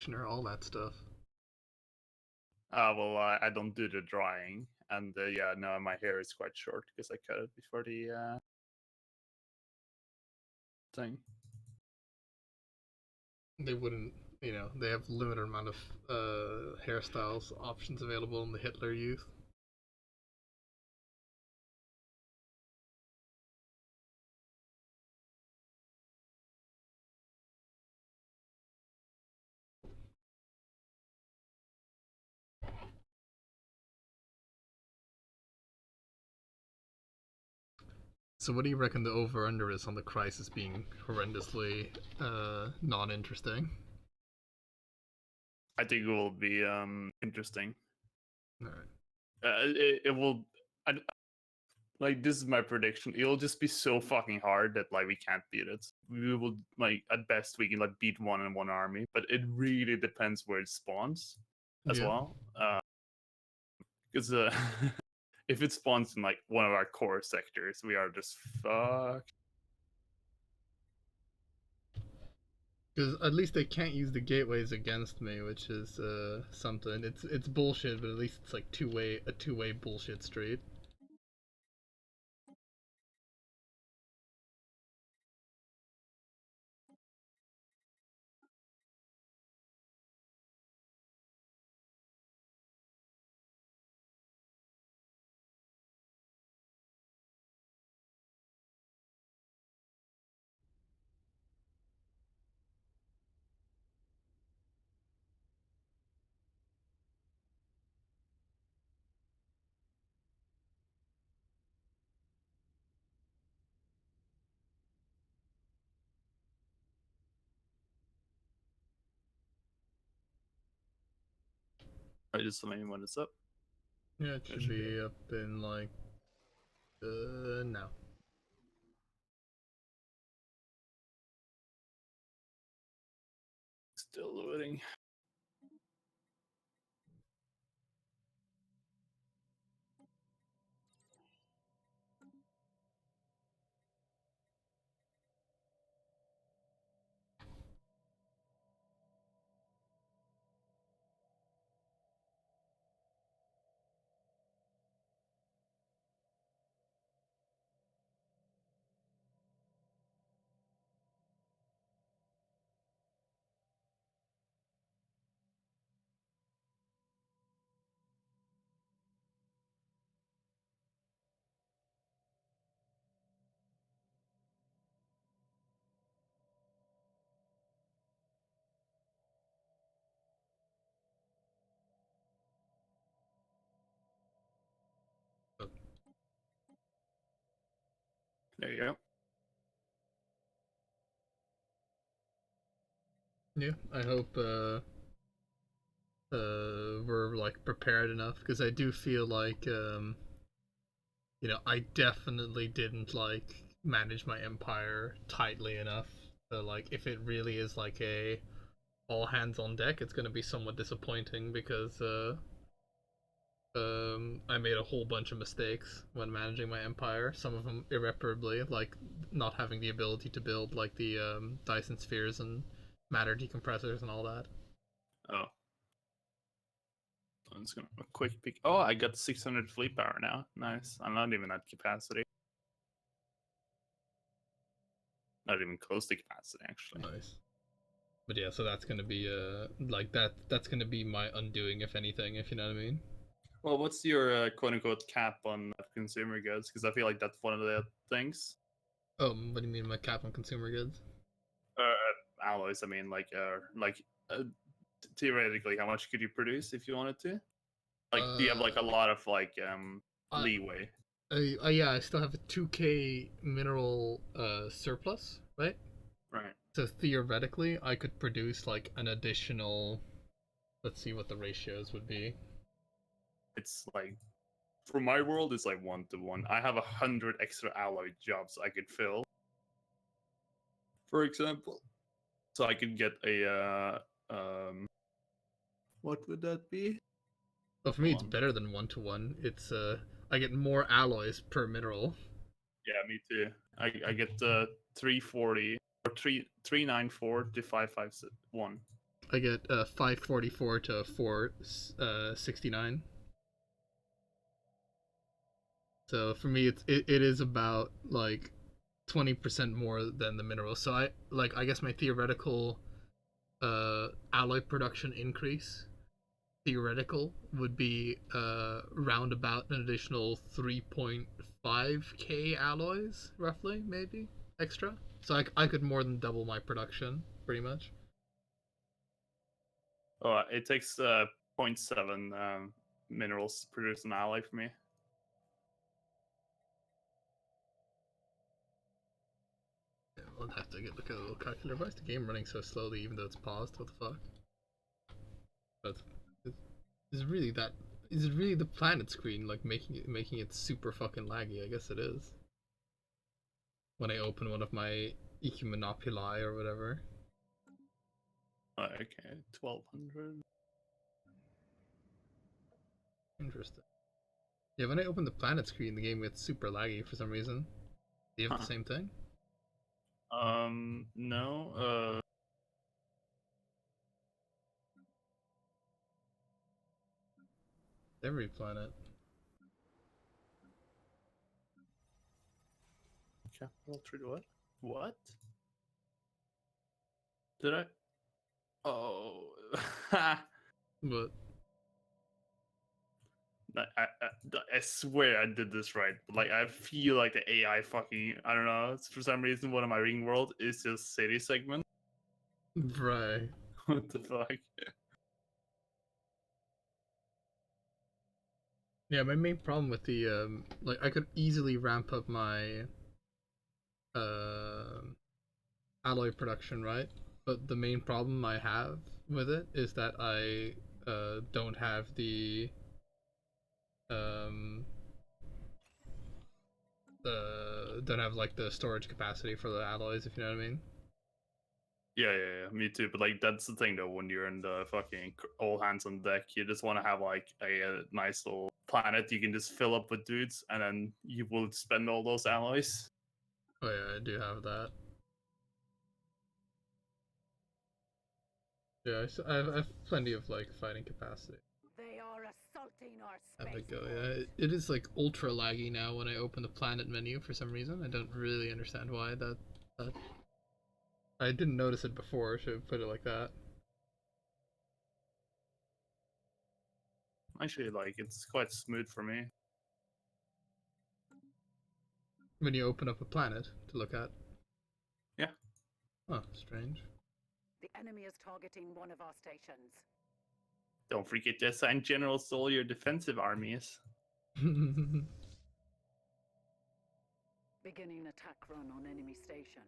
conditioner, all that stuff. Well, I don't do the drying, and yeah, no, my hair is quite short because I cut it before the thing. They wouldn't, they have limited amount of hairstyles options available in the Hitler Youth. So what do you reckon the over-under is on the crisis being horrendously non-interesting? I think it will be interesting. All right. It will. Like, this is my prediction. It'll just be so fucking hard that like we can't beat it. We will, like, at best we can like beat one in one army, but it really depends where it spawns as Yeah. well. Because if it spawns in like one of our core sectors, we are just fucked. Because at least they can't use the gateways against me, which is something. It's bullshit, but at least it's like a two-way bullshit street. I just tell me when it's up. Yeah, it should be up in like now. Still loading. There you go. Yeah, I hope we're like prepared enough because I do feel like I definitely didn't like manage my empire tightly enough. So like if it really is like a all hands on deck, it's gonna be somewhat disappointing because I made a whole bunch of mistakes when managing my empire. Some of them irreparably, like not having the ability to build like the Dyson spheres and matter decompressors and all that. Oh, I'm just gonna a quick peek. Oh, I got 600 fleet power now. Nice. I'm not even at capacity. Not even close to capacity, actually. Nice. But yeah, so that's gonna be like that's gonna be my undoing if anything, if you know what I mean. Well, what's your quote unquote cap on consumer goods? Because I feel like that's one of the things. What do you mean by cap on consumer goods? Alloys. I mean, uh, theoretically, how much could you produce if you wanted to? Like, do you have like a lot of like I, leeway? yeah, I still have a 2k mineral surplus, right? Right. So theoretically, I could produce like an additional. Let's see what the ratios would be. It's like, for my world, it's like 1-to-1. I have 100 extra alloy jobs I could fill, for example. So I could get a what would that be? But for me, it's better than 1-to-1. It's I get more alloys per mineral. Yeah, me too. I get 340 or 394 to 551. I get 544 to 469. So for me, it is about like 20% more than the mineral. So I guess my theoretical alloy production increase theoretical would be round about an additional 3.5k alloys roughly, maybe extra. So I could more than double my production pretty much. Oh, it takes 0.7 minerals to produce an alloy for me. Yeah, I'll have to look at a little calculator. Why is the game running so slowly even though it's paused? What the fuck? But is it really that? Is it really the planet screen like making it super fucking laggy? I guess it is. When I open one of my Ecumonopuli or whatever. Okay, 1200. Interesting. Yeah, when I open the planet screen, the game gets super laggy for some reason. Do you have the same thing? No. Every planet. Capital tree what? What? Did I? Oh. But I swear I did this right. But like I feel like the AI fucking I don't know. For some reason, one of my ring world is just city segment. right. What the fuck? Yeah, my main problem with the like I could easily ramp up my uh alloy production, right? But the main problem I have with it is that I don't have the um don't have like the storage capacity for the alloys, if you know what I mean. Yeah, me too. But like that's the thing though. When you're in the fucking all hands on deck, you just want to have like a nice little planet you can just fill up with dudes, and then you will spend all those alloys. Oh yeah, I do have that. Yeah, I have plenty of like fighting capacity. They are assaulting our Have a space. go. Yeah, it is like ultra laggy now when I open the planet menu for some reason. I don't really understand why that I didn't notice it before. I should put it like that. Actually, like it's quite smooth for me. When you open up a planet to look at. Yeah. Oh, strange. The enemy is targeting one of our stations. Don't forget to assign generals to all your defensive armies. Beginning attack run on enemy station.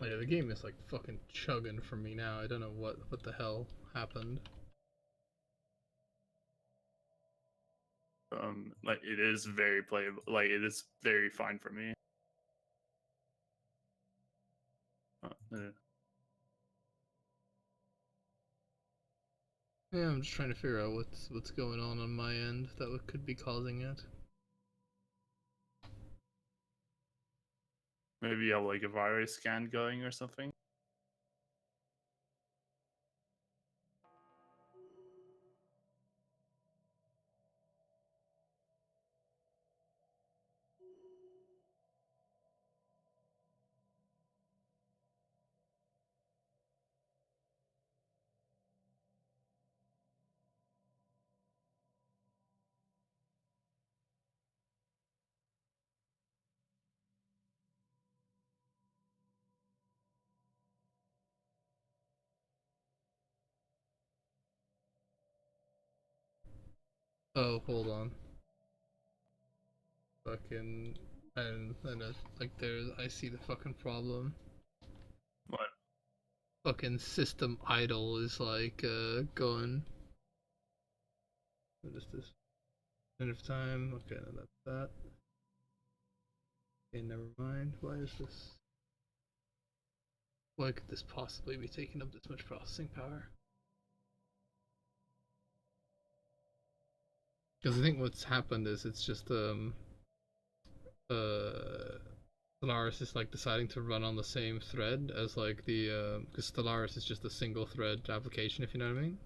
Oh yeah, the game is like fucking chugging for me now. I don't know what the hell happened. Like it is very playable. Like it is very fine for me. Uh, Yeah, I'm just trying to figure out what's going on my end that could be causing it. Maybe you have like a virus scan going or something. Oh, hold on. Fucking, and like there's, I see the fucking problem. What? Fucking system idle is like going. What is this? End of time. Okay, no, that's that. Okay, never mind. Why is this? Why could this possibly be taking up this much processing power? Because I think what's happened is it's just uh Stellaris is like deciding to run on the same thread as like the because Stellaris is just a single thread application, if you know what I mean.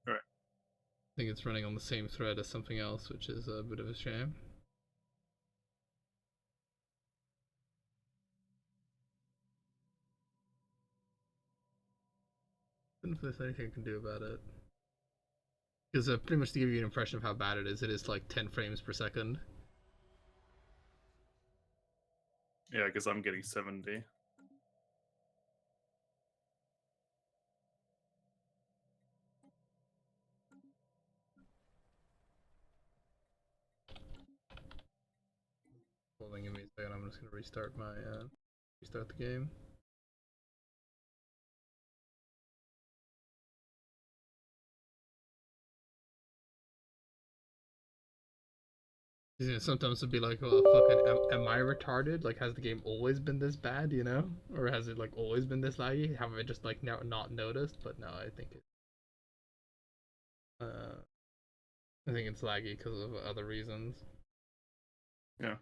Right. I think it's running on the same thread as something else, which is a bit of a shame. I don't know if there's anything I can do about it. Because pretty much to give you an impression of how bad it is like 10 frames per second. Yeah, because I'm getting 70. Hold on, give me a second. I'm just gonna restart restart the game. You know, sometimes it'd be like, well, fucking, am I retarded? Like, has the game always been this bad, you know? Or has it, like, always been this laggy? Have I just, like, now not noticed? But no, uh, I think it's laggy because of other reasons. Yeah.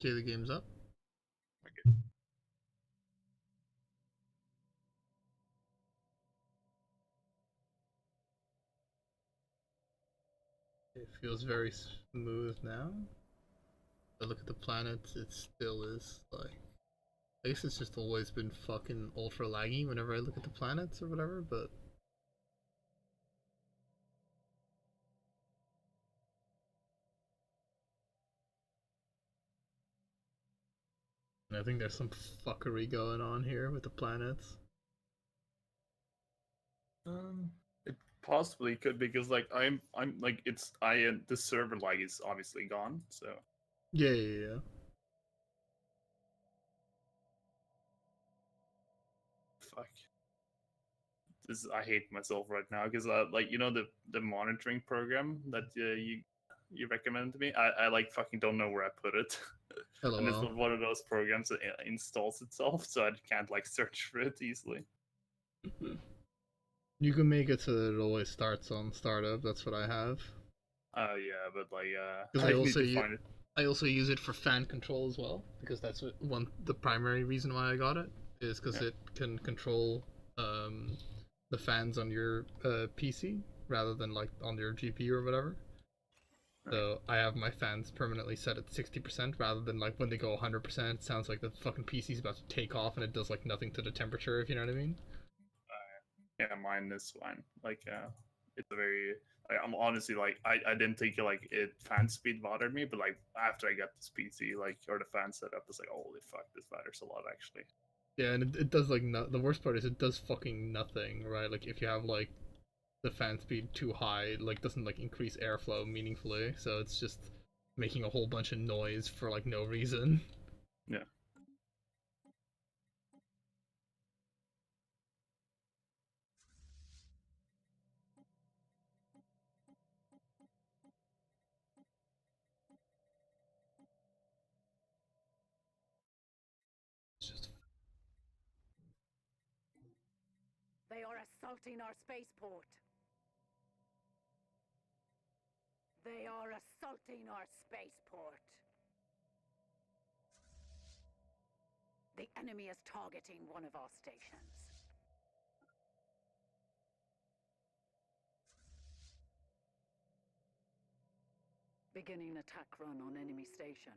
Okay, the game's up. It feels very smooth now. But look at the planets, it still is like. I guess it's just always been fucking ultra laggy whenever I look at the planets or whatever, but. I think there's some fuckery going on here with the planets. It possibly could because like I'm like it's the server lag is obviously gone, so Yeah. fuck. This I hate myself right now because like you know the monitoring program that you recommended to me, I like fucking don't know where I put it. And it's LOL. not one of those programs that installs itself, so I can't like search for it easily. You can make it so that it always starts on startup. That's what I have. Yeah, but like Because I need to find it. I also use it for fan control as well. Because that's the primary reason why I got it is because Yeah. it can control the fans on your PC rather than like on your GPU or whatever. So I have my fans permanently set at 60% rather than like when they go 100%. It sounds like the fucking PC's about to take off and it does like nothing to the temperature, if you know what I mean. Yeah, mine is fine. Like, it's a very. Like, I'm honestly like, I didn't think like it fan speed bothered me, but like after I got this PC, like, or the fan setup, it's like, holy fuck, this matters a lot actually. Yeah, and it does like no, the worst part is it does fucking nothing, right? Like if you have like the fan speed too high, it like doesn't like increase airflow meaningfully, so it's just making a whole bunch of noise for like no reason. Yeah. It's just They are assaulting our spaceport. They are assaulting our spaceport. The enemy is targeting one of our stations. Beginning attack run on enemy station.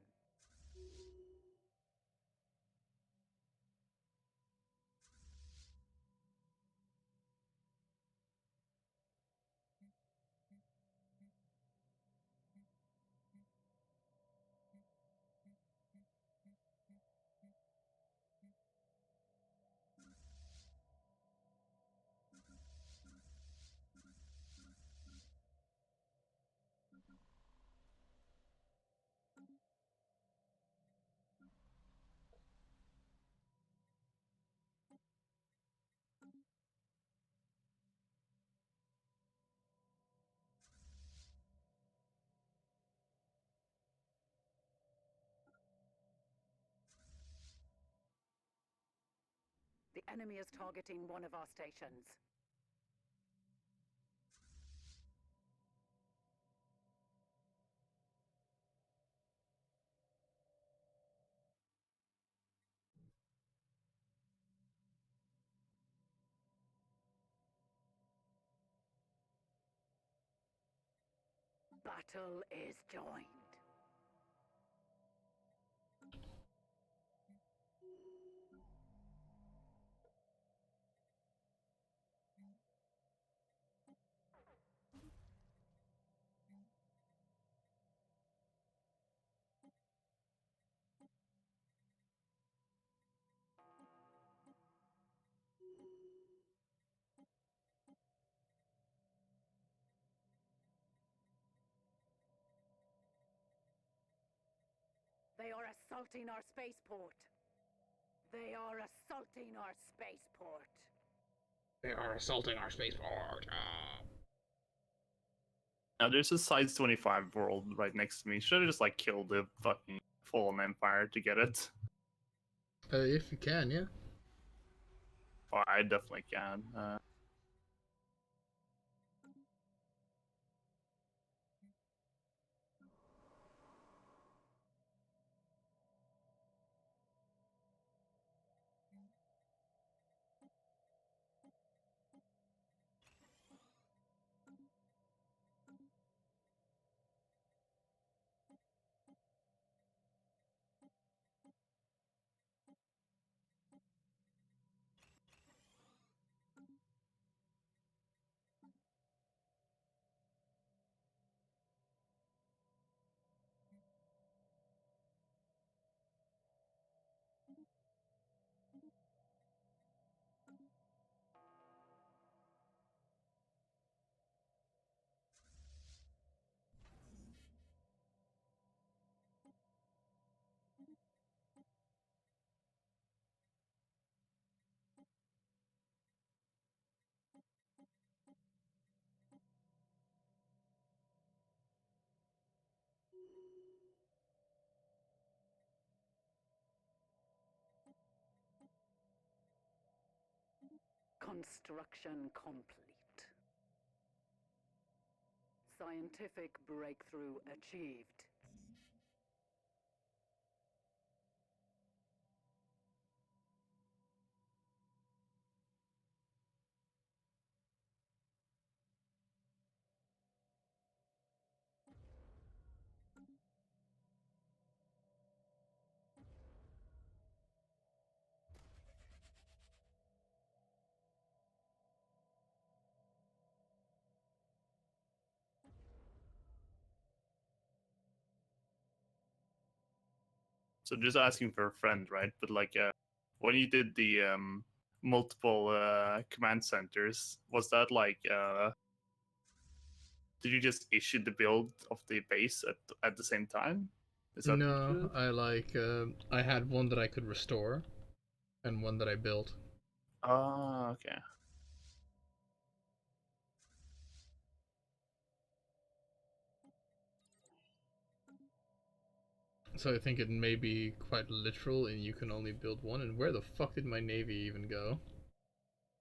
The enemy is targeting one of our stations. Battle is joined. They are assaulting our spaceport. They are assaulting our spaceport. they are assaulting our spaceport. Now there's a size 25 world right next to me. Should have just like killed the fucking fallen empire to get it. If you can, yeah. Oh, I definitely can. Construction complete. Scientific breakthrough achieved. So just asking for a friend, right? But like, when you did the multiple command centers, was that like, did you just issue the build of the base at the same time? Is that what you No, did? I had one that I could restore, and one that I built. Ah, okay. So I think it may be quite literal, and you can only build one. And where the fuck did my navy even go?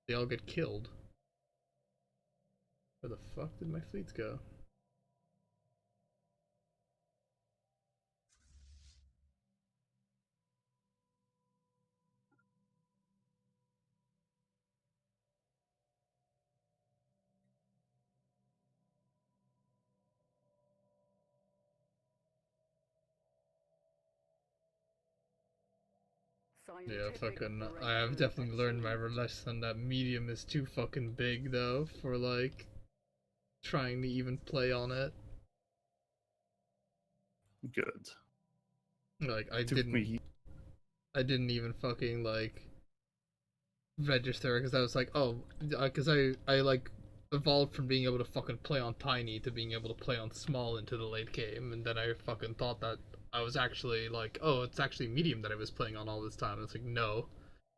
They all get killed. Where the fuck did my fleets go? Yeah, fucking. I have definitely learned my lesson that medium is too fucking big though for like trying to even play on it. Good. Like Took me. I didn't even fucking like register because I was like, oh, because I like evolved from being able to fucking play on tiny to being able to play on small into the late game, and then I fucking thought that I was actually like, oh, it's actually medium that I was playing on all this time. It's like, no,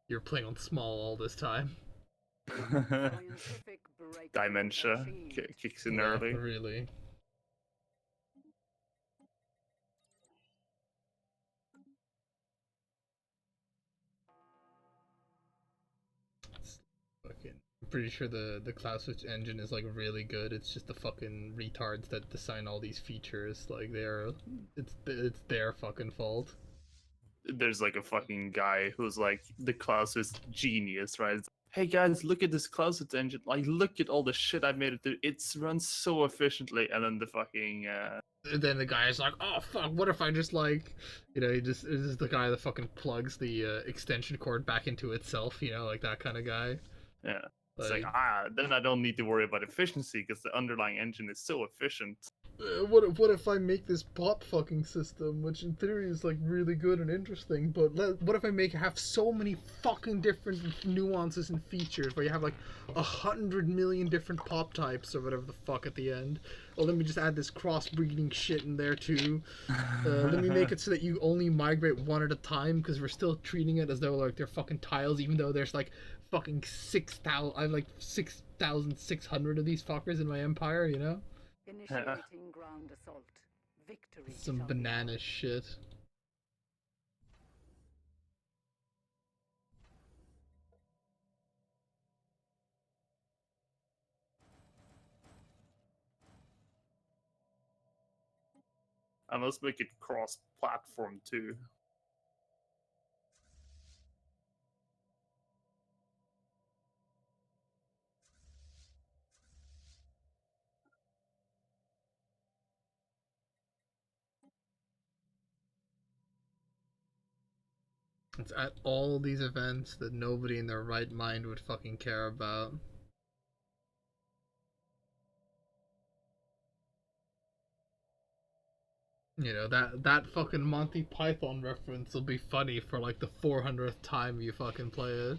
you're playing on small all this time. Dementia kicks in Yeah, early. really. Fucking, I'm pretty sure the Cloud Switch engine is like really good. It's just the fucking retards that design all these features. Like it's their fucking fault. There's like a fucking guy who's like the closest genius, right? It's, hey guys, look at this closet engine. Like, look at all the shit I made it do. It's runs so efficiently. And then the fucking And then the guy is like, oh fuck, what if I just like, he just is the guy that fucking plugs the extension cord back into itself, like that kind of guy. yeah. It's like, Like, then I don't need to worry about efficiency because the underlying engine is so efficient. what if I make this pop fucking system, which in theory is like really good and interesting, but what if I have so many fucking different nuances and features where you have like 100 million different pop types or whatever the fuck at the end? Oh, let me just add this crossbreeding shit in there too. Let me make it so that you only migrate one at a time because we're still treating it as though like they're fucking tiles, even though there's like fucking 6,000. I have like 6,600 of these fuckers in my empire, Initiating ground assault. Victory. Some shall be banana ours. shit. I must make it cross-platform too. It's at all these events that nobody in their right mind would fucking care about. That fucking Monty Python reference will be funny for like the 400th time you fucking play it.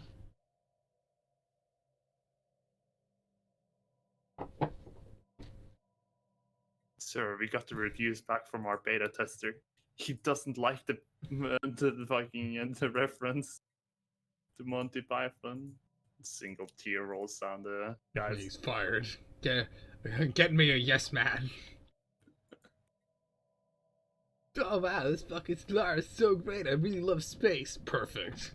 Sir, we got the reviews back from our beta tester. He doesn't like the fucking the reference to Monty Python. Single tear rolls down the guys. He's fired. Get me a yes man. Oh wow, this fucking Stellaris is so great. I really love space. Perfect.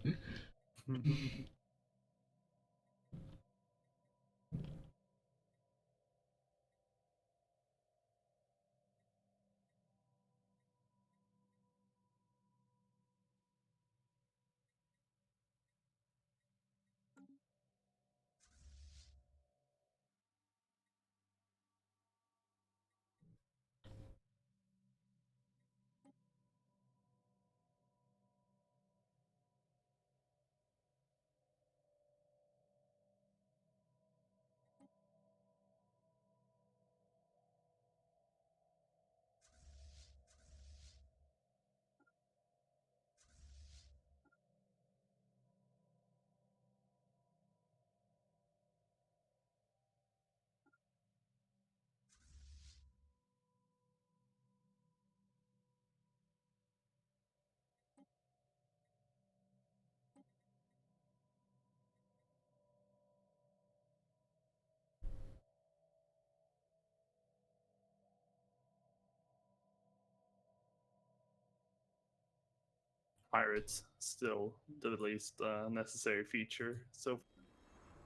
pirates still the least necessary feature. So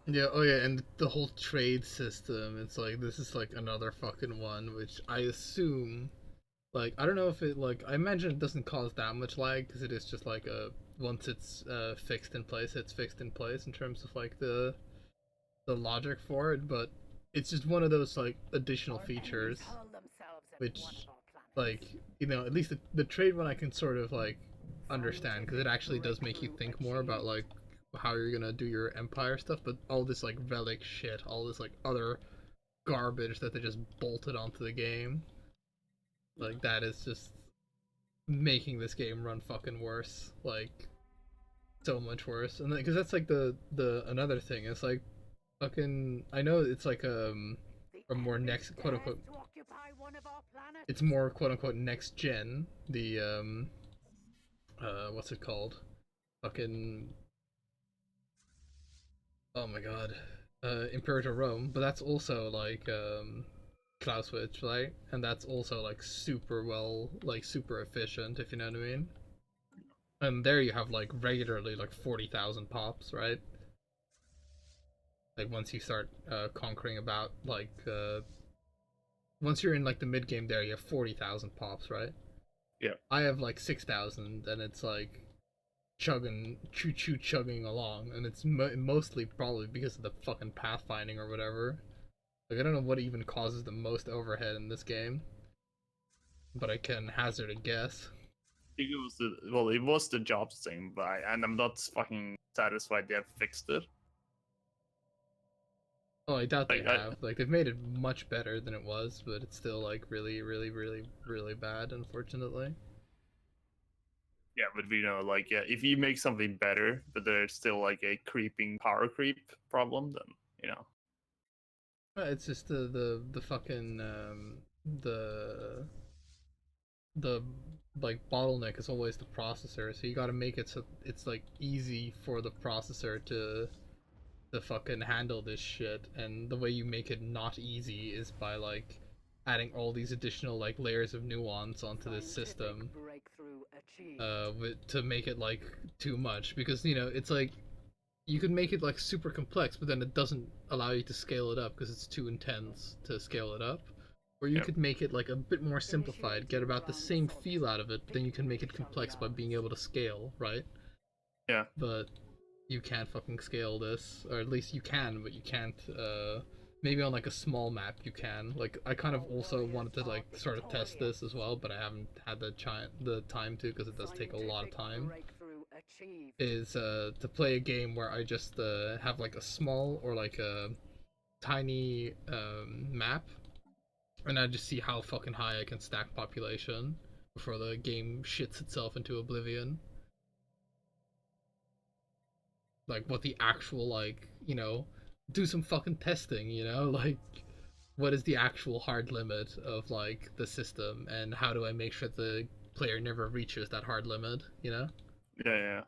Yeah, oh yeah, and the whole trade system, it's like, this is like another fucking one, which I assume, like, I don't know if it, like, I imagine it doesn't cause that much lag, because it is just like once it's fixed in place, it's fixed in place in terms of like the logic for it, but it's just one of those like additional features, which, like, you know, at least the trade one I can sort of like understand, because it actually does make you think more about like how you're gonna do your empire stuff, but all this like relic shit, all this like other garbage that they just bolted onto the game, like that is just making this game run fucking worse, like so much worse. And because that's like the another thing, it's like fucking, I know it's like a more next quote unquote, it's more quote unquote next gen, the what's it called, fucking, oh my god, Imperator Rome, but that's also like Clausewitz, right? And that's also like super well, like super efficient, if you know what I mean. And there you have like regularly like 40,000 pops, right? Like once you start conquering about like once you're in like the mid game there, you have 40,000 pops, right? yeah, I have like 6,000, and it's like chugging, choo chugging along, and it's mostly probably because of the fucking pathfinding or whatever. Like I don't know what even causes the most overhead in this game, but I can hazard a guess. I think it was it was the job thing, but and I'm not fucking satisfied they have fixed it. Oh, I doubt they Like I, have. Like they've made it much better than it was, but it's still like really, really, really, really bad, unfortunately. yeah, but we know, like, yeah, if you make something better, but there's still like a creeping power creep problem, then you know. It's just the fucking the the like bottleneck is always the processor, so you got to make it so it's like easy for the processor to fucking handle this shit, and the way you make it not easy is by like adding all these additional like layers of nuance onto this system to make it like too much, because you know it's like you could make it like super complex, but then it doesn't allow you to scale it up because it's too intense to scale it up. Or you Yep. could make it like a bit more simplified, get about the same feel out of it, but then you can make it complex by being able to scale, right? Yeah. But you can't fucking scale this, or at least you can, but you can't. Maybe on like a small map you can. Like I kind of also wanted to like sort of test this as well, but I haven't had the time to, because it does take a lot of time. Is to play a game where I just have like a small or like a tiny map, and I just see how fucking high I can stack population before the game shits itself into oblivion. Like what the actual, like, you know, do some fucking testing, you know, like what is the actual hard limit of like the system, and how do I make sure the player never reaches that hard limit, you know? Yeah, yeah.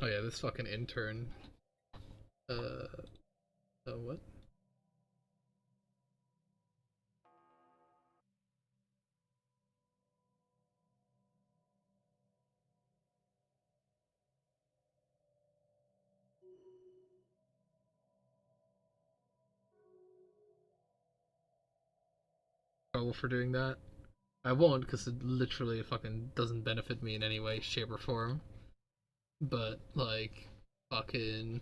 Oh yeah, this fucking intern. Uh, what? Trouble for doing that? I won't, because it literally fucking doesn't benefit me in any way, shape, or form. But like, fucking,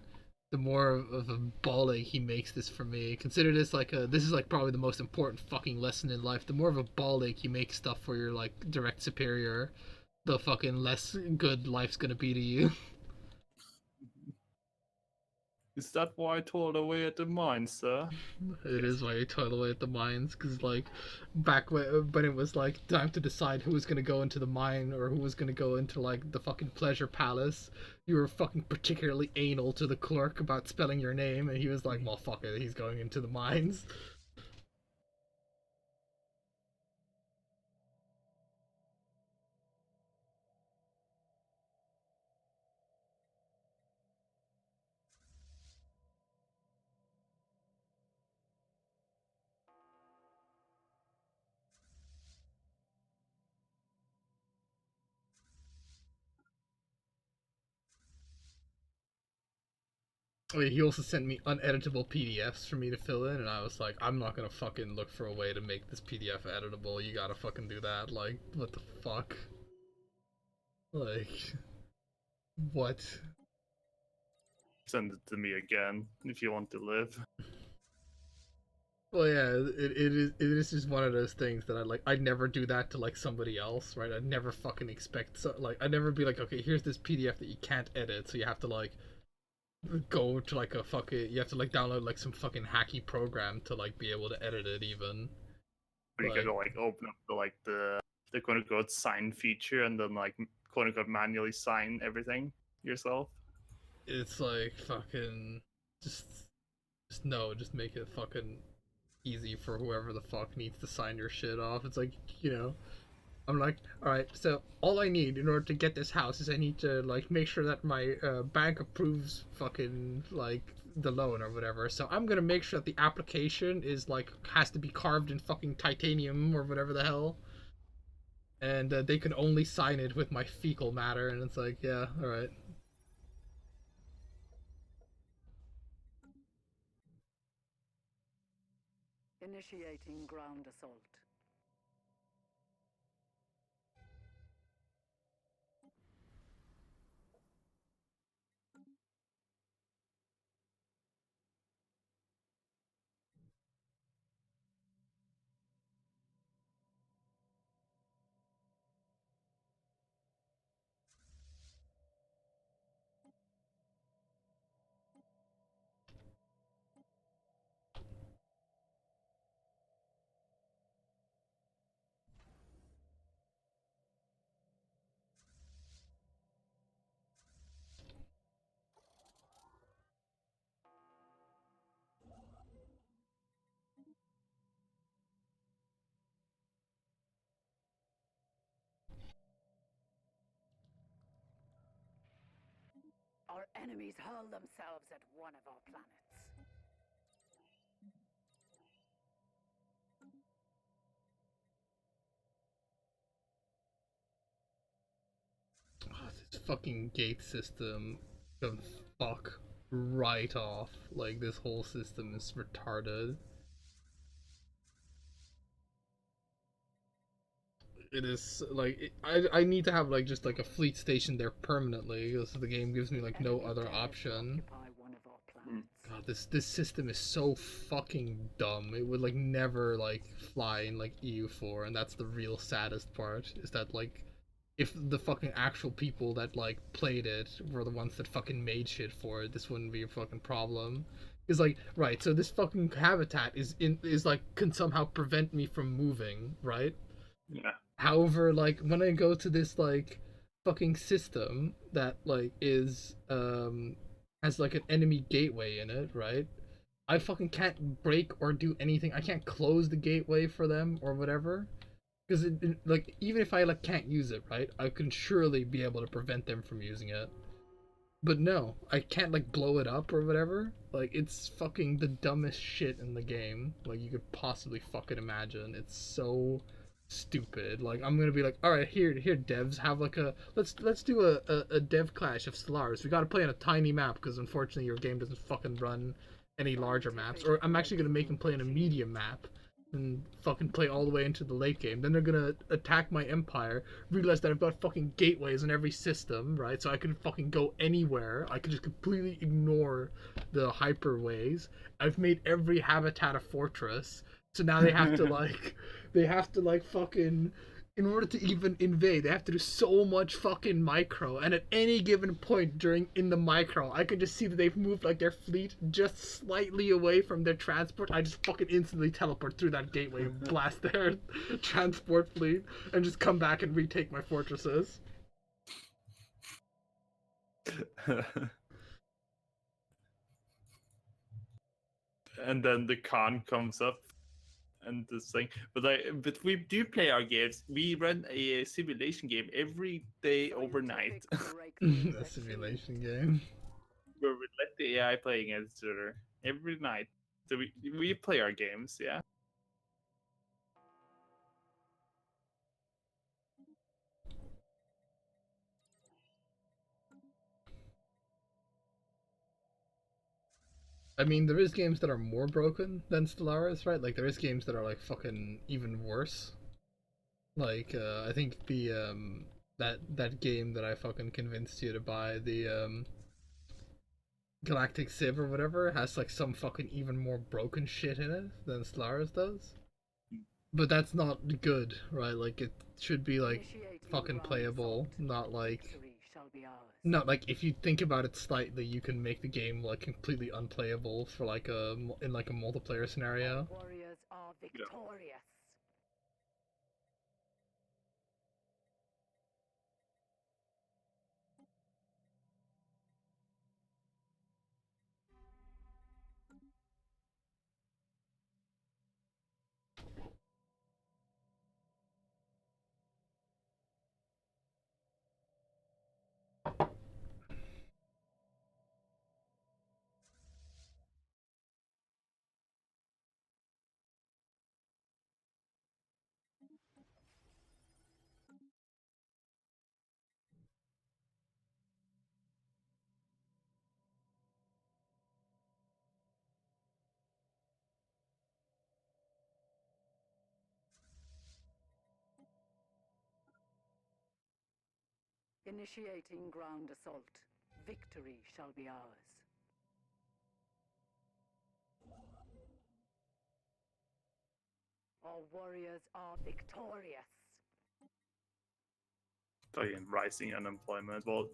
the more of a ball ache he makes this for me. Consider this like this is like probably the most important fucking lesson in life. The more of a ball ache you make stuff for your like direct superior, the fucking less good life's gonna be to you. Is that why I toiled away at the mine, sir? It Yes. is why you toil away at the mines, because like back when it was like time to decide who was gonna go into the mine or who was gonna go into like the fucking pleasure palace, you were fucking particularly anal to the clerk about spelling your name, and he was like, "Well, fuck it, he's going into the mines." Wait, he also sent me uneditable PDFs for me to fill in, and I was like, I'm not gonna fucking look for a way to make this PDF editable. You gotta fucking do that. Like, what the fuck? Like, what? Send it to me again if you want to live. Well, yeah, it is just one of those things that I'd never do that to like somebody else, right? I'd never fucking expect I'd never be like, okay, here's this PDF that you can't edit, so you have to like go to like a fucking, you have to like download like some fucking hacky program to like be able to edit it even. Or you gotta like open up the quote unquote sign feature and then like quote unquote manually sign everything yourself. It's like fucking just no, just make it fucking easy for whoever the fuck needs to sign your shit off. It's like, I'm like, all right, so all I need in order to get this house is I need to like make sure that my bank approves fucking like the loan or whatever. So I'm gonna make sure that the application is like has to be carved in fucking titanium or whatever the hell, and they can only sign it with my fecal matter. And it's like, yeah, all right. Initiating ground assault. Our enemies hurl themselves at one of our planets. Oh, this fucking gate system can fuck right off. Like, this whole system is retarded. It is like I need to have like just like a fleet station there permanently because the game gives me like no other option. God, this system is so fucking dumb. It would like never like fly in like EU4, and that's the real saddest part. Is that like if the fucking actual people that like played it were the ones that fucking made shit for it, this wouldn't be a fucking problem. Is like right, so this fucking habitat is like can somehow prevent me from moving, right? Yeah. However, like when I go to this like fucking system that like is has like an enemy gateway in it, right? I fucking can't break or do anything. I can't close the gateway for them or whatever. Because like even if I like can't use it, right? I can surely be able to prevent them from using it. But no, I can't like blow it up or whatever. Like it's fucking the dumbest shit in the game. Like you could possibly fucking imagine. It's so stupid. Like I'm gonna be like, all right, here, devs, have like a let's do a dev clash of Stellaris. We gotta play on a tiny map because unfortunately your game doesn't fucking run any larger maps. Or I'm actually gonna make them play on a medium map and fucking play all the way into the late game. Then they're gonna attack my empire, realize that I've got fucking gateways in every system, right? So I can fucking go anywhere. I can just completely ignore the hyperways. I've made every habitat a fortress. So now they have to like fucking in order to even invade, they have to do so much fucking micro. And at any given point during in the micro, I can just see that they've moved like their fleet just slightly away from their transport. I just fucking instantly teleport through that gateway and blast their transport fleet and just come back and retake my fortresses. And then the con comes up and this thing. But we do play our games. We run a simulation game every day overnight. A simulation game. Where we let the AI play against each other every night. So we play our games, yeah. I mean, there is games that are more broken than Stellaris, right? Like, there is games that are, like, fucking even worse. Like, I think the, that game that I fucking convinced you to buy, the, Galactic Civ or whatever, has, like, some fucking even more broken shit in it than Stellaris does. But that's not good, right? Like, it should be, like, Initiating fucking ground playable, assault. not like... Victory shall be ours. Not like, if you think about it slightly, you can make the game, like, completely unplayable for, like, in, like, a multiplayer scenario. Our warriors are victorious. Initiating ground assault. Victory shall be ours. Our warriors are victorious. Fucking rising unemployment. Well,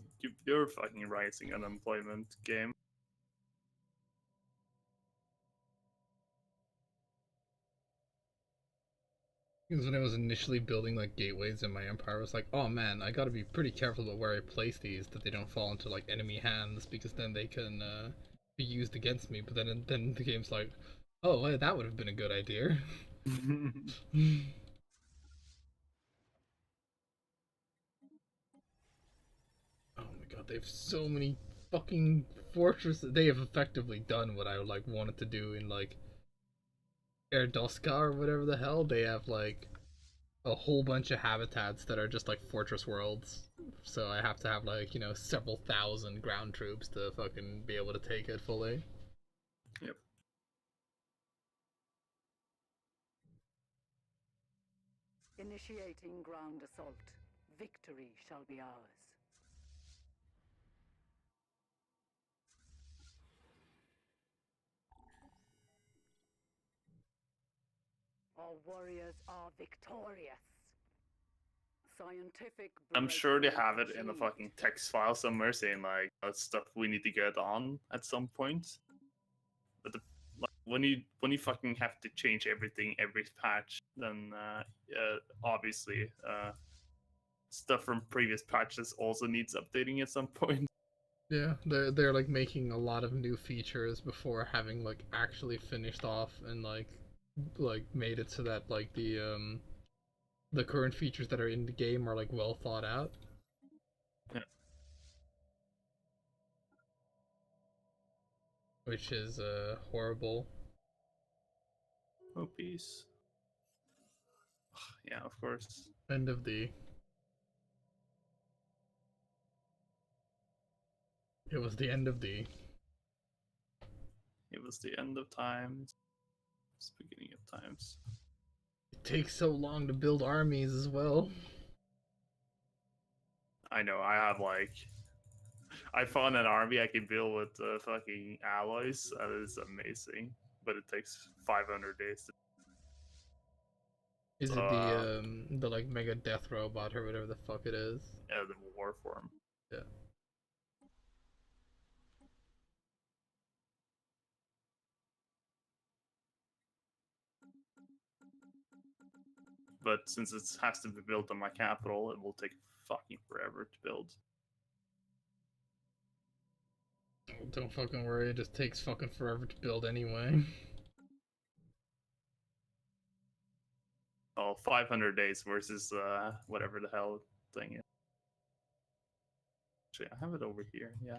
you're fucking rising unemployment game. Because when I was initially building, like, gateways in my empire, I was like, oh man, I gotta be pretty careful about where I place these, that they don't fall into, like, enemy hands, because then they can, be used against me. But then the game's like, oh, well, that would have been a good idea. Oh my god, they have so many fucking fortresses. They have effectively done what I, like, wanted to do in, like, Erdoska or whatever the hell. They have, like, a whole bunch of habitats that are just, like, fortress worlds. So I have to have, like, several thousand ground troops to fucking be able to take it fully. Yep. Initiating ground assault. Victory shall be ours. Our warriors are victorious. Scientific I'm sure they breakthrough have it in a achieved. fucking text file somewhere saying like that's stuff we need to get on at some point. But like when you fucking have to change everything every patch, then obviously stuff from previous patches also needs updating at some point. Yeah, they're like making a lot of new features before having, like, actually finished off and, like made it so that, like, the current features that are in the game are, like, well thought out. Yeah. Which is horrible. Oh, peace. Yeah, of course. End of the. It was the end of the. It was the end of times. It's the beginning of times. It takes so long to build armies as well. I know. I have like, I found an army I can build with fucking alloys. That is amazing, but it takes 500 days. Is So, it the like mega death robot or whatever the fuck it is? yeah, the war form. Yeah. But since it has to be built on my capital, it will take fucking forever to build. Don't fucking worry, it just takes fucking forever to build anyway. Oh, 500 days versus whatever the hell thing is. Actually, I have it over here. Yeah.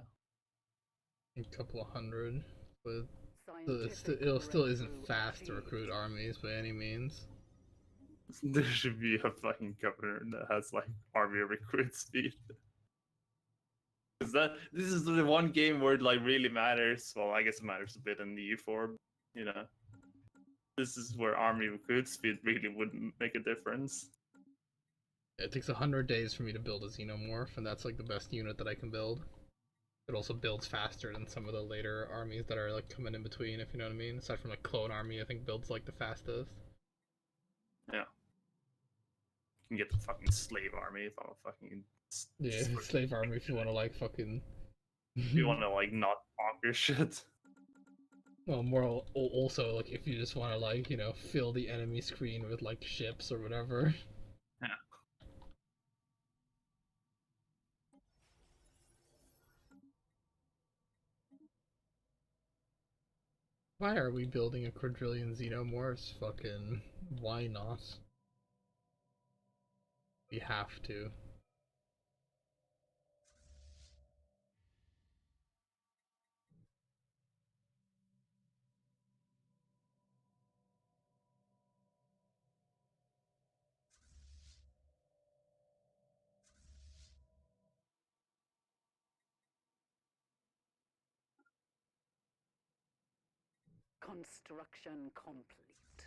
A couple of hundred, but Scientific it still isn't breakthrough fast to achieved. recruit armies by any means. There should be a fucking governor that has like army recruit speed. this is the one game where it like really matters. Well, I guess it matters a bit in the U4, you know. This is where army recruit speed really wouldn't make a difference. It takes 100 days for me to build a xenomorph, and that's like the best unit that I can build. It also builds faster than some of the later armies that are like coming in between, if you know what I mean. Aside from like clone army, I think builds like the fastest. Yeah. You can get the fucking slave army if I'm a fucking Yeah, slave army if you want to like fucking. if you want to like not conquer shit. Well, more also like if you just want to like fill the enemy screen with like ships or whatever. Yeah. Why are we building a quadrillion xenomorphs? Fucking why not? We have to. Construction complete.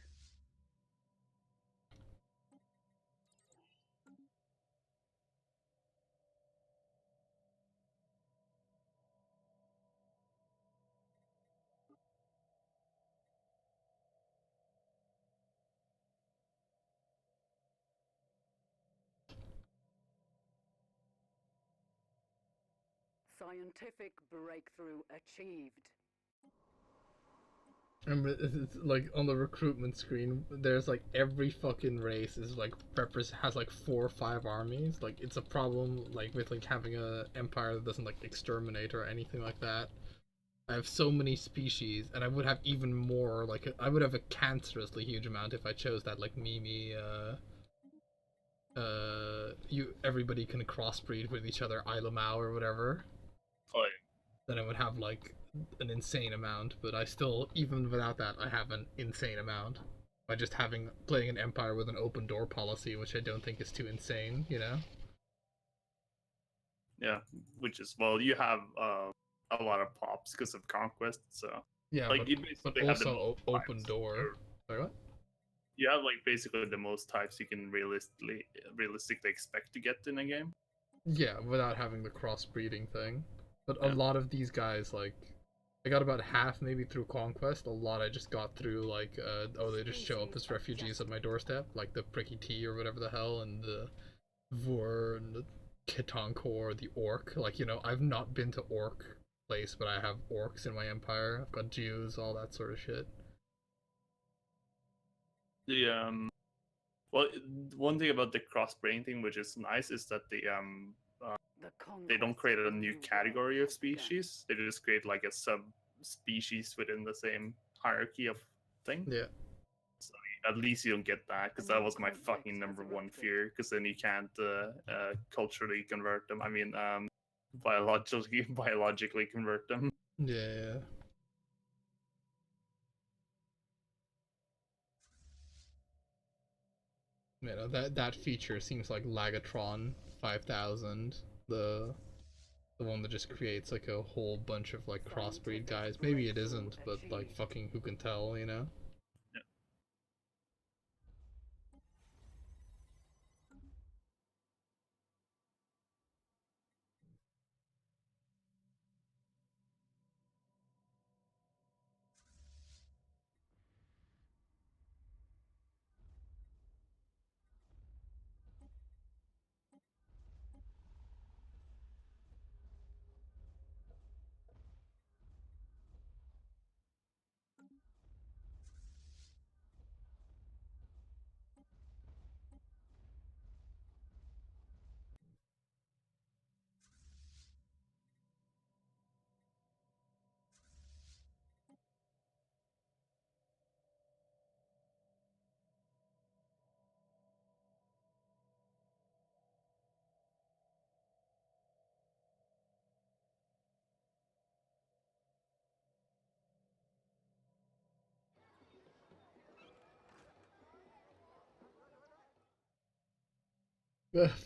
Scientific breakthrough achieved. Remember, it's like on the recruitment screen, there's like every fucking race is like has like 4 or 5 armies. Like it's a problem like with like having a empire that doesn't like exterminate or anything like that. I have so many species, and I would have even more. Like I would have a cancerously huge amount if I chose that like Mimi. Everybody can crossbreed with each other, Ilamau or whatever. Oh, Then I would have like an insane amount, but I still, even without that, I have an insane amount by just playing an empire with an open door policy, which I don't think is too insane, you know? yeah, which is well, you have a lot of pops because of conquest, so Yeah, like you but basically have the also most open types. door. Sorry, what? You have like basically the most types you can realistically expect to get in a game. Yeah, without having the crossbreeding thing. But a Yeah. lot of these guys, like, I got about half maybe through conquest. A lot I just got through like, they just show up as refugees at my doorstep, like the Pricky T or whatever the hell, and the Vor and the Kitankor, the Orc. Like, I've not been to Orc place, but I have Orcs in my empire. I've got Jews, all that sort of shit. The well, one thing about the crossbreeding thing, which is nice, is that they don't create a new category of species. They just create like a subspecies within the same hierarchy of thing. Yeah. So at least you don't get that, because that was my fucking number one fear. Because then you can't culturally convert them. I mean, biologically convert them. Yeah. That feature seems like Lagatron 5000, the one that just creates like a whole bunch of like crossbreed guys. Maybe it isn't, but like fucking who can tell, you know?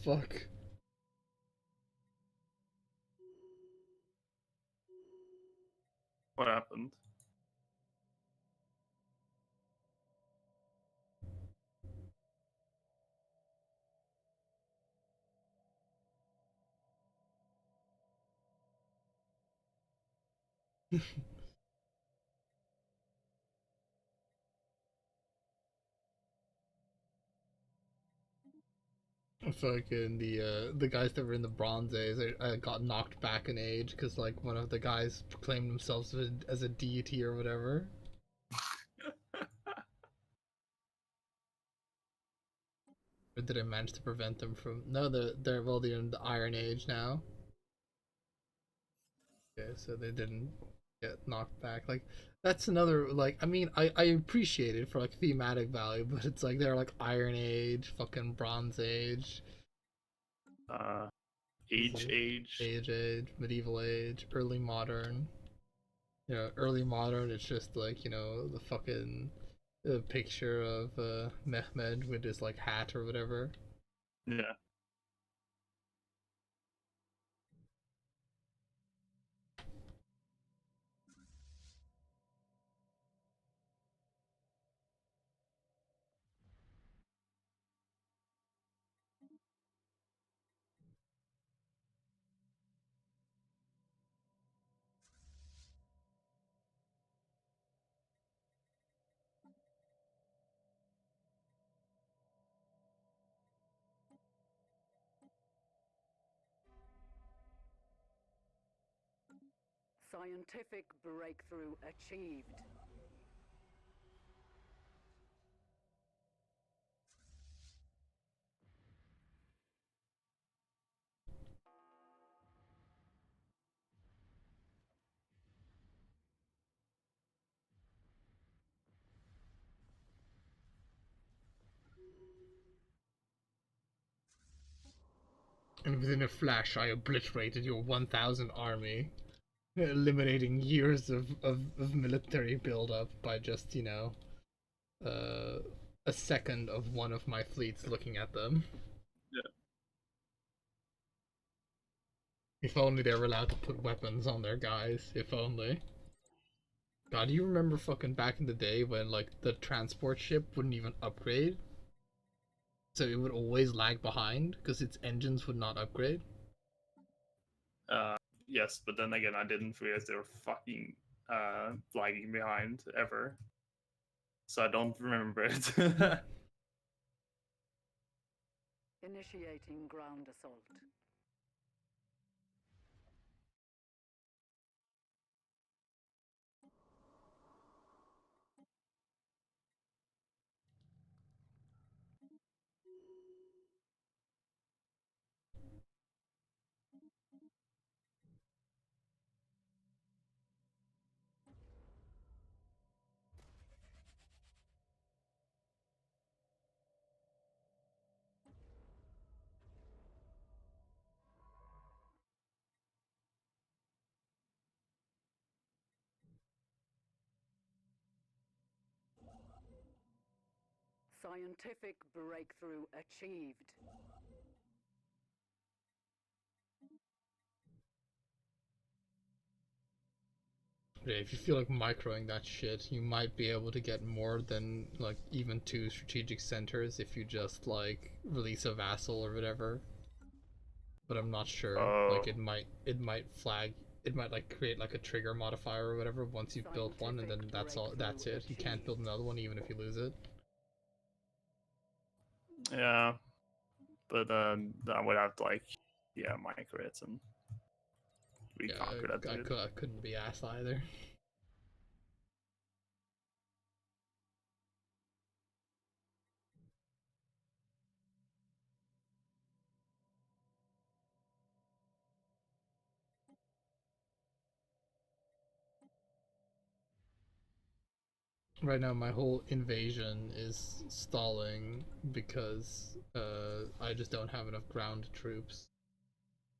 Fuck. What happened? Fucking the guys that were in the Bronze Age got knocked back in age because like one of the guys proclaimed themselves as a deity or whatever. Or did it manage to prevent them from? No, they're in the Iron Age now. Okay, so they didn't get knocked back. Like that's another like I mean I appreciate it for like thematic value, but it's like they're like Iron Age, fucking Bronze Age, Uh, age. Age, Medieval Age, Early Modern. You know, Early Modern. It's just like the fucking picture of Mehmed with his like hat or whatever. Yeah. Scientific breakthrough achieved. And within a flash, I obliterated your 1,000 army, eliminating years of military buildup by just, uh, a second of one of my fleets looking at them. Yeah. If only they were allowed to put weapons on their guys. If only. God, do you remember fucking back in the day when, like, the transport ship wouldn't even upgrade? So it would always lag behind because its engines would not upgrade? Uh, yes, but then again, I didn't realize they were fucking lagging behind ever. So I don't remember it. Initiating ground assault. Scientific breakthrough achieved. Yeah, if you feel like microing that shit, you might be able to get more than like even 2 strategic centers if you just like release a vassal or whatever. But I'm not sure. Like Oh, it might flag it might like create like a trigger modifier or whatever once you've built one and then that's all that's it. You can't build another one even if you lose it. yeah. But I would have to like, yeah, micro it and Yeah, reconquer that dude. I couldn't be asked either. Right now my whole invasion is stalling because I just don't have enough ground troops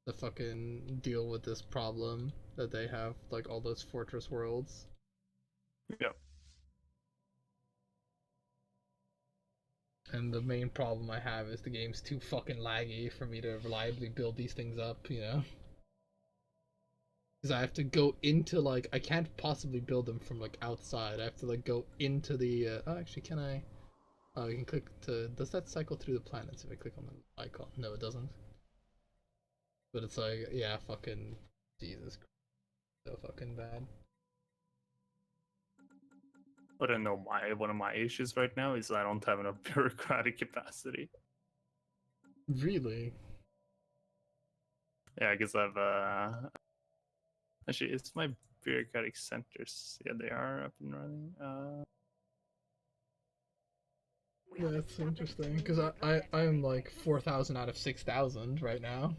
to fucking deal with this problem that they have, like all those fortress worlds. Yep. And the main problem I have is the game's too fucking laggy for me to reliably build these things up, you know? Because I have to go into like I can't possibly build them from like outside. I have to like go into the. Oh, actually, can I? Oh, you can click to. Does that cycle through the planets if I click on the icon? No, it doesn't. But it's like, yeah, fucking Jesus Christ, so fucking bad. But I know one of my issues right now is I don't have enough bureaucratic capacity. Really? Yeah, because I've actually it's my bureaucratic centers. Yeah, they are up and running. We have That's established interesting a because new I'm planetary like base. 4,000 out of 6,000 right now,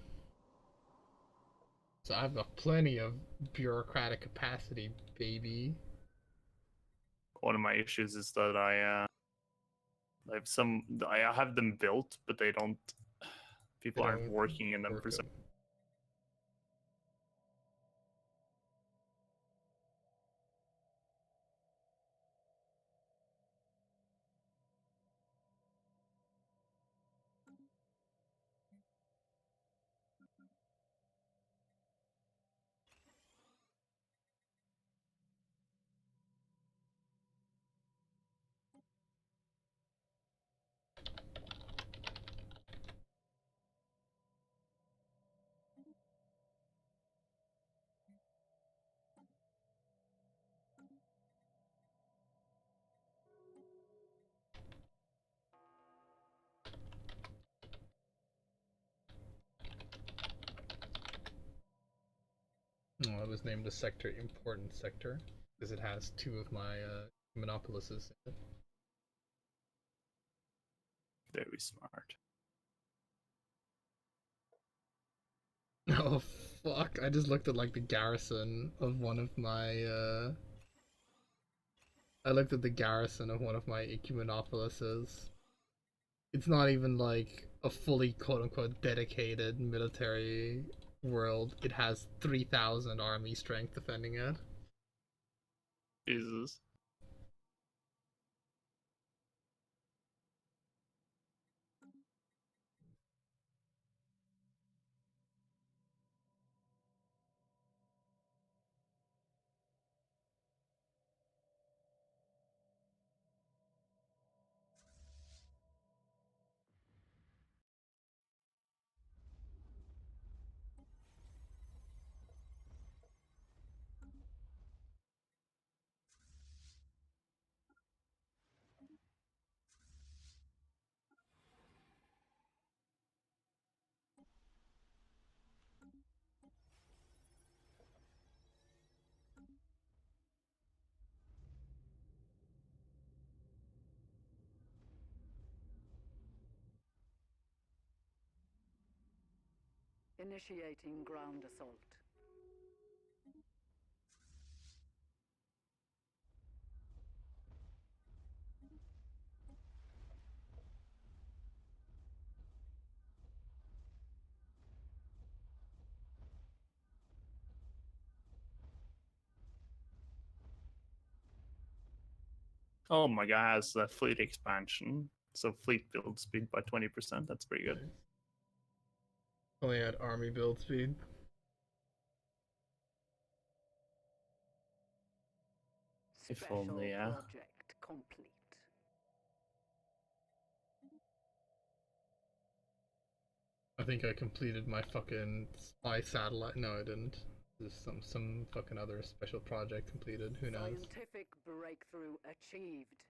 so I've got plenty of bureaucratic capacity, baby. One of my issues is that I have them built, but they don't. They People aren't don't working in them work for some. them. Oh, it was named a sector important sector because it has two of my monopolises in it. Very smart. Oh fuck! I just looked at like the garrison of one of my. I looked at the garrison of one of my Ecumenopolises. It's not even like a fully quote unquote dedicated military world. It has 3,000 army strength defending it. Jesus. Initiating ground assault. Oh my god, has a fleet expansion. So fleet build speed by 20%. That's pretty good. Nice. Only had army build speed. If Special only, yeah. project complete. I think I completed my fucking spy satellite. No, I didn't. There's some fucking other special project completed. Who knows? Scientific breakthrough achieved.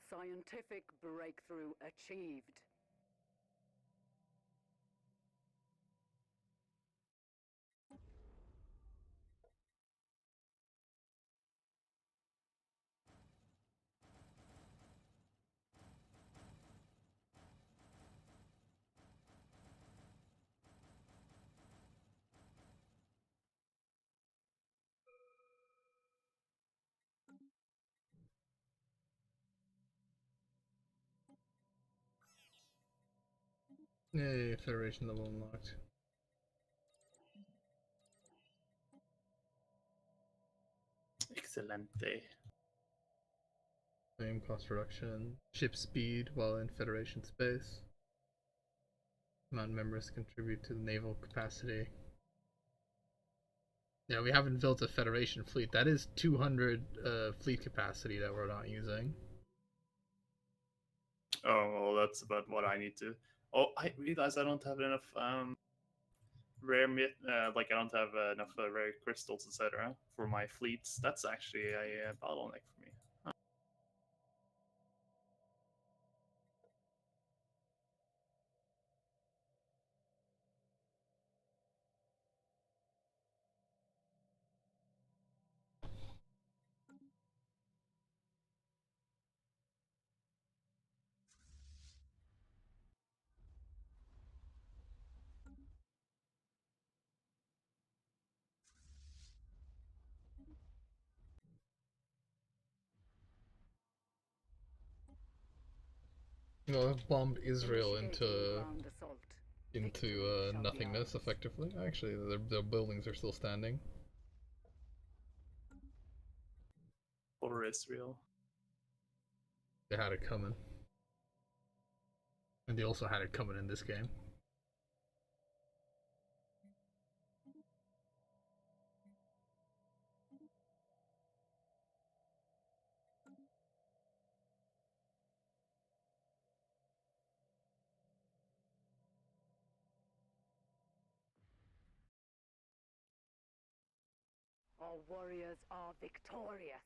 Scientific breakthrough achieved. Yay, Federation level unlocked. Excelente. Same cost reduction. Ship speed while in Federation space. Command members contribute to the naval capacity. Yeah, we haven't built a Federation fleet. That is 200 fleet capacity that we're not using. Oh, well, that's about what I need to. Oh, I realize I don't have enough rare like I don't have enough rare crystals, etc. for my fleets. That's actually a bottleneck for me. Well, I've bombed Israel Initiating ground assault. into Victory shall be nothingness ours. effectively. Actually, their buildings are still standing. For Israel. They had it coming. And they also had it coming in this game. Our warriors are victorious.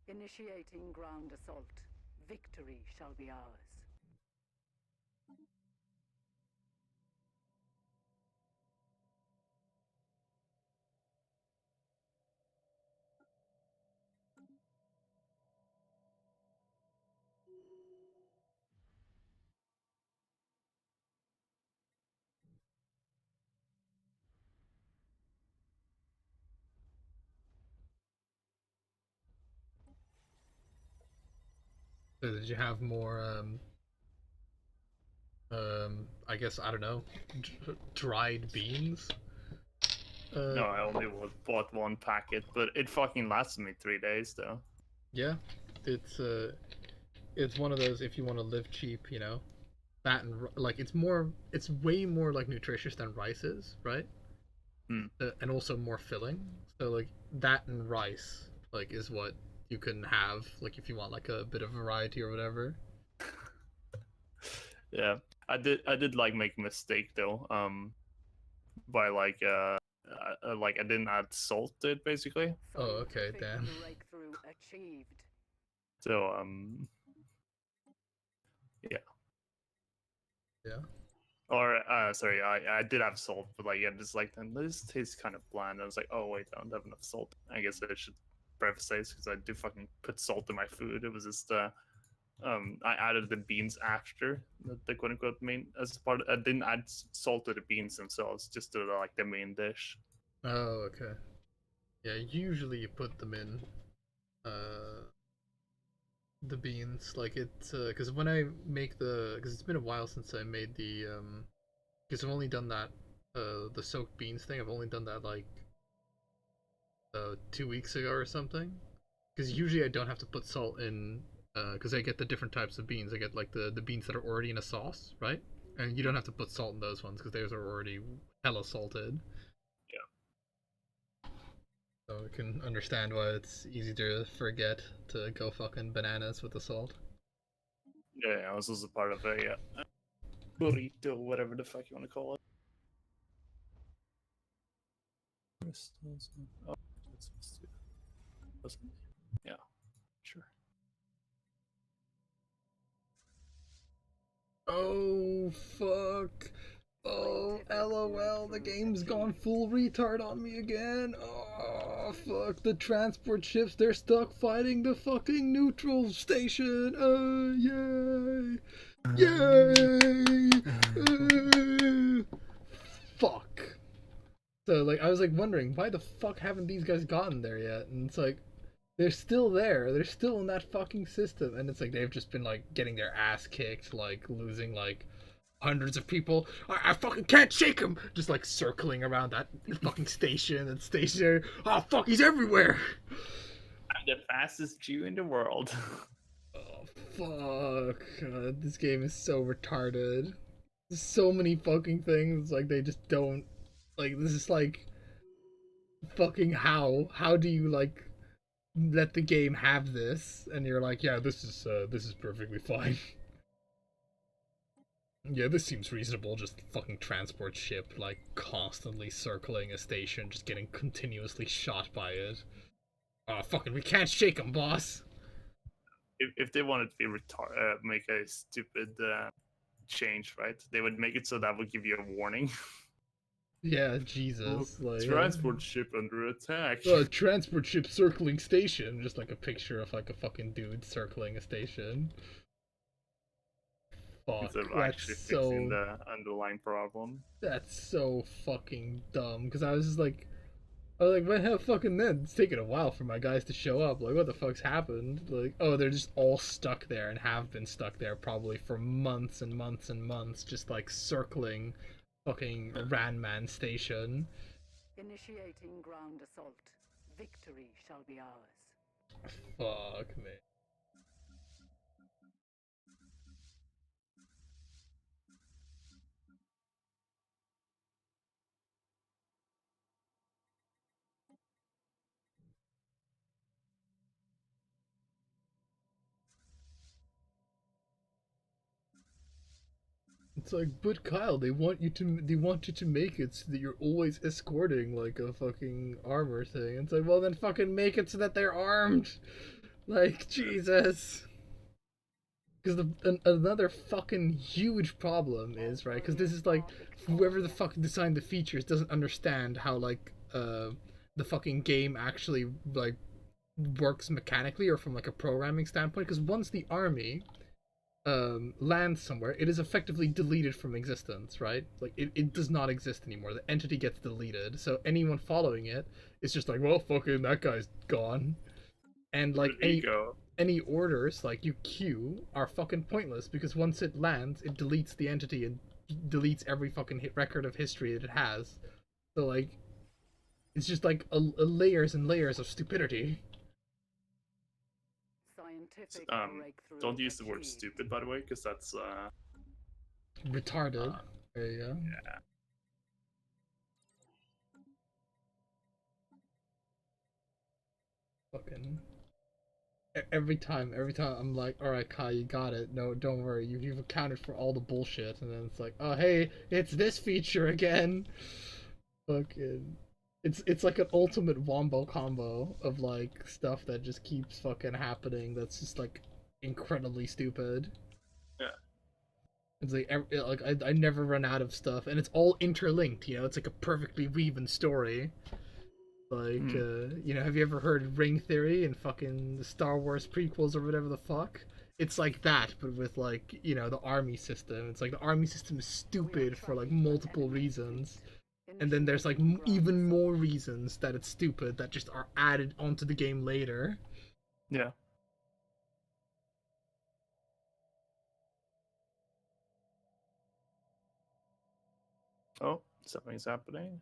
Initiating ground assault. Victory shall be ours. So did you have more I guess I don't know, dried beans? No, I only bought one packet, but it fucking lasted me 3 days though. Yeah, it's it's one of those if you want to live cheap, you know, that and like it's way more like nutritious than rice is, right? Hmm. And also more filling. So like that and rice like is what you can have like if you want like a bit of variety or whatever. Yeah, I did like make a mistake though. By like I didn't add salt to it basically. Oh, okay, Scientific damn. breakthrough achieved. So yeah. Yeah. Or sorry, I did have salt, but like yeah, just like then this tastes kind of bland. I was like, oh wait, I don't have enough salt. I guess I should preface this because I do fucking put salt in my food. It was just I added the beans after the quote unquote main as part. I didn't add salt to the beans themselves, just to like the main dish. Oh, okay. Yeah, usually you put them in uh the beans like it's because when I make the because it's been a while since I made the because I've only done that the soaked beans thing. I've only done that like 2 weeks ago or something. Because usually I don't have to put salt in because I get the different types of beans. I get like the beans that are already in a sauce, right? And you don't have to put salt in those ones because those are already hella salted. So I can understand why it's easy to forget to go fucking bananas with the salt. Yeah, this was a part of it. Yeah. burrito, whatever the fuck you want to call it. Crystals. Oh, that's supposed to. Wasn't it? Yeah, sure. Oh fuck. Oh, LOL, the game's gone full retard on me again. Oh, fuck, the transport ships, they're stuck fighting the fucking neutral station. Yay! Yay! Fuck. So, like, I was, like, wondering, why the fuck haven't these guys gotten there yet? And it's like, they're still there. They're still in that fucking system. And it's like, they've just been, like, getting their ass kicked, like, losing, like, hundreds of people. I fucking can't shake him. Just like circling around that fucking station and stationary. Oh fuck, he's everywhere. I'm the fastest Jew in the world. Oh fuck. God, this game is so retarded. There's so many fucking things. Like they just don't. Like this is like. Fucking how? How do you like let the game have this? And you're like, yeah, this is perfectly fine. Yeah, this seems reasonable. Just fucking transport ship, like, constantly circling a station, just getting continuously shot by it. Oh, fucking, we can't shake him, boss! If they wanted to be make a stupid change, right? They would make it so that would give you a warning. Yeah, Jesus. Like, transport ship under attack. Transport ship circling station. Just like a picture of, like, a fucking dude circling a station. Fuck, Instead of that's actually so... fixing the underlying problem. That's so fucking dumb, because I was just like... I was like, what the hell fucking then? It's taking a while for my guys to show up. Like, what the fuck's happened? Like, oh, they're just all stuck there and have been stuck there probably for months and months and months, just like circling fucking Ranman Station. Initiating ground assault. Victory shall be ours. Fuck, man. It's like, but Kyle, they want you to make it so that you're always escorting like a fucking armor thing. It's like, well then fucking make it so that they're armed. Like, Jesus. Because another fucking huge problem is, right, because this is like, whoever the fuck designed the features doesn't understand how, like, the fucking game actually, like, works mechanically or from, like, a programming standpoint. Because once the army lands somewhere, it is effectively deleted from existence, right? Like, it does not exist anymore. The entity gets deleted. So anyone following it is just like, well, fucking, that guy's gone. And, like, any orders, like, you queue, are fucking pointless, because once it lands, it deletes the entity and deletes every fucking record of history that it has. So, like, it's just, like, a layers and layers of stupidity. Scientific Don't use the word stupid, by the way, because that's, retarded. There you go. Yeah. Fucking... Every time I'm like, alright, Kai, you got it. No, don't worry. You've accounted for all the bullshit. And then it's like, oh, hey, it's this feature again. Fucking... It's like an ultimate wombo combo of, like, stuff that just keeps fucking happening that's just, like, incredibly stupid. Yeah. It's like, I never run out of stuff. And it's all interlinked, you know? It's like a perfectly woven story. Like, you know, have you ever heard ring theory and fucking the Star Wars prequels or whatever the fuck? It's like that, but with, like, you know, the army system. It's like the army system is stupid for, like, multiple reasons. And then there's, like, even more reasons that it's stupid that just are added onto the game later. Yeah. Oh, something's happening.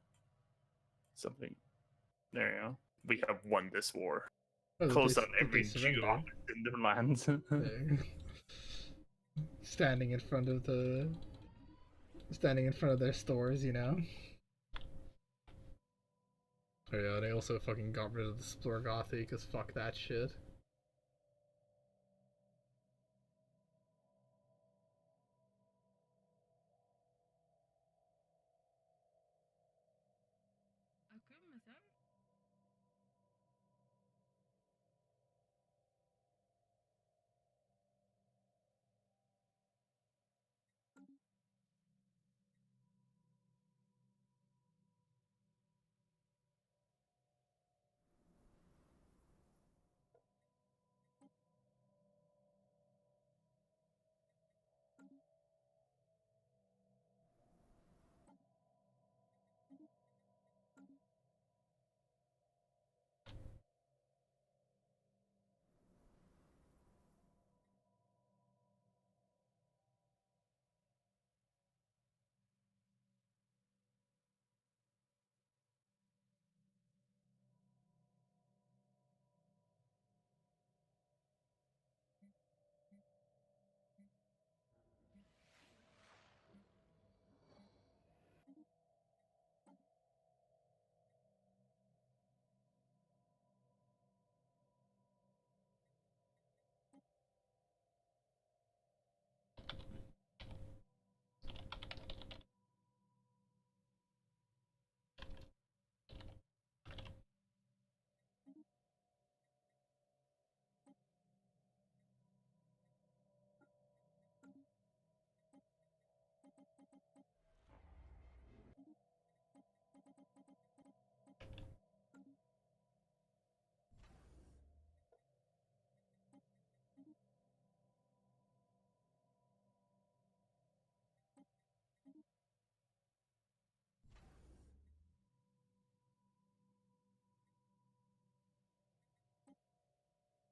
Something. There you go. We have won this war. Oh, Close down every Jew office in the land. Standing in front of their stores, you know. Oh yeah, they also fucking got rid of the Splorgothy, because fuck that shit.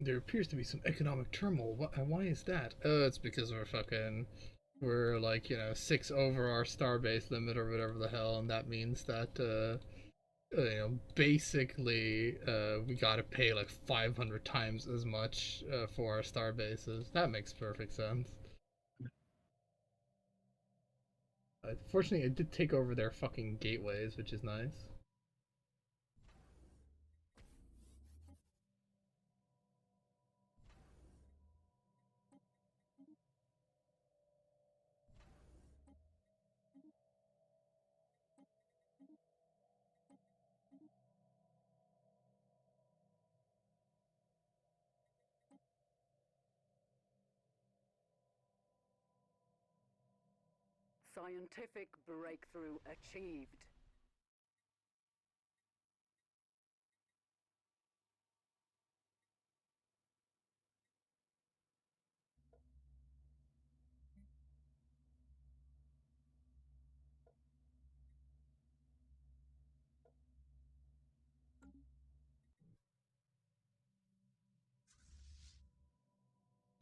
There appears to be some economic turmoil. Why is that? Oh, it's because we're like, 6 over our starbase limit or whatever the hell, and that means that basically we gotta pay like 500 times as much for our star bases. That makes perfect sense. Fortunately, it did take over their fucking gateways, which is nice. Scientific breakthrough achieved.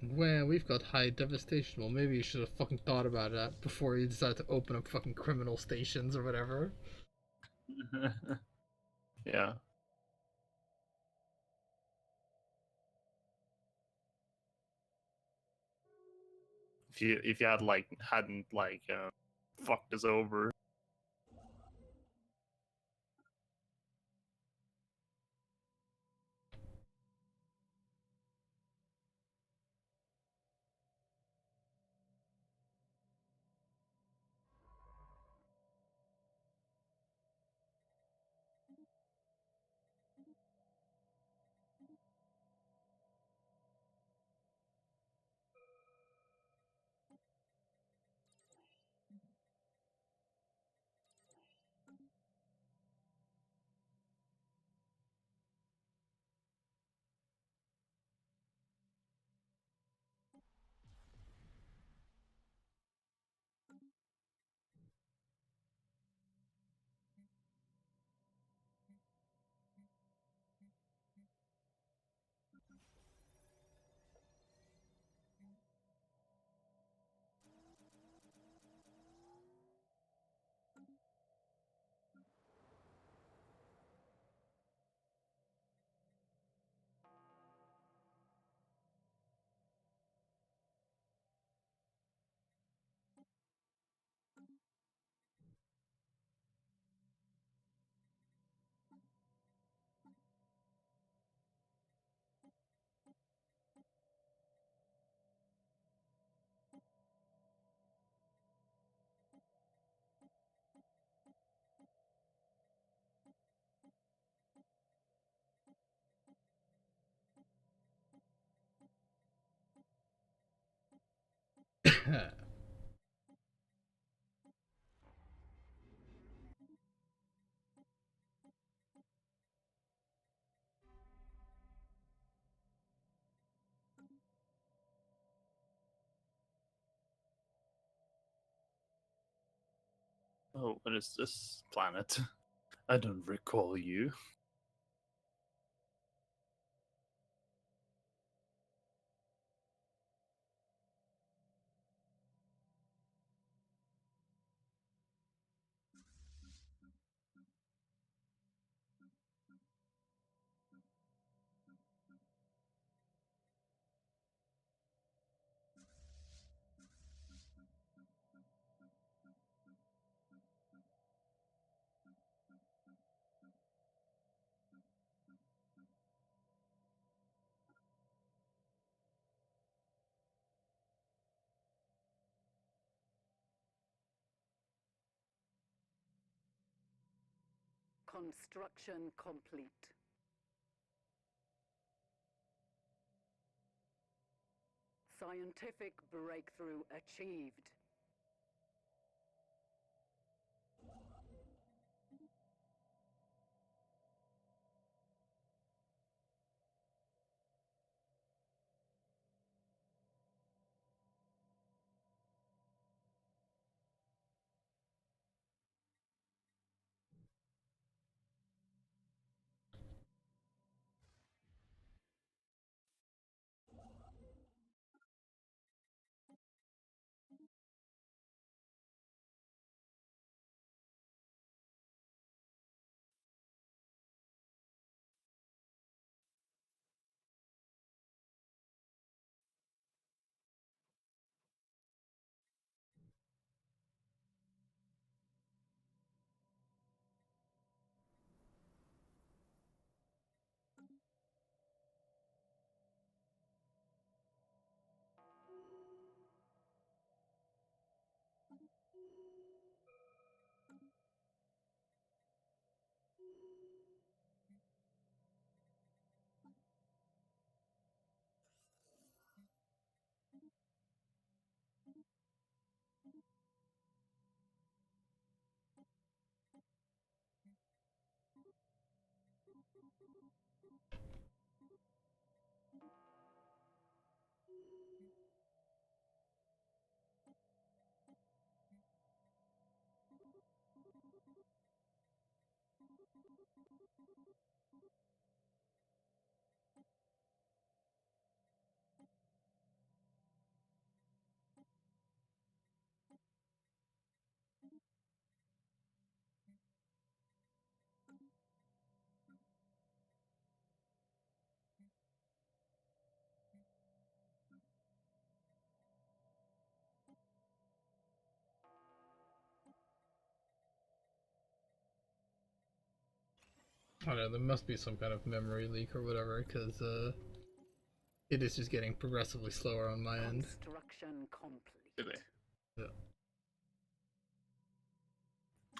Well, we've got high devastation. Well, maybe you should have fucking thought about that before you decided to open up fucking criminal stations or whatever. Yeah. If you hadn't fucked us over. Oh, what is this planet? I don't recall you. Construction complete. Scientific breakthrough achieved. I don't know, there must be some kind of memory leak or whatever, because it is just getting progressively slower on my end. Construction complete. Really? Yeah.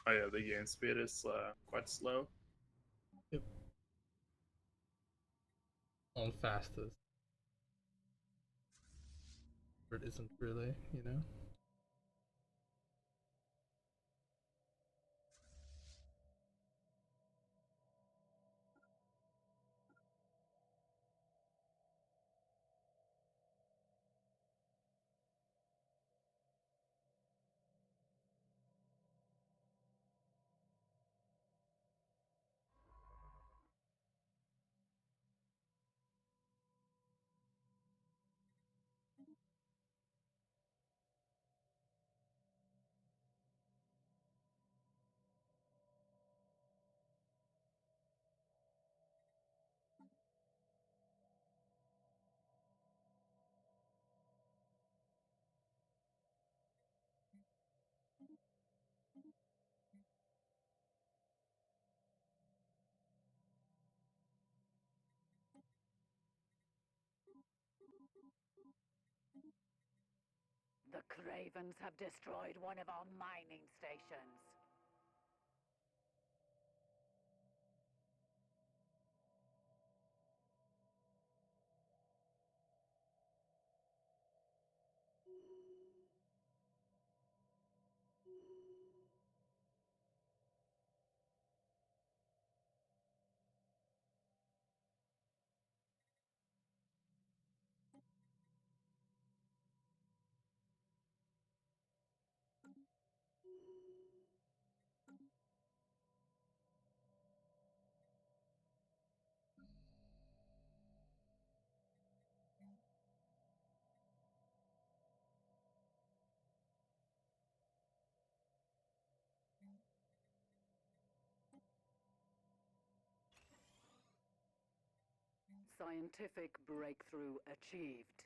Oh yeah, the game speed is quite slow. Yep. On fastest. But it isn't really, you know? The Cravens have destroyed one of our mining stations. Scientific breakthrough achieved.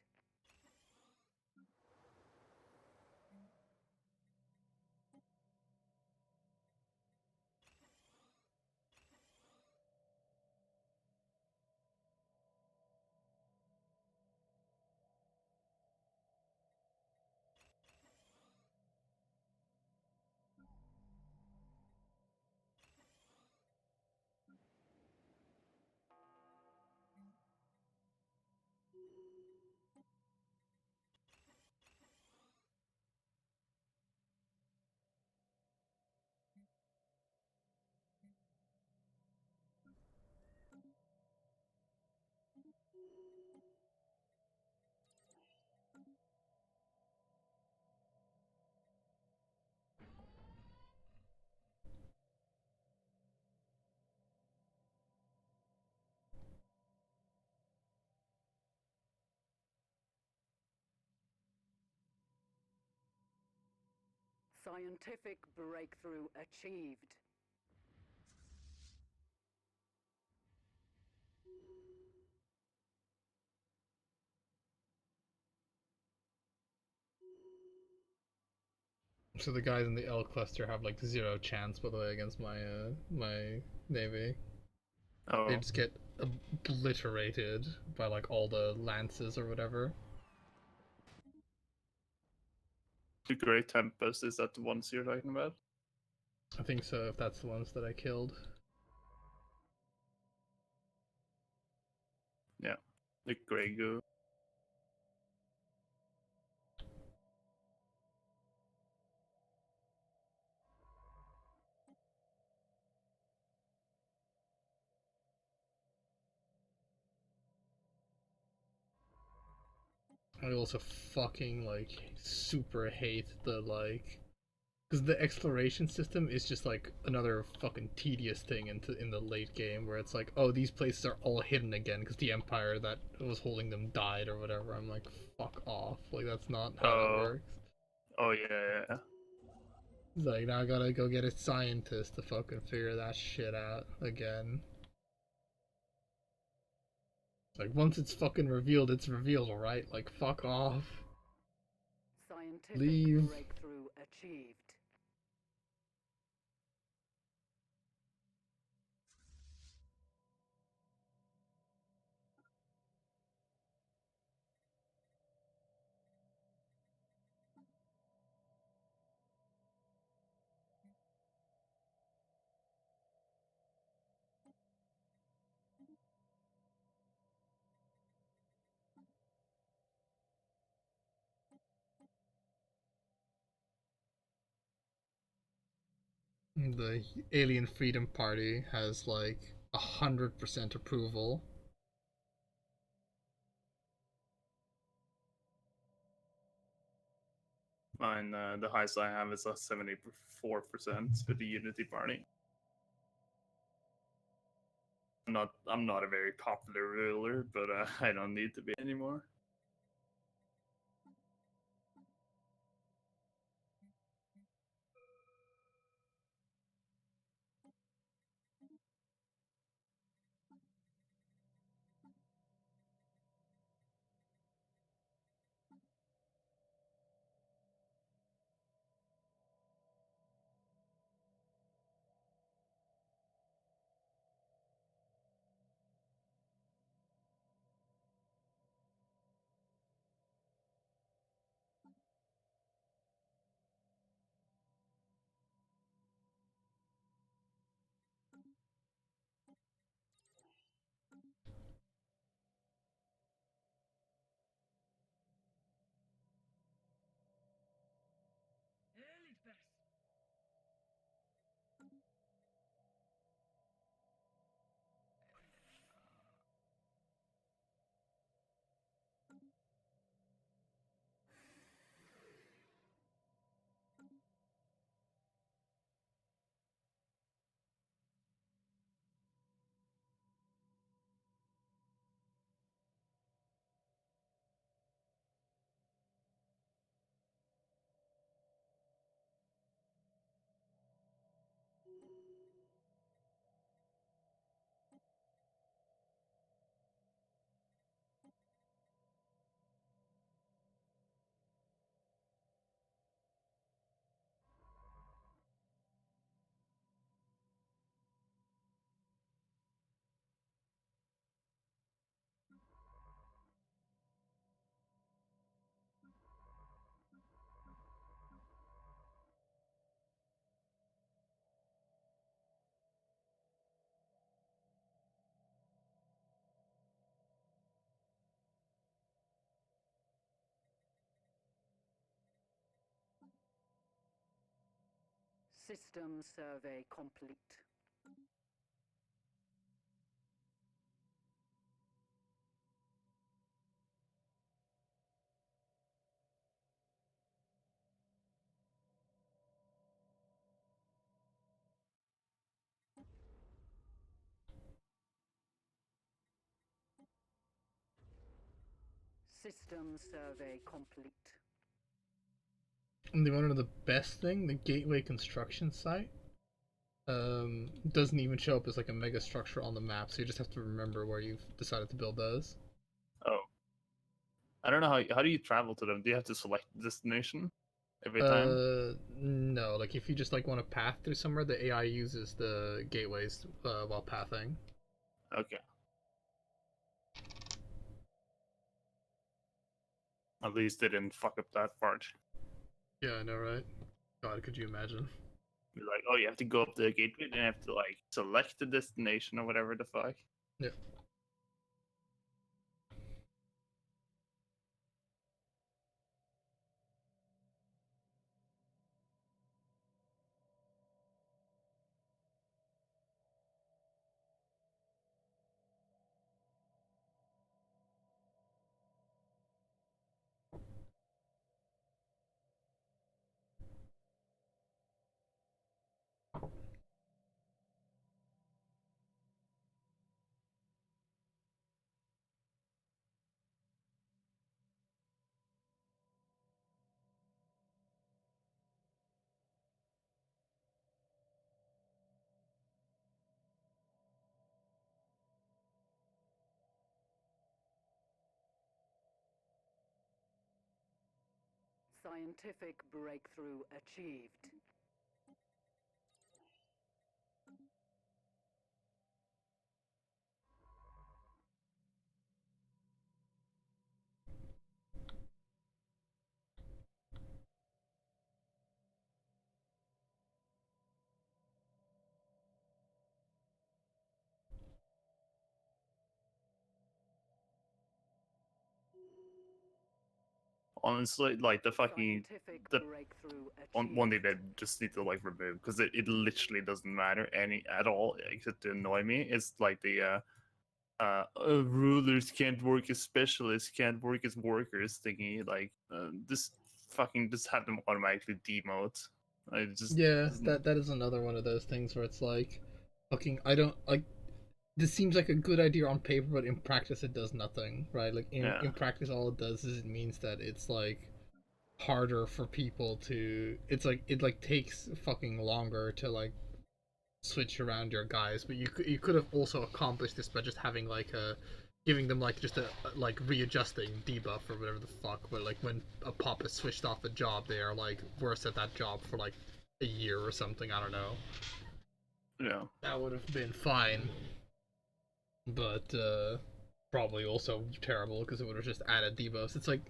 Scientific breakthrough achieved. So the guys in the L cluster have like 0 chance, by the way, against my navy. They Oh, just get obliterated by like all the lances or whatever. the Great Tempest, is that the ones you're talking about? I think so, if that's the ones that I killed. Yeah, the Grey Goo. I also fucking like super hate the like because the exploration system is just like another fucking tedious thing in the late game where it's like, oh, these places are all hidden again because the empire that was holding them died or whatever. I'm like, fuck off, like that's not how that Oh, works. oh yeah. It's like now I gotta go get a scientist to fucking figure that shit out again. It's like once it's fucking revealed, it's revealed, alright? Like fuck off. Scientific Leave. breakthrough achieved. The Alien Freedom Party has like 100% approval. Mine, the highest I have is a 74% with the Unity Party. I'm not a very popular ruler, but I don't need to be anymore. System survey complete. System survey complete. And they want to know the best thing, the gateway construction site doesn't even show up as like a mega structure on the map, so you just have to remember where you've decided to build those. Oh, I don't know how do you travel to them? Do you have to select destination every time? No, like if you just like want to path through somewhere, the AI uses the gateways while pathing. Okay. At least they didn't fuck up that part. Yeah, I know, right? God, could you imagine? Be like, oh, you have to go up the gateway, then you have to like select the destination or whatever the fuck. Yeah. Scientific breakthrough achieved. Honestly, like the fucking Scientific the breakthrough one thing achieved. that just need to like remove because it literally doesn't matter any at all except to annoy me. It's like the rulers can't work as specialists, can't work as workers thingy. Like this fucking just have them automatically demote. It just Yeah, doesn't. that is another one of those things where it's like, fucking, I don't like. This seems like a good idea on paper, but in practice it does nothing, right? Like Yeah, in practice, all it does is it means that it's like harder for people to. It's like it like takes fucking longer to like switch around your guys, but you could have also accomplished this by just having like a giving them like just a like readjusting debuff or whatever the fuck, where like when a pop is switched off a job, they are like worse at that job for like a year or something. I don't know. yeah. That would have been fine, but probably also terrible because it would have just added debuffs. It's like,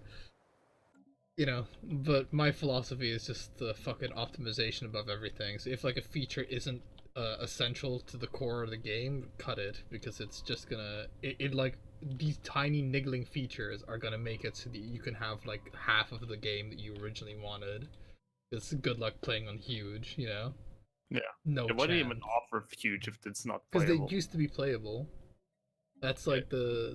but my philosophy is just the fucking optimization above everything. So if like a feature isn't essential to the core of the game, cut it, because it's just gonna it like these tiny niggling features are gonna make it so that you can have like half of the game that you originally wanted. It's good luck playing on huge, Yeah. no It wouldn't chance. even offer huge if it's not Because they playable. used to be playable. That's Yeah. like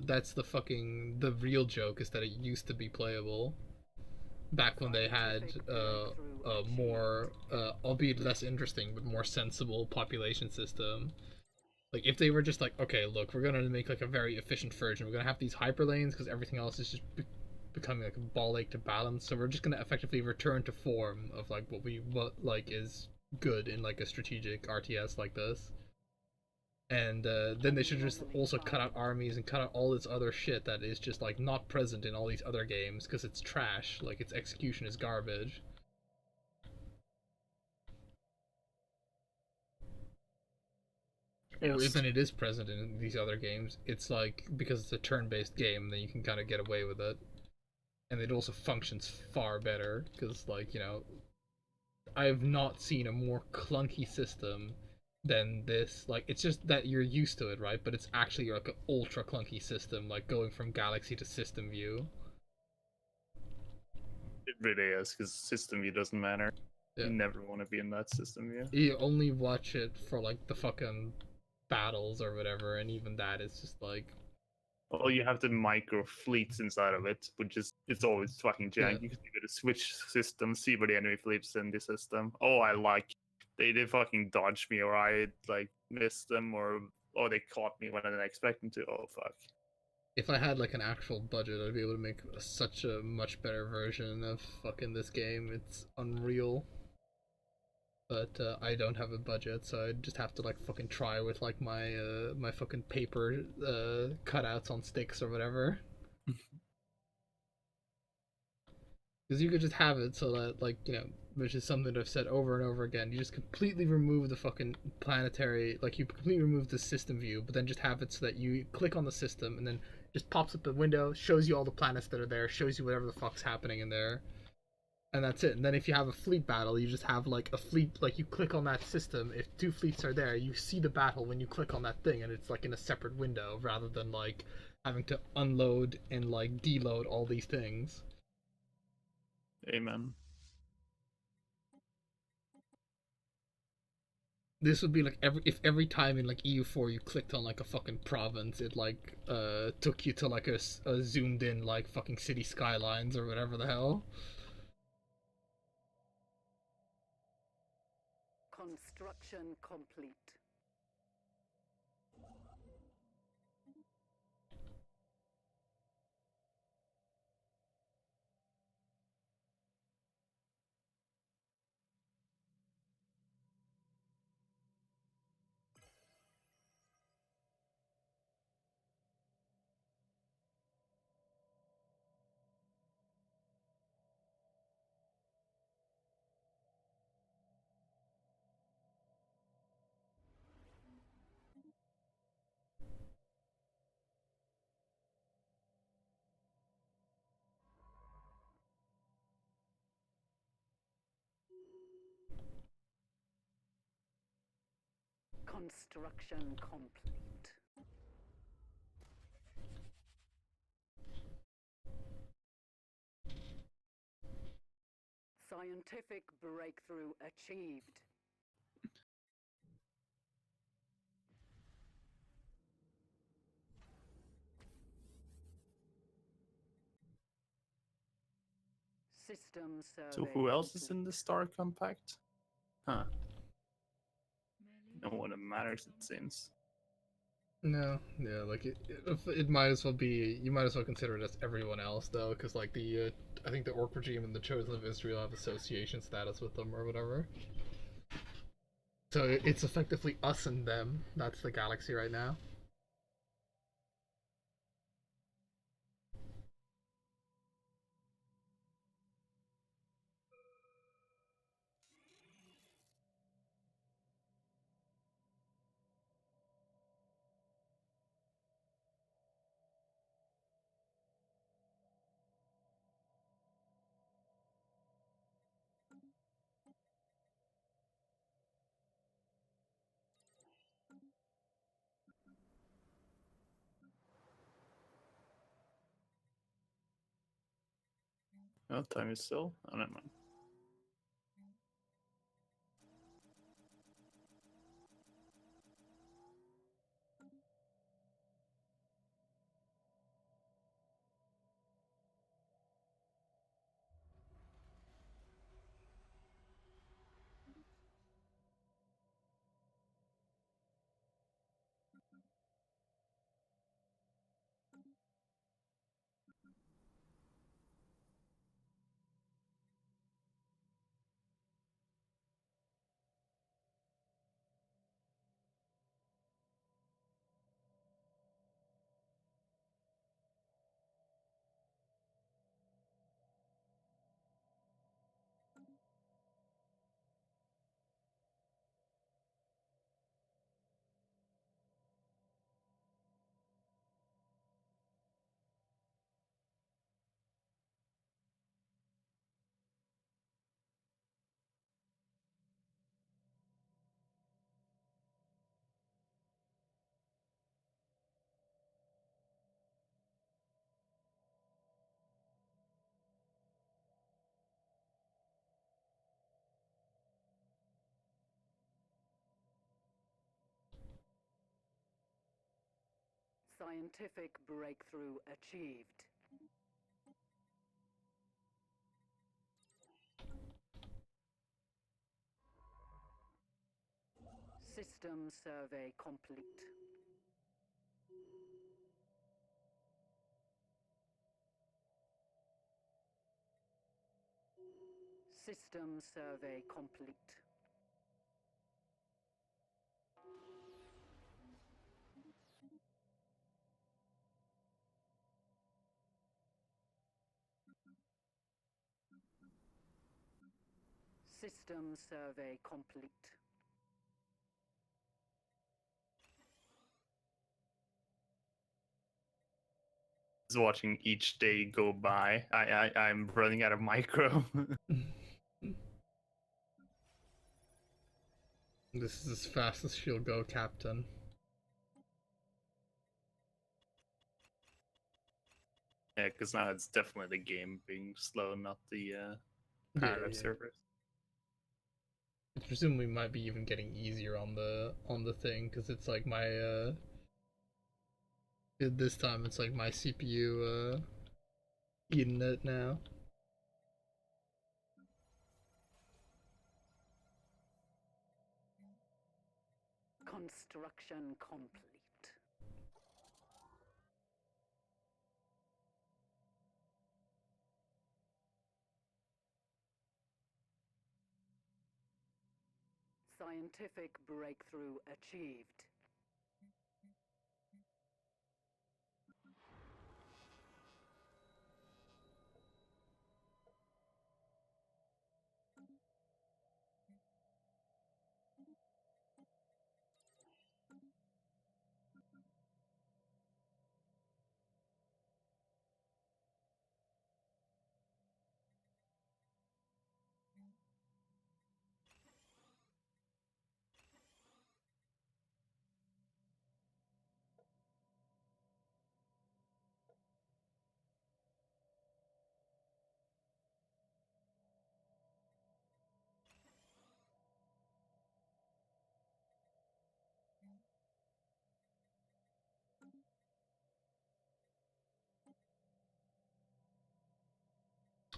that's the fucking the real joke is that it used to be playable back when they had a more albeit less interesting but more sensible population system. Like if they were just like, okay, look, we're gonna make like a very efficient version. We're gonna have these hyperlanes because everything else is just becoming like a ball ache to balance. So we're just gonna effectively return to form of like what like is good in like a strategic RTS like this. And then they should just also cut out armies and cut out all this other shit that is just like not present in all these other games because it's trash. Like its execution is garbage. Or Yes. even it is present in these other games. It's like because it's a turn-based game, then you can kind of get away with it, and it also functions far better because I have not seen a more clunky system than this. Like it's just that you're used to it, right? But it's actually like an ultra clunky system, like going from galaxy to system view. It really is because system view doesn't matter. Yeah. You never want to be in that system view. You only watch it for like the fucking battles or whatever, and even that is just like, Well, you have the micro fleets inside of it, which is it's always fucking yeah. janky because you got to switch systems, see where the enemy fleets in the system. Oh, I like they fucking dodged me, or I like missed them, or they caught me when I didn't expect them to. Oh fuck. If I had like an actual budget, I'd be able to make such a much better version of fucking this game. It's unreal. But I don't have a budget, so I just have to like fucking try with like my fucking paper cutouts on sticks or whatever. Because you could just have it so that like which is something that I've said over and over again. You just completely remove the fucking planetary, like you completely remove the system view, but then just have it so that you click on the system and then just pops up a window, shows you all the planets that are there, shows you whatever the fuck's happening in there, and that's it. And then if you have a fleet battle, you just have like a fleet, like you click on that system. If two fleets are there, you see the battle when you click on that thing, and it's like in a separate window rather than like having to unload and like deload all these things. Amen. This would be like every time in like EU4 you clicked on like a fucking province, it like took you to like a zoomed in like fucking city skylines or whatever the hell. Construction complete. Construction complete. Scientific breakthrough achieved. System survey. So who else is complete. in the Star Compact? Huh. No one that matters, it seems. No, yeah, like it might as well be. You might as well consider it as everyone else though, because like the I think the Orc regime and the Chosen of Israel have association status with them or whatever. So it's effectively us and them. That's the galaxy right now. Oh, time is still. Oh, never mind. Scientific breakthrough achieved. System survey complete. System survey complete. System survey complete. Just watching each day go by. I'm running out of micro. This is as fast as she'll go, Captain. Yeah, because now it's definitely the game being slow, not the parallax Yeah. servers. It presumably might be even getting easier on the thing, because it's like my this time it's like my CPU eating it now. Construction complete. Scientific breakthrough achieved.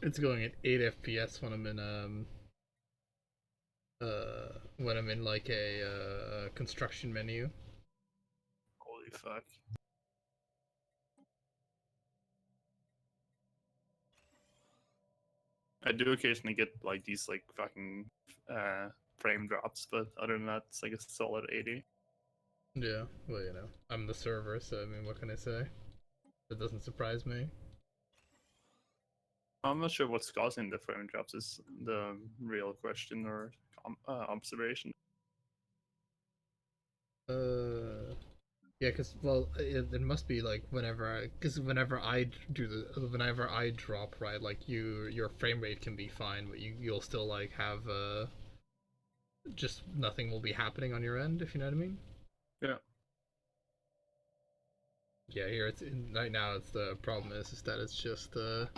It's going at 8 FPS when I'm in like a construction menu. Holy fuck. I do occasionally get like these like fucking frame drops, but other than that, it's like a solid 80. Yeah, well, you know, I'm the server, so I mean, what can I say? That doesn't surprise me. I'm not sure what's causing the frame drops is the real question or observation. Yeah, cause well, it must be like cause whenever I whenever I drop, right, like your frame rate can be fine, but you'll still like have just nothing will be happening on your end, if you know what I mean. Yeah. Yeah, here right now. It's the problem is that it's just that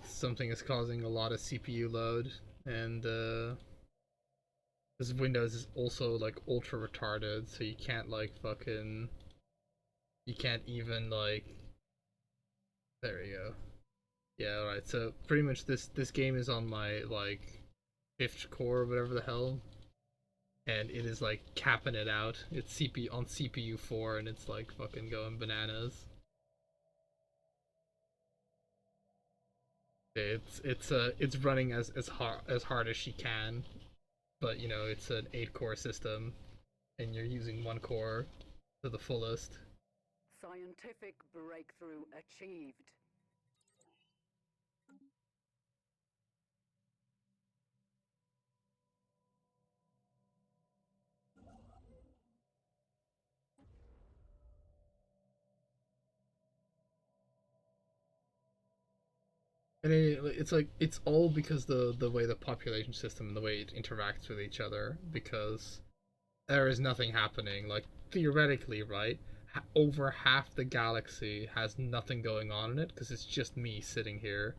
something is causing a lot of CPU load, and this Windows is also like ultra retarded, so you can't like fucking you can't even like there we go. Yeah, alright. So pretty much this game is on my like fifth core, or whatever the hell, and it is like capping it out. It's CPU on CPU 4, and it's like fucking going bananas. It's running as hard as she can, but you know it's an 8 core system, and you're using 1 core to the fullest. Scientific breakthrough achieved. And it's like it's all because the way the population system and the way it interacts with each other, because there is nothing happening. Like theoretically, right? Over half the galaxy has nothing going on in it because it's just me sitting here,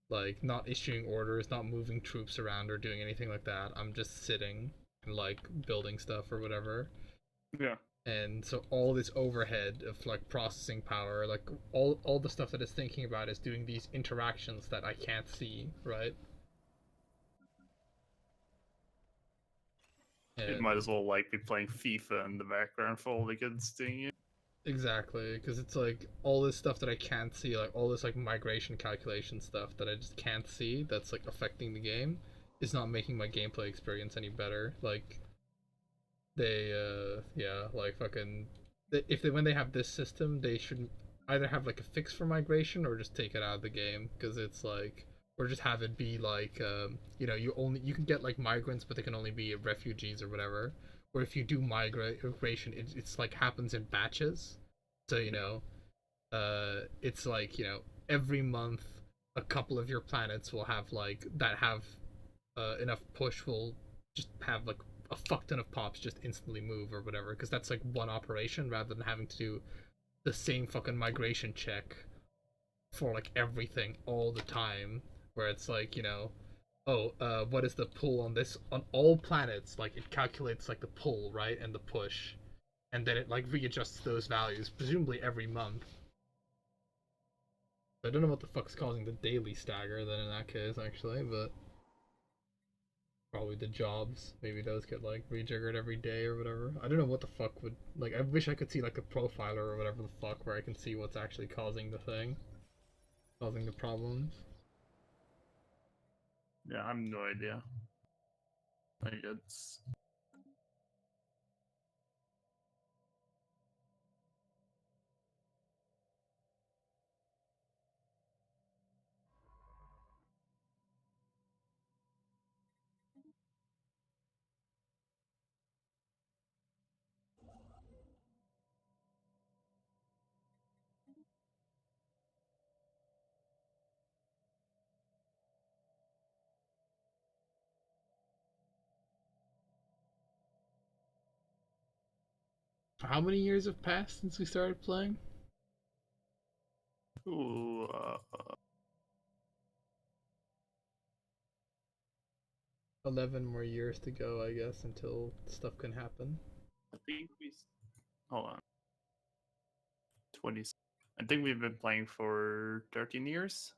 like not issuing orders, not moving troops around or doing anything like that. I'm just sitting and like building stuff or whatever. Yeah. And so all this overhead of like processing power, like all the stuff that it's thinking about is doing these interactions that I can't see, right? It might And as well like be playing FIFA in the background for all the kids doing it. exactly, because it's like all this stuff that I can't see, like all this like migration calculation stuff that I just can't see, that's like affecting the game, is not making my gameplay experience any better. Like they yeah, like fucking if they when they have this system, they should either have like a fix for migration or just take it out of the game, because it's like, or just have it be like you know, you can get like migrants, but they can only be refugees or whatever. Or if you do migration, it's like happens in batches. So you know, it's like, you know, every month a couple of your planets will have like that have enough push will just have like a fuck ton of pops just instantly move or whatever, because that's like one operation rather than having to do the same fucking migration check for like everything all the time, where it's like, you know, oh, what is the pull on this on all planets, like it calculates like the pull, right, and the push, and then it like readjusts those values presumably every month. I don't know what the fuck's causing the daily stagger then in that case, actually, but probably the jobs. Maybe those get like rejiggered every day or whatever. I don't know what the fuck would like. I wish I could see like a profiler or whatever the fuck where I can see what's actually causing the thing, causing the problems. Yeah, I have no idea. Like it's How many years have passed since we started playing? ooh, 11 more years to go, I guess, until stuff can happen. I think hold on. 20. I think we've been playing for 13 years.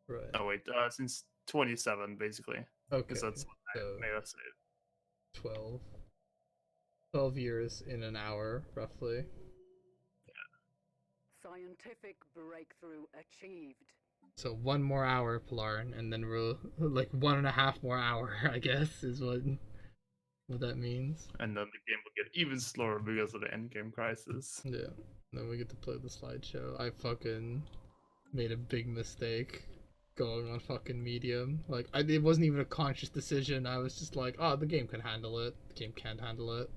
Right. Oh wait, since 27 basically, Okay. because that's what So I made us say. 12. 12 years in an hour, roughly. Scientific breakthrough achieved. So 1 more hour, Pilarn, and then we're like 1.5 more hour, I guess, is what that means. And then the game will get even slower because of the endgame crisis. Yeah. Then we get to play the slideshow. I fucking made a big mistake going on fucking medium. Like, it wasn't even a conscious decision. I was just like, oh, the game can handle it. The game can't handle it.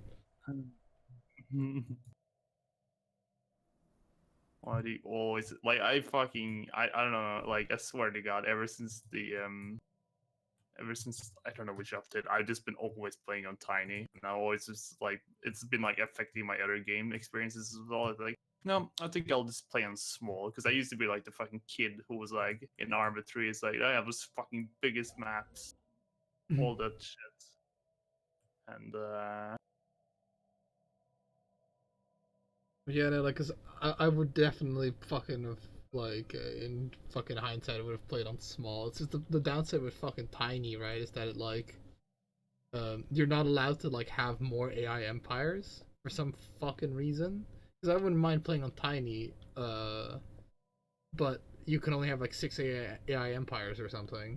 Why do you always like? I don't know. Like, I swear to God, ever since I don't know which update, I've just been always playing on tiny, and I always just like it's been like affecting my other game experiences as well. It's like, no, I think I'll just play on small because I used to be like the fucking kid who was like in Arma 3. It's like I have this fucking biggest maps, all that shit, and Yeah, no, like, cause I would definitely fucking have, like, in fucking hindsight, I would have played on small. It's just the downside with fucking tiny, right? Is that it, like, you're not allowed to, like, have more AI empires for some fucking reason. Because I wouldn't mind playing on tiny, but you can only have, like, 6 AI empires or something.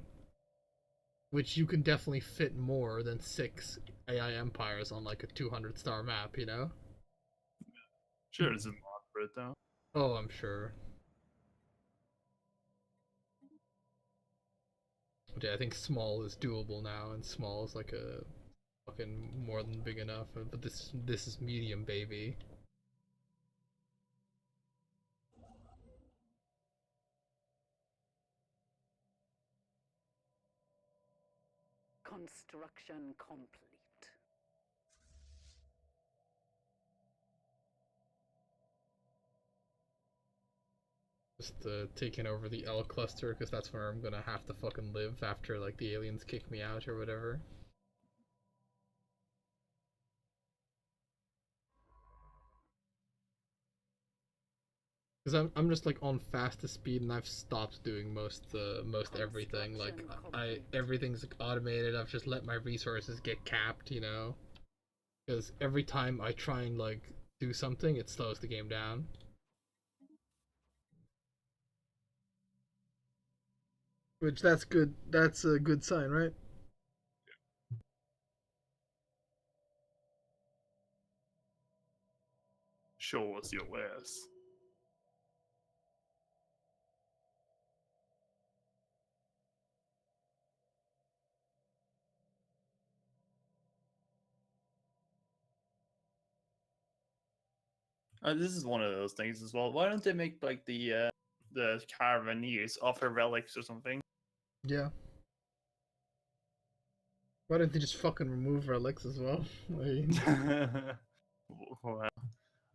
Which you can definitely fit more than 6 AI empires on, like, a 200-star map, you know? sure, there's a mod for it though. Oh, I'm sure. But yeah, I think small is doable now, and small is like a fucking more than big enough. But this is medium, baby. Construction complete. Just taking over the L cluster because that's where I'm gonna have to fucking live after like the aliens kick me out or whatever. Because I'm just like on fastest speed and I've stopped doing most everything. Like everything's like, automated. I've just let my resources get capped, you know. Because every time I try and like do something, it slows the game down. Which that's good. That's a good sign, right? Show us your wares. This is one of those things as well. Why don't they make like the Caravaneers offer relics or something? Yeah. Why don't they just fucking remove relics as well? Well,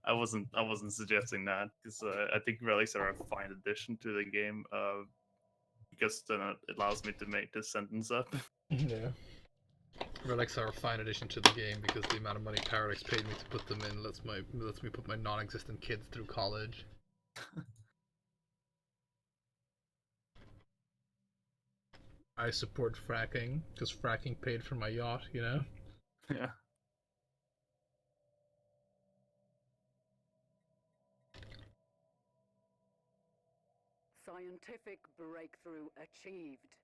I wasn't suggesting that because I think relics are a fine addition to the game. Because then it allows me to make this sentence up. Yeah. Relics are a fine addition to the game because the amount of money Paradox paid me to put them in lets me put my non-existent kids through college. I support fracking because fracking paid for my yacht, you know. Yeah. Scientific breakthrough achieved.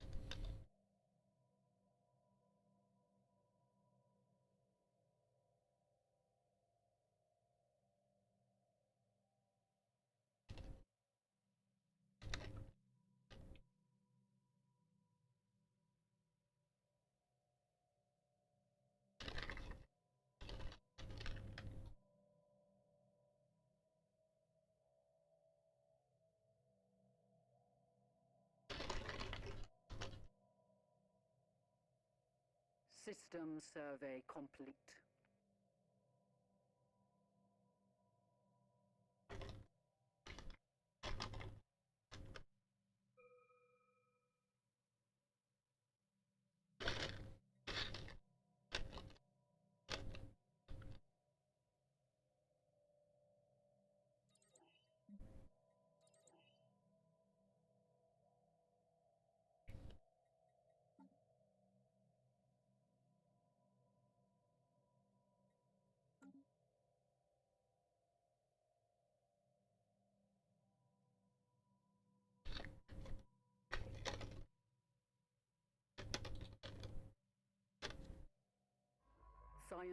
System survey complete.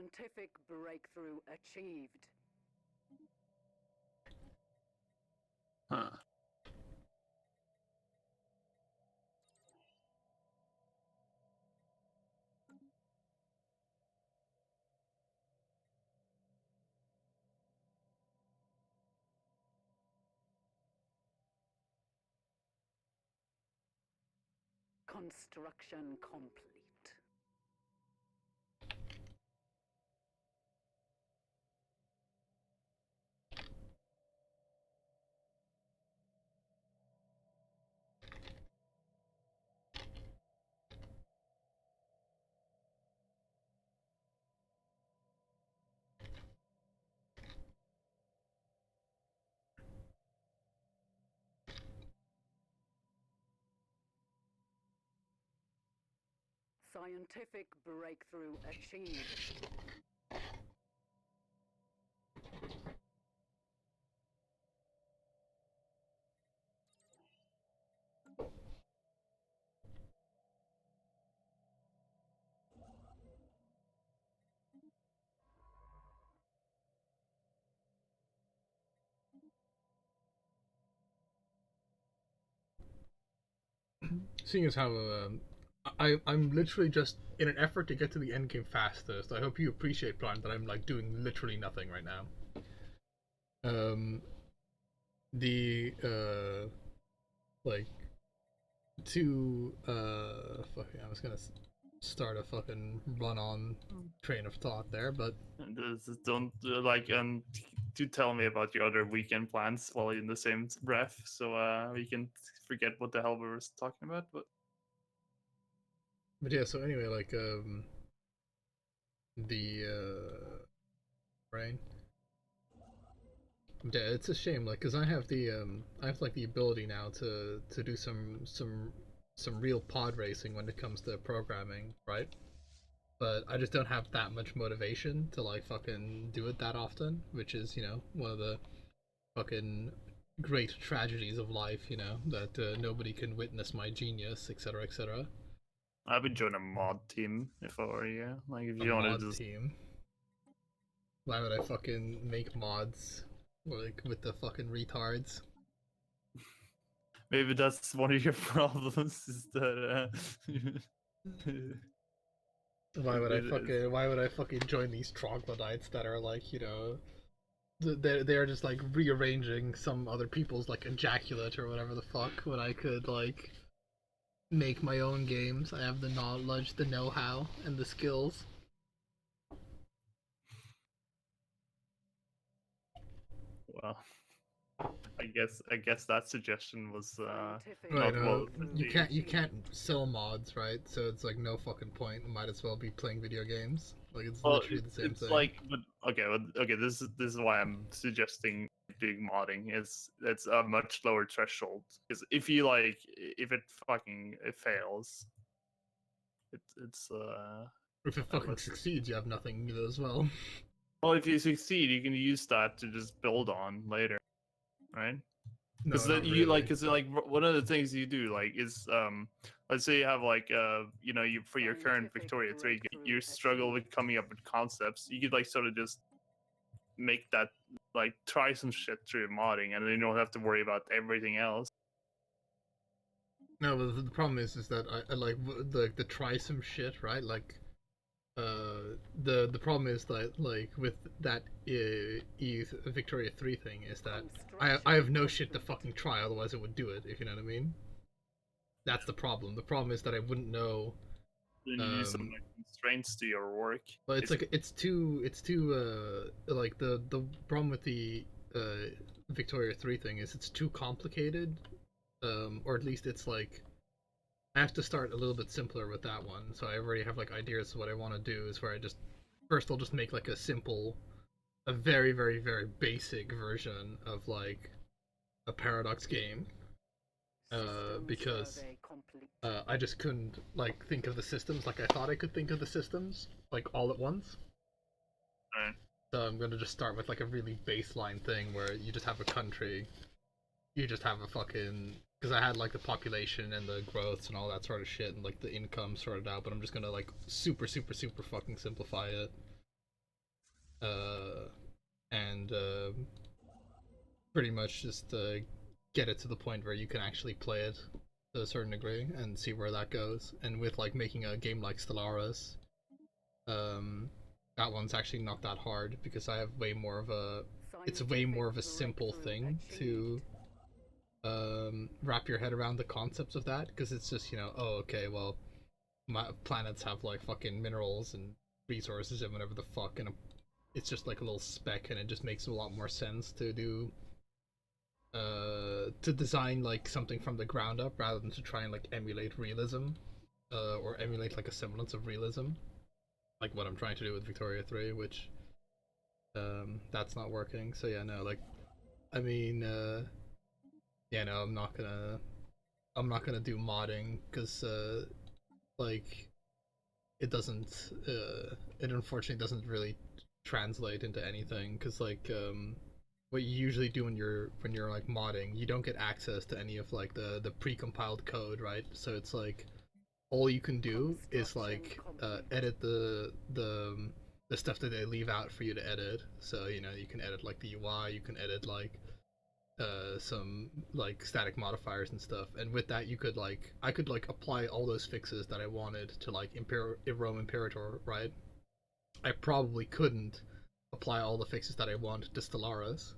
Scientific breakthrough achieved. Huh. Construction complete. Scientific breakthrough achieved. Seeing as how I'm literally just in an effort to get to the end game fastest. I hope you appreciate, Brian, that I'm like doing literally nothing right now. Um, the like to I was gonna start a fucking run on train of thought there, but Don't do tell me about your other weekend plans while in the same breath, so we can forget what the hell we were talking about. but yeah. So anyway, like the brain. Yeah, it's a shame, like, cause I have like the ability now to do some real pod racing when it comes to programming, right? But I just don't have that much motivation to like fucking do it that often, which is one of the fucking great tragedies of life, that nobody can witness my genius, etc., etc. I would join a mod team if I were you. Like if A you wanted mod to just team. Why would I fucking make mods like with the fucking retards? maybe that's one of your problems is that Why would I fucking join these troglodytes that are like, they're just like rearranging some other people's like ejaculate or whatever the fuck when I could like make my own games. I have the knowledge, the know-how, and the skills. well, I guess that suggestion was Scientific Right, not well you received. can't sell mods, right? So it's like no fucking point. I might as well be playing video games. Like it's Well, literally the same it's thing. like, but okay. This is why I'm suggesting doing modding. Is it's a much lower threshold. Because if you like, if it fucking it fails, it's If it a fucking less. succeeds, you have nothing as well. Well, if you succeed, you can use that to just build on later, right? No, Because not you like, really. because like one of the things you do like is let's say you have like you for your current Scientific Victoria 3 breakthrough you struggle with coming up with concepts, you could like sort of just make that, like try some shit through modding, and then you don't have to worry about everything else. No, but the problem is that I like the try some shit, right? Like the problem is that like with that Victoria 3 thing is that I have no shit to fucking try, otherwise it would do it, if you know what I mean. That's the problem. The problem is that I wouldn't know. Then you use some like constraints to your work. But it's like it's too like the problem with the Victoria 3 thing is it's too complicated, or at least it's like I have to start a little bit simpler with that one. So I already have like ideas of what I want to do. Is where I just first I'll just make like a very very very basic version of like a Paradox game, because survey complete. I just couldn't like think of the systems like I thought I could think of the systems like all at once. Right. So I'm gonna just start with like a really baseline thing where you just have a country, you just have a fucking, because I had like the population and the growths and all that sort of shit and like the income sorted out, but I'm just gonna like super super super fucking simplify it. uh, and pretty much just get it to the point where you can actually play it to a certain degree and see where that goes. And with like making a game like Stellaris, um, that one's actually not that hard because I have way more of a it's way more of a simple thing to wrap your head around the concepts of that, because it's just, you know, oh okay, well, my planets have like fucking minerals and resources and whatever the fuck, and it's just like a little speck, and it just makes a lot more sense to do to design like something from the ground up rather than to try and like emulate realism, or emulate like a semblance of realism, like what I'm trying to do with Victoria 3, which that's not working. So yeah, no, like, I mean, yeah, no, I'm not gonna do modding because like it unfortunately doesn't really translate into anything, because like what you usually do when you're like modding, you don't get access to any of like the pre-compiled code, right? So it's like all you can do is like edit the stuff that they leave out for you to edit. So you know, you can edit like the UI, you can edit like some like static modifiers and stuff, and with that you could like I could like apply all those fixes that I wanted to like Rome Imperator, right? I probably couldn't apply all the fixes that I want to Stellaris.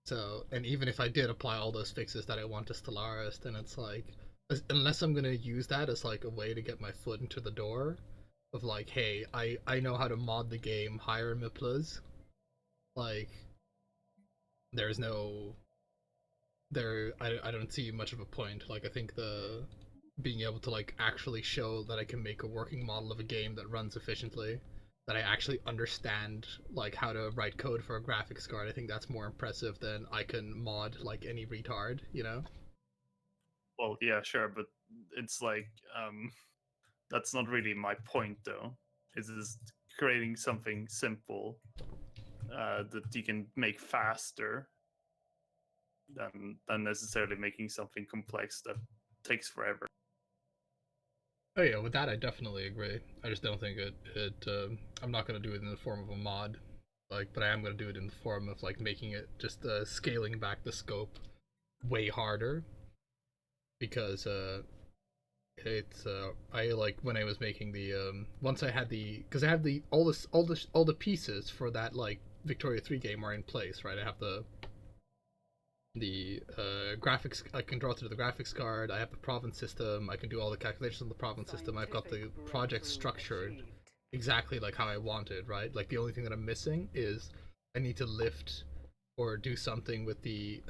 So, and even if I did apply all those fixes that I want to Stellaris, then it's like, unless I'm gonna use that as like a way to get my foot into the door of like, hey, I know how to mod the game higher in plus, like, there's no I don't see much of a point. Like, I think the being able to like actually show that I can make a working model of a game that runs efficiently, that I actually understand like how to write code for a graphics card, I think that's more impressive than I can mod like any retard, you know? Well, yeah, sure, but it's like that's not really my point, though. It's just creating something simple that you can make faster than necessarily making something complex that takes forever. Oh yeah, with that I definitely agree. I just don't think I'm not gonna do it in the form of a mod, like, but I am gonna do it in the form of like making it just scaling back the scope way harder, because it's I like when I was making the once I had the, because I have the all the pieces for that like Victoria 3 game are in place, right? I have the graphics, I can draw through the graphics card, I have the province system, I can do all the calculations on the province system, I've got the project structured exactly like how I wanted, right? Like the only thing that I'm missing is I need to lift or do something with the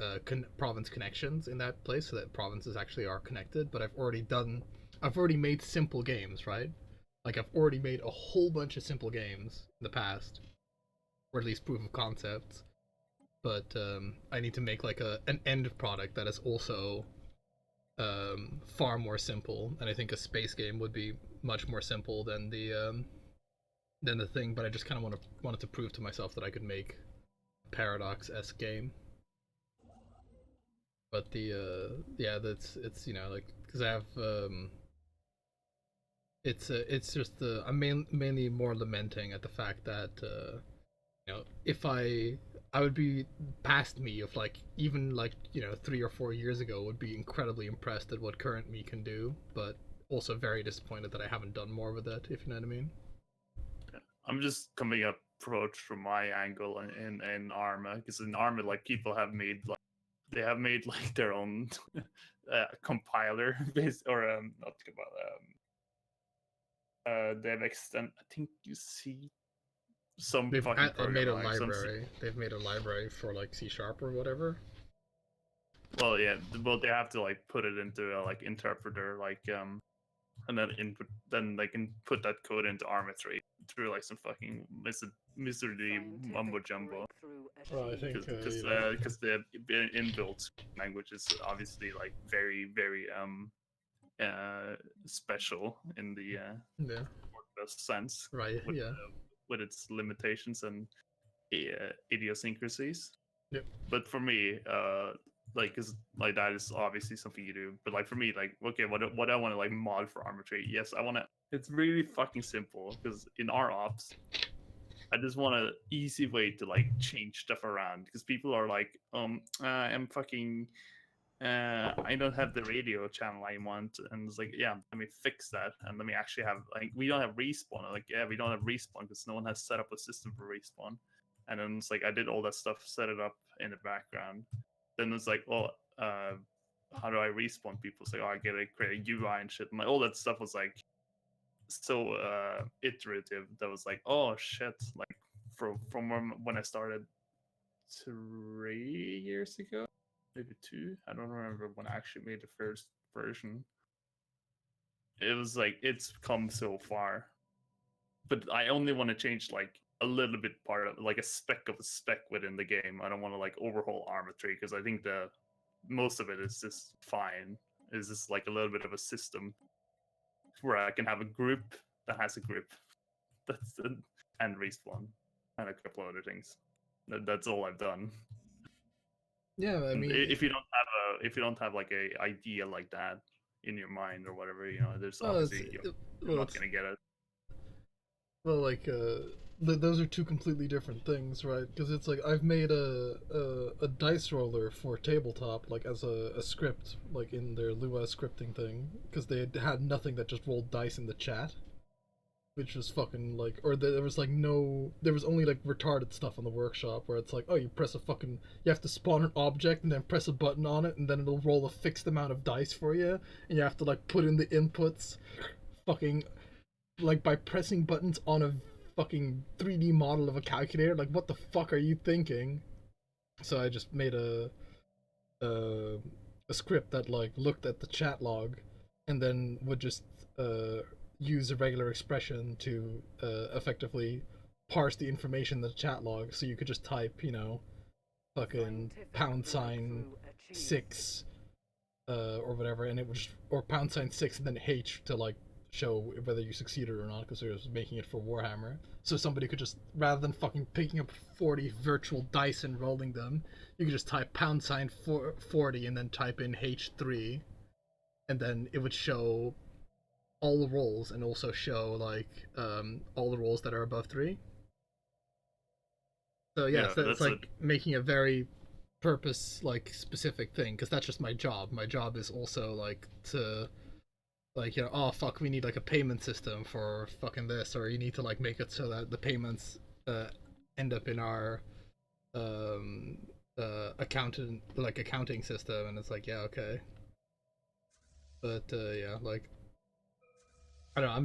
province connections in that place so that provinces actually are connected. But I've already made simple games, right? Like I've already made a whole bunch of simple games in the past, or at least proof of concepts. But I need to make like an end product that is also far more simple, and I think a space game would be much more simple than the thing. But I just kind of wanted to prove to myself that I could make a Paradox-esque game. But the yeah, it's you know, like, because I have it's just I'm mainly more lamenting at the fact that you know, if I would be past me of like, even like, you know, 3 or 4 years ago, would be incredibly impressed at what current me can do, but also very disappointed that I haven't done more with it, if you know what I mean. I'm just coming approach from my angle in Arma, because in Arma, like, people have made like like their own compiler based, or not compiler. They've extend. I think you see some They've fucking made program a like some. library. They've made a library for like C# or whatever. Well, yeah, well, they have to like put it into a like interpreter, like and then input, then they can put that code into Arma 3 through like some fucking miserly mumbo jumbo. Well, I think Because you know, the inbuilt language is obviously like very very special in the yeah, best sense, right, yeah, with its limitations and idiosyncrasies. yep. But for me, like, cause like that is obviously something you do. But like for me, like, okay, what I want to like mod for arbitrary? Yes, I want to. It's really fucking simple, because in our ops, I just want an easy way to like change stuff around because people are like, I'm fucking, I don't have the radio channel I want, and it's like, yeah, let me fix that, and let me actually have like, we don't have respawn. I'm like, yeah, we don't have respawn because no one has set up a system for respawn, and then it's like I did all that stuff, set it up in the background. Then it's like, well, how do I respawn people? It's like, oh, I gotta create a UI and shit. And like, all that stuff was like so iterative that was like, oh shit, like from when I started 3 years ago, maybe two. I don't remember when I actually made the first version. It was like it's come so far, but I only want to change like a little bit part of like a speck of a speck within the game. I don't want to like overhaul arbitrary because I think the most of it is just fine. It's just like a little bit of a system where I can have a group that has a group. That's the and respawn and a couple other things. That's all I've done. Yeah, I mean, If you don't have like a idea like that in your mind or whatever, there's well, obviously you're not gonna get it. well, like, those are two completely different things, right? Because it's like I've made a dice roller for tabletop, like as a script, like in their Lua scripting thing, because they had nothing that just rolled dice in the chat, which was fucking like, or there was like no, there was only like retarded stuff on the workshop where it's like, oh, you press a fucking, you have to spawn an object and then press a button on it, and then it'll roll a fixed amount of dice for you, and you have to like put in the inputs, fucking, like by pressing buttons on a fucking 3D model of a calculator. Like, what the fuck are you thinking? So I just made a, a script that like looked at the chat log, and then would just use a regular expression to effectively parse the information in the chat log. So you could just type, fucking #6 or whatever, and it would just, or #6 and then H to like show whether you succeeded or not, because it was making it for Warhammer. So somebody could just, rather than fucking picking up 40 virtual dice and rolling them, you could just type #40 and then type in H3, and then it would show all the rolls and also show like all the rolls that are above 3. So yeah, so it's like making a very purpose like specific thing, because that's just my job. My job is also like to like, oh fuck, we need like a payment system for fucking this, or you need to like make it so that the payments end up in our accounting system, and it's like, yeah, okay. But yeah, like, I don't know,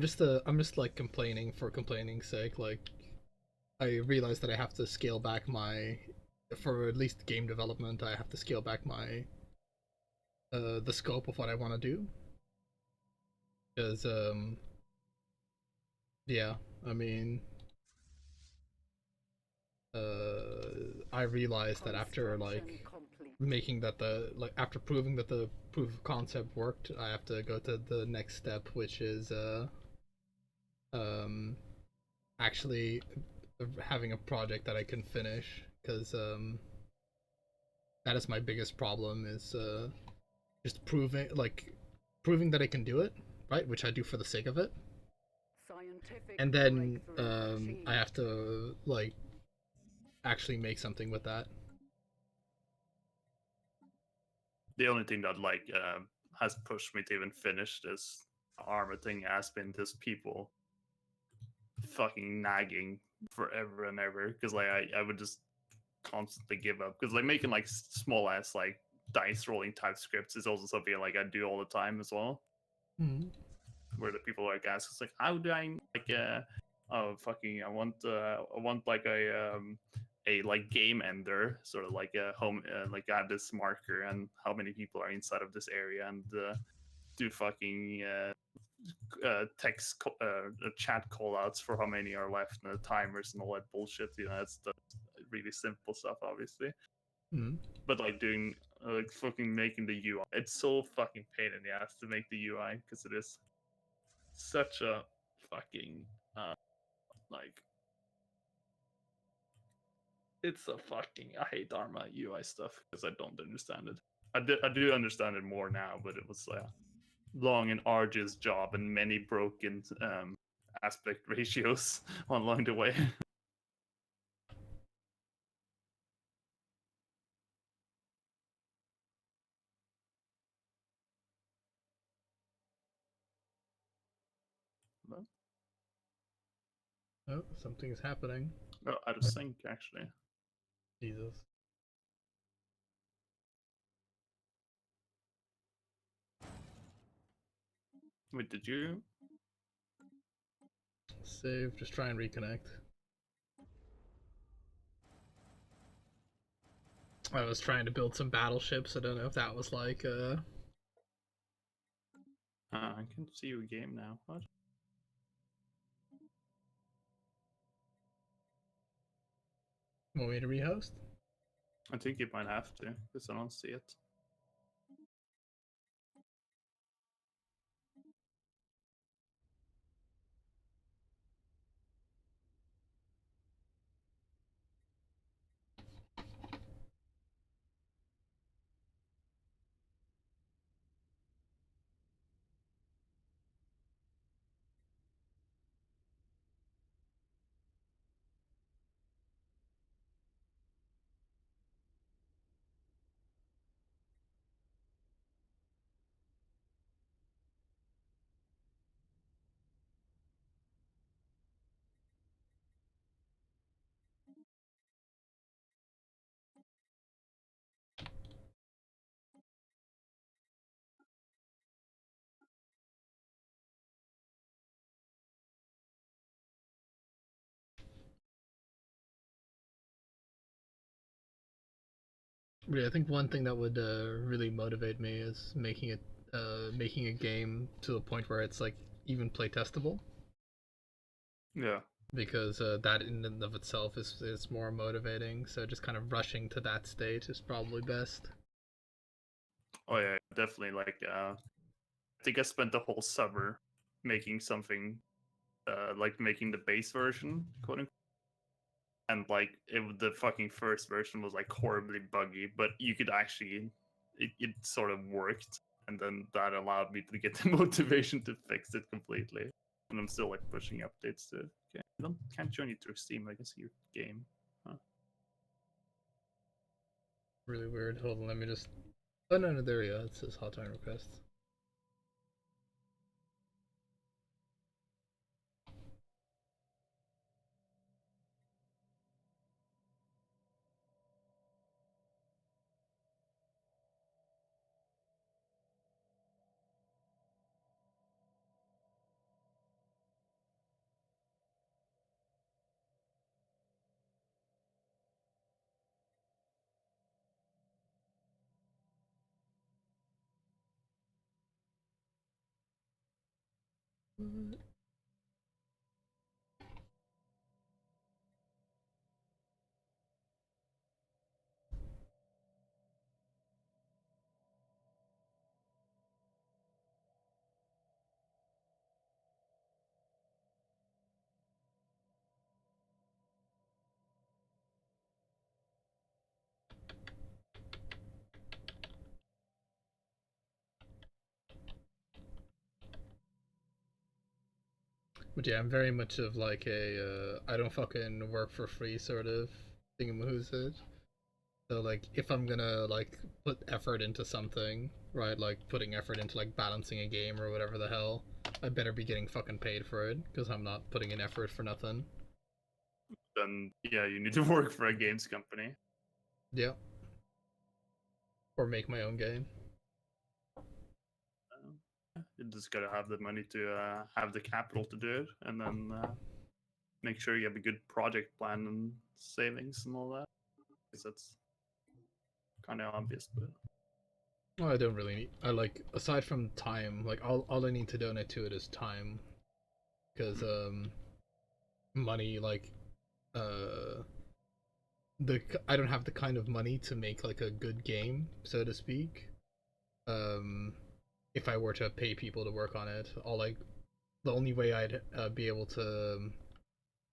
I'm just like complaining for complaining's sake. Like, I realize that I have to scale back my, for at least game development, I have to scale back my the scope of what I want to do. Because yeah, I mean, I realized that after like making that after proving that the proof of concept worked, I have to go to the next step, which is actually having a project that I can finish, because that is my biggest problem, is just proving that I can do it, right, which I do for the sake of it, and then I have to like actually make something with that. The only thing that like has pushed me to even finish this armor thing has been just people fucking nagging forever and ever, because like I would just constantly give up, because like making like small ass like dice rolling type scripts is also something like I do all the time as well. Mm-hmm. Where the people like ask us like, how do I like oh fucking I want like a like game ender, sort of like a home like I have this marker and how many people are inside of this area, and do fucking text chat callouts for how many are left and the timers and all that bullshit. That's really simple stuff, obviously. Mm-hmm. But like doing like fucking making the UI, it's so fucking pain in the ass to make the UI, because it is such a fucking like it's a fucking, I hate Dharma UI stuff because I don't understand it. I do understand it more now, but it was a long and arduous job and many broken aspect ratios along the way. Oh, something's happening. Oh, out of sync, actually. Jesus. Wait, did you? Save, just try and reconnect. I was trying to build some battleships. I don't know if that was like, I can see your game now. What? Want me to rehost? I think you might have to, because I don't see it. Yeah, I think one thing that would really motivate me is making a game to a point where it's like even play testable, Yeah. because that in and of itself is more motivating. So just kind of rushing to that state is probably best. Oh yeah, definitely. Like, I think I spent the whole summer making something, like making the base version, quote unquote. And like, the fucking first version was like horribly buggy, but you could actually, it sort of worked, and then that allowed me to get the motivation to fix it completely. And I'm still like pushing updates to. Okay, can't join you through Steam. I can see your game. Huh. Really weird. Hold on, let me just. Oh no, no, there we go. It says hotline requests. What? But yeah, I'm very much of like a I don't fucking work for free sort of thingamahoosid. So like if I'm gonna like put effort into something, right, like putting effort into like balancing a game or whatever the hell, I better be getting fucking paid for it because I'm not putting in effort for nothing. Then yeah, you need to work for a games company. Yeah. Or make my own game. You just gotta have the money to have the capital to do it, and then make sure you have a good project plan and savings and all that. Because that's kind of obvious, but Well, I don't really need. I like aside from time, like all I need to donate to it is time, because money like uh the I don't have the kind of money to make like a good game, so to speak. Um, if I were to pay people to work on it, all like the only way I'd be able to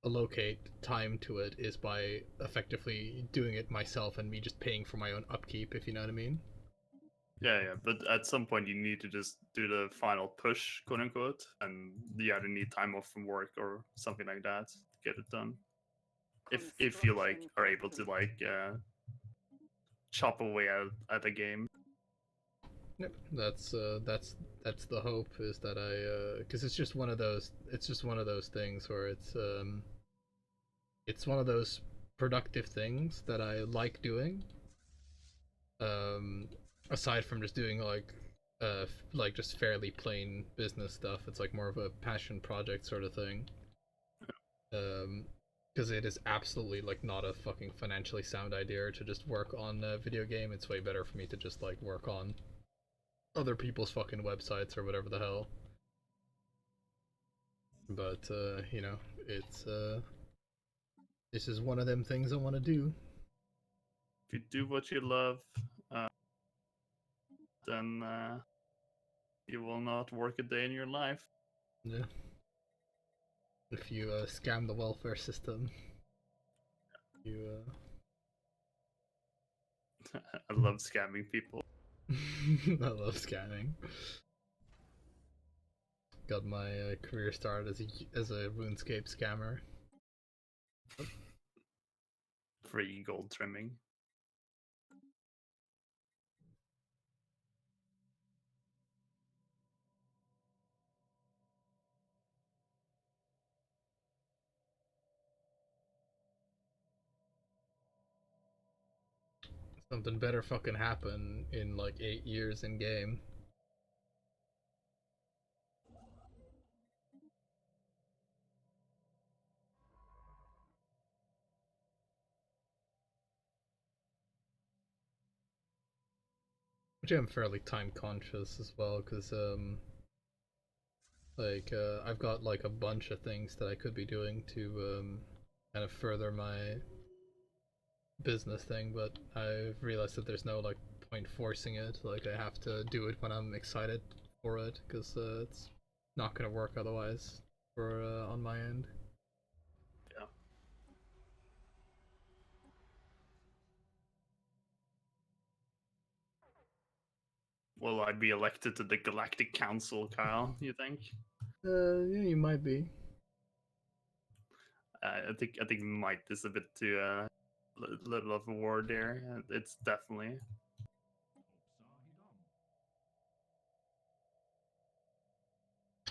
allocate time to it is by effectively doing it myself and me just paying for my own upkeep, if you know what I mean. yeah. But at some point, you need to just do the final push, quote unquote, and you either need time off from work or something like that to get it done. If you like are able to like chop away at a game. Yep, that's the hope is that I because it's just one of those things where it's it's one of those productive things that I like doing. Um, Aside from just doing like just fairly plain business stuff, it's like more of a passion project sort of thing. Um, because it is absolutely like not a fucking financially sound idea to just work on a video game. It's way better for me to just like work on other people's fucking websites or whatever the hell. But you know, it's this is one of them things I want to do. If you do what you love, uh, then you will not work a day in your life. Yeah. If you scam the welfare system, you I love scamming people. I love scanning. Got my career started as a RuneScape scammer. Free gold trimming. Something better fucking happen in like 8 years in game. Which I'm fairly time conscious as well, because I've got like a bunch of things that I could be doing to kind of further my business thing, but I've realized that there's no like point forcing it. Like I have to do it when I'm excited for it, because it's not gonna work otherwise for on my end. Yeah. Will I be elected to the Galactic Council, Kyle? You think? Yeah, you might be. I think might is a bit too little of a word there. It's definitely.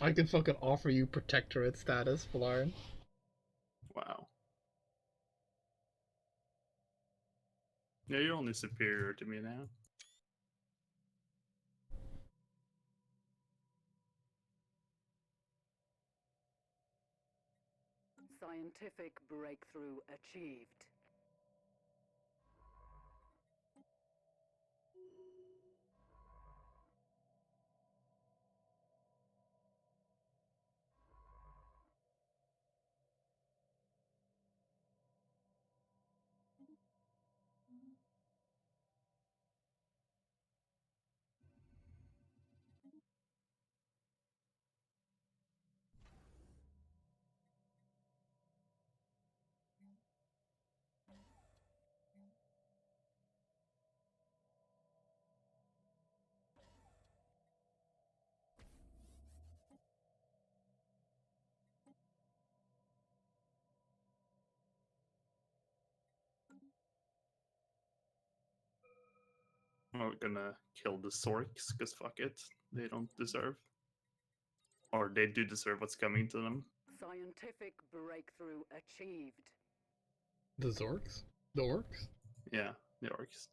I can fucking offer you protectorate status, Valarin. Wow. Yeah, you're only superior to me now. Scientific breakthrough achieved. We're gonna kill the Sorks, because fuck it. They don't deserve. Or they do deserve what's coming to them. Scientific breakthrough achieved. The Zorks? The Orcs? Yeah, the Orcs.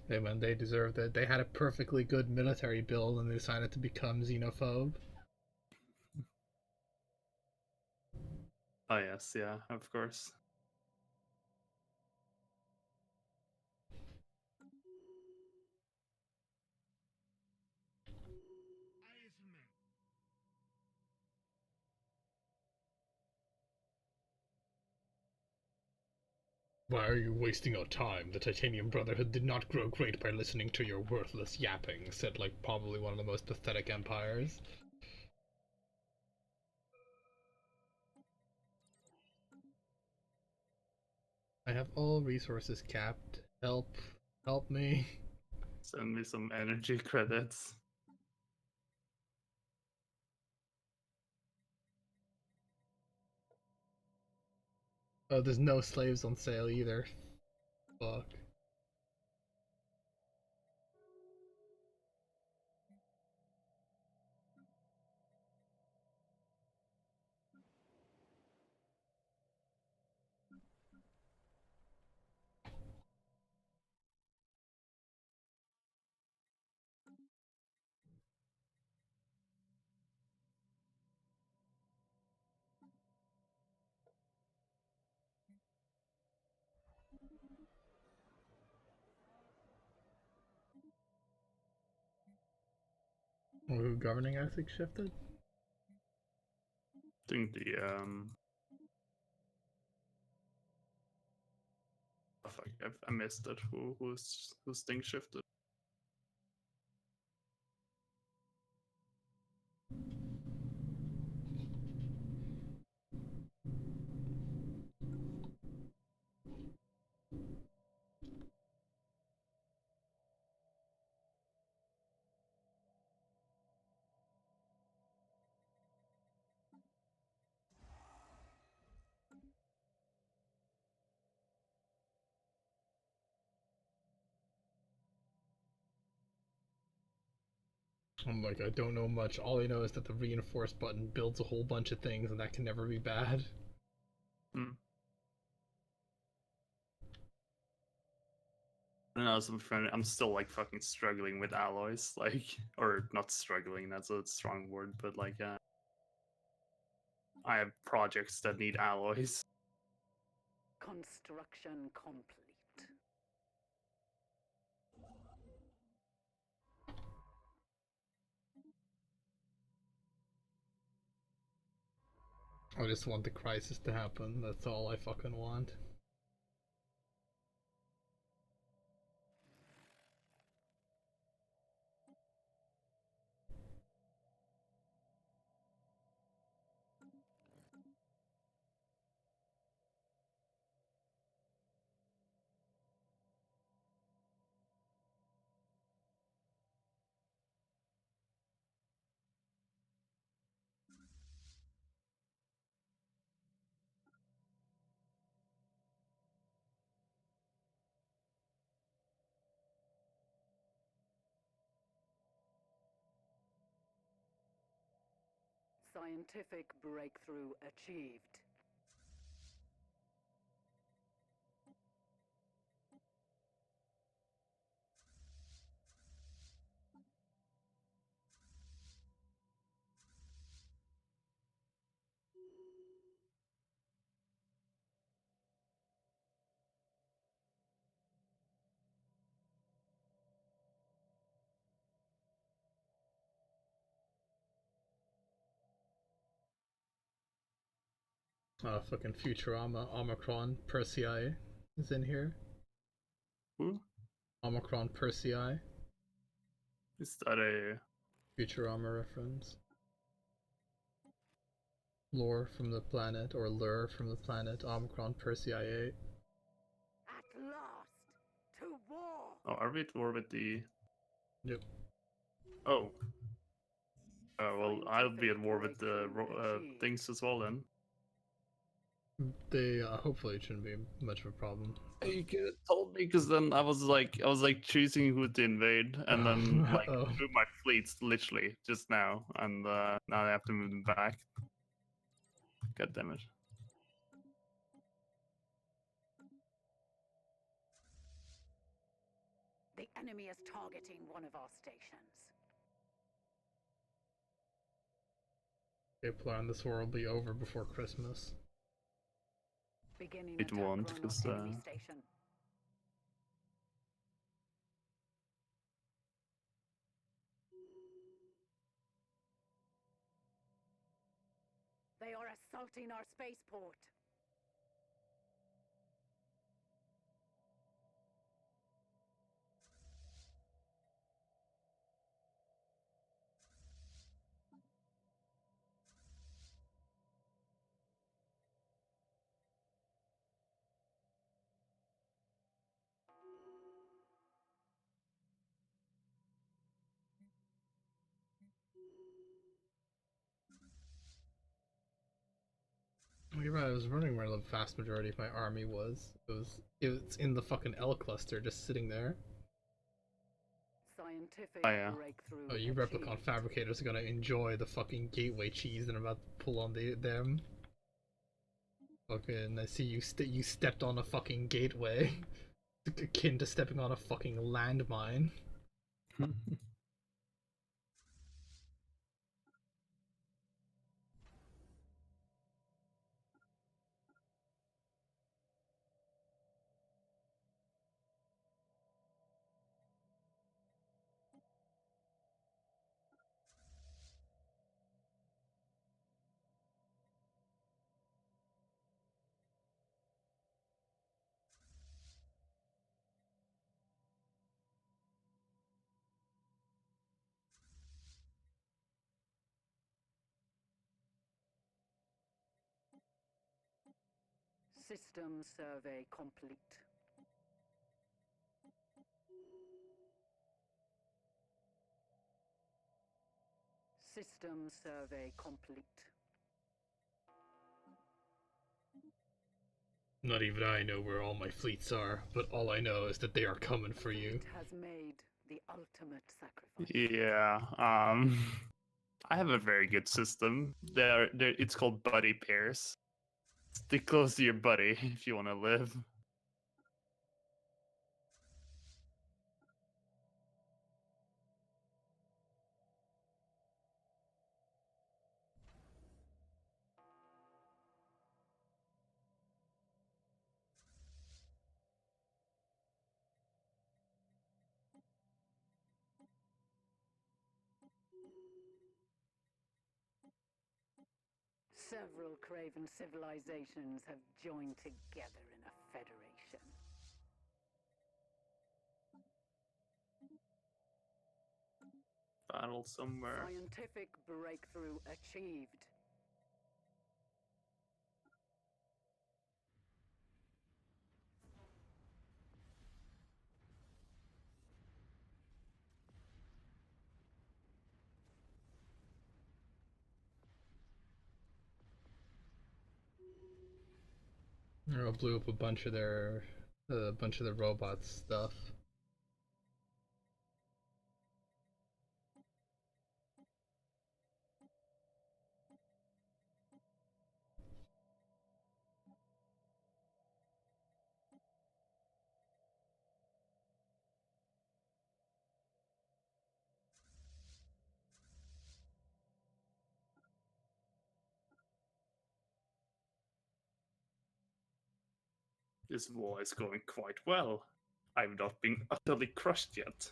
Hey man, they deserved it. They had a perfectly good military build and they decided to become xenophobe. Oh yes, yeah, of course. Why are you wasting our time? The Titanium Brotherhood did not grow great by listening to your worthless yapping, said like probably one of the most pathetic empires. I have all resources capped. Help me. Send me some energy credits. Oh, there's no slaves on sale either. Fuck. Who governing ethics shifted? I think the oh, fuck, I missed it. Whose thing shifted? I'm like, I don't know much. All I know is that the reinforce button builds a whole bunch of things, and that can never be bad. Hmm. And also, I'm still like fucking struggling with alloys, like, or not struggling. That's a strong word, but like, I have projects that need alloys. Construction complete. I just want the crisis to happen. That's all I fucking want. Scientific breakthrough achieved. Fucking Futurama, Omicron, Persei is in here. Who Omicron Persei, is that? A Futurama reference. Lore from the planet, or lure from the planet, Omicron Persei. At last, to war. oh, are we at war with the? Yep. Oh, well, I'll be at war with the Breakthrough achieved. things as well then. They hopefully it shouldn't be much of a problem. You could have told me, because then I was like choosing who to invade, and then like Oh. move my fleets literally just now, and now I have to move them back. God damn it! The enemy is targeting one of our stations. They plan this war will be over before Christmas. Beginning It attack won't, run on 'cause, enemy station. They are assaulting our spaceport. Oh, you're right. I was wondering where the vast majority of my army was. It's in the fucking L cluster, just sitting there. Scientific Oh, yeah. breakthrough Oh, you achieved. Replicon fabricators are gonna enjoy the fucking gateway cheese that I'm about to pull on them. Fucking, I see you. You stepped on a fucking gateway, akin to stepping on a fucking landmine. System survey complete. System survey complete. Not even I know where all my fleets are, but all I know is that they are coming for you. Fleet has made the ultimate sacrifice. Yeah. I have a very good system. It's called buddy pairs. Stick close to your buddy if you want to live. Several craven civilizations have joined together in a federation. Battle somewhere. Scientific breakthrough achieved. I blew up a bunch of their robots stuff. This war is going quite well. I've not been utterly crushed yet.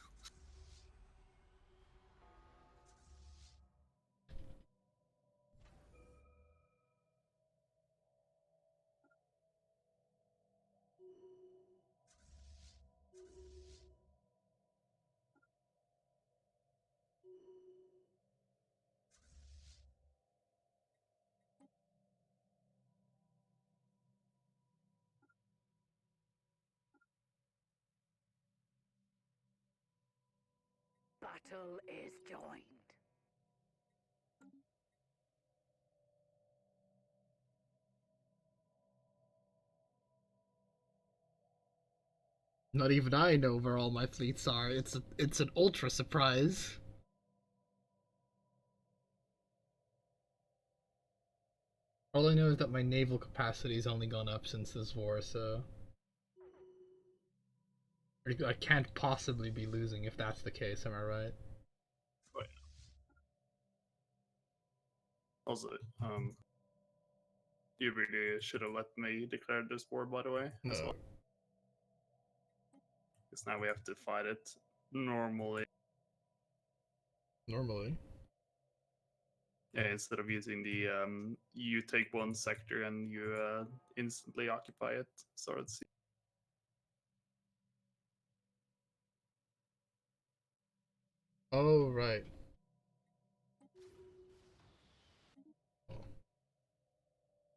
Battle is joined. Not even I know where all my fleets are. It's an ultra surprise. All I know is that my naval capacity's only gone up since this war, so I can't possibly be losing if that's the case. Am I right? Oh, yeah. Also, you really should have let me declare this war, by the way, as No. well. Because now we have to fight it normally. Normally. Yeah, instead of using the you take one sector and you instantly occupy it sort of. Oh right.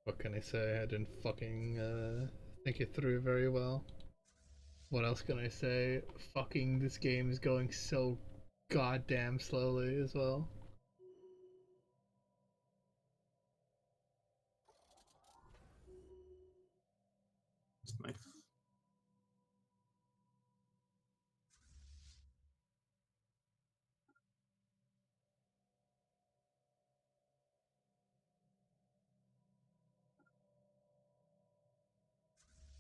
What can I say? I didn't fucking think it through very well. What else can I say? Fucking this game is going so goddamn slowly as well. It's nice.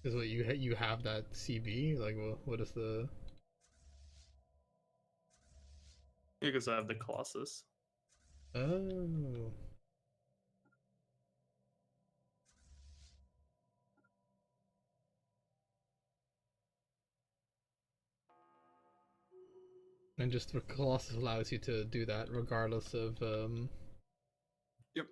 Is what you have that CB? Like what is the? Because I have the Colossus. Oh. And just the Colossus allows you to do that regardless of Yep.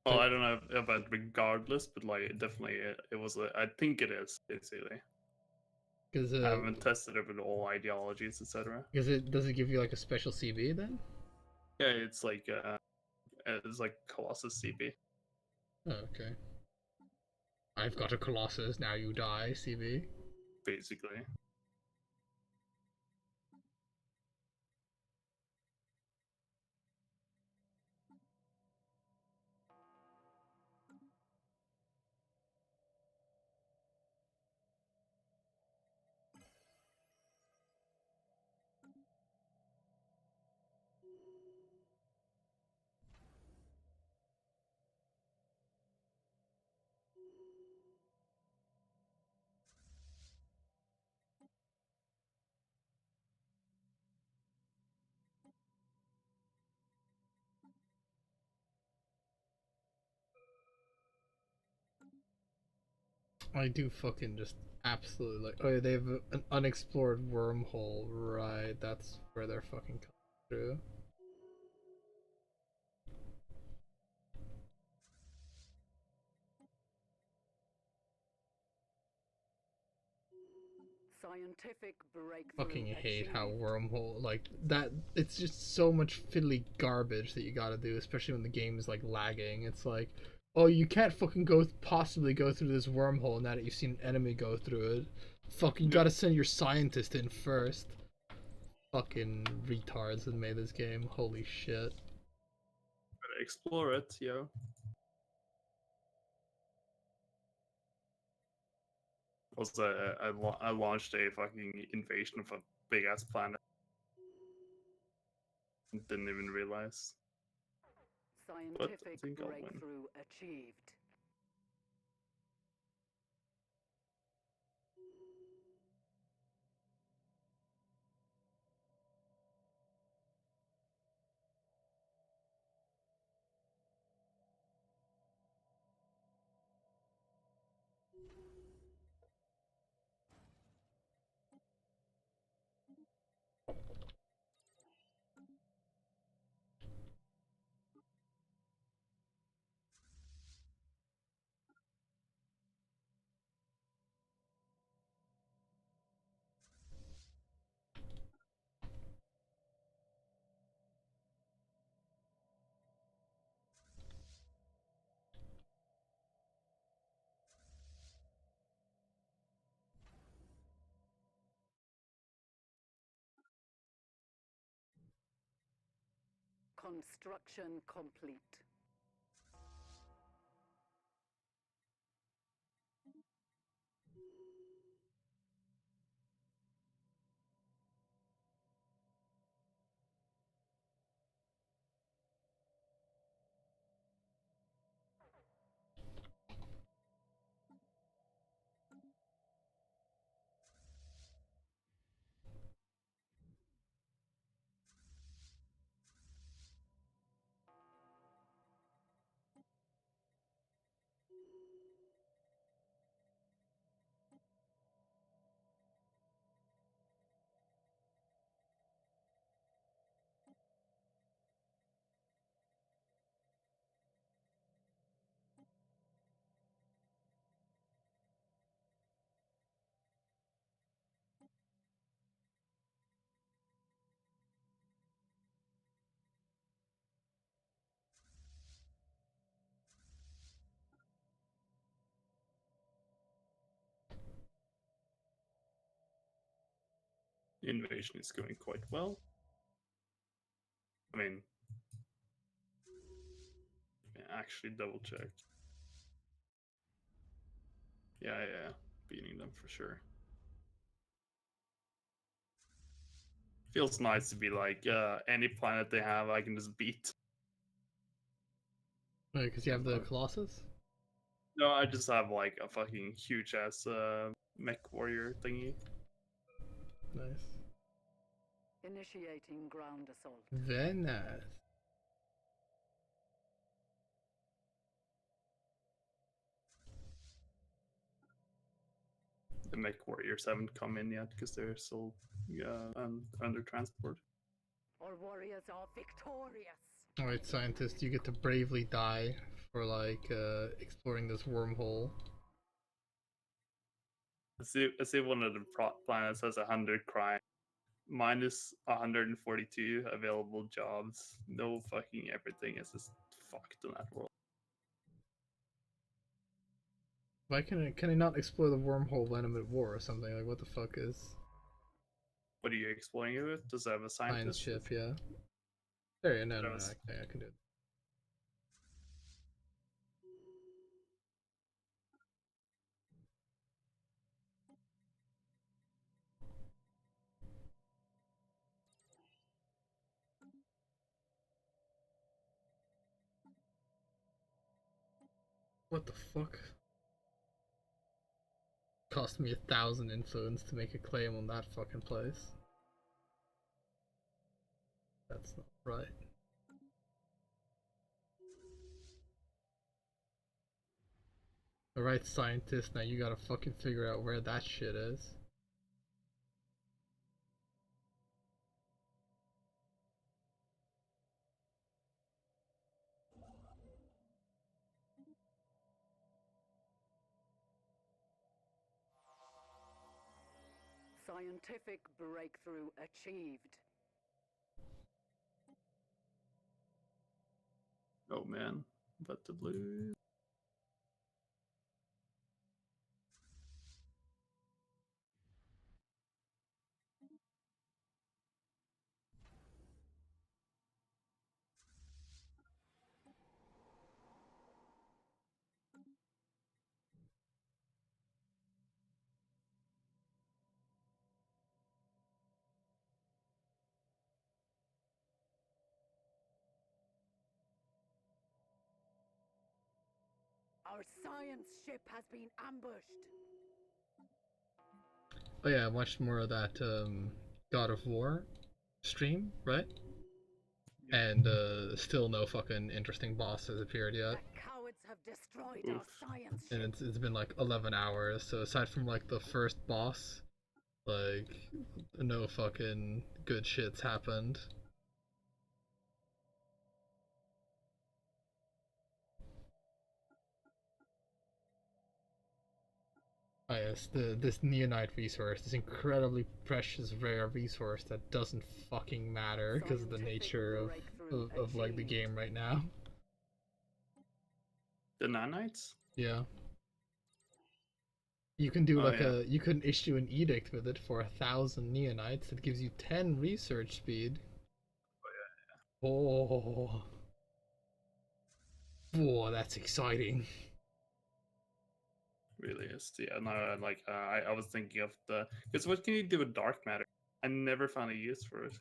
Well, I don't know about regardless, but like definitely it was. I think it is basically. because I haven't tested it with all ideologies, etc. because it does it give you like a special CB then? Yeah, it's like Colossus CB. Oh, okay. I've got a Colossus, now you die, CB. basically. I do fucking just absolutely like. Oh, yeah, they have an unexplored wormhole. Right, that's where they're fucking coming through. Scientific breakthrough Fucking hate achieved. how wormhole like that. It's just so much fiddly garbage that you gotta do, especially when the game is like lagging. It's like, oh, you can't fucking possibly go through this wormhole now that you've seen an enemy go through it. Fucking gotta send your scientist in first. Fucking retards that made this game. Holy shit. Better explore it, yo. Also, I launched a fucking invasion of a big ass planet. Didn't even realize. Scientific think I'll win. breakthrough achieved. Construction complete. The invasion is going quite well. I mean, actually double check. Yeah, beating them for sure. Feels nice to be like, any planet they have, I can just beat. Because you have the Colossus? No, I just have like a fucking huge ass mech warrior thingy. Nice. Initiating ground assault. Very nice. The mech warriors haven't come in yet because they're still under transport. Our warriors are victorious. Alright, scientist, you get to bravely die for like exploring this wormhole. Let's see one of the planets has 100 crime, minus 142 available jobs. No fucking everything is just fucked in that world. Why can I not explore the wormhole when I'm at war or something? Like, what the fuck is What are you exploring it with? Does it have a science scientist? ship? Yeah. There, yeah, no, That no, no, was- I can do it. What the fuck? Cost me 1,000 influence to make a claim on that fucking place. That's not right. Alright, scientist, now you gotta fucking figure out where that shit is. Scientific breakthrough achieved. Oh man, but the blue. Our science ship has been ambushed. Oh yeah, I watched more of that God of War stream, right? And still no fucking interesting boss has appeared yet. The cowards have destroyed Oof. our science And ship. it's been like 11 hours, so aside from like the first boss, like no fucking good shit's happened. Oh yes, this neonite resource, this incredibly precious rare resource that doesn't fucking matter because of the Scientific nature breakthrough of like the achieved. game right now. The nanites? Yeah. You can do Oh, like yeah. you can issue an edict with it for 1,000 neonites that gives you 10 research speed. Oh, whoa, that's exciting. Really is. Yeah, no, like I was thinking of the because what can you do with dark matter? I never found a use for it.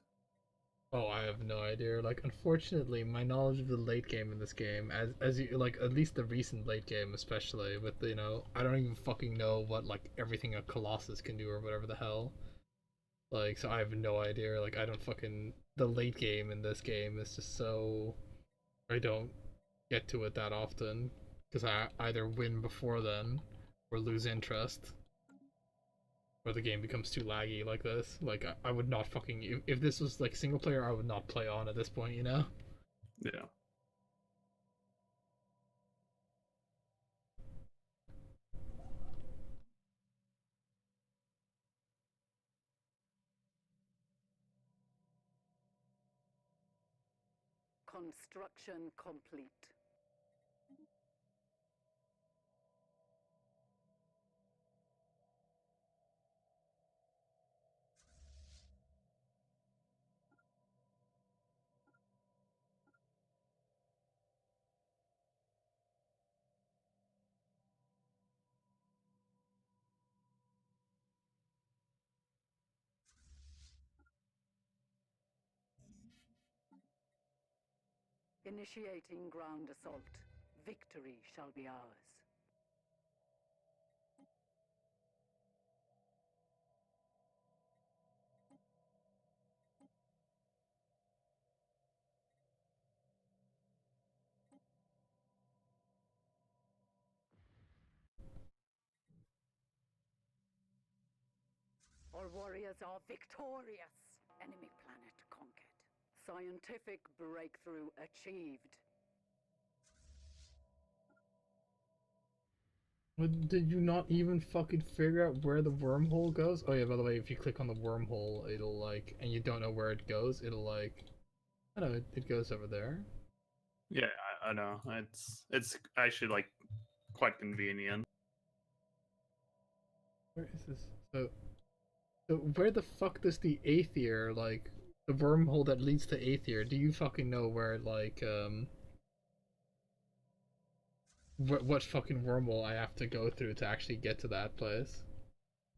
Oh, I have no idea. Like, unfortunately, my knowledge of the late game in this game, as you like, at least the recent late game, especially with I don't even fucking know what like everything a Colossus can do or whatever the hell. Like, so I have no idea. Like, I don't fucking the late game in this game is just so I don't get to it that often because I either win before then or lose interest or the game becomes too laggy like this. Like I would not fucking if this was like single player, I would not play on at this point. Yeah. Construction complete. Initiating ground assault. Victory shall be ours. Our warriors are victorious. Enemy planet conquered. Scientific breakthrough achieved. Did you not even fucking figure out where the wormhole goes? Oh yeah, by the way, if you click on the wormhole, it'll like, and you don't know where it goes, it'll like, I don't know, it goes over there. Yeah, I know. It's actually like quite convenient. Where is this? So where the fuck does the Aether, like, the wormhole that leads to Aether, do you fucking know where, like, what fucking wormhole I have to go through to actually get to that place?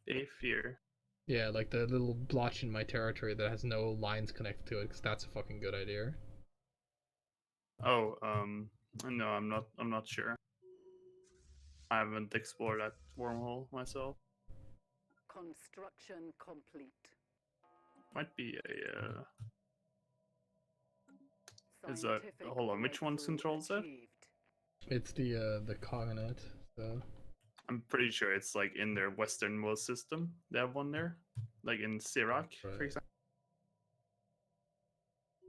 A fear. Yeah, like the little blotch in my territory that has no lines connected to it, because that's a fucking good idea. Oh, no, I'm not sure. I haven't explored that wormhole myself. Construction complete. Might be a. Is that? Scientific Hold on, which one's breakthrough controls that? achieved. It's the cognate, so... I'm pretty sure it's like in their westernmost system. They have one there, like in Sirac, for Right. example.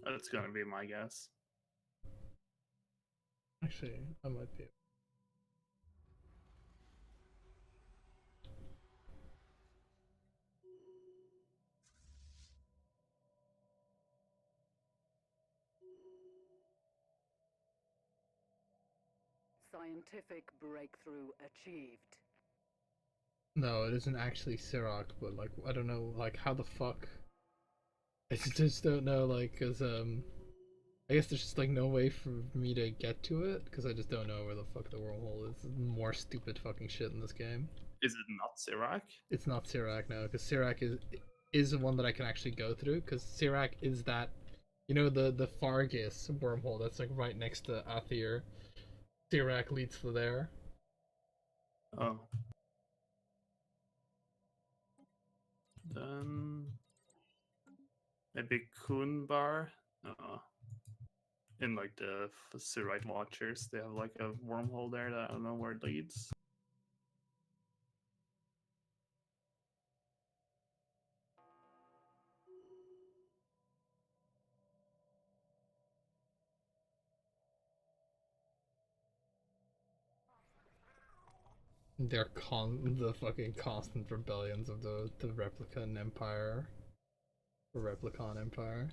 That's gonna be my guess. Actually, I might be... Scientific breakthrough achieved. No, it isn't actually Sirach, but, like, I don't know, like, how the fuck... I just don't know, like, cause, I guess there's just, like, no way for me to get to it, because I just don't know where the fuck the wormhole is. More stupid fucking shit in this game. Is it not Sirac? It's not Sirac now, because Sirac is the one that I can actually go through, because Sirac is that, you know, the Fargus wormhole that's, like, right next to Athir. Sirac leads to there. Oh. Then maybe Kunbar. In like the Sirite Watchers, they have like a wormhole there that I don't know where it leads. They're the fucking constant rebellions of the Replicant Empire. The Replicon Empire.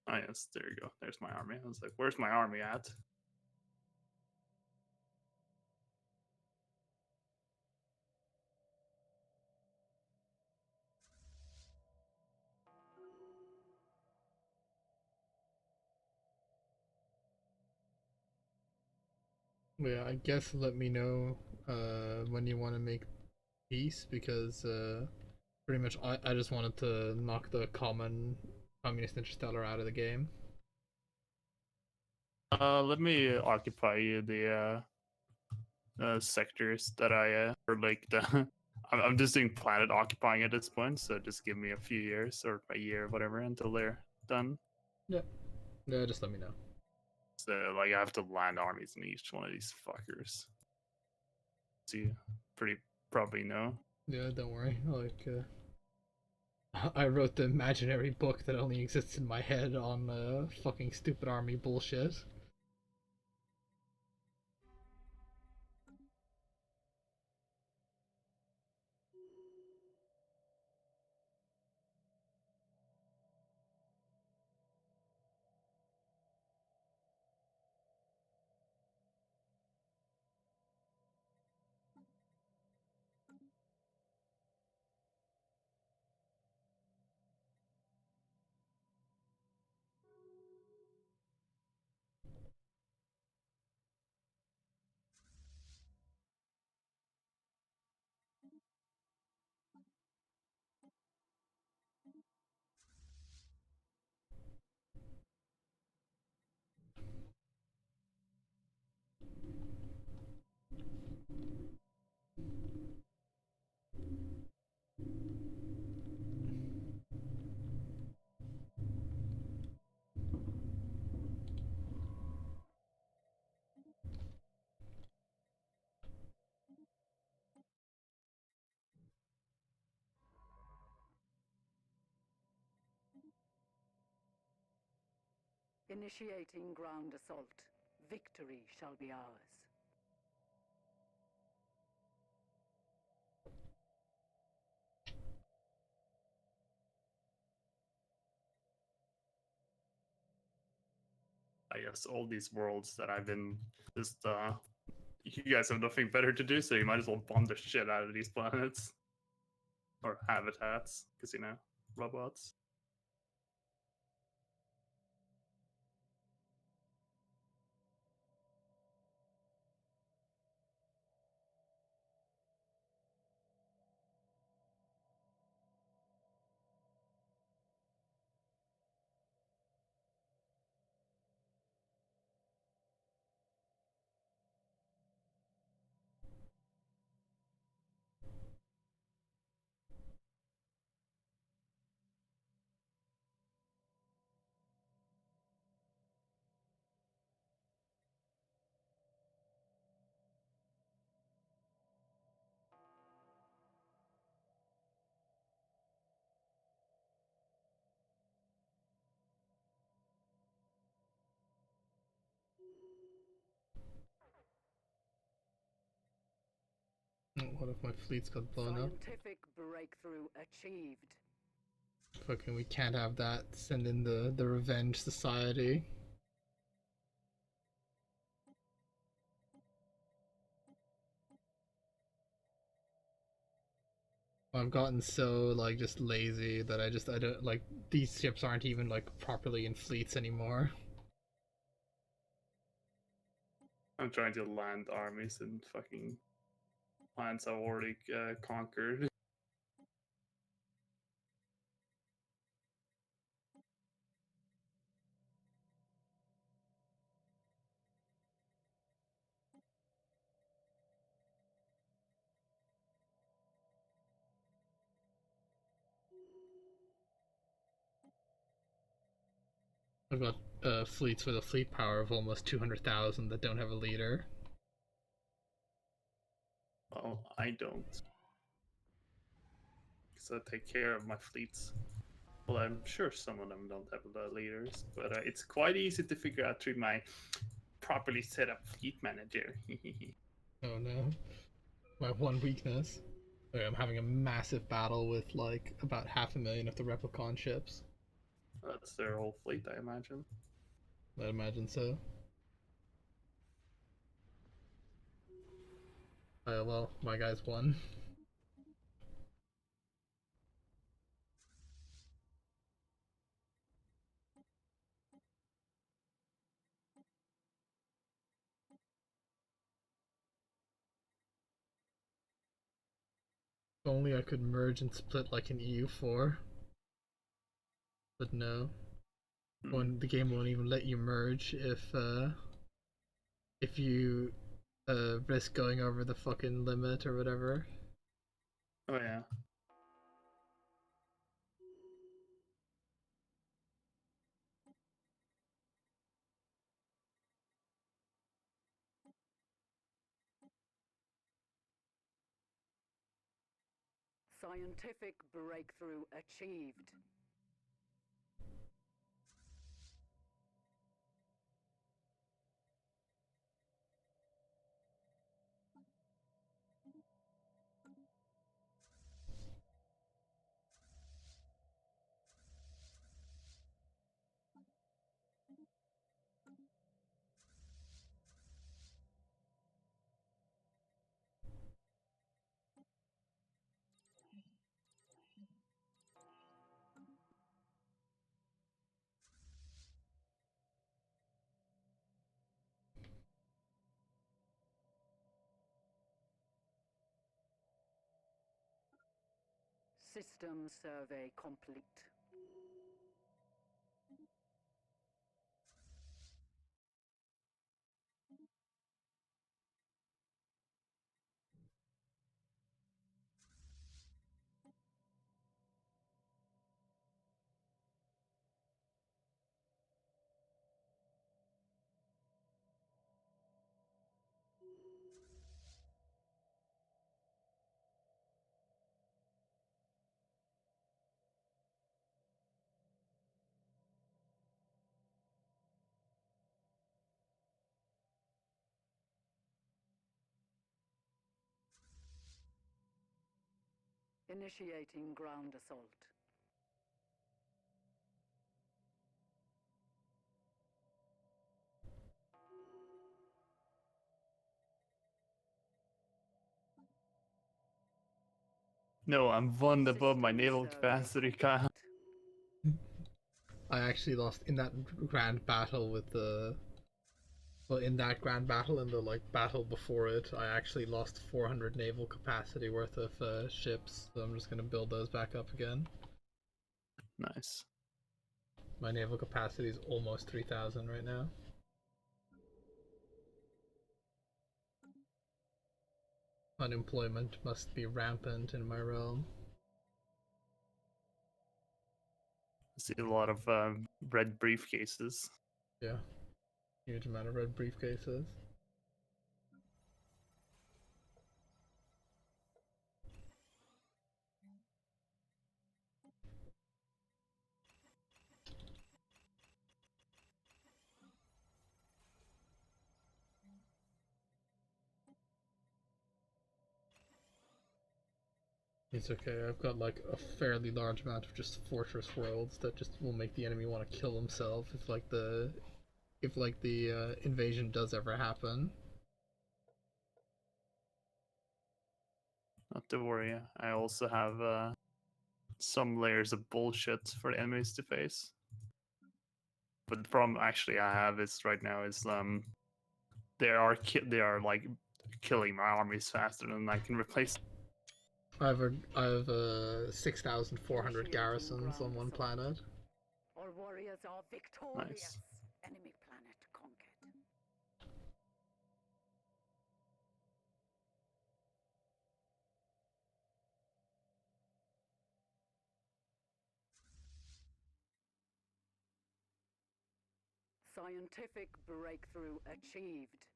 Oh yes, there you go. There's my army. I was like, where's my army at? Yeah, I guess let me know when you want to make peace, because pretty much I just wanted to knock the common communist interstellar out of the game. Let me occupy the sectors that I or like the. I'm just doing planet occupying at this point, so just give me a few years or a year, whatever, until they're done. Yeah. Yeah, just let me know. So like I have to land armies in each one of these fuckers. So you pretty probably know. Yeah, don't worry. Like, I wrote the imaginary book that only exists in my head on fucking stupid army bullshit. Initiating ground assault. Victory shall be ours. guess all these worlds that I've been just you guys have nothing better to do, so you might as well bomb the shit out of these planets or habitats, because robots. What if my fleets got blown up? Scientific breakthrough achieved. Fucking, we can't have that. Send in the Revenge Society. I've gotten so like just lazy that I don't like these ships aren't even like properly in fleets anymore. I'm trying to land armies in fucking lands I've already conquered. I've got fleets with a fleet power of almost 200,000 that don't have a leader. Well, I don't. Because I take care of my fleets. Well, I'm sure some of them don't have the leaders, but it's quite easy to figure out through my properly set up fleet manager. Oh no. My one weakness. Okay, I'm having a massive battle with like about 500,000 of the Replicon ships. That's their whole fleet, I imagine. I imagine so. Well, my guys won. If only I could merge and split like an EU4. But no. The game won't even let you merge if you risk going over the fucking limit or whatever. Oh yeah. Scientific breakthrough achieved. System survey complete. Initiating ground assault. No, I'm one above my System naval service capacity, Kyle. I actually lost in that grand battle with the. Well, in that grand battle and the like battle before it, I actually lost 400 naval capacity worth of ships. So I'm just gonna build those back up again. Nice. My naval capacity is almost 3,000 right now. Unemployment must be rampant in my realm. I see a lot of red briefcases. Yeah, huge amount of red briefcases. It's okay, I've got like a fairly large amount of just fortress worlds that just will make the enemy want to kill himself if like the invasion does ever happen. Not to worry. I also have some layers of bullshit for the enemies to face. But the problem actually I have is right now is they are like killing my armies faster than I can replace. I have 6,400 garrisons on one planet. Our warriors are victorious. Nice. Enemy planet conquered. Scientific breakthrough achieved.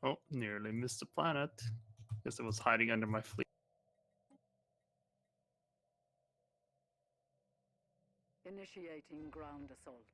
Oh, nearly missed the planet. Guess it was hiding under my fleet. Initiating ground assault.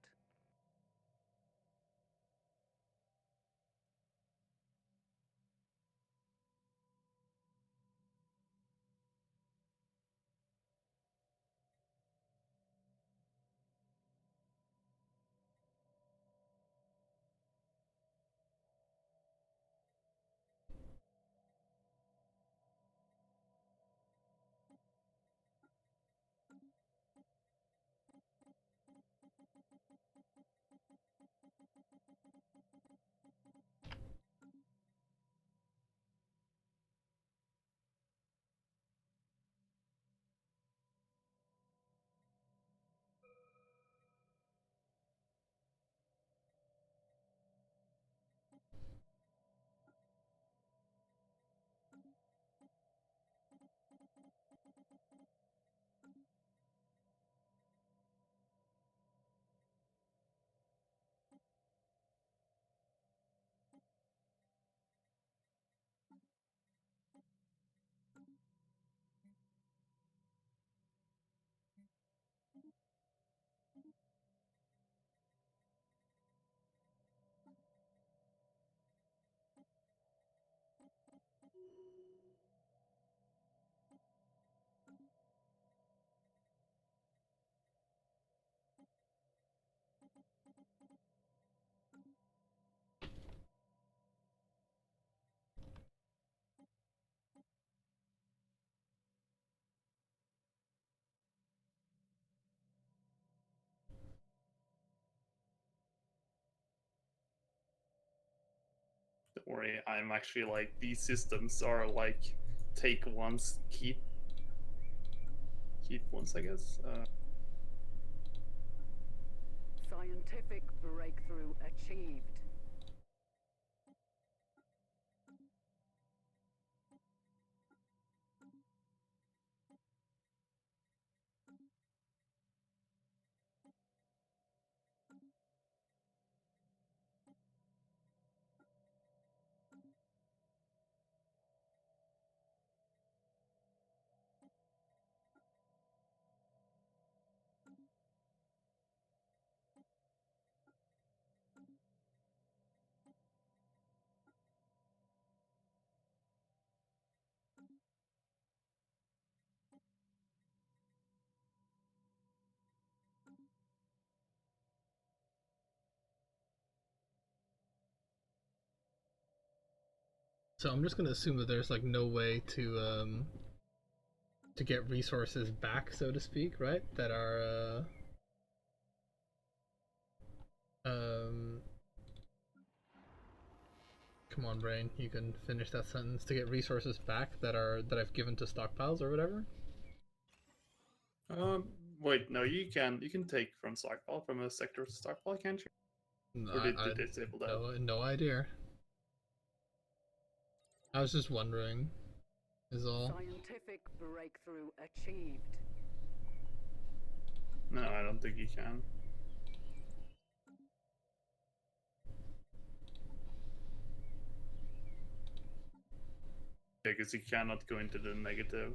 Don't worry, I'm actually like these systems are like take once, keep once, I guess. Scientific breakthrough achieved. So I'm just gonna assume that there's like no way to get resources back, so to speak, right? That are come on, brain, you can finish that sentence. To get resources back that I've given to stockpiles or whatever. Um, Wait, no, you can take from stockpile from a sector stockpile, can't you? No, Or did I they disable that? no idea. I was just wondering, is all. Scientific breakthrough achieved. No, I don't think you can. Yeah, because you cannot go into the negative.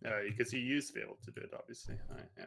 Yeah, because you used to be able to do it, obviously. Yeah.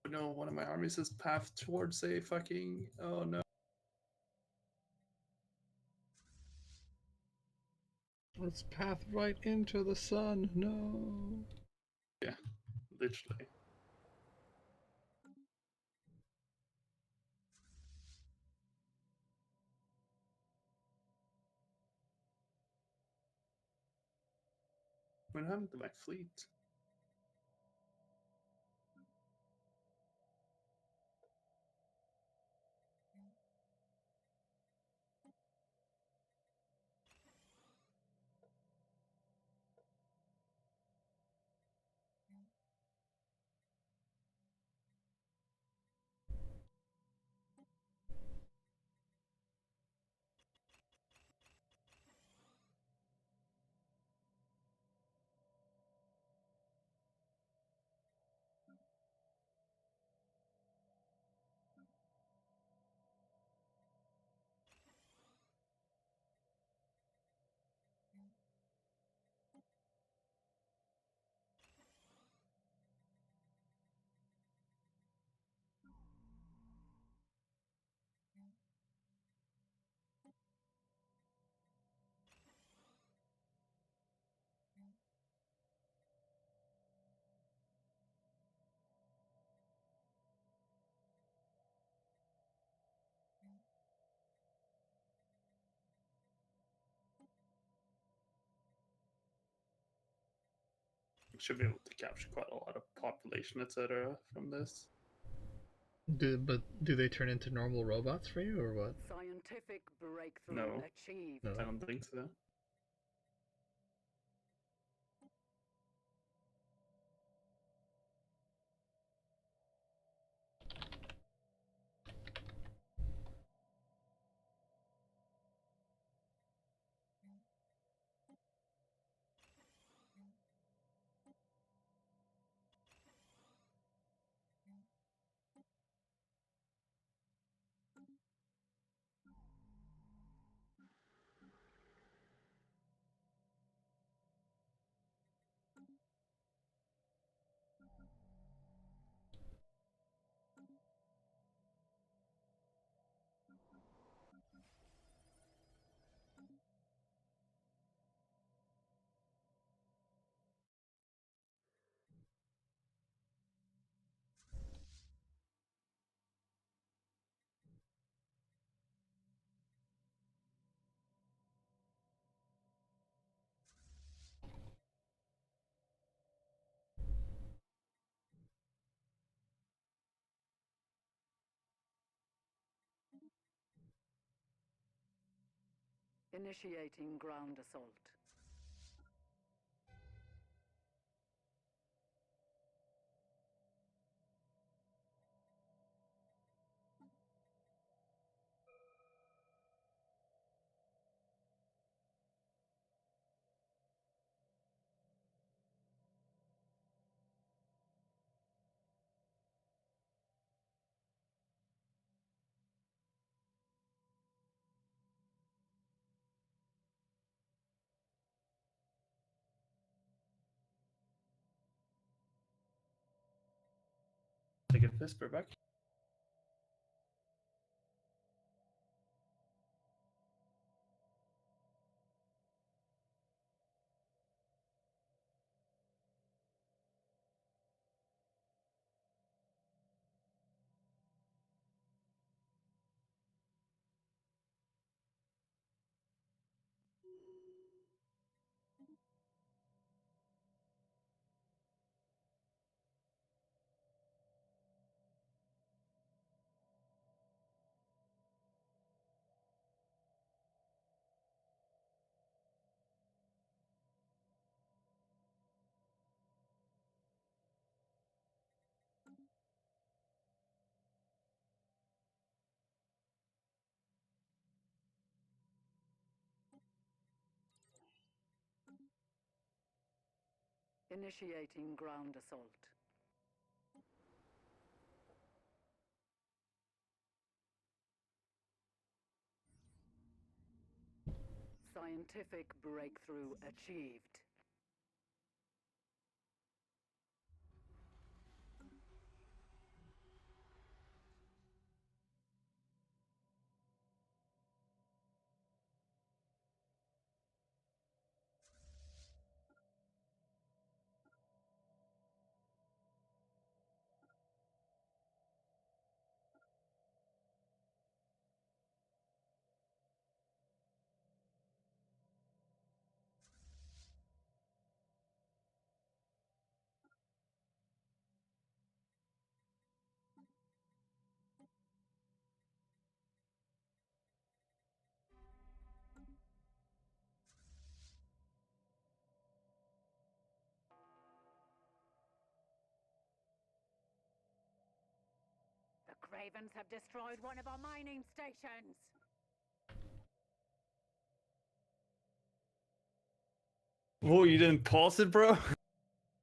No, one of my armies is path towards a fucking. Oh no. Let's path right into the sun. No. Yeah, literally. What happened to my fleet? Should be able to capture quite a lot of population, etc. from this. Do they turn into normal robots for you or what? Scientific breakthrough No. achieved. No. I don't think so. Initiating ground assault. Take a whisper back. Initiating ground assault. Scientific breakthrough achieved. The Cravens have destroyed one of our mining stations. Oh, you didn't pause it, bro?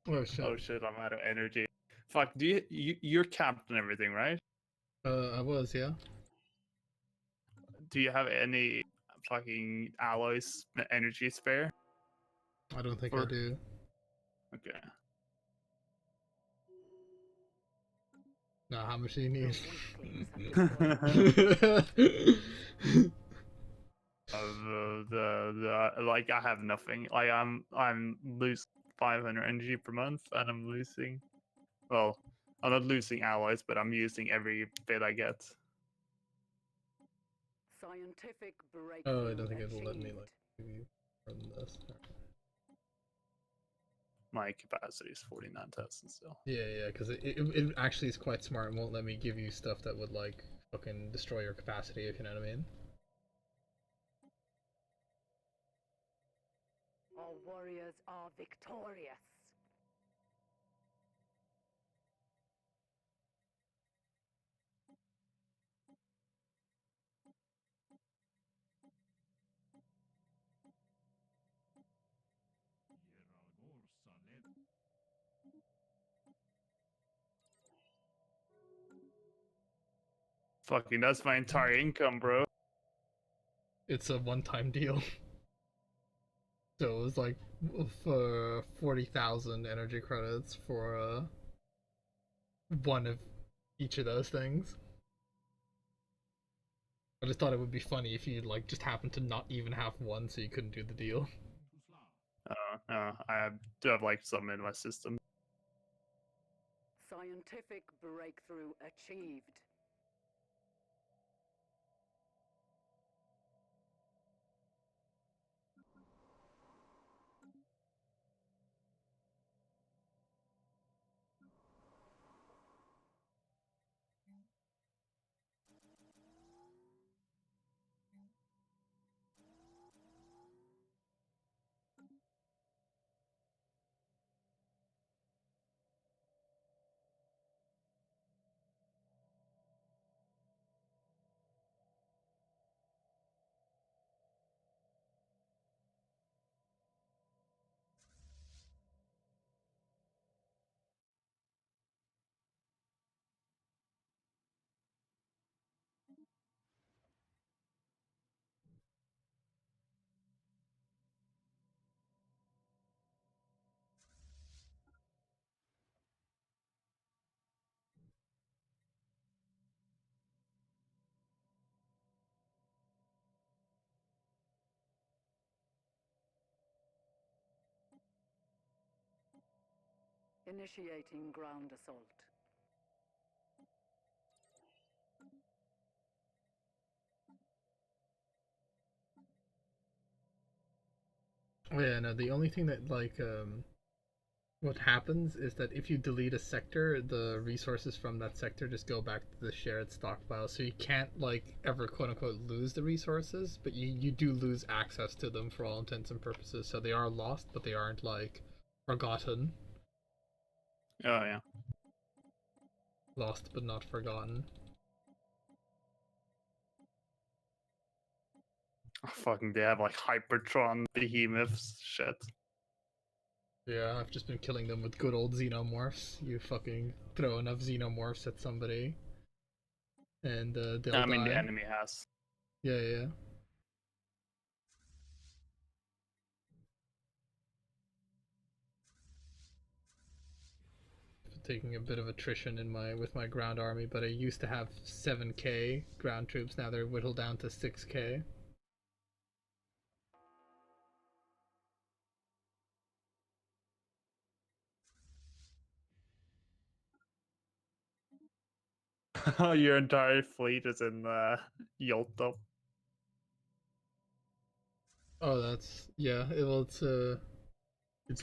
Oh shit. Oh shit, I'm out of energy. Fuck, you're capped and everything, right? I was, yeah. Do you have any fucking alloys energy spare? I don't think I do. Okay. Nah, how much do you need? The weaklings have destroyed. Like I have nothing. Like I'm losing 500 energy per month, and I'm losing. Well, I'm not losing alloys, but I'm using every bit I get. Scientific breakthrough Oh, I don't think it'll let me achieved. like give you more than this. My capacity is 49,000 still. Yeah, because it actually is quite smart. It won't let me give you stuff that would like fucking destroy your capacity, if you know what I mean. Our warriors are victorious. Fucking, that's my entire income, bro. It's a one-time deal. So it was like for 40,000 energy credits for one of each of those things. I just thought it would be funny if you like just happened to not even have one, so you couldn't do the deal. I do have like some in my system. Scientific breakthrough achieved. Initiating ground assault. Oh yeah, no, the only thing that like what happens is that if you delete a sector, the resources from that sector just go back to the shared stockpile. So you can't like ever quote unquote lose the resources, but you do lose access to them for all intents and purposes. So they are lost, but they aren't like forgotten. Oh yeah. Lost but not forgotten. Fucking, they have like Hypertron behemoths. Shit. Yeah, I've just been killing them with good old xenomorphs. You fucking throw enough xenomorphs at somebody, and they'll I mean, die. the enemy has. Yeah, yeah, yeah. Taking a bit of attrition in my with my ground army, but I used to have 7k ground troops. Now they're whittled down to 6k. Your entire fleet is in Yalta. Oh, that's yeah. Well, it's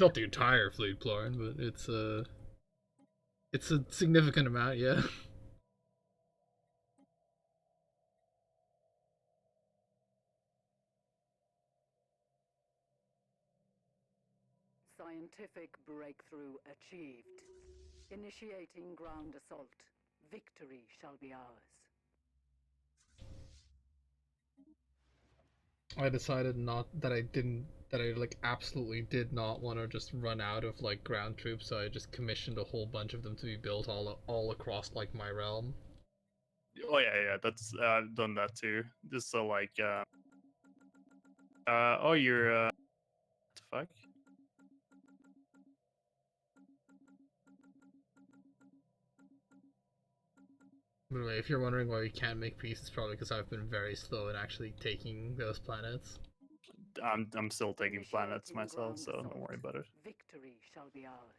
not the entire fleet, Plorin, but it's a significant amount. Yeah. Scientific breakthrough achieved. Initiating ground assault. Victory shall be ours. I decided not that I didn't that I like absolutely did not want to just run out of like ground troops, so I just commissioned a whole bunch of them to be built all across like my realm. Oh yeah, that's I've done that too. Just so like oh, you're what the fuck? Anyway, if you're wondering why we can't make peace, it's probably because I've been very slow in actually taking those planets. I'm still taking planets Initiating myself, ground so don't assault. worry about it. Victory shall be ours.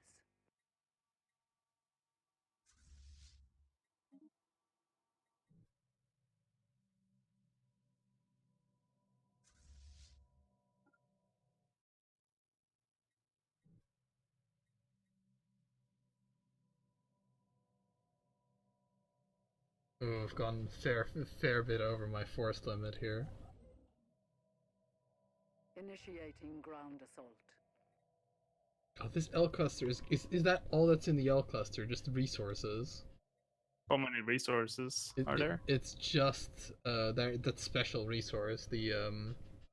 Oh, I've gone fair bit over my force limit here. Initiating ground assault. Oh, this L cluster is that all that's in the L cluster? Just resources? How many resources are there? It's just that special resource, the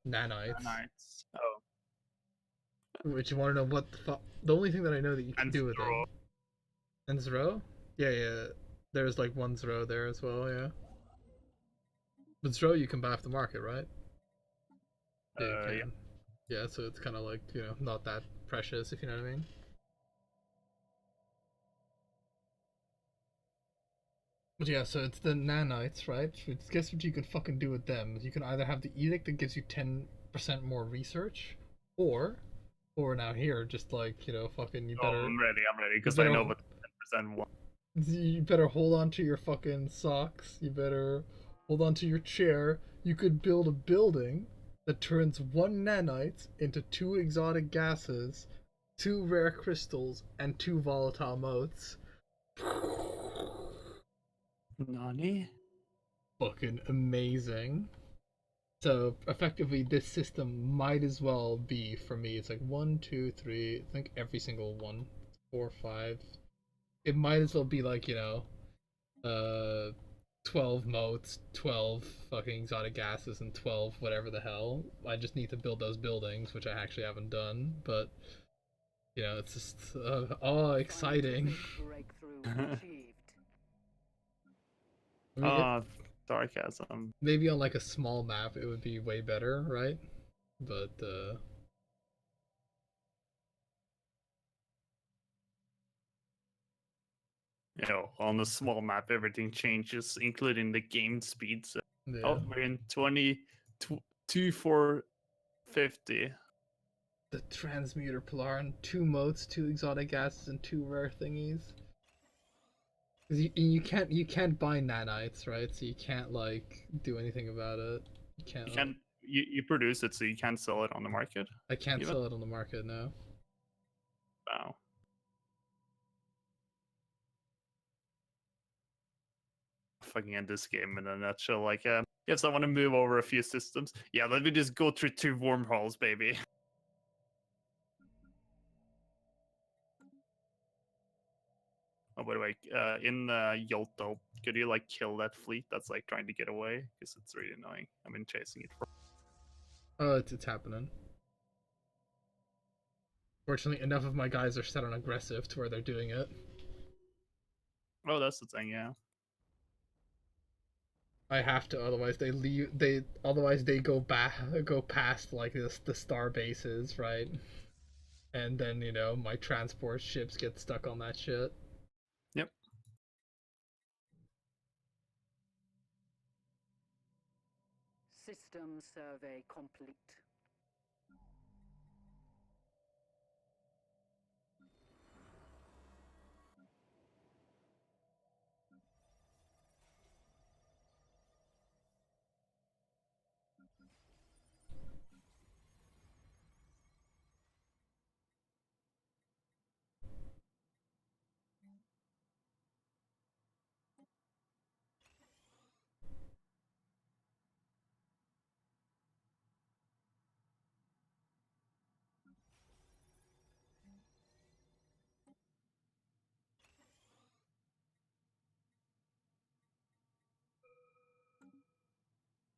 nanites. Nice. Oh, Which you want to know what the fuck? The only thing that I know that you can and do with Zoro. them. And Zero? Yeah, yeah. There's like one Zero there as well, yeah. But Zero you can buy off the market, right? Yeah, you Yeah. can. Yeah, so it's kind of like, not that precious, if you know what I mean. But yeah, so it's the nanites, right? Guess what you can fucking do with them? You can either have the edict that gives you 10% more research, or, now here, just like, fucking, Oh, I'm ready, you because I better, know what the 10% one. you better hold on to your fucking socks. You better hold on to your chair. You could build a building that turns one nanite into 2 exotic gases, 2 rare crystals, and 2 volatile motes. Nani? Fucking amazing. So effectively, this system might as well be for me. It's like 1, 2, 3. I think every single one, 4, 5. It might as well be like 12 motes, 12 fucking exotic gases, and 12 whatever the hell. I just need to build those buildings, which I actually haven't done. But it's just exciting. Breakthrough achieved. I mean, Sarcasm. maybe on like a small map, it would be way better, right? But On a small map, everything changes, including the game speed. So. yeah. Oh, we're in 22 450. The transmuter Polaran, 2 motes, 2 exotic gases, and 2 rare thingies. You can't buy nanites, right? So you can't like do anything about it. You can't. You can you produce it, so you can't sell it on the market. I can't even? sell it on the market now. Wow. Fucking end this game in a nutshell. Like, yes, I want to move over a few systems. Yeah, let me just go through 2 wormholes, baby. Oh, by the way, in Yolto, could you like kill that fleet that's like trying to get away? Because it's really annoying. I've been chasing it for. Oh, it's happening. Fortunately, enough of my guys are set on aggressive to where they're doing it. Oh, that's the thing, yeah. I have to, otherwise they leave. Otherwise they go past like the star bases, right? And then my transport ships get stuck on that shit. Yep. System survey complete.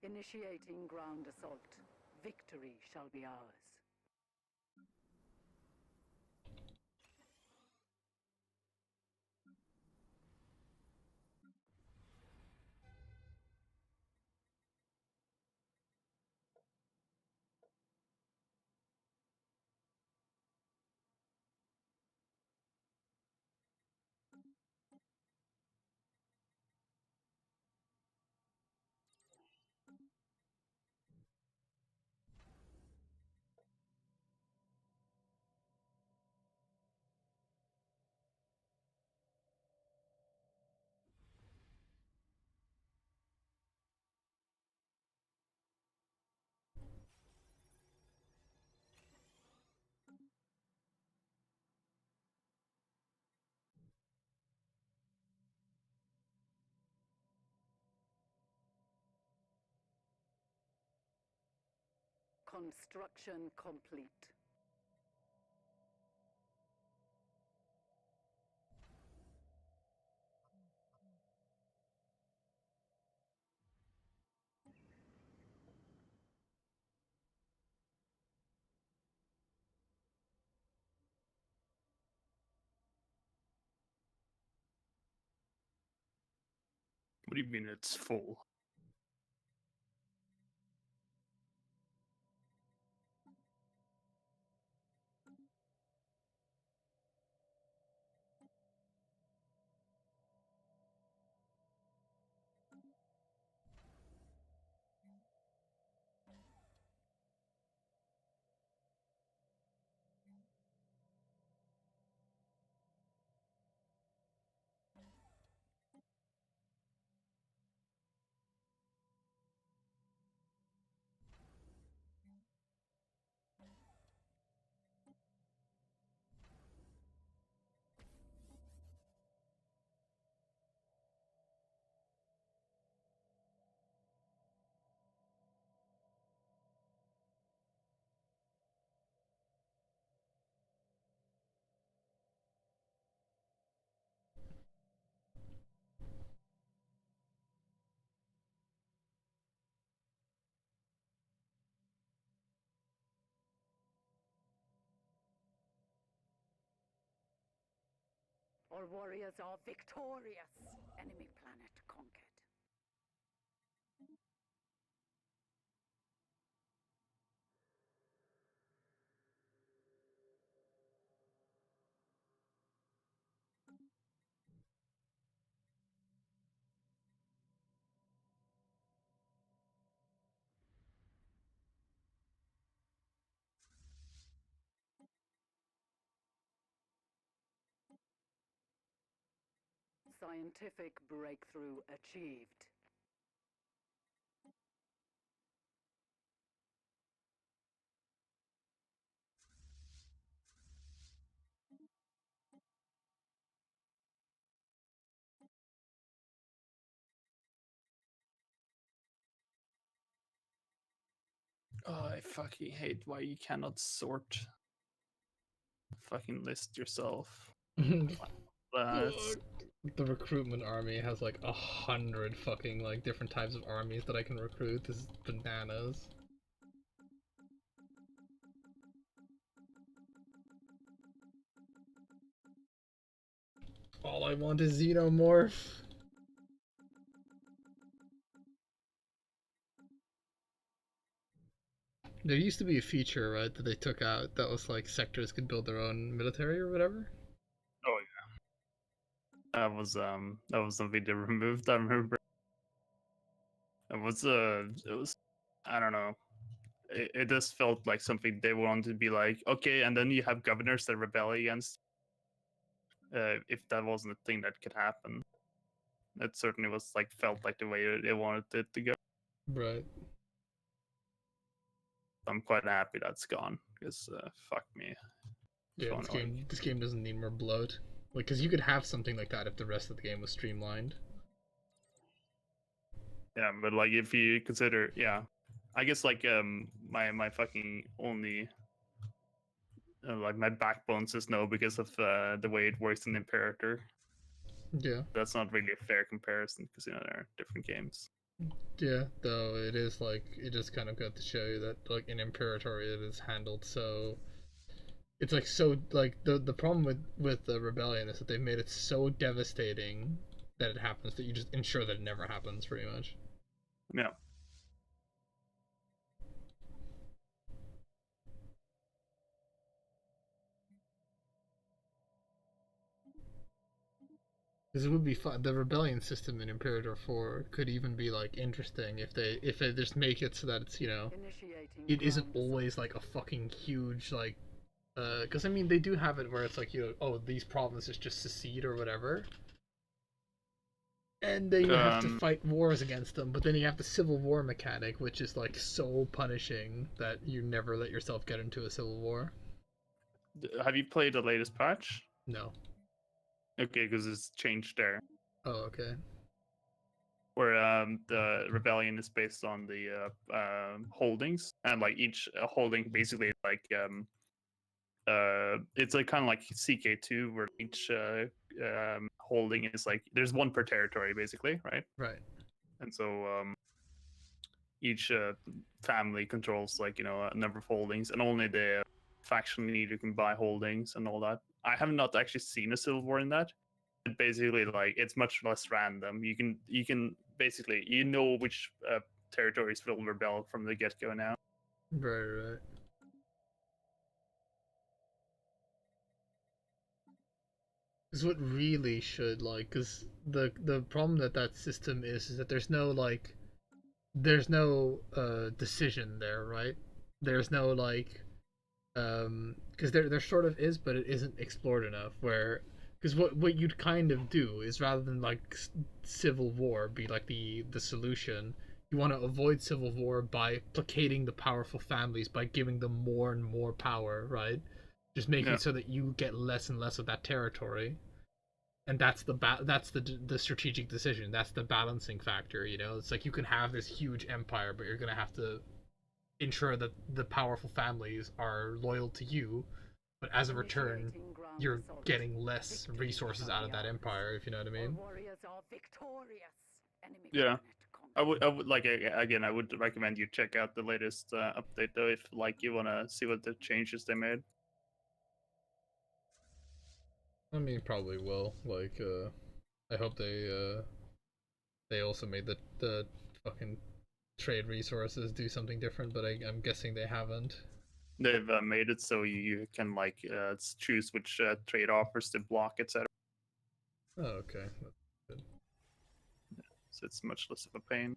Initiating ground assault. Victory shall be ours. Construction complete. What do you mean it's full? Our warriors are victorious. Enemy planet conquered. Scientific breakthrough achieved. Oh, I fucking hate why you cannot sort fucking list yourself. That's The recruitment army has like 100 fucking like different types of armies that I can recruit. This is bananas. All I want is xenomorph. There used to be a feature, right, that they took out that was like sectors could build their own military or whatever. oh yeah. That was something they removed. I remember. It was I don't know. It just felt like something they wanted to be like, okay, and then you have governors that rebel against. If that wasn't a thing that could happen, it certainly was like felt like the way they wanted it to go. Right. I'm quite happy that's gone because fuck me. Yeah, So annoying. this game doesn't need more bloat. Like, cause you could have something like that if the rest of the game was streamlined. Yeah, but like if you consider, yeah, I guess like my fucking only like my backbone says no because of the way it works in Imperator. Yeah. That's not really a fair comparison because you know there are different games. Yeah, though it is like it just kind of got to show you that like in Imperator it is handled so it's like so like the problem with the rebellion is that they've made it so devastating that it happens that you just ensure that it never happens pretty much. Yeah. Because it would be fun. The rebellion system in Imperator 4 could even be like interesting if they just make it so that it's Initiating it isn't ground always assault. like a fucking huge like because I mean they do have it where it's like oh these provinces just secede or whatever, and then you have to fight wars against them, but then you have the civil war mechanic, which is like so punishing that you never let yourself get into a civil war. Have you played the latest patch? No. Okay, because it's changed there. Oh, okay. Where the rebellion is based on the holdings, and like each holding basically like it's like kind of like CK2 where each holding is like there's one per territory basically, right? Right. And so each family controls like a number of holdings, and only the faction leader can buy holdings and all that. I have not actually seen a civil war in that. But basically, like it's much less random. You can basically which territories will rebel from the get go now. Right, right. Is what really should like, because the problem that system is that there's no decision there, right? There's no like because there sort of is, but it isn't explored enough. Where because what you'd kind of do is rather than like civil war be like the solution, you want to avoid civil war by placating the powerful families by giving them more and more power, right? Just making Yeah, it so that you get less and less of that territory, and that's the strategic decision. That's the balancing factor. It's like you can have this huge empire, but you're gonna have to ensure that the powerful families are loyal to you, but as a return, Initiating ground you're assault. getting less Victory resources shall out be of that ours. empire, if you know what I Our mean. warriors are victorious. Enemy yeah. cabinet I would like again. I would recommend you check out the latest update though, if like you want to see what the changes they made. I mean, probably will. Like, I hope they also made the fucking trade resources do something different, but I'm guessing they haven't. They've made it so you can like choose which trade offers to block, etc. Oh, okay. That's good. So it's much less of a pain.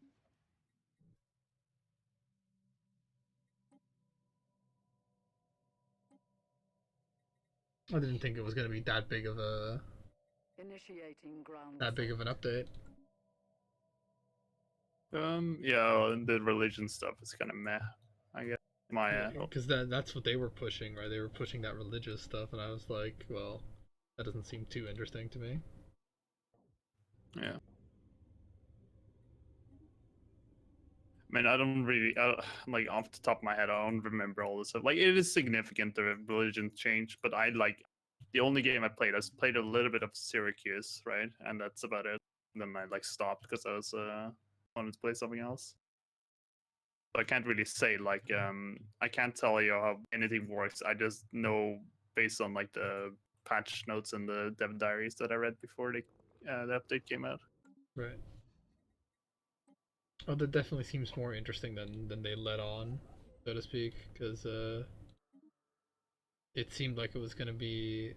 I didn't think it was gonna be that big of a Initiating ground that big of an update. Yeah, and the religion stuff is kind of meh, I guess. Because that's what they were pushing, right? They were pushing that religious stuff, and I was like, well, that doesn't seem too interesting to me. Yeah. I mean, like off the top of my head, I don't remember all this stuff. Like, it is significant the religion change, but the only game I played a little bit of Syracuse, right, and that's about it. And then I like stopped because I was wanted to play something else. So I can't really say I can't tell you how anything works. I just know based on like the patch notes and the dev diaries that I read before the update came out. Right. Oh, that definitely seems more interesting than they let on, so to speak, because it seemed like it was gonna be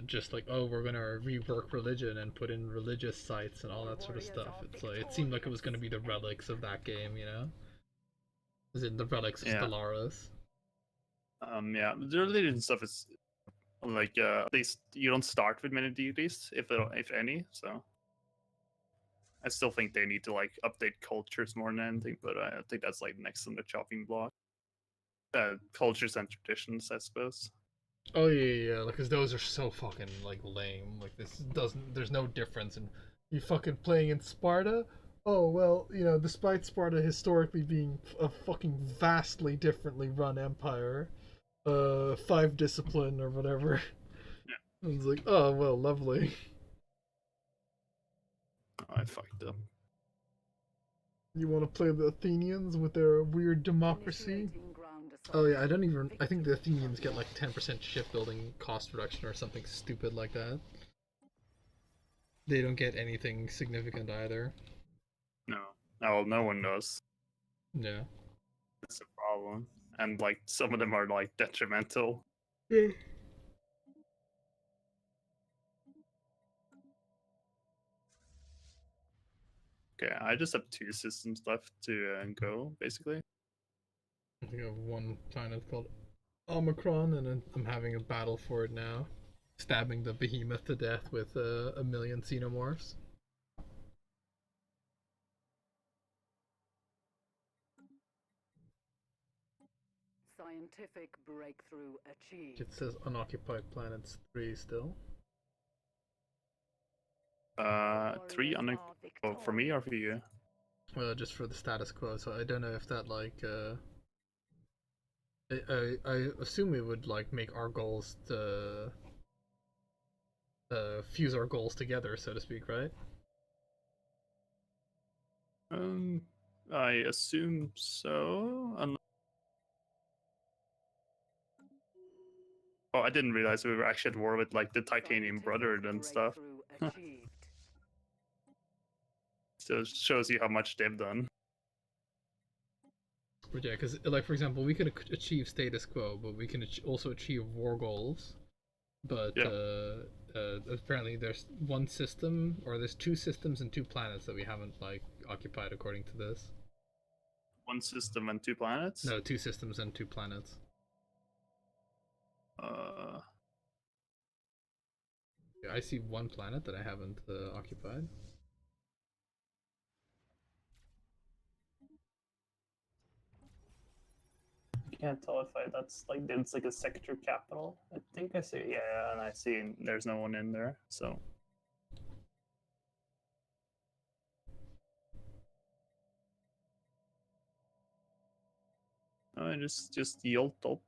just like, oh, we're gonna rework religion and put in religious sites and all that sort of stuff. It's like it seemed like it was gonna be the relics of that game, you know, as in the relics of Yeah. Stellaris. Yeah, the religion stuff is like at least you don't start with many deities, if any. So I still think they need to like update cultures more than anything, but I think that's like next on the chopping block. Cultures and traditions, I suppose. Oh yeah, because those are so fucking like lame. Like this doesn't. There's no difference in you fucking playing in Sparta. Oh well, you know, despite Sparta historically being a fucking vastly differently run empire, five discipline or whatever. Yeah. It's like, oh well, lovely. I fucked up. You want to play the Athenians with their weird democracy? Oh yeah, I don't even. I think the Athenians get like 10% shipbuilding cost reduction or something stupid like that. They don't get anything significant either. No, well, no one knows. Yeah. That's a problem, and like some of them are like detrimental. Yeah. Okay, I just have 2 systems left to go, basically. I think I have one planet called Omicron, and I'm having a battle for it now, stabbing the behemoth to death with a million xenomorphs. Scientific breakthrough achieved. It says unoccupied planets 3 still. 3 on for me or for you? Just for the status quo. So I don't know if that like I assume it would like make our goals to fuse our goals together, so to speak, right? I assume so. Oh, I didn't realize we were actually at war with like the Titanium Brotherhood and stuff. So it shows you how much they've done. But yeah, because like for example, we could achieve status quo, but we can also achieve war goals. But Yeah. apparently there's one system, or there's 2 systems and 2 planets that we haven't like occupied according to this. 1 system and 2 planets? No, 2 systems and 2 planets. Yeah, I see 1 planet that I haven't occupied. Can't tell if that's like it's like a sector capital. I think I see. Yeah, and I see there's no one in there. So just yield up.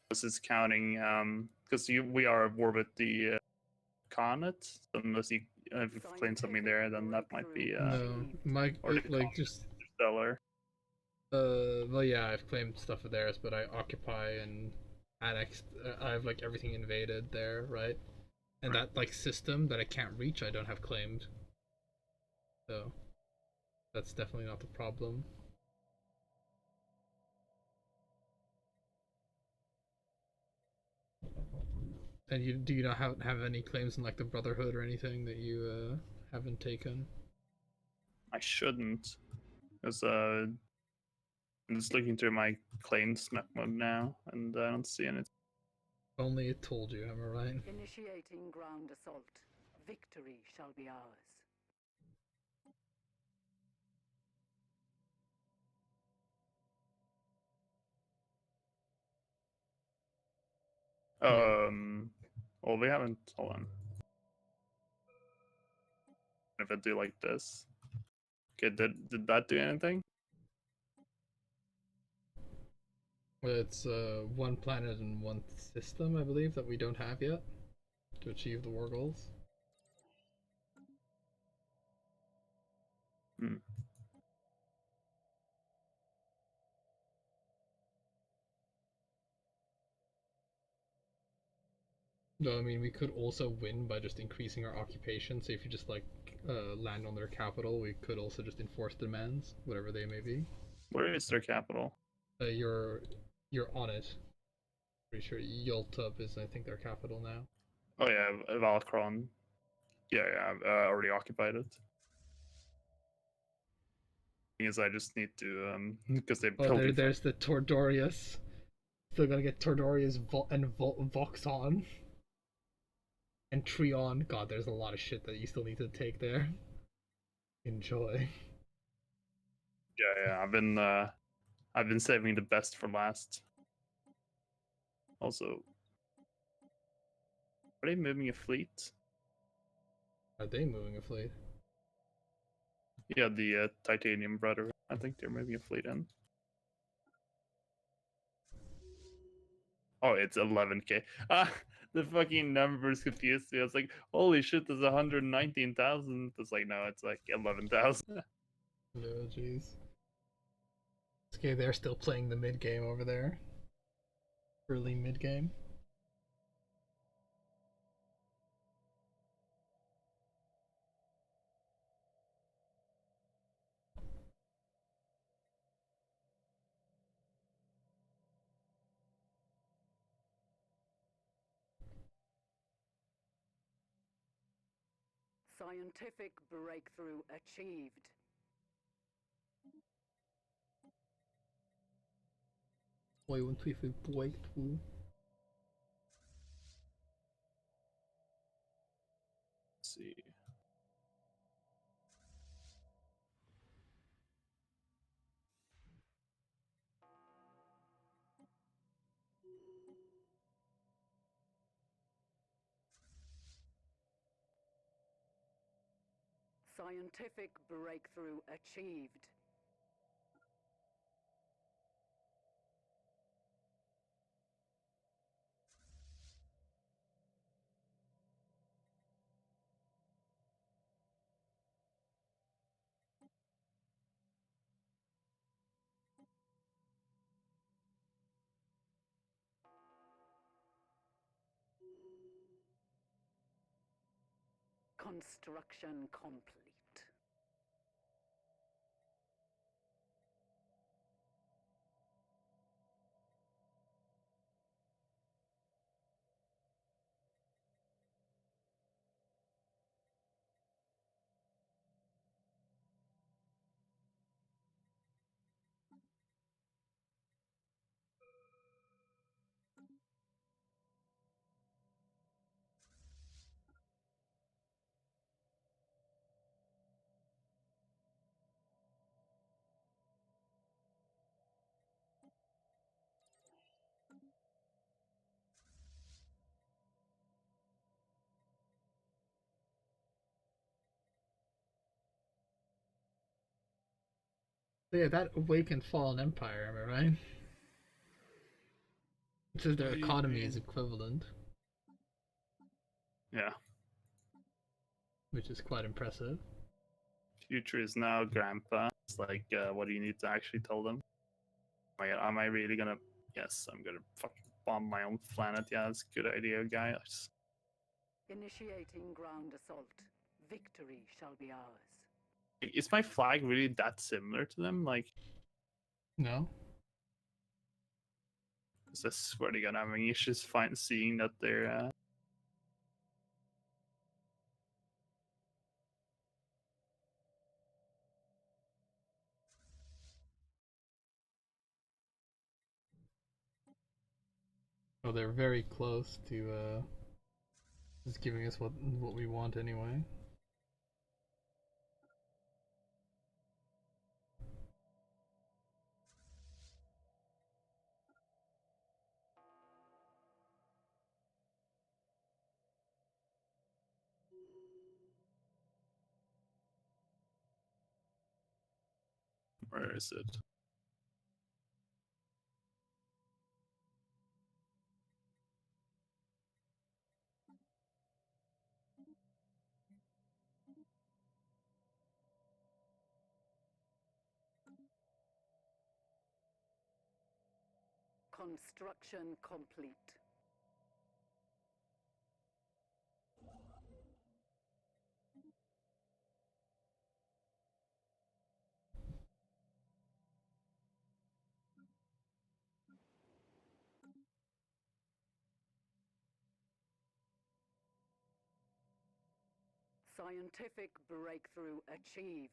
This is counting because we are at war with the Khanate. So unless you if you claim something there, then that might be no, like just Stellar. well yeah, I've claimed stuff of theirs, but I occupy and annexed. I have like everything invaded there, right? And that like system that I can't reach, I don't have claimed. So that's definitely not the problem. And do you not have any claims in like the Brotherhood or anything that you haven't taken? I shouldn't, because I'm just looking through my claims map mode now, and I don't see anything. Only it told you, am I right? Initiating ground assault. Victory shall be ours. Yeah. Well, we haven't. Hold on. If I do like this, okay, did that do anything? It's one planet and one system, I believe, that we don't have yet to achieve the war goals. Hmm. No, I mean, we could also win by just increasing our occupation. So if you just like land on their capital, we could also just enforce demands, whatever they may be. Where is their capital? You're on it. Pretty sure Yultup is, I think, their capital now. Oh yeah, Valkron. Yeah, yeah, I've already occupied it. Thing is, I just need to because they Oh, totally. there's the Tordorius. Still gotta get Tordorius and Voxon and Trion. God, there's a lot of shit that you still need to take there. Enjoy. Yeah, yeah. I've been saving the best for last. Also, are they moving a fleet? Are they moving a fleet? Yeah, the Titanium Brother. I think they're moving a fleet in. Oh, it's 11k. Ah, the fucking numbers confused me. I was like, holy shit, there's 119,000. It's like, no, it's like 11,000. No, jeez. Okay, they're still playing the mid game over there. Early mid game. Scientific breakthrough achieved. Why won't we breakthrough? Let's see. Scientific breakthrough achieved. Construction complete. So yeah, that awakened fallen empire, am I right? It says their economy is equivalent, Yeah. which is quite impressive. Future is now grandpa. It's like, what do you need to actually tell them? Am I really gonna? Yes, I'm gonna fucking bomb my own planet. Yeah, that's a good idea, guys. Initiating ground assault. Victory shall be ours. Is my flag really that similar to them? Like, No? 'cause I swear to God, I'm having issues seeing that they're. Oh, they're very close to just giving us what we want anyway. Where is it? Construction complete. Scientific breakthrough achieved.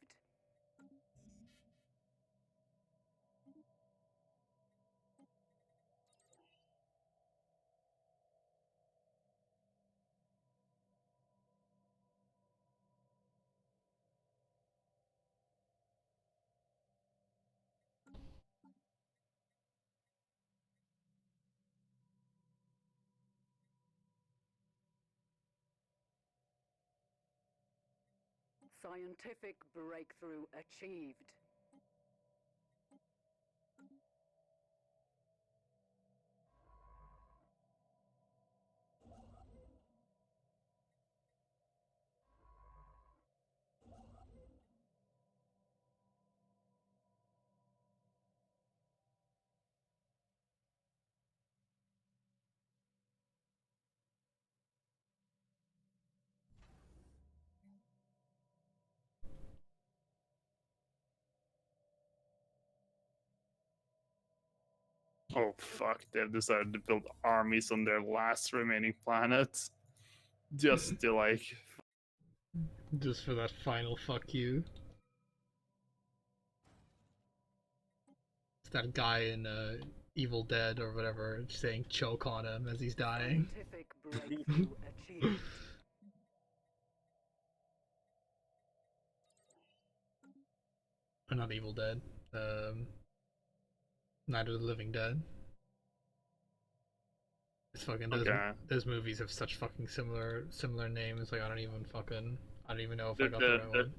Scientific breakthrough achieved. Oh fuck, they've decided to build armies on their last remaining planet. Just to like Just for that final fuck you. It's that guy in Evil Dead or whatever saying choke on him as he's dying. Scientific breakthrough achieved. Or not Evil Dead. Night of the Living Dead. It's fucking those movies have such fucking similar names. Like I don't even know if I got the right one.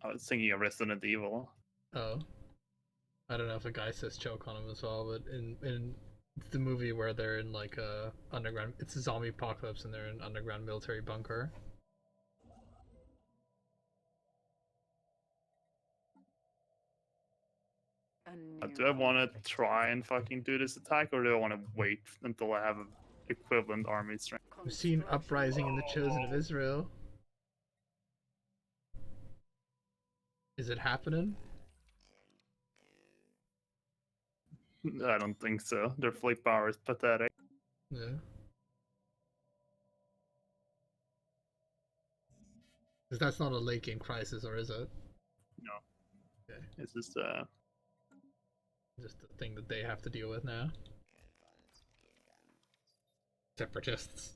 I was thinking of Resident Evil. Oh, I don't know if the guy says choke on him as well, but in it's the movie where they're in like a underground. It's a zombie apocalypse and they're in an underground military bunker. Do I want to try and fucking do this attack, or do I want to wait until I have an equivalent army strength? We've seen uprising in the chosen of Israel. Is it happening? I don't think so. Their fleet power is pathetic. Yeah. Because that's not a late game crisis, or is it? No. Okay. It's just a thing that they have to deal with now. Separatists.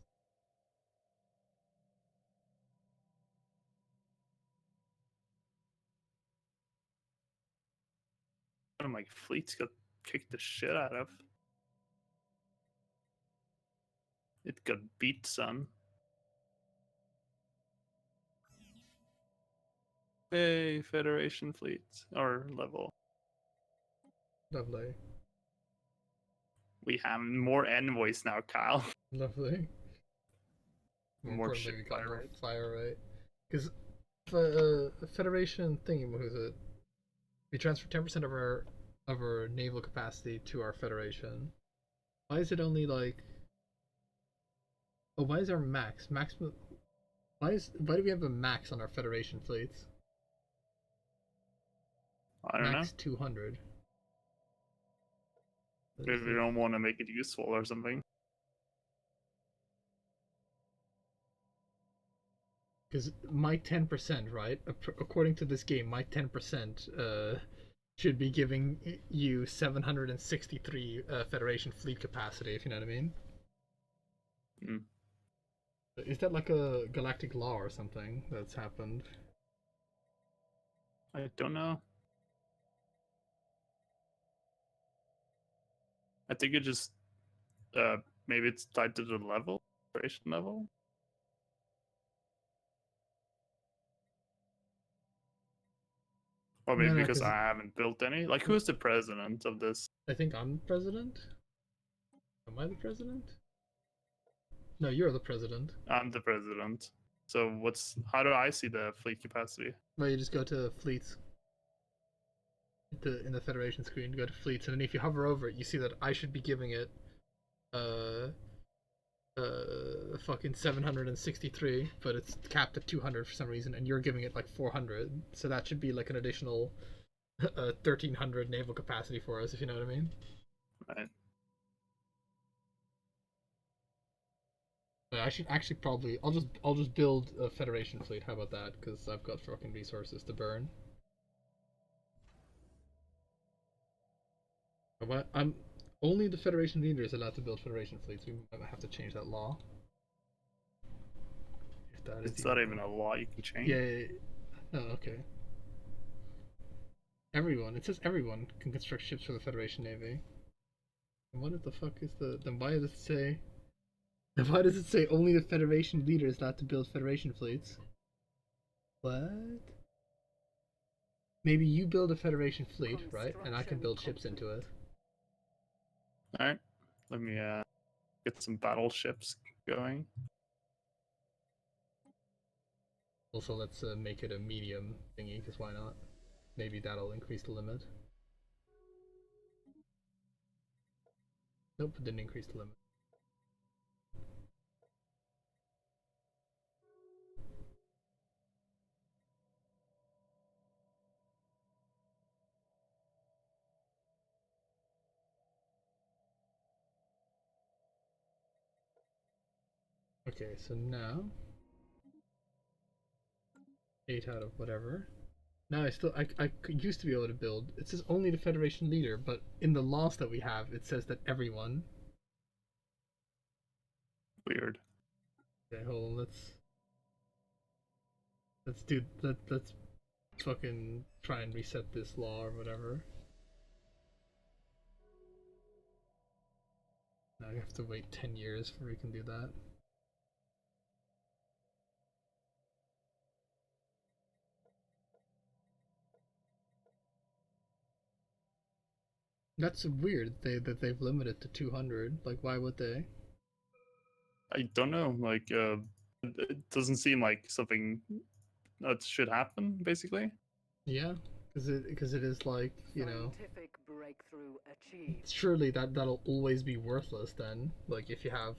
one of my fleets got kicked the shit out of. It got beat, son. Hey, Federation fleet or level. Lovely. We have more envoys now, Kyle. Lovely. More importantly, we got more rate. fire rate. Because Federation thingy, what is it? We transfer 10% of our naval capacity to our Federation. Why is it only like? Oh, why is our maximum? Why do we have a max on our Federation fleets? I don't Max know. 200. Maybe we don't want to make it useful or something. Because my 10%, right? According to this game, my 10% should be giving you 763 Federation fleet capacity, if you know what I mean. Hmm. Is that like a galactic law or something that's happened? I don't know. I think it just maybe it's tied to the level, operation level. Or No, maybe no, because because I haven't built any. Like, who's the president of this? I think I'm president. Am I the president? No, you're the president. I'm the president. So how do I see the fleet capacity? Well, you just go to fleets. In the Federation screen, go to fleets, and then if you hover over it, you see that I should be giving it uh fucking 763, but it's capped at 200 for some reason, and you're giving it like 400. So that should be like an additional 1300 naval capacity for us, if you know what I mean. Right. But I should actually probably I'll just build a Federation fleet. How about that? Because I've got fucking resources to burn. I'm only the Federation leader is allowed to build Federation fleets. We might have to change that law. If that is It's not even a law you can change. Yeah. Oh, okay. Everyone. It says everyone can construct ships for the Federation Navy. And what the fuck is the? Then why does it say? Then why does it say only the Federation leader is allowed to build Federation fleets? What? Maybe you build a Federation fleet, right? And I can build ships into it. All right. Let me get some battleships going. Also, let's make it a medium thingy, because why not? Maybe that'll increase the limit. Nope, it didn't increase the limit. Okay, so now 8 out of whatever. Now I used to be able to build. It says only the Federation leader, but in the laws that we have, it says that everyone. Weird. Okay, hold on. Let's fucking try and reset this law or whatever. Now you have to wait 10 years before we can do that. That's weird. That they've limited to 200. Like, why would they? I don't know. Like, it doesn't seem like something that should happen. Basically. Yeah, because it is like, you know. Scientific breakthrough achieved. Surely that'll always be worthless then. Like if you have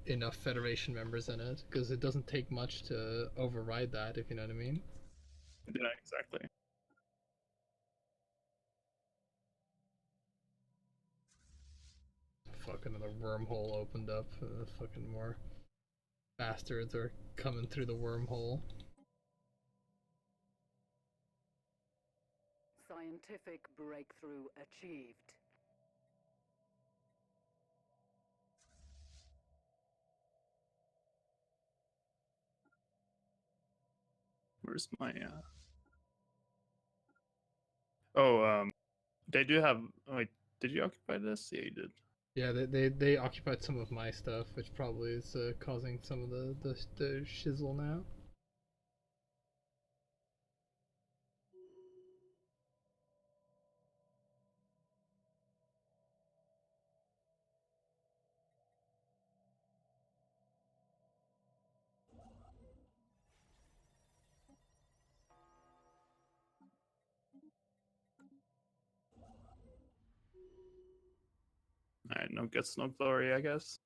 enough Federation members in it, because it doesn't take much to override that. If you know what I mean. Yeah, exactly. Fucking another wormhole opened up. Fucking more bastards are coming through the wormhole. Scientific breakthrough achieved. Where's my Oh, they do have. Oh, wait, did you occupy this? Yeah, you did. Yeah, they occupied some of my stuff, which probably is causing some of the shizzle now. All right, no guts, no glory, I guess.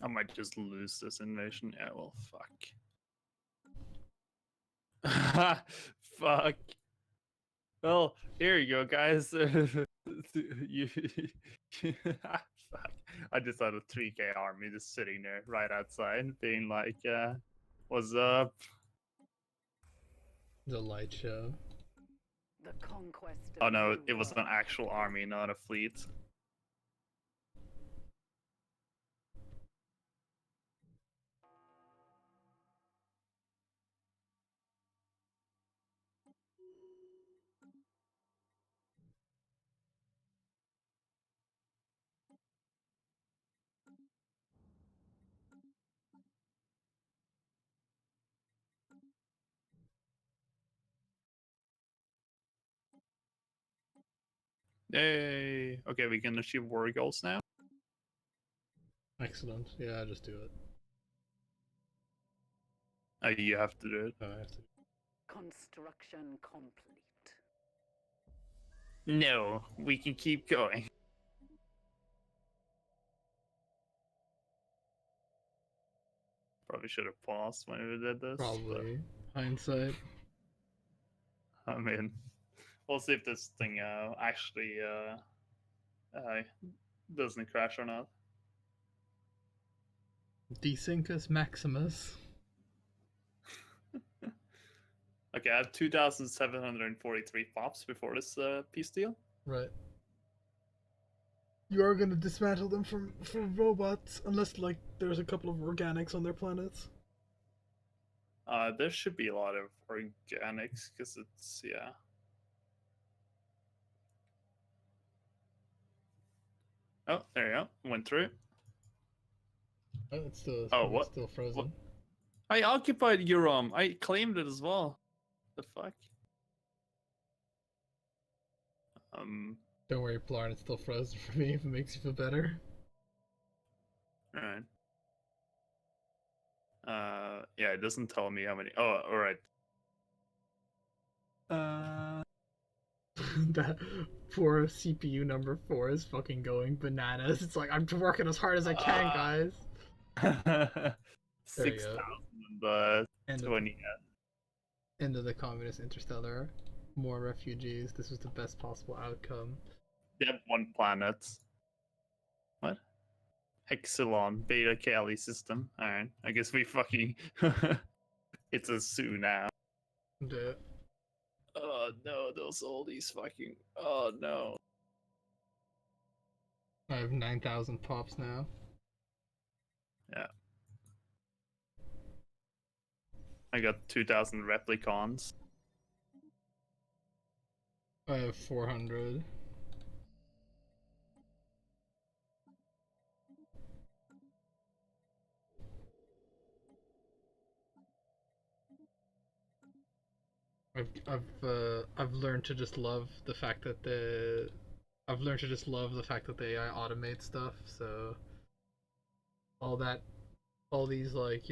I might just lose this invasion. Yeah, well, fuck. Fuck. Well, here you go, guys. you, fuck. I just had a 3K army just sitting there right outside, being like, "What's up?" The light show. The conquest of Oh no, new it was an worlds actual begins. army, not a fleet. Yay! Okay, we can achieve war goals now. Excellent. Yeah, just do it. You have to do it. Oh, I have to. Construction complete. No, we can keep going. Probably should have paused when we did this. Probably. Hindsight. But, I mean, we'll see if this thing actually doesn't crash or not. Desincus Maximus. Okay, I have 2,743 pops before this peace deal. Right. You are gonna dismantle them from robots, unless like there's a couple of organics on their planets. There should be a lot of organics because it's yeah. Oh, there you go. Went through. Oh, it's still Oh, what? still frozen. What? I occupied Eurom. I claimed it as well. The fuck? Don't worry, Plarn, it's still frozen for me if it makes you feel better. Alright. Yeah, it doesn't tell me how many. Oh, alright. That poor CPU number 4 is fucking going bananas. It's like, I'm working as hard as I can, guys. 6,020. End of the communist interstellar. More refugees. This was the best possible outcome. They have one planet. What? Hexalon Beta Cali system. Alright. I guess we fucking. It's a zoo now. The Oh no, those all these fucking. Oh no. I have 9,000 pops now. Yeah. I got 2,000 replicons. I have 400. I've learned to just love the fact that I've learned to just love the fact that the AI automate stuff. So all these like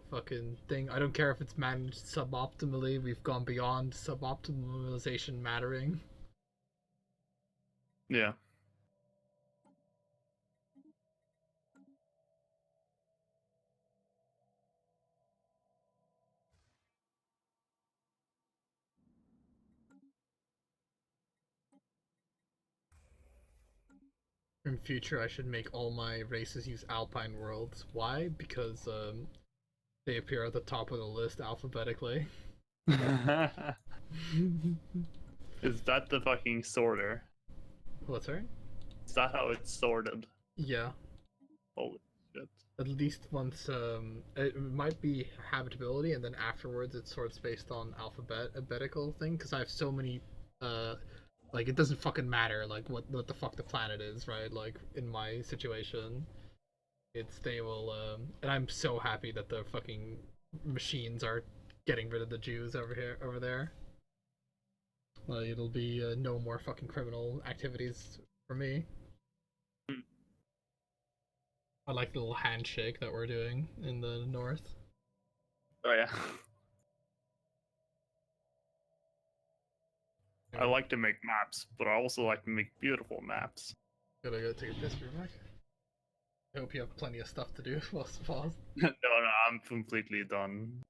fucking thing. I don't care if it's managed suboptimally. We've gone beyond suboptimalization mattering. Yeah. In future, I should make all my races use Alpine worlds. Why? Because they appear at the top of the list alphabetically. Is that the fucking sorter? What's right? Is that how it's sorted? Yeah. Holy shit. At least once, it might be habitability, and then afterwards it sorts based on alphabetical thing. Because I have so many, like it doesn't fucking matter like what the fuck the planet is, right? Like in my situation, they will, and I'm so happy that the fucking machines are getting rid of the Jews over there. Like it'll be no more fucking criminal activities for me. I like the little handshake that we're doing in the north. Oh yeah. I like to make maps, but I also like to make beautiful maps. Gotta go take a piss, be back. I hope you have plenty of stuff to do whilst paused. No, I'm completely done.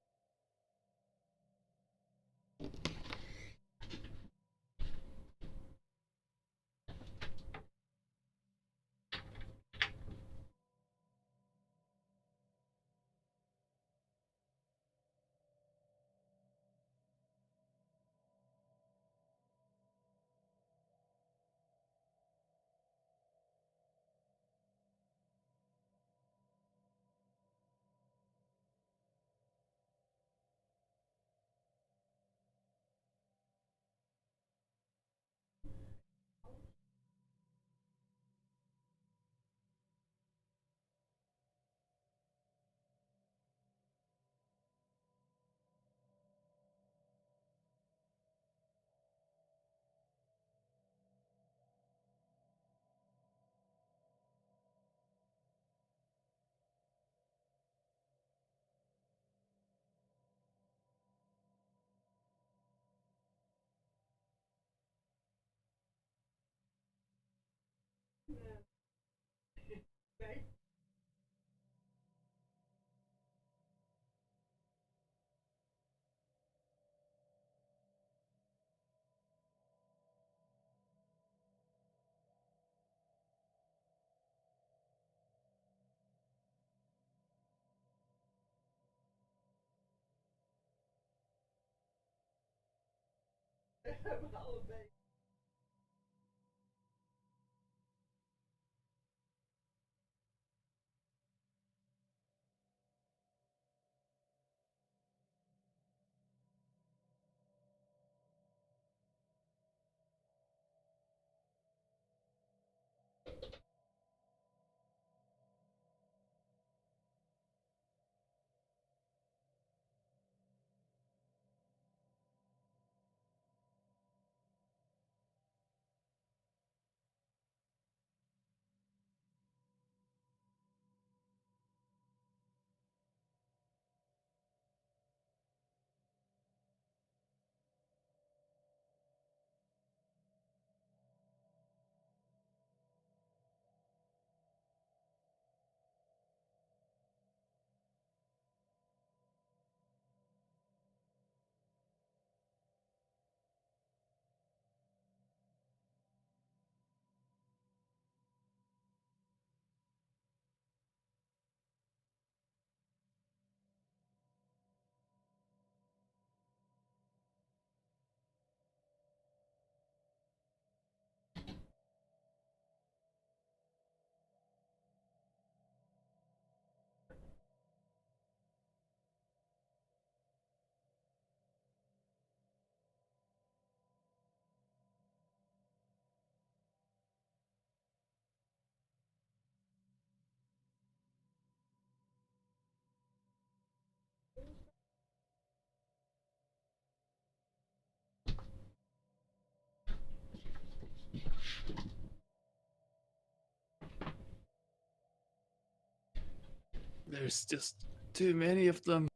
There's just too many of them.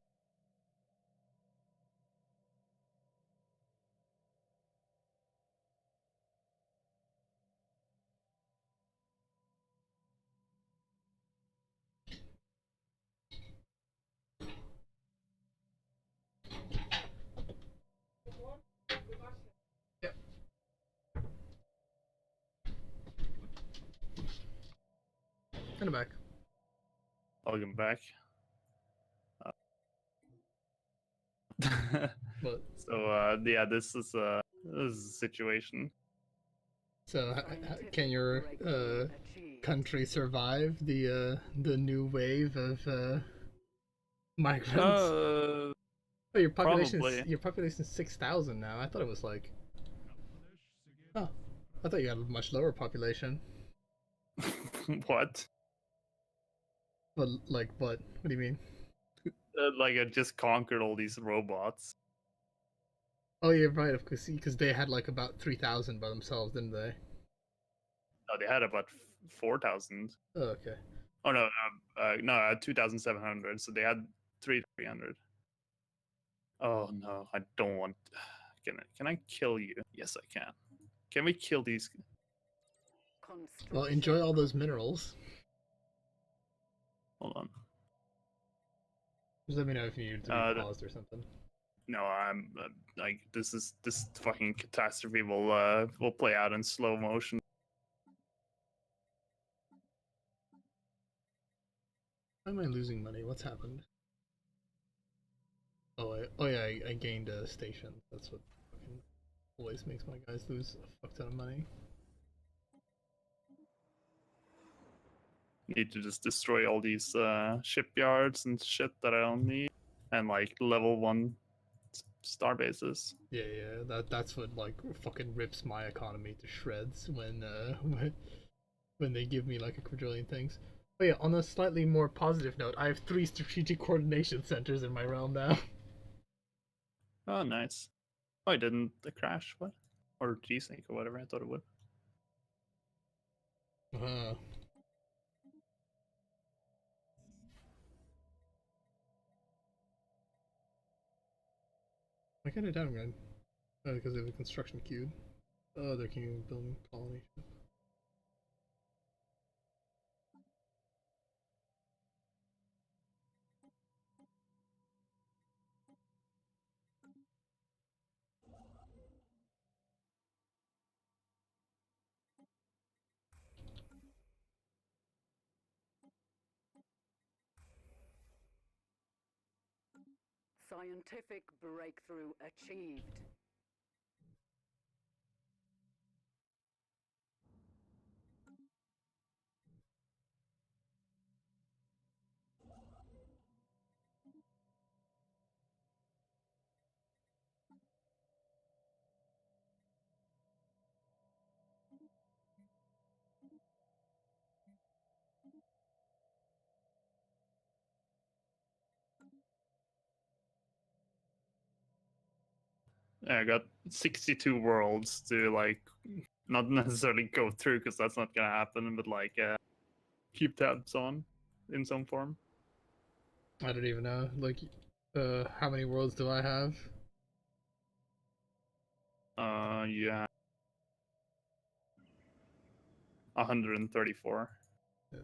Yep. In the back. Welcome back. But So yeah, this is a situation. so can your country survive the new wave of migrants? Oh, Probably. your population's 6,000 now. I thought it was like, oh, I thought you had a much lower population. What? But like, what? What do you mean? Like I just conquered all these robots. Oh, yeah, right. Of course, because they had like about 3,000 by themselves, didn't they? No, they had about 4,000. Oh, okay. Oh no, no, 2,700. So they had 300. Oh no, I don't want. Can I kill you? Yes, I can. Can we kill these? Well, enjoy all those minerals. Hold on. Just let me know if you need to be paused or something. No, I'm like this fucking catastrophe will play out in slow motion. Why am I losing money? What's happened? Oh yeah, I gained a station. That's what fucking always makes my guys lose a fuck ton of money. Need to just destroy all these shipyards and shit that I don't need, and like level 1 star bases. Yeah, that's what like fucking rips my economy to shreds when when they give me like a quadrillion things. But yeah, on a slightly more positive note, I have 3 strategic coordination centers in my realm now. Oh, nice. Oh, I didn't crash. What? Or G-Sync or whatever. I thought it would. Uh, I got it down, man. Because of the construction queued. Oh, they're building colony. Scientific breakthrough achieved. Yeah, I got 62 worlds to like not necessarily go through because that's not gonna happen, but like keep tabs on in some form. I don't even know. Like, how many worlds do I have? Yeah, 134. Yeah.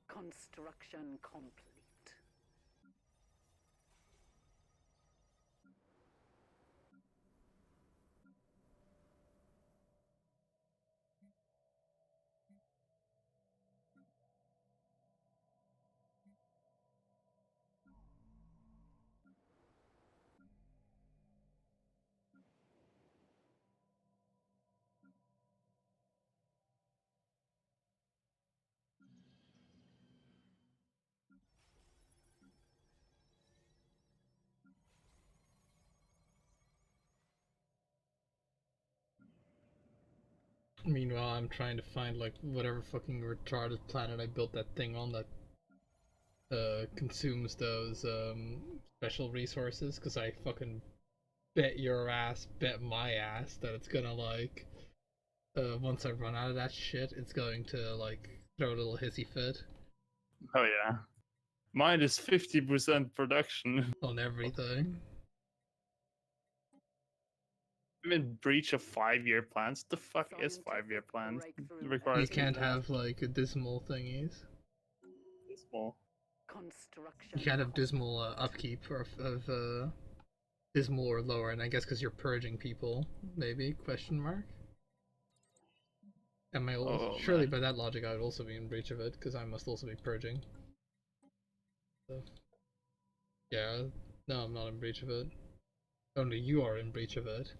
Construction complete. Meanwhile, I'm trying to find like whatever fucking retarded planet I built that thing on that consumes those special resources, because I fucking bet your ass, bet my ass that it's gonna like once I run out of that shit, it's going to like throw a little hissy fit Oh yeah, mine is 50% production. on everything. I'm in breach of 5-year plans. The fuck is 5-year Scientific plans? breakthrough It requires You me can't to have like dismal thingies. small. Construction You can't have complete. dismal upkeep of dismal or lower, and I guess because you're purging people, maybe? Question mark. Am I also, Oh surely man. by that logic I would also be in breach of it because I must also be purging. So, yeah, no, I'm not in breach of it. Only you are in breach of it.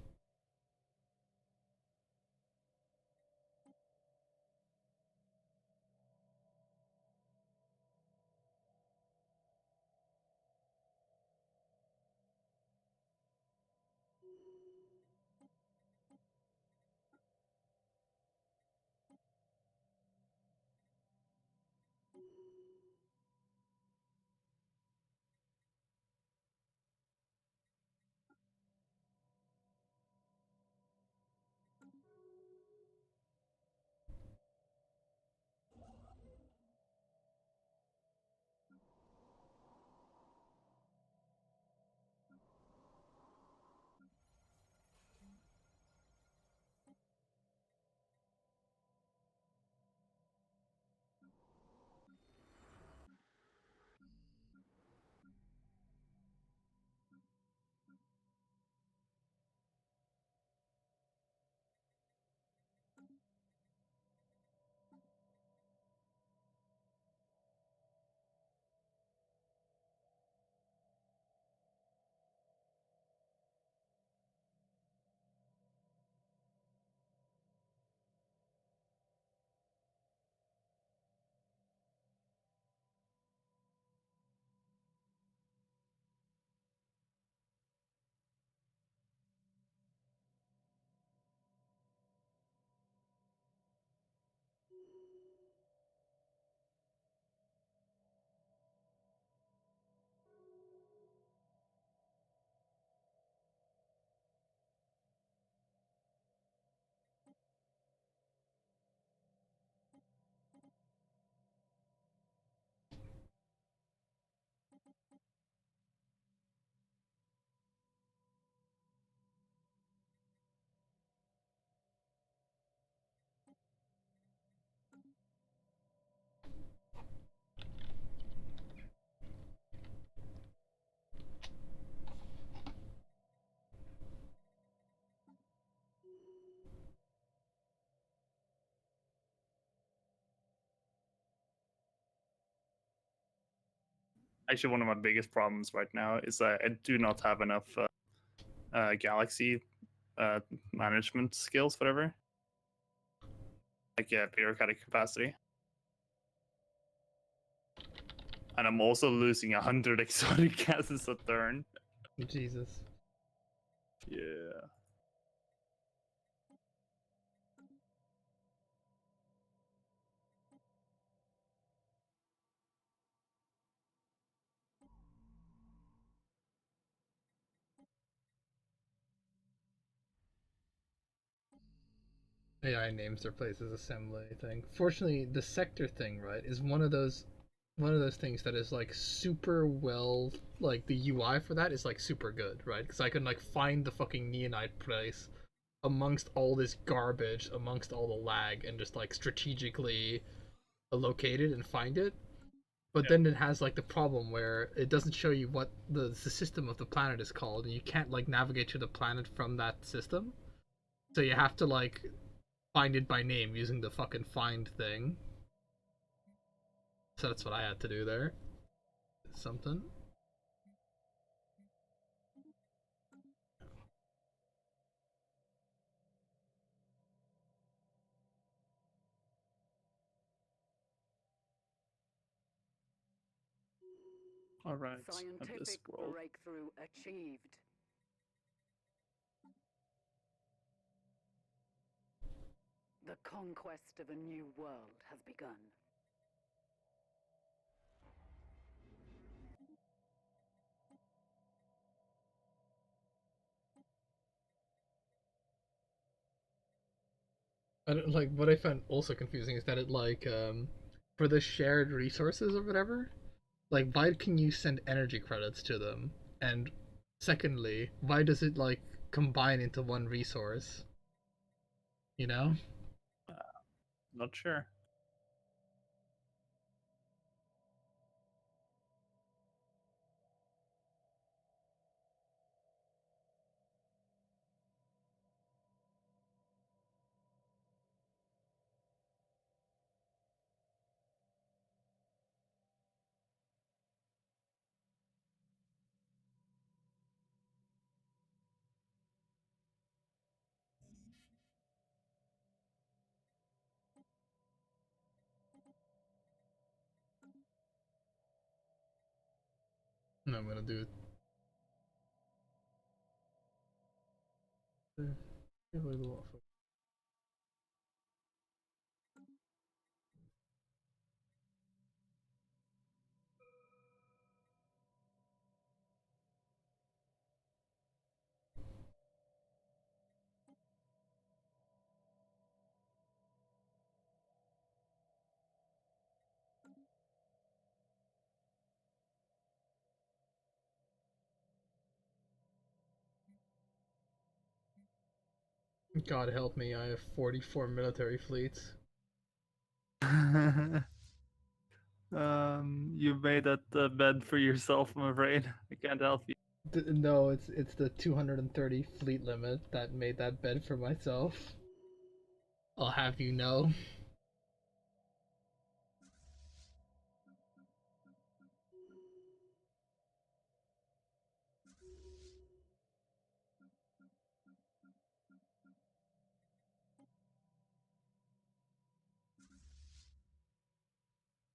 Actually, one of my biggest problems right now is that I do not have enough galaxy management skills, whatever. Like, yeah, bureaucratic capacity. And I'm also losing 100 exotic gases a turn. Jesus. Yeah. AI names their places assembly thing. Fortunately, the sector thing, right, is one of those things that is like super well, like the UI for that is like super good, right? Because I can like find the fucking neonite place amongst all this garbage, amongst all the lag, and just like strategically locate it and find it. But then it has like the problem where it doesn't show you what the system of the planet is called, and you can't like navigate to the planet from that system. So you have to like find it by name using the fucking find thing. So that's what I had to do there. Something. All right. Have this Scientific scroll. breakthrough achieved. The conquest of a new world has begun. I don't, like what I found also confusing is that it like for the shared resources or whatever, like why can you send energy credits to them? And secondly, why does it like combine into one resource? You know? Not sure. No, I'm gonna do it. God help me, I have 44 military fleets. You made that bed for yourself, I'm afraid. I can't help you. No, it's the 230 fleet limit that made that bed for myself. I'll have you know.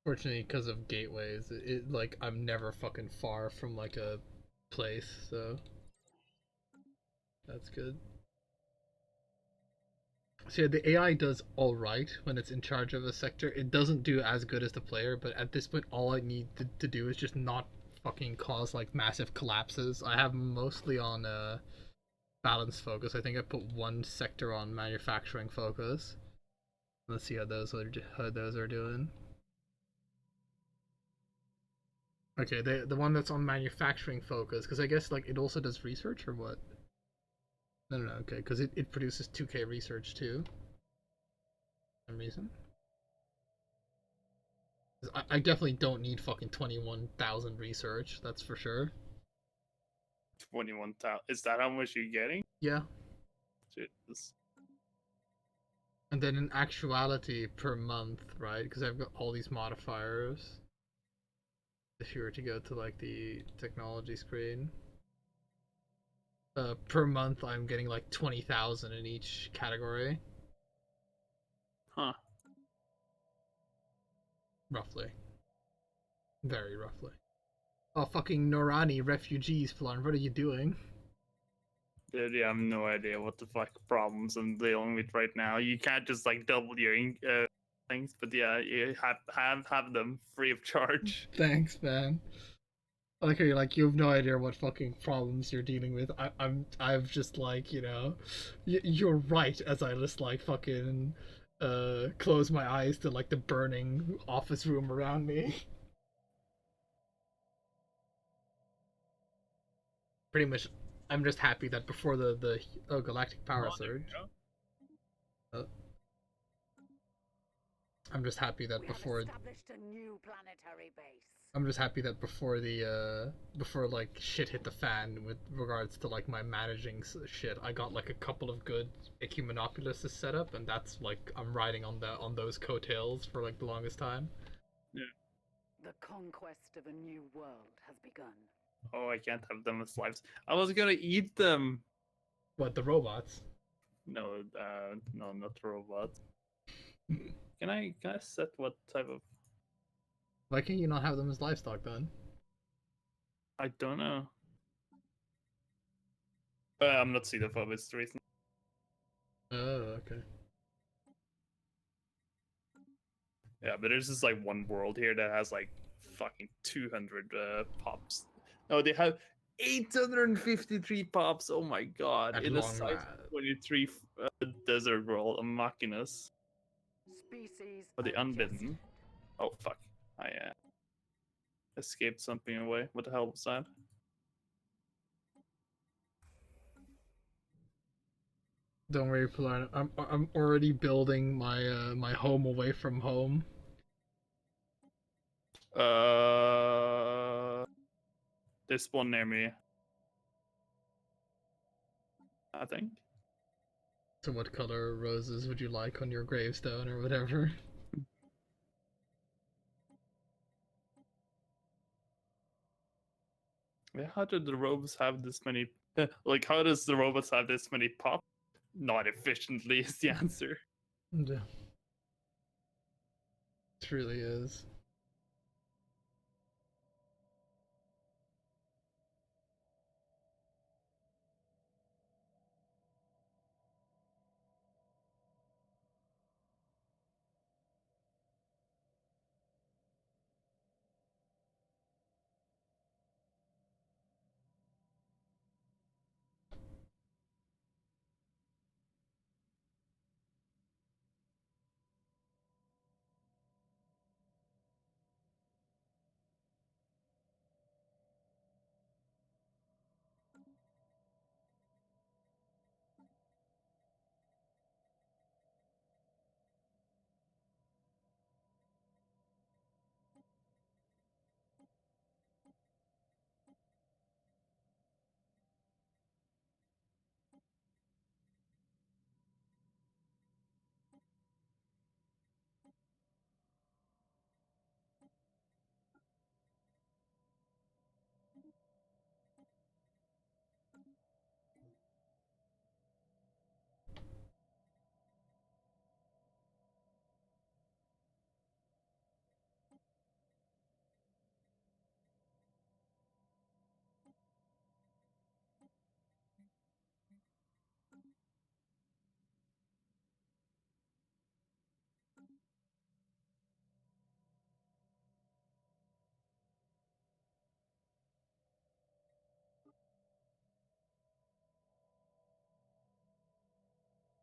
Fortunately, because of gateways, like I'm never fucking far from like a place, so that's good. So yeah, the AI does all right when it's in charge of a sector. It doesn't do as good as the player, but at this point, all I need to do is just not fucking cause like massive collapses. I have mostly on balance focus. I think I put one sector on manufacturing focus. Let's see how those are doing. Okay, the one that's on manufacturing focus, because I guess like it also does research or what? No, okay, because it produces 2K research too. For some reason. I definitely don't need fucking 21,000 research, that's for sure. 21,000. Is that how much you're getting? Yeah. Jesus. And then in actuality per month, right? Because I've got all these modifiers. if you were to go to like the technology screen. Per month, I'm getting like 20,000 in each category, Huh. roughly, very roughly. Oh, fucking Norani refugees, Flan, what are you doing? Dude, yeah, I have no idea what the fuck problems I'm dealing with right now. You can't just like double your things, but yeah, you have them free of charge. Thanks, man. I like how you're like, you have no idea what fucking problems you're dealing with. I've just like, you're right. As I just like fucking, close my eyes to like the burning office room around me. Pretty much, I'm just happy that before the galactic power surge, uh, I'm just happy that We have before established a new planetary base. I'm just happy that before before like shit hit the fan with regards to like my managing shit, I got like a couple of good Ecumenoculus set up, and that's like I'm riding on those coattails for like the longest time. Yeah. The conquest of a new world has begun. Oh, I can't have them as lives. I was gonna eat them. What, the robots? No, no, not robots. Can I set what type of? Why can't you not have them as livestock then? I don't know. I'm not xenophobic. It's the reason. Oh, okay. Yeah, but there's just like one world here that has like fucking 200 pops. No, they have 853 pops. Oh my god! At In a long size last. 23 desert world, a Machinas. Species Or the adjusted. Unbidden. Oh fuck! I escaped something away. What the hell was that? Don't worry, Polar. I'm already building my home away from home. There's one near me. I think. So what color roses would you like on your gravestone or whatever? Yeah, how did the robots have this many? Like, how does the robots have this many pop? Not efficiently is the answer. Yeah. It really is.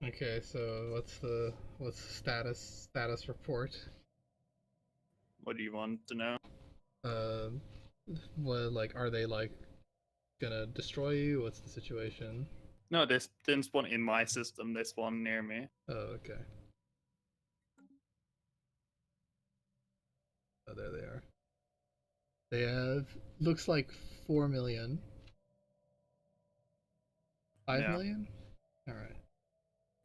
Okay, so what's the status report? What do you want to know? Uh, what, like, are they like gonna destroy you? What's the situation? No, there's didn't spawn in my system. They spawn near me. Oh, okay. Oh, there they are. They have looks like 4 million. 5 million? All right.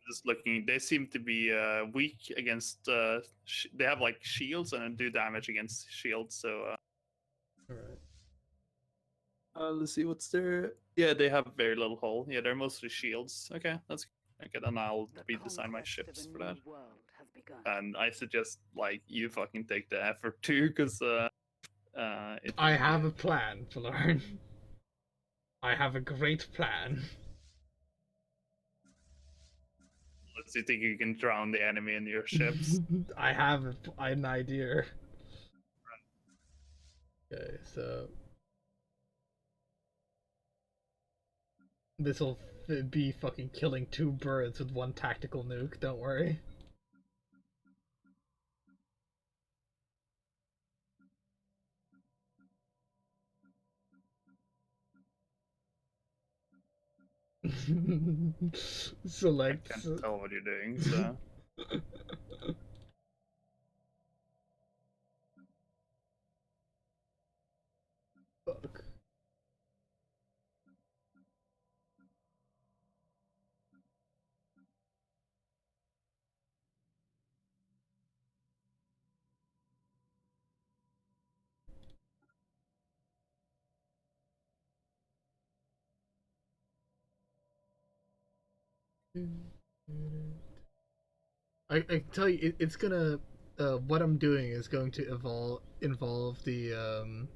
Just looking, they seem to be weak against. They have like shields and do damage against shields. So Let's see what's there. Yeah, they have very little hull. Yeah, they're mostly shields. Okay, that's okay. Then I'll The redesign my conquest of ships a for new that. world has begun. And I suggest like you fucking take the effort too, because it. I have a plan to learn. I have a great plan. Do you think you can drown the enemy in your ships? I have an idea. Okay, so this'll be fucking killing 2 birds with 1 tactical nuke. Don't worry. I Select. can't tell what you're doing, so. Fuck. I tell you, it's gonna. What I'm doing is going to involve the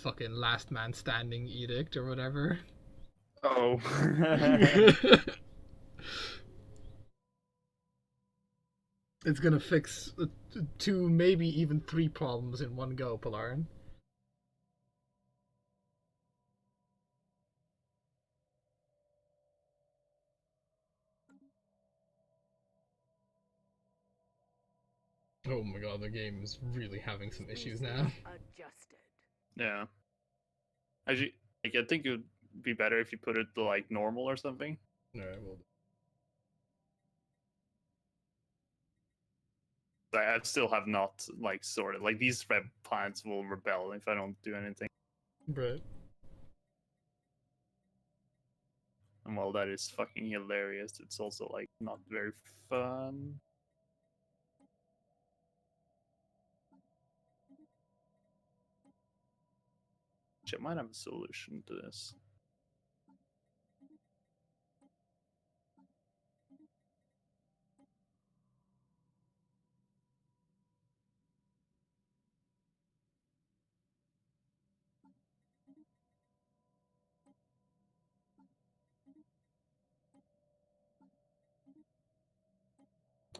fucking last man standing edict or whatever. Oh. It's gonna fix 2, maybe even 3 problems in one go, Polarin. Oh my god, the game is really having some issues now. Adjusted. Yeah. Actually, like, I think it would be better if you put it to like normal or something. Alright, well. I still have not like sorted. Like these red plants will rebel if I don't do anything. Right. And while that is fucking hilarious, it's also like not very fun. I might have a solution to this.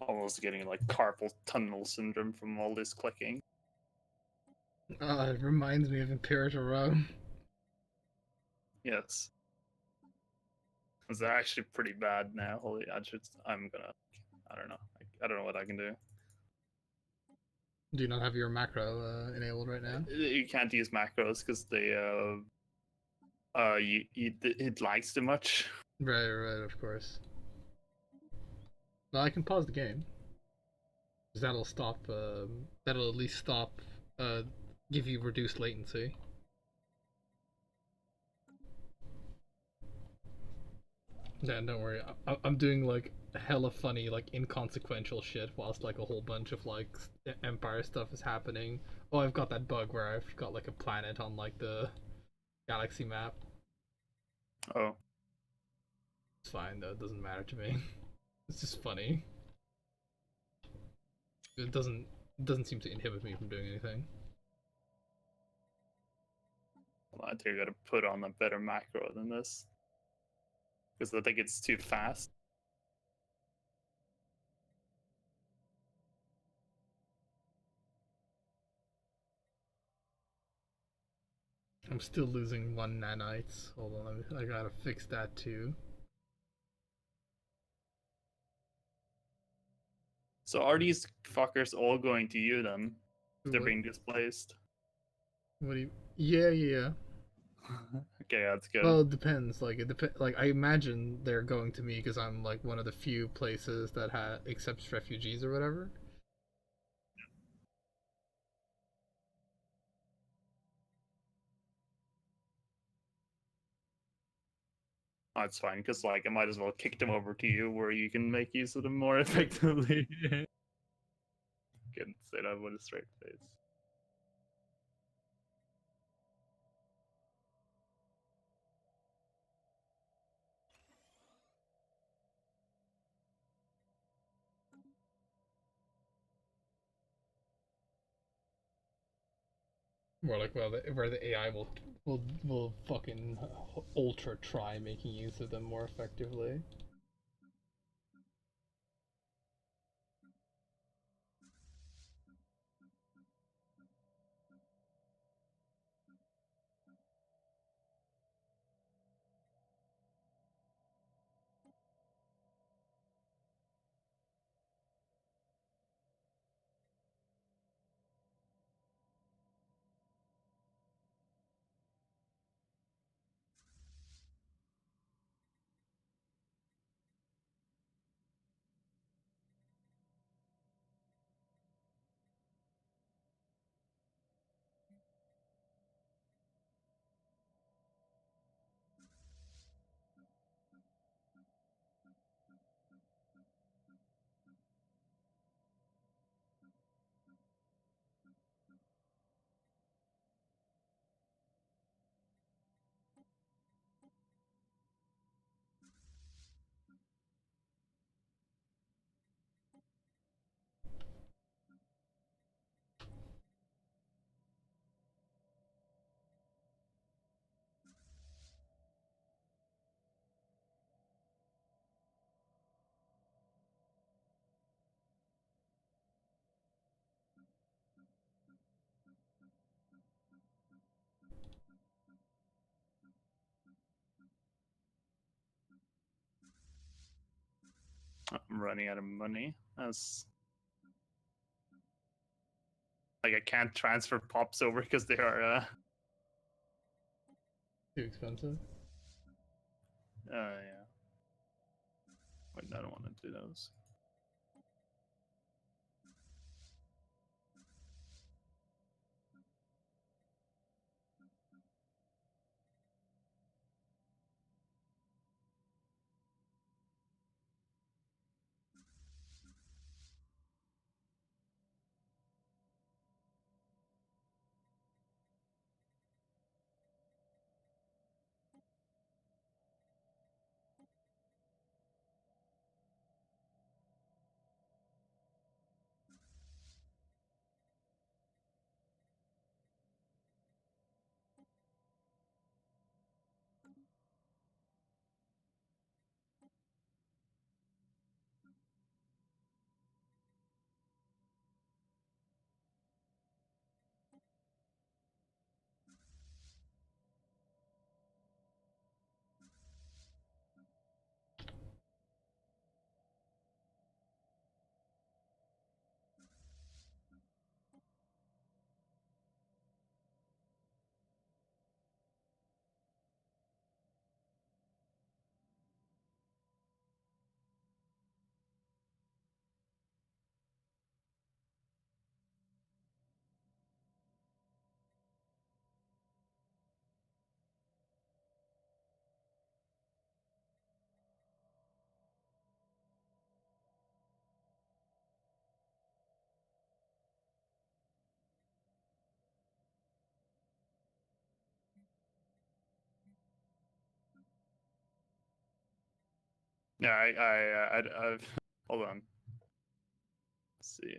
Almost getting like carpal tunnel syndrome from all this clicking. It reminds me of Imperator Rome. Yes. It's actually pretty bad now. Holy, I'm gonna. I don't know. I don't know what I can do. Do you not have your macro enabled right now? You can't use macros because they it lags too much. Right, of course. Well, I can pause the game. Because that'll stop, that'll at least stop, give you reduced latency. Yeah, don't worry. I'm doing, like, hella funny, like, inconsequential shit whilst, like, a whole bunch of, like, Empire stuff is happening. Oh, I've got that bug where I've got, like, a planet on, like, the galaxy map. Oh. It's fine, though. It doesn't matter to me. It's just funny. It doesn't seem to inhibit me from doing anything. Well, I think I gotta put on a better macro than this. Because I think it's too fast. I'm still losing 1 nanites. Hold on, I gotta fix that too. So are these fuckers all going to you then? They're What, being displaced. what do you? Yeah. Okay, that's good. Well, it depends. Like Like I imagine they're going to me because I'm like one of the few places that accepts refugees or whatever. Oh, it's fine, because like I might as well kick them over to you where you can make use of them more effectively. Couldn't say that with a straight face. More like where the AI will fucking ultra try making use of them more effectively. I'm running out of money. That's like I can't transfer pops over because they are Too expensive. yeah. Wait, I don't want to do those. Yeah, I've hold on. Let's see.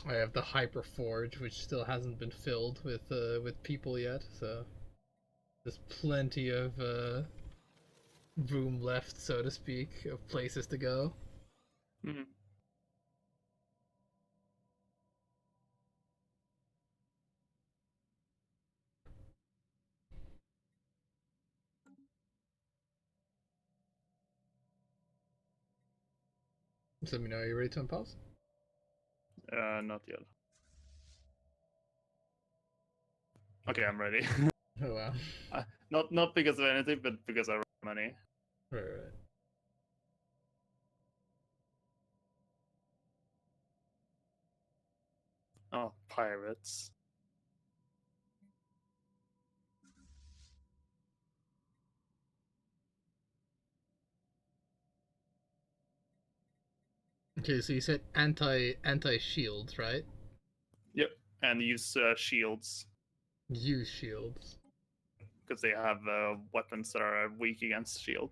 I have the Hyper Forge, which still hasn't been filled with people yet, so there's plenty of room left, so to speak, of places to go. Mhm. Just let me know. Are you ready to unpause? Not yet. Okay, I'm ready. Oh wow. Not because of anything, but because I run money. Right. Oh, pirates. Okay, so you said anti shields, right? Yep, and use shields Use shields. because they have weapons that are weak against shield.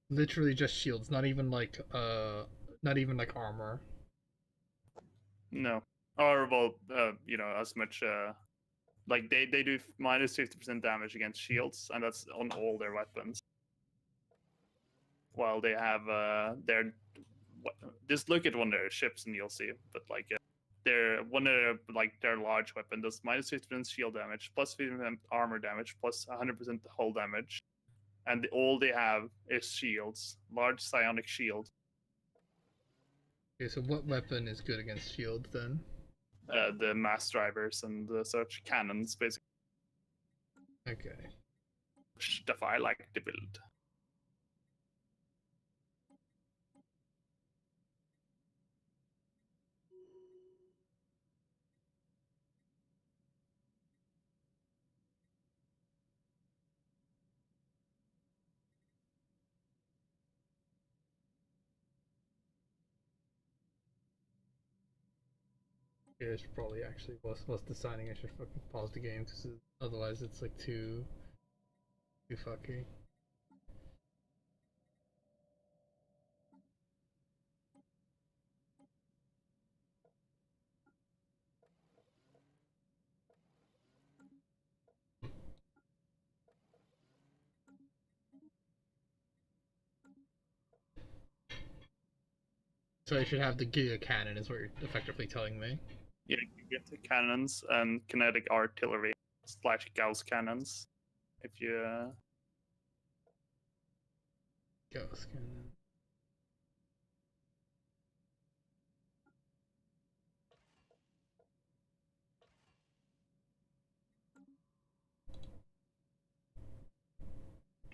Literally just shields, not even like armor. No, or well, as much like they do minus 50% damage against shields, and that's on all their weapons. While they have their just look at one of their ships and you'll see. But like their one of their large weapon does minus 50% shield damage, plus 50% armor damage, plus 100% hull damage, and all they have is shields, large psionic shield. Okay, so what weapon is good against shields then? The mass drivers and such cannons, basically. Okay. Stuff I like to build. Yeah, I should probably actually whilst deciding I should fucking pause the game because otherwise it's like too fucky. So I should have the Giga Cannon is what you're effectively telling me. Yeah, you get the cannons and kinetic artillery / Gauss cannons. If you Ghost Cannon.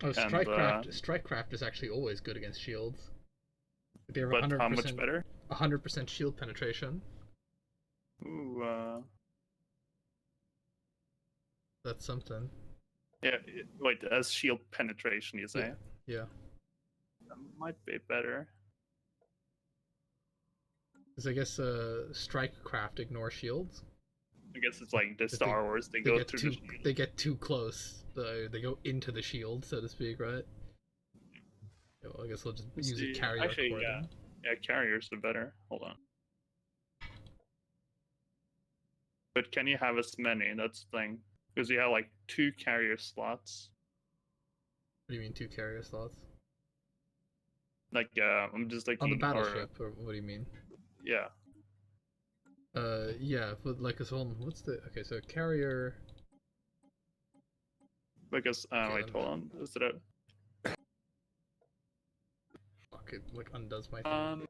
Oh, and Strikecraft is actually always good against shields. They have but how much better? 100% shield penetration. Ooh, That's something. yeah. Wait, as shield penetration, you say? Yeah. That might be better. Because I guess Strikecraft ignore shields. I guess it's like the If Star Wars. They they go get through too the shield. they get too close. They go into the shield, so to speak, right? Yeah, well, I guess I'll just Let's use a see. carrier Actually, core yeah, then. yeah, carriers are better. Hold on. But can you have as many? That's the thing. Because you have like 2 carrier slots. What do you mean 2 carrier slots? Like, I'm just On the looking, battleship, or what do you mean? yeah. Yeah, but like, so what's the okay? So carrier. Because Okay, wait, hold on. Is it Fuck it, like undoes my thing.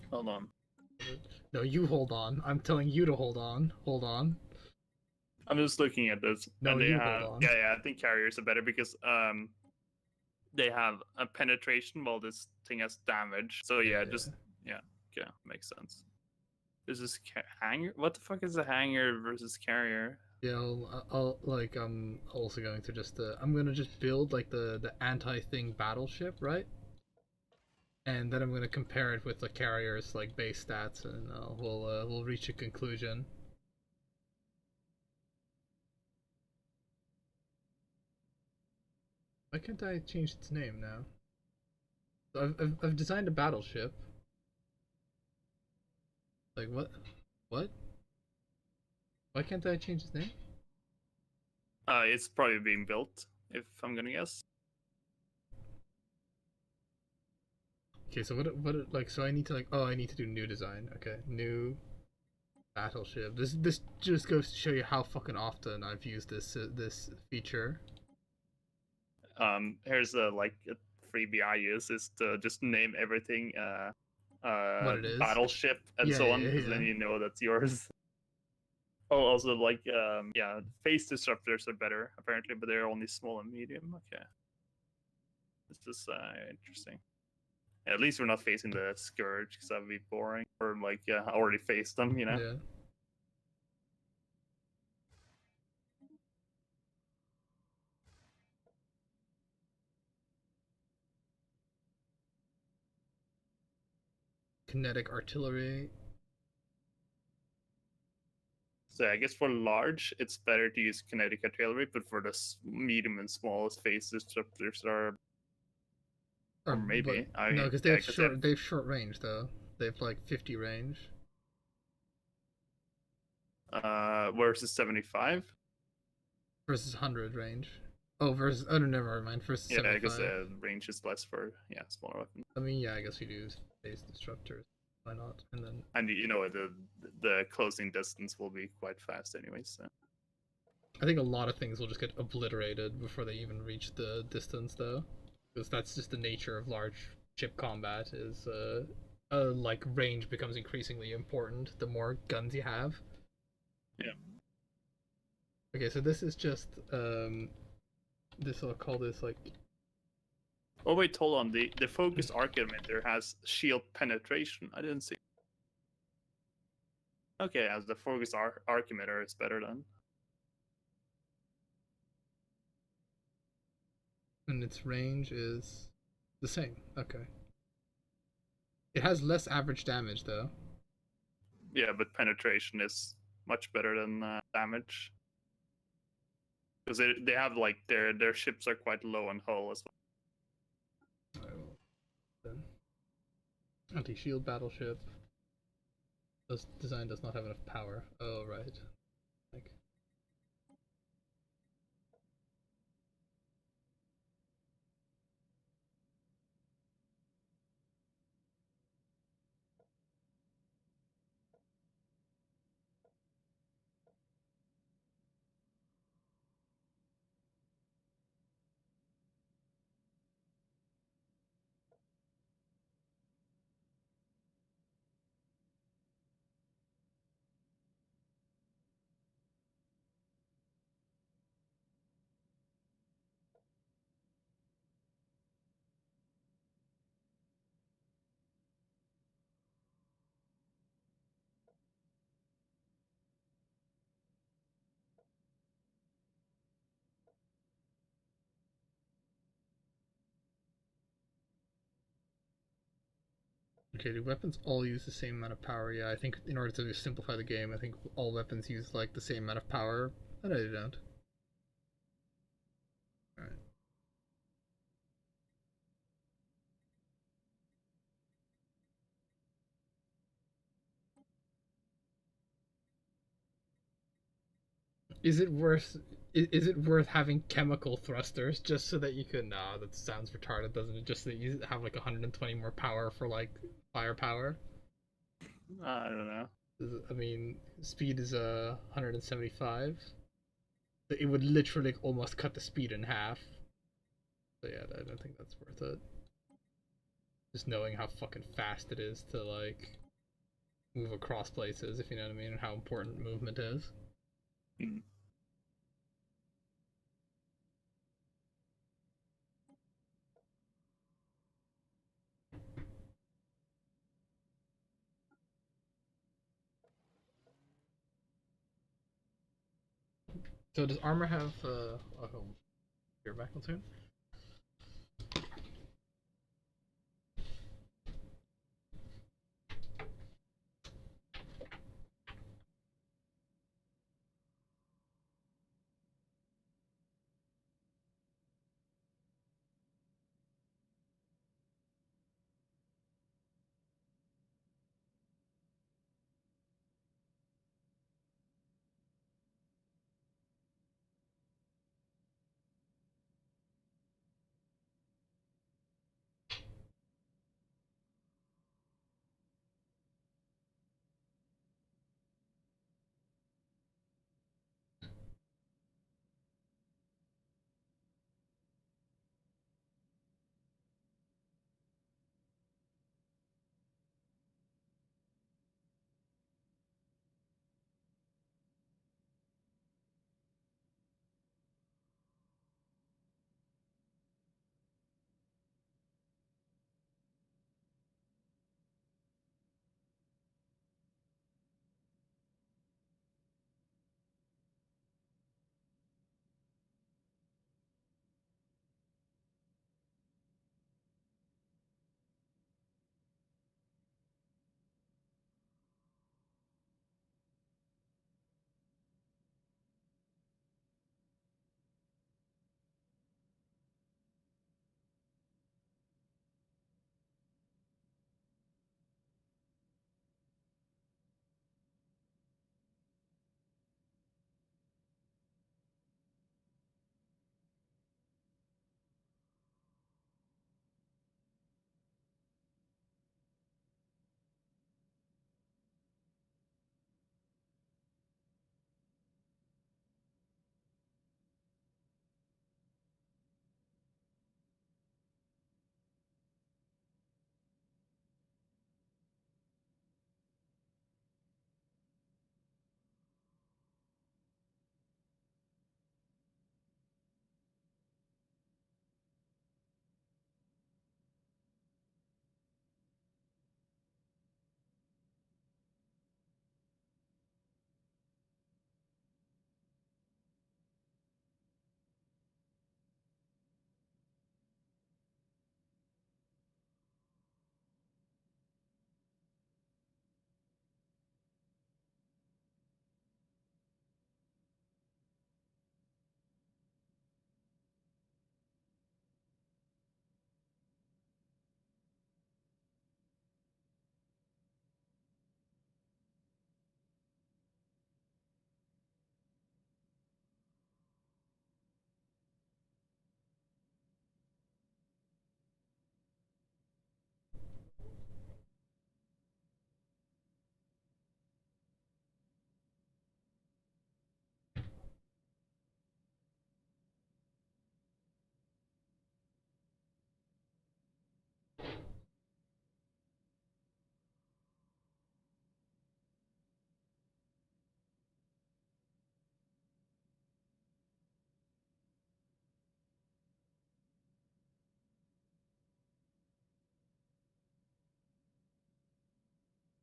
hold on. No, you hold on. I'm telling you to hold on. Hold on. I'm just looking at this, No, and they you hold have on. yeah. I think carriers are better because they have a penetration while this thing has damage. So yeah, just yeah, makes sense. This is hanger. What the fuck is a hanger versus carrier? Yeah, I'll like I'm also going to just I'm gonna just build like the anti-thing battleship, right? And then I'm gonna compare it with the carrier's like base stats, and we'll reach a conclusion. Why can't I change its name now? So I've designed a battleship. Like what? What? Why can't I change his name? It's probably being built, if I'm gonna guess. Okay, so like so I need to like I need to do new design. Okay, new battleship. This just goes to show you how fucking often I've used this feature. Here's a freebie I use is to just name everything What it is. battleship and Yeah, so yeah, on, yeah, because yeah. then you know that's yours. Oh, also yeah, phase disruptors are better apparently, but they're only small and medium. Okay, this is interesting. Yeah, at least we're not facing the scourge, because that'd be boring. Or like, yeah, I already faced them, you know. Yeah. Kinetic artillery. So I guess for large, it's better to use kinetic artillery, but for the medium and small phase disruptors are, or But maybe I no, mean, because yeah, because they have short range though. They have like 50 range. versus 75. Versus 100 range. Oh, versus oh no, never mind. Versus Yeah, I guess 75. range is less for smaller weapons. I mean, yeah, I guess we do phase disruptors. Why not? And then And you know the closing distance will be quite fast anyways. So. I think a lot of things will just get obliterated before they even reach the distance, though, because that's just the nature of large ship combat. Is like range becomes increasingly important the more guns you have. Yeah. Okay, so this is just this I'll call this like. Oh wait, hold on. The focus arc emitter has shield penetration. I didn't see. Okay, as the focus arc emitter is better then. And its range is the same. Okay. It has less average damage though. Yeah, but penetration is much better than damage. Because they have like their ships are quite low on hull as well. Then anti-shield battleship. This design does not have enough power. Oh right. Like okay, do weapons all use the same amount of power? Yeah, I think in order to simplify the game, I think all weapons use like the same amount of power. Oh, no, they don't. Alright. Is it worth is it worth having chemical thrusters just so that you can nah, that sounds retarded, doesn't it? Just so that you have like 120 more power for like firepower. I don't know. I mean, speed is 175. So it would literally almost cut the speed in half. So yeah, I don't think that's worth it. Just knowing how fucking fast it is to like move across places, if you know what I mean, and how important movement is. Hmm. So does armor have your back on soon?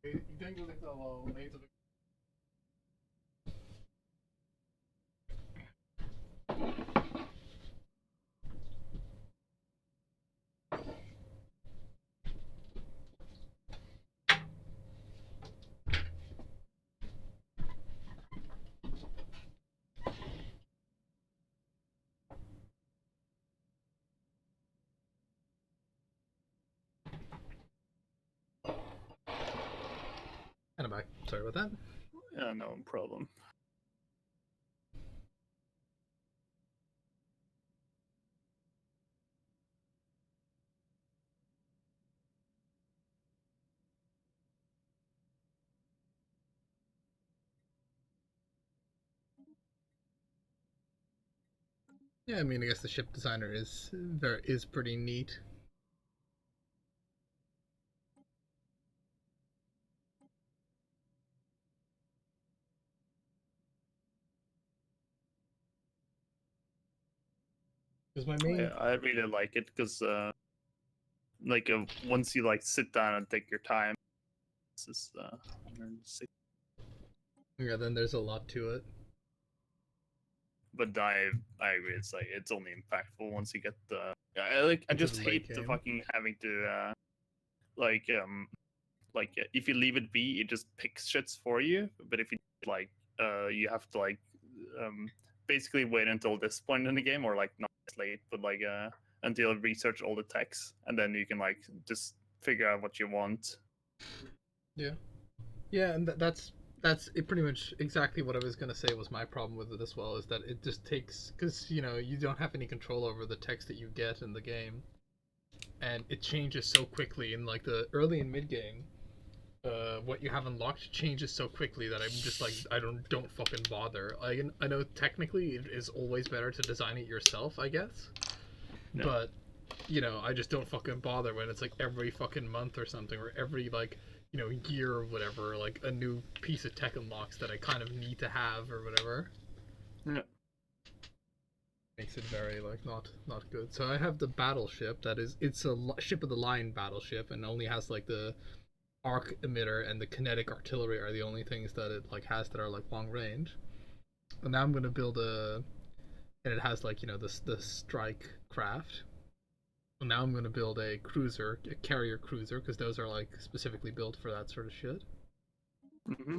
Egentlig var lite. And I'm back. Sorry about that. Yeah, no problem. Yeah, I mean, I guess the ship designer is pretty neat. Because my main Yeah, I really like it because like once you like sit down and take your time, this is 106. yeah, then there's a lot to it. But I agree. It's like it's only impactful once you get the. I Into just the late hate the game. fucking having to like if you leave it be, it just picks shits for you. But if you like you have to like basically wait until this point in the game, or like not late, but like until you research all the text, and then you can like just figure out what you want. Yeah, yeah, and that's it. Pretty much exactly what I was gonna say was my problem with it as well. Is that it just takes because you don't have any control over the text that you get in the game, and it changes so quickly in like the early and mid game. What you have unlocked changes so quickly that I'm just like I don't fucking bother. I know technically it is always better to design it yourself, I guess, Yeah. but I just don't fucking bother when it's like every fucking month or something, or every like year or whatever, like a new piece of tech unlocks that I kind of need to have or whatever. Yeah. Makes it very like not good. So I have the battleship that it's a ship of the line battleship and only has like the arc emitter and the kinetic artillery are the only things that it like has that are like long range. And now I'm gonna build and it has like the strike craft. And now I'm gonna build a cruiser, a carrier cruiser, because those are like specifically built for that sort of shit. Mm-hmm.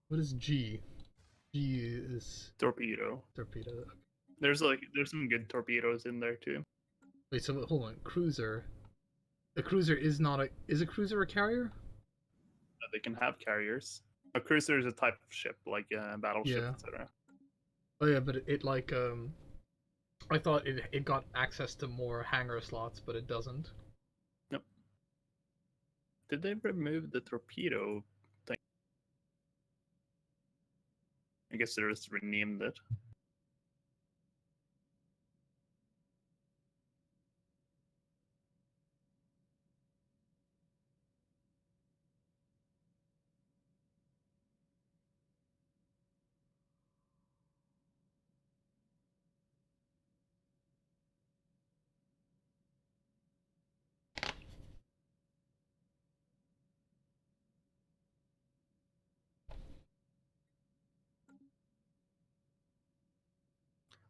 What is G? G is Torpedo. torpedo. There's some good torpedoes in there too. Wait, so hold on, cruiser. A cruiser is not a is a cruiser a carrier? They can have carriers. A cruiser is a type of ship, like a battleship, Yeah. etc. Oh yeah, but it like I thought it got access to more hangar slots, but it doesn't. Nope. Did they remove the torpedo thing? I guess they just renamed it.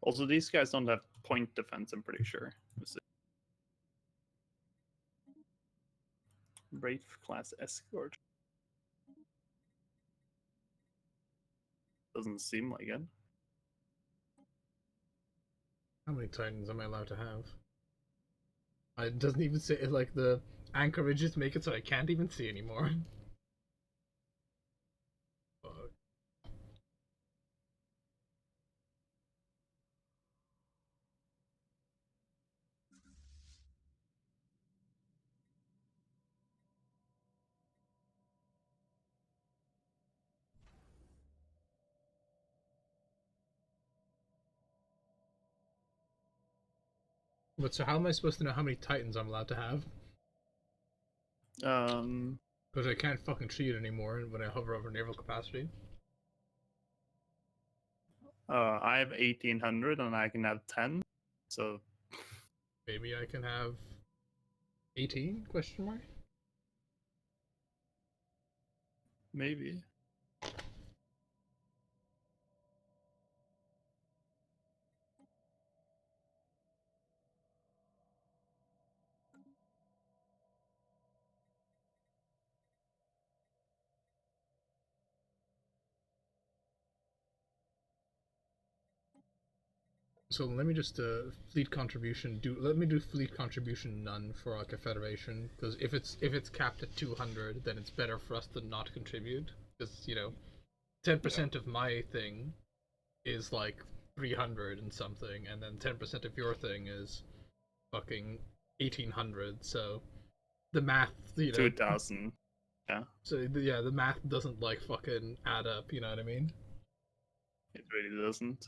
Also, these guys don't have point defense, I'm pretty sure. Wraith class escort. Doesn't seem like it. How many titans am I allowed to have? It doesn't even say like the anchorages make it so I can't even see anymore. Fuck. But so how am I supposed to know how many titans I'm allowed to have? Um, Because I can't fucking see it anymore when I hover over naval capacity. I have 1800 and I can have 10. So Maybe I can have 18? Question mark. maybe. So let me just fleet contribution do. Let me do fleet contribution none for like a federation, because if it's capped at 200, then it's better for us to not contribute, because 10% of my thing is like 300 and something, and then 10% of your thing is fucking 1800. So the math, 2000. Yeah, So yeah, the math doesn't like fucking add up. You know what I mean? it really doesn't.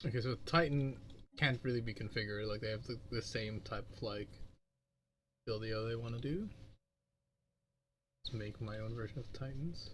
Okay, so Titan can't really be configured. Like they have the same type of like buildio they want to do. Let's make my own version of Titans.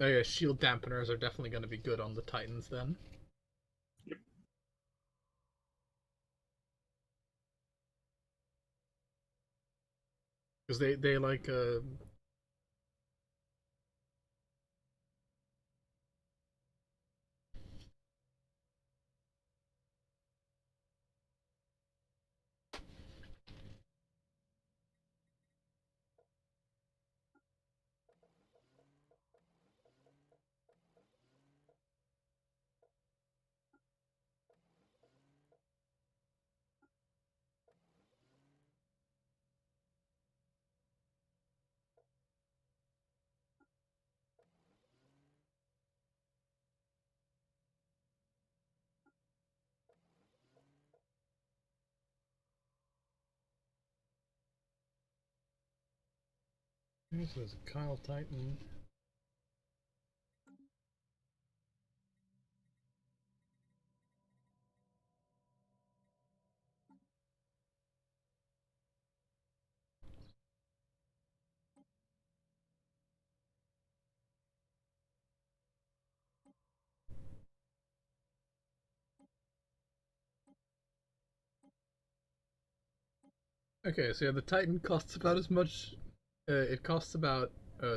Oh yeah, shield dampeners are definitely going to be good on the Titans then. Because they like this is Kyle Titan. Okay, so yeah, the Titan costs about as much. It costs about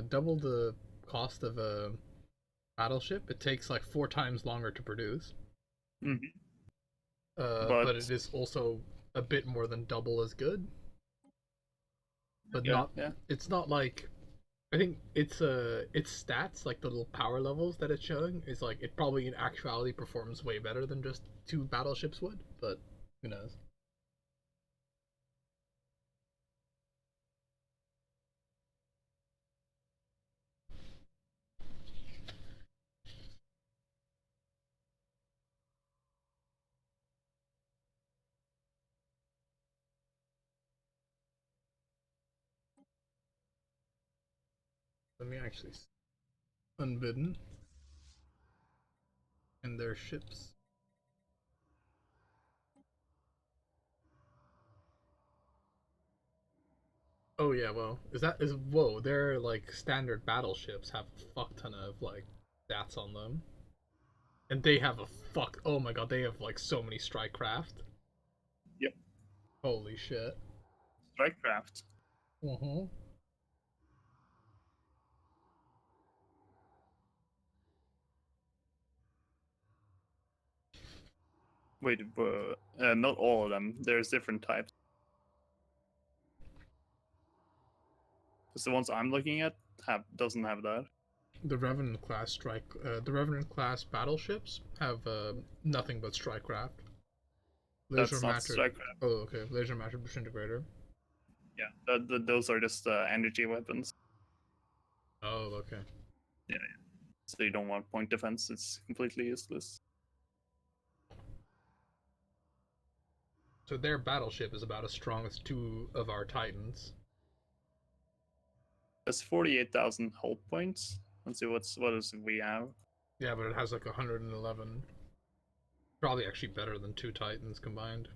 double the cost of a battleship. It takes like 4 times longer to produce. Mm-hmm. But But it is also a bit more than double as good. But yeah, not. yeah. It's not like. I think its stats, like the little power levels that it's showing, is like it probably in actuality performs way better than just 2 battleships would. But who knows? Let me actually unbidden and their ships. 。Oh yeah, well, whoa, their like standard battleships have a fuck ton of like stats on them. And they have oh my god, they have like so many strike craft. Yep. Holy shit. Strikecraft. Mm-hmm. Wait, not all of them. There's different types. Because the ones I'm looking at doesn't have that. The Revenant class battleships have nothing but strike craft. Laser That's not mattered. strikecraft. Oh, okay. Laser mattered disintegrator. Yeah, those are just energy weapons. Oh, okay. Yeah. So you don't want point defense. It's completely useless. So their battleship is about as strong as two of our Titans. That's 48,000 hull points. Let's see what else we have. Yeah, but it has like 111. Probably actually better than two Titans combined.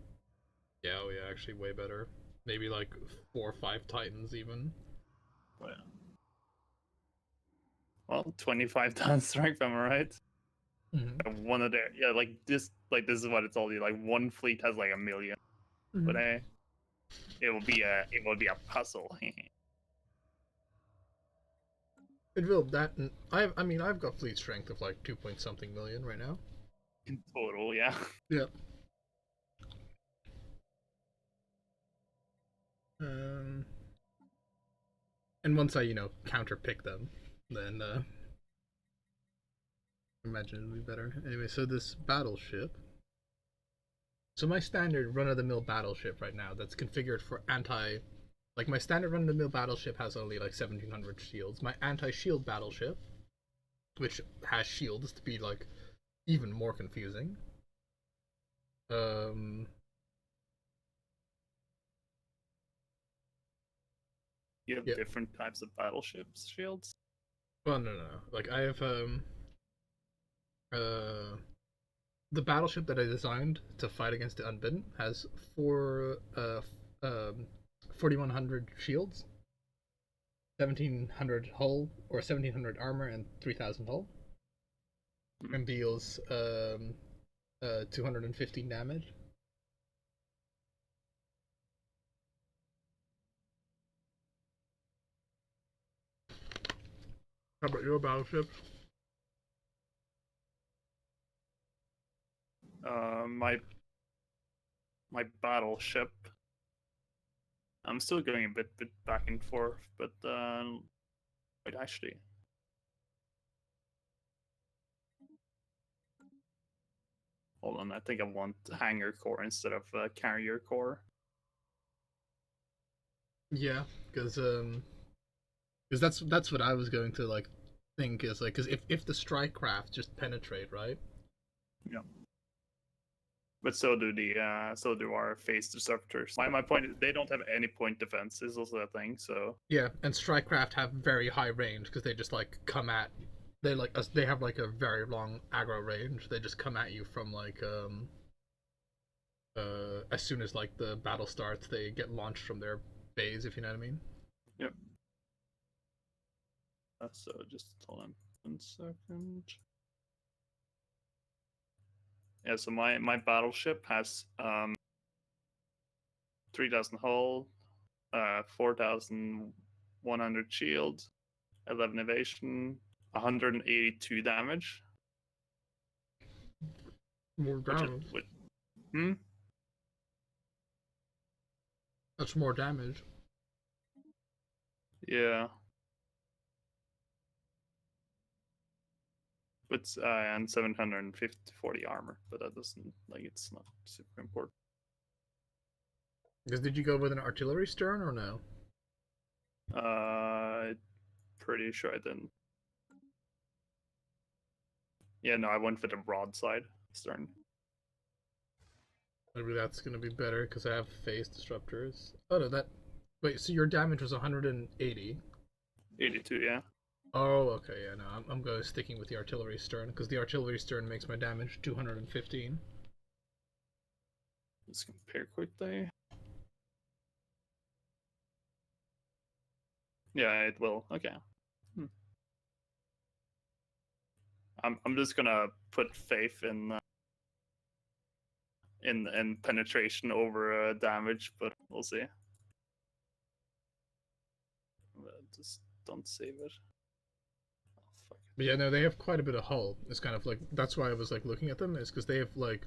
Yeah, oh yeah, actually way better. Maybe like 4 or 5 Titans even. Oh, yeah. Well, 25 tons strength, am I right? Mm-hmm. One of their this is what I told you. Like one fleet has like 1,000,000, but Mm-hmm. it will be a puzzle. It will that. I mean, I've got fleet strength of like 2 point something million right now. In total, yeah. Yeah. Um. And once I, counter pick them, then imagine it'll be better. Anyway, so this battleship. So my standard run-of-the-mill battleship right now that's configured for anti. Like my standard run-of-the-mill battleship has only like 1,700 shields. My anti-shield battleship, which has shields to be like even more confusing. Um. You have Yeah. different types of battleships shields. Well, no. Like I have uh the battleship that I designed to fight against the Unbidden has 4,100 shields, 1,700 hull or 1,700 armor, and 3,000 hull, and deals 215 damage. How about your battleship? My battleship. I'm still going a bit back and forth, but wait, actually, hold on. I think I want hangar core instead of carrier core. Yeah, because that's what I was going to like think is like because if the strike craft just penetrate, right? Yeah. But so do our phase disruptors. My point is they don't have any point defense is also a thing. So Yeah, and strike craft have very high range because they just like come at they have like a very long aggro range. They just come at you from like as soon as like the battle starts, they get launched from their base, if you know what I mean. yep. So just hold on 1 second. Yeah, so my battleship has 3,000 hull, 4,100 shield, 11 evasion, 182 damage. More Which is damage. hmm? That's more damage. Yeah. It's and 740 armor, but that doesn't it's not super important. Because did you go with an artillery stern or no? Pretty sure I didn't. Yeah, no, I went for the broadside stern. Maybe that's gonna be better because I have phase disruptors. Oh no, that. Wait, so your damage was 180. 82, yeah. Oh, okay, yeah, no, I'm going sticking with the artillery stern because the artillery stern makes my damage 215. Let's compare quickly. Yeah, it will. Okay. I'm just gonna put faith in penetration over damage, but we'll see. Just don't save it. Oh, fuck. But yeah, no, they have quite a bit of hull. It's kind of like that's why I was like looking at them is because they have like,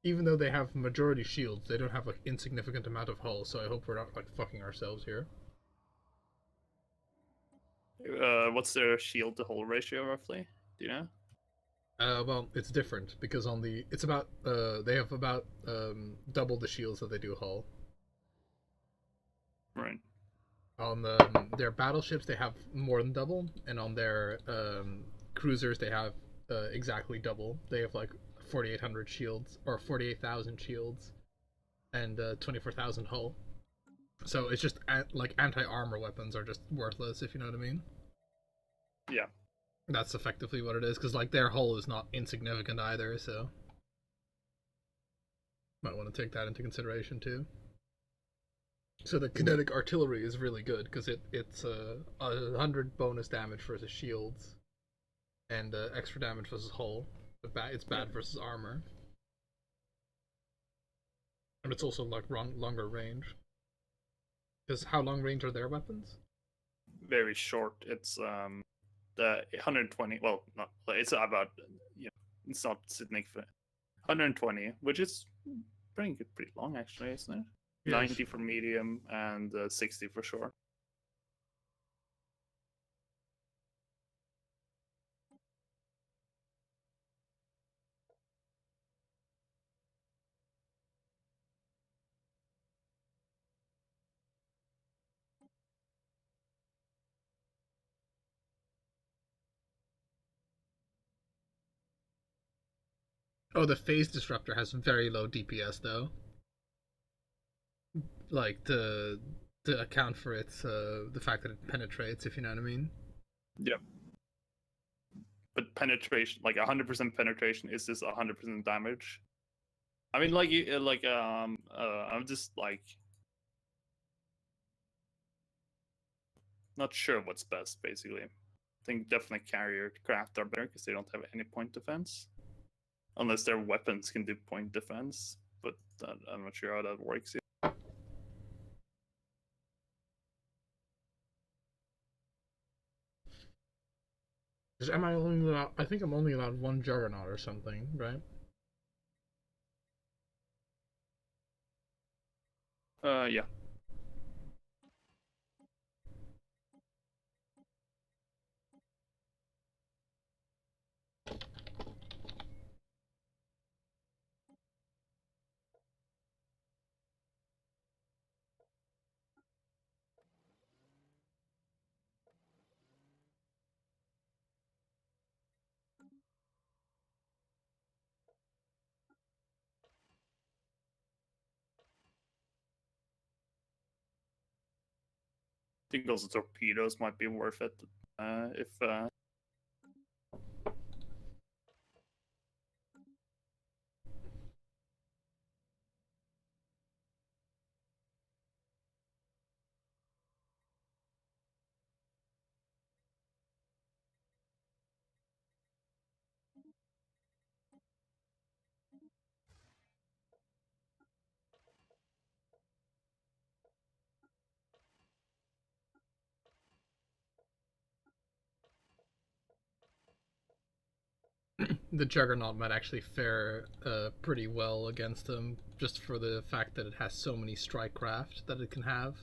even though they have majority shields, they don't have like insignificant amount of hull. So I hope we're not like fucking ourselves here. What's their shield to hull ratio roughly? Do you know? Well, it's different because on the it's about they have about double the shields that they do hull. Right. On their battleships, they have more than double, and on their cruisers, they have exactly double. They have like 4,800 shields or 48,000 shields, and 24,000 hull. So it's just like anti-armor weapons are just worthless, if you know what I mean. Yeah. That's effectively what it is, because like their hull is not insignificant either. So might want to take that into consideration too. So the kinetic artillery is really good because it's 100 bonus damage versus shields, and extra damage versus hull. But it's bad versus armor, and it's also like longer range. Because how long range are their weapons? Very short. It's the 120. Well, not. It's about. It's not significant. 120, which is pretty long actually, isn't it? Yes. 90 for medium and 60 for short. Oh, the phase disruptor has very low DPS though. Like to account for its the fact that it penetrates, if you know what I mean. Yep. But penetration, like 100% penetration, is this 100% damage? I mean, I'm just like not sure what's best. Basically, I think definitely carrier craft are better because they don't have any point defense, unless their weapons can do point defense. But I'm not sure how that works. Am I only allowed? I think I'm only allowed one juggernaut or something, right? Yeah. I think also torpedoes might be worth it if The juggernaut might actually fare pretty well against them, just for the fact that it has so many strike craft that it can have.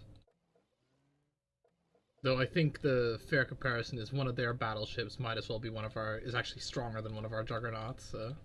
Though I think the fair comparison is one of their battleships might as well be is actually stronger than one of our juggernauts. So.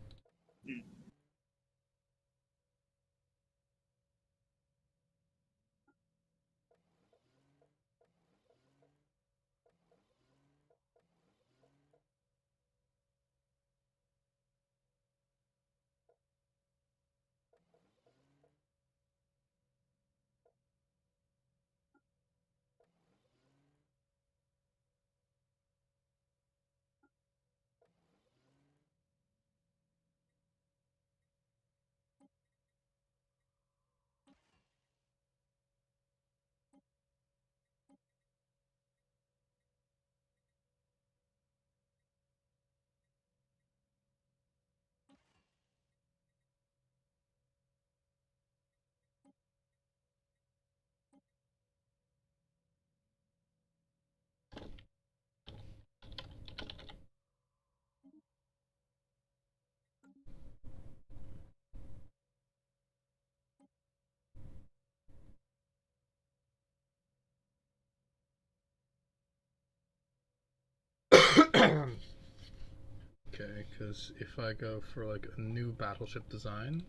because if I go for like a new battleship design,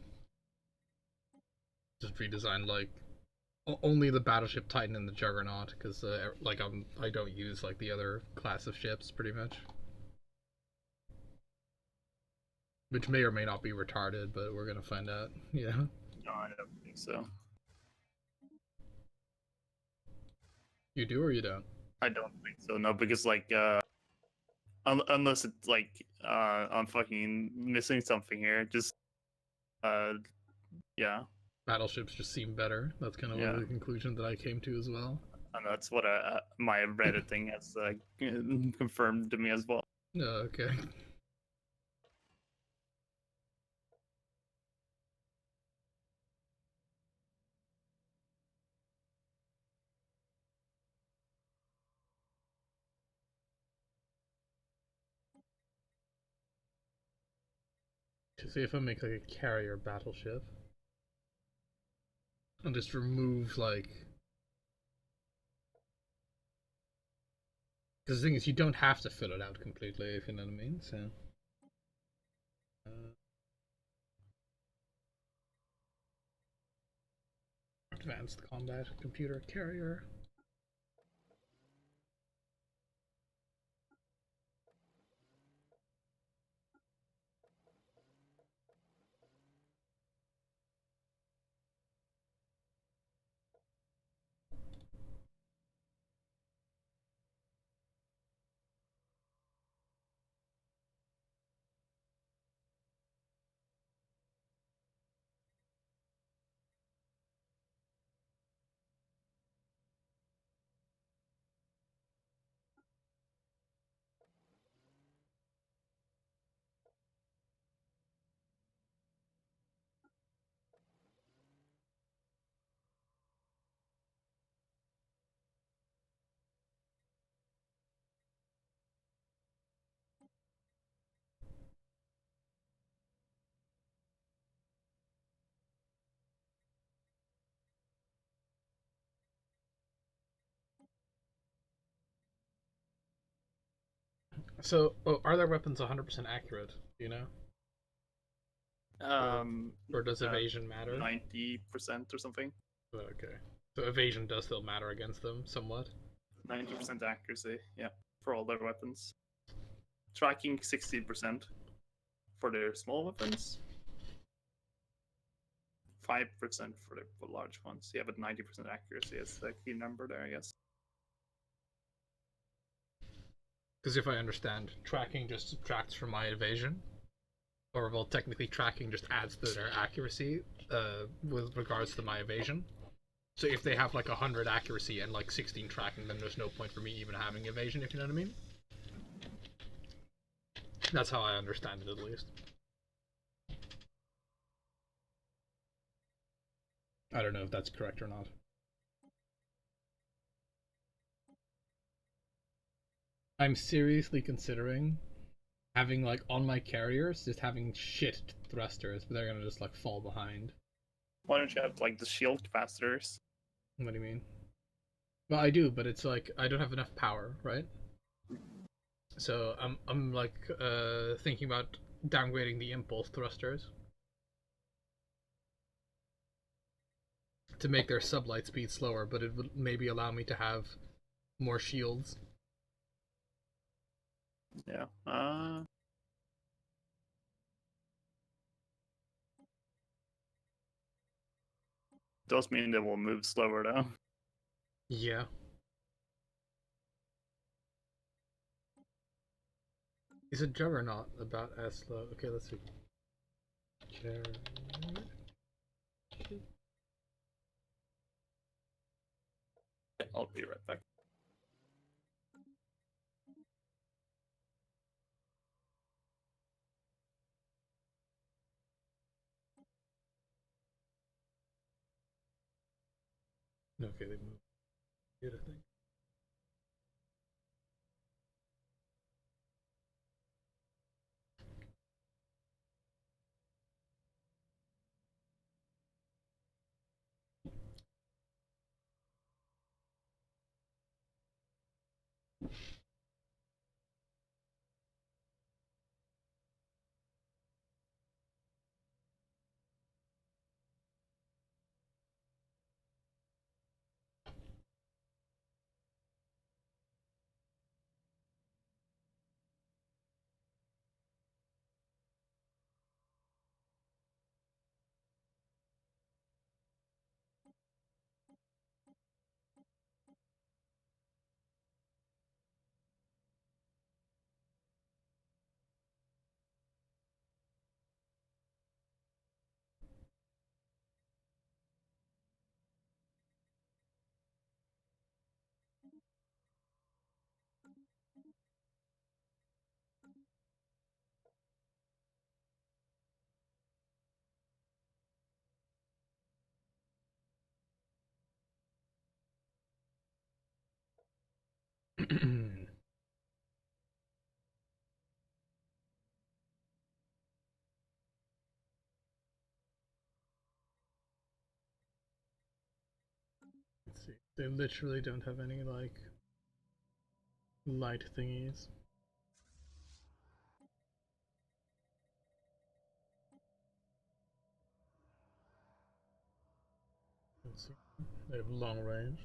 just redesign like only the battleship Titan and the Juggernaut, because like I don't use like the other class of ships pretty much, which may or may not be retarded, but we're gonna find out. Yeah. No, I don't think so. You do or you don't? I don't think so. No, because like unless it's like I'm fucking missing something here. Just yeah, Battleships just seem better. That's kind of Yeah. the conclusion that I came to as well. and that's what my Reddit thing has confirmed to me as well. Okay. To see if I make like a carrier battleship and just remove like, because the thing is you don't have to fill it out completely, if you know what I mean. So advanced combat computer carrier. So, are their weapons 100% accurate? Do you know? Or does evasion matter? 90% or something. Okay. So evasion does still matter against them somewhat. 90% accuracy, yeah, for all their weapons. Tracking 60% for their small weapons. 5% for the large ones. Yeah, but 90% accuracy is the key number there, I guess. Because if I understand, tracking just subtracts from my evasion. Or, well, technically tracking just adds to their accuracy with regards to my evasion. So if they have like 100 accuracy and like 16 tracking, then there's no point for me even having evasion, if you know what I mean. That's how I understand it, at least. I don't know if that's correct or not. I'm seriously considering having like on my carriers just having shit thrusters, but they're gonna just like fall behind. Why don't you have like the shield capacitors? What do you mean? Well, I do, but it's like I don't have enough power, right? So I'm like thinking about downgrading the impulse thrusters to make their sublight speed slower, but it would maybe allow me to have more shields. Yeah. Does mean they will move slower though. Yeah. Is a Juggernaut about as slow? Okay, let's see. I'll be right back. Okay, they moved. Good, I think. Let's see. They literally don't have any like light thingies. Let's see. They have long range.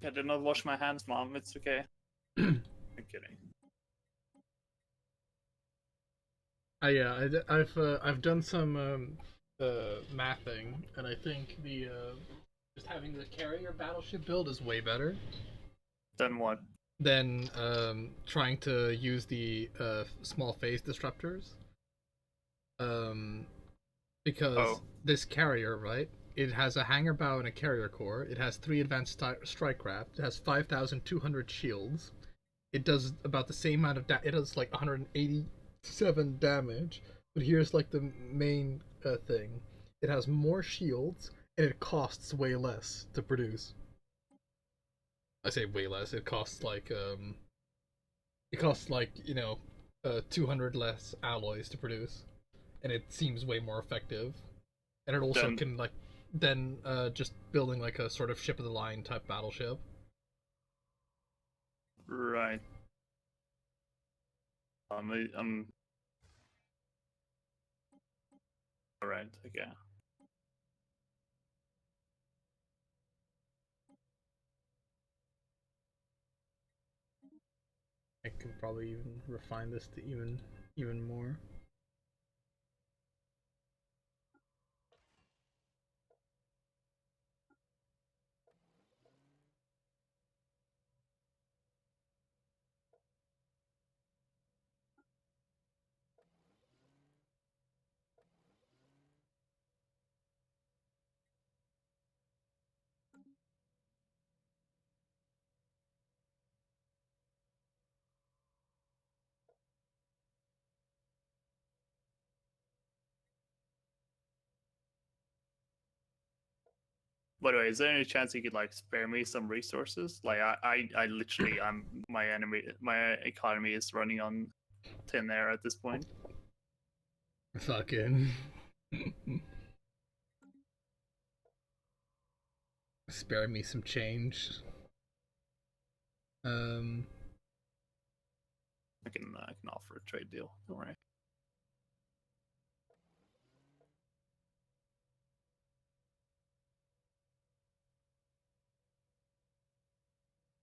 I did not wash my hands, Mom. It's okay. I'm kidding. Yeah, I've done some mathing, and I think the just having the carrier battleship build is way better Then what? than trying to use the small phase disruptors. Um, because this carrier, right? It has a hangar bow and a carrier core. It has 3 advanced strike craft. It has 5,200 shields. It does about the same amount of it does like 187 damage. But here's like the main thing. It has more shields and it costs way less to produce. I say way less. It costs like, 200 less alloys to produce, and it seems way more effective. And it also can like then just building like a sort of ship of the line type battleship. Right. I'm. All right. Okay. I can probably even refine this to even more. By the way, is there any chance you could like spare me some resources? Like I literally, my economy is running on thin air at this point. Fucking. Spare me some change. I can offer a trade deal. Don't worry.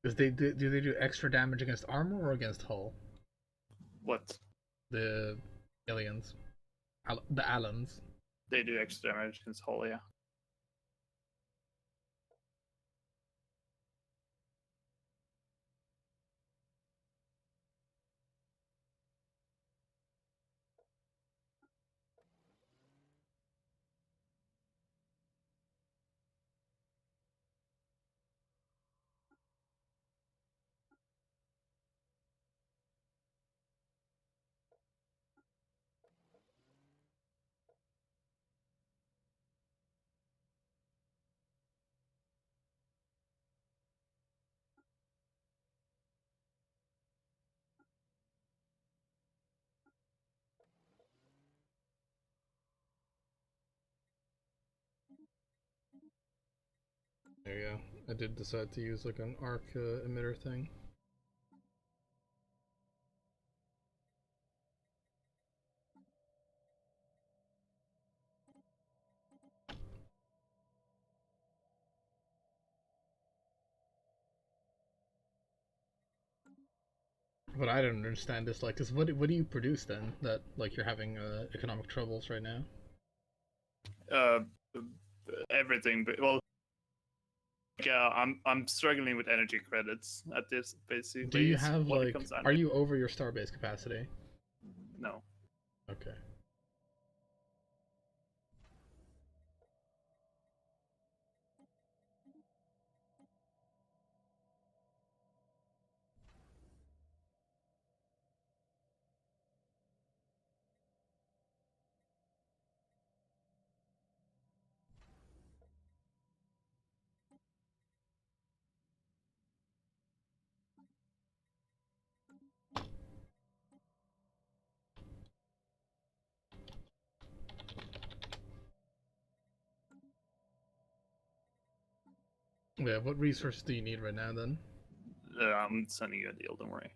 Do they do extra damage against armor or against hull? What? The aliens, the Allens. They do extra damage against hull, yeah. There you go. I did decide to use like an arc emitter thing. What I don't understand is like, what do you produce then that like you're having economic troubles right now? Uh, everything, but well, yeah, I'm struggling with energy credits at this basically. Do you is have what it like, comes down are to. you over your starbase capacity? No. Okay. Yeah, what resources do you need right now then? I'm sending you a deal. Don't worry.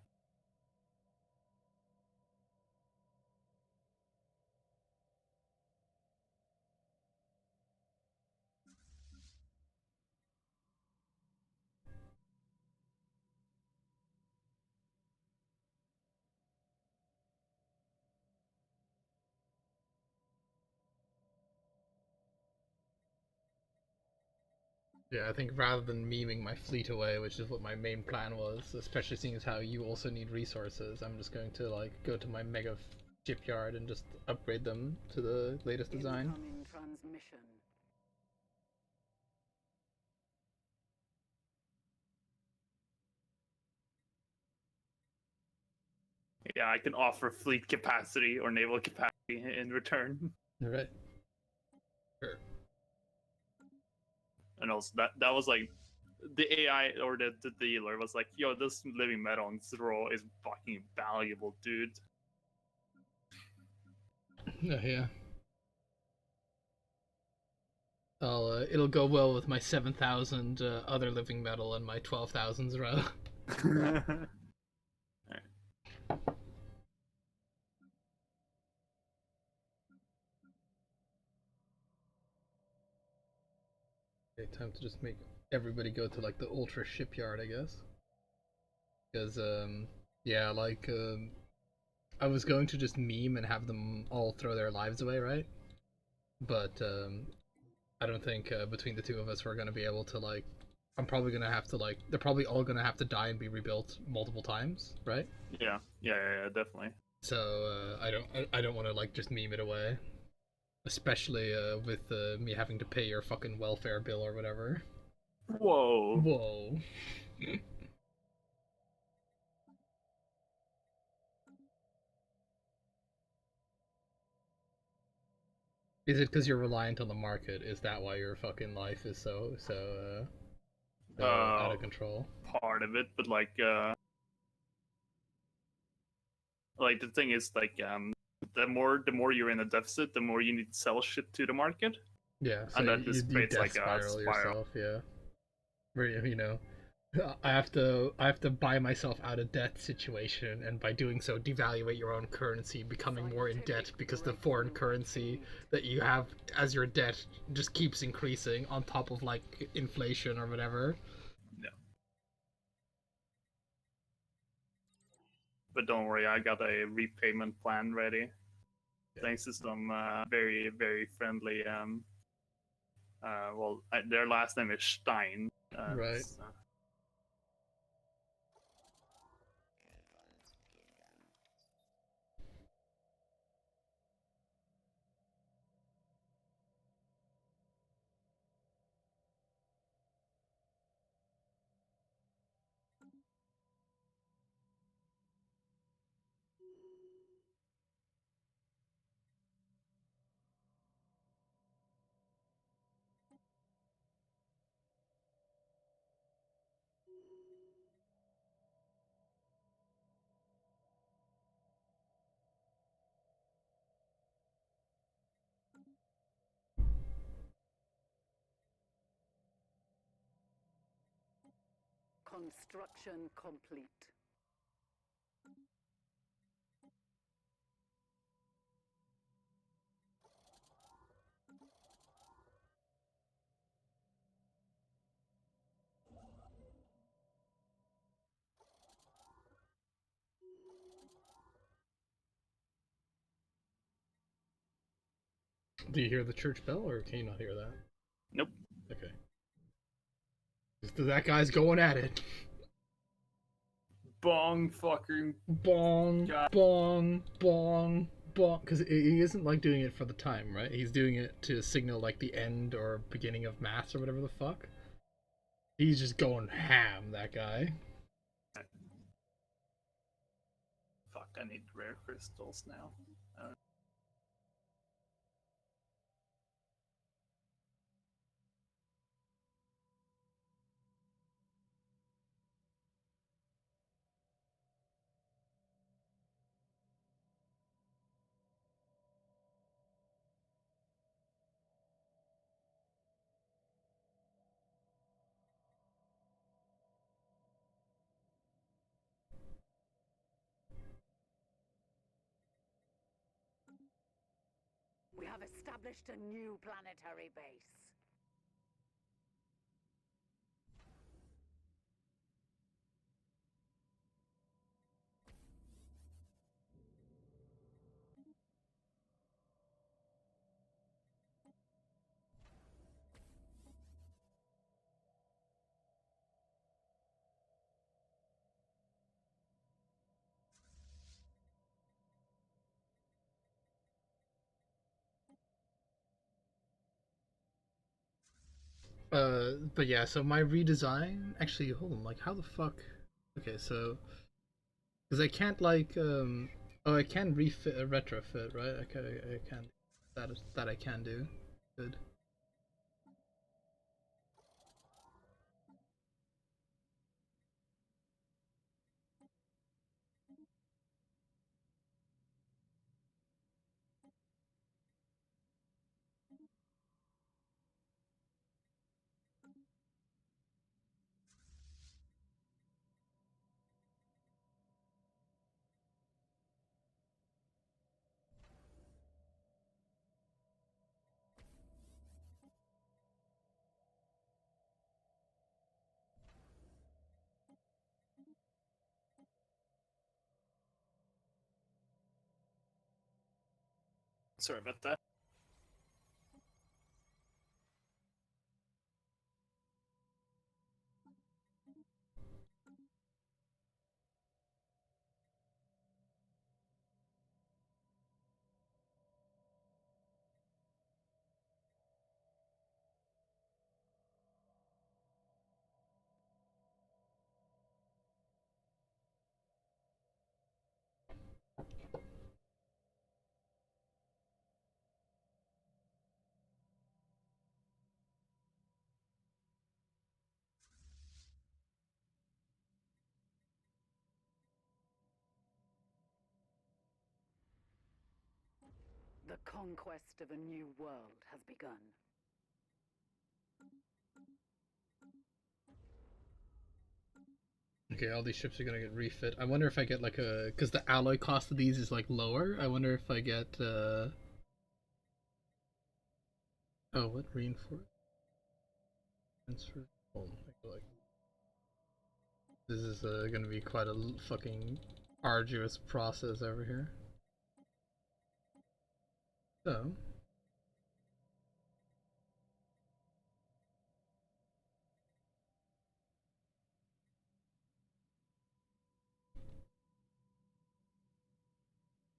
Yeah, I think rather than memeing my fleet away, which is what my main plan was, especially seeing as how you also need resources, I'm just going to like go to my mega shipyard and just upgrade them to the latest design. Incoming transmission. Yeah, I can offer fleet capacity or naval capacity in return. Right. Sure. And also that was like the AI or the dealer was like, yo, this living metal on this roll is fucking valuable, dude. Yeah. It'll go well with my 7,000 other living metal and my 12,000 Zero. Okay, time to just make everybody go to like the ultra shipyard, I guess. Because yeah, like I was going to just meme and have them all throw their lives away, right? But I don't think between the two of us we're gonna be able to like. I'm probably gonna have to like. They're probably all gonna have to die and be rebuilt multiple times, right? Yeah, definitely. So I don't want to like just meme it away, especially with me having to pay your fucking welfare bill or whatever. Whoa. Whoa. Is it because you're reliant on the market? Is that why your fucking life is so out of control? Part of it, but like the thing is the more you're in a deficit, the more you need to sell shit to the market, Yeah, so and that you just you creates death like a spiral spiral. yourself. Yeah, where you know I have to buy myself out of debt situation, and by doing so, devaluate your own currency, becoming more in debt because the foreign currency that you have as your debt just keeps increasing on top of like inflation or whatever. Yeah. But don't worry, I got a repayment plan ready. Yeah. Thanks to some very, very friendly. Their last name is Stein. Right. Construction complete. Do you hear the church bell, or can you not hear that? Nope. Okay. That guy's going at it. Bong fucking Bong, God. bong, bong, bong. Because he isn't like doing it for the time, right? He's doing it to signal like the end or beginning of mass or whatever the fuck. He's just going ham, that guy. Fuck, I need rare crystals now. We have established a new planetary base. But yeah, so my redesign. Actually, hold on. Like, how the fuck? Okay, so because I can't oh, I can refit a retrofit, right? Okay, I can. That I can do. Good. Sorry about that. The conquest of a new world has begun. Okay, all these ships are gonna get refit. I wonder if I get like a, because the alloy cost of these is like lower. I wonder if I get oh, what reinforce transfer? Oh, like this is gonna be quite a fucking arduous process over here. So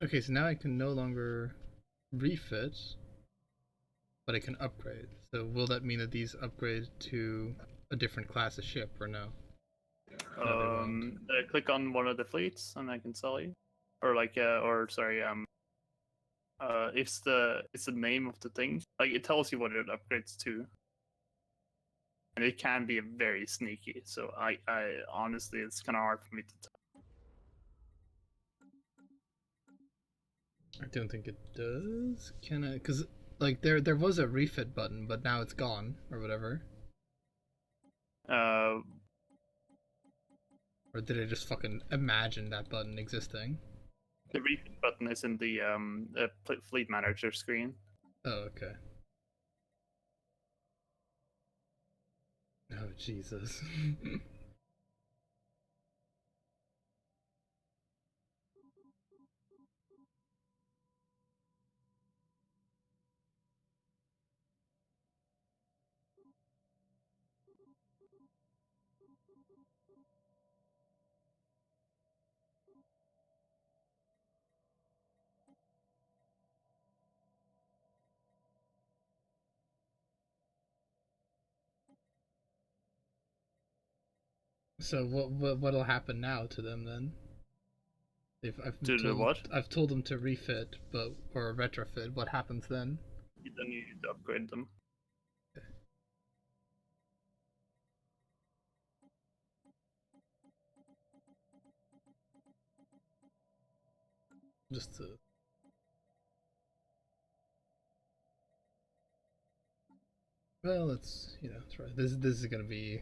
okay, so now I can no longer refit, but I can upgrade. So will that mean that these upgrade to a different class of ship or no? No, they won't. Click on one of the fleets and I can sell you, or like, or sorry, it's the name of the thing. Like it tells you what it upgrades to, and it can be very sneaky. So I honestly, it's kind of hard for me to tell. I don't think it does. Can I? Because like there was a refit button, but now it's gone or whatever. Uh, Or did I just fucking imagine that button existing? the refit button is in the fleet manager screen. Oh, okay. Oh, Jesus. So what'll happen now to them then? If To the what? I've told them to refit, but or retrofit. What happens then? Then you need to upgrade them. Just to. Well, let's try. This is gonna be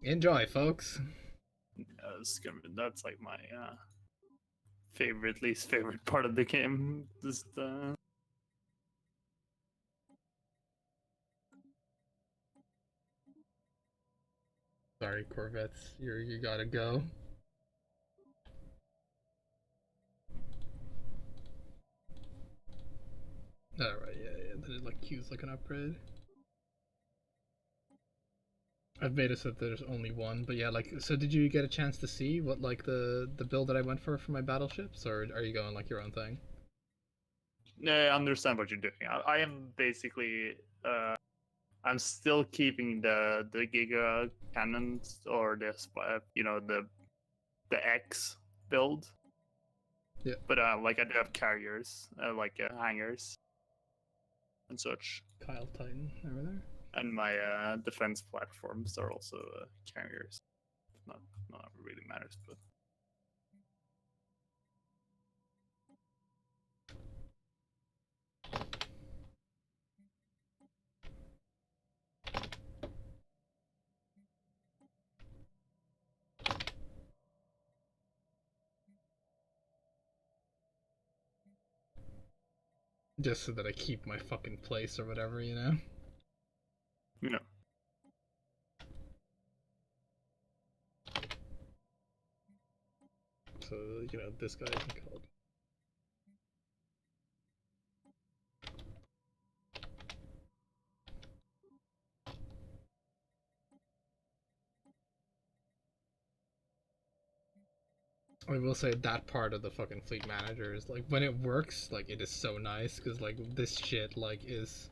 enjoy, folks. That's like my least favorite part of the game. Just Sorry, Corvettes, you gotta go. Alright, yeah. Then it like queues like an upgrade. I've made it so that there's only one, but yeah, like, so did you get a chance to see what like the build that I went for my battleships, or are you going like your own thing? I understand what you're doing. I am basically I'm still keeping the giga cannons or the X build. Yeah. But like I do have carriers, like hangars and such. Kyle Titan over there. And my defense platforms are also carriers. Not really matters, but Just so that I keep my fucking place or whatever, you know? you know. So, this guy can call. I will say that part of the fucking fleet manager is like when it works, like it is so nice because like this shit like is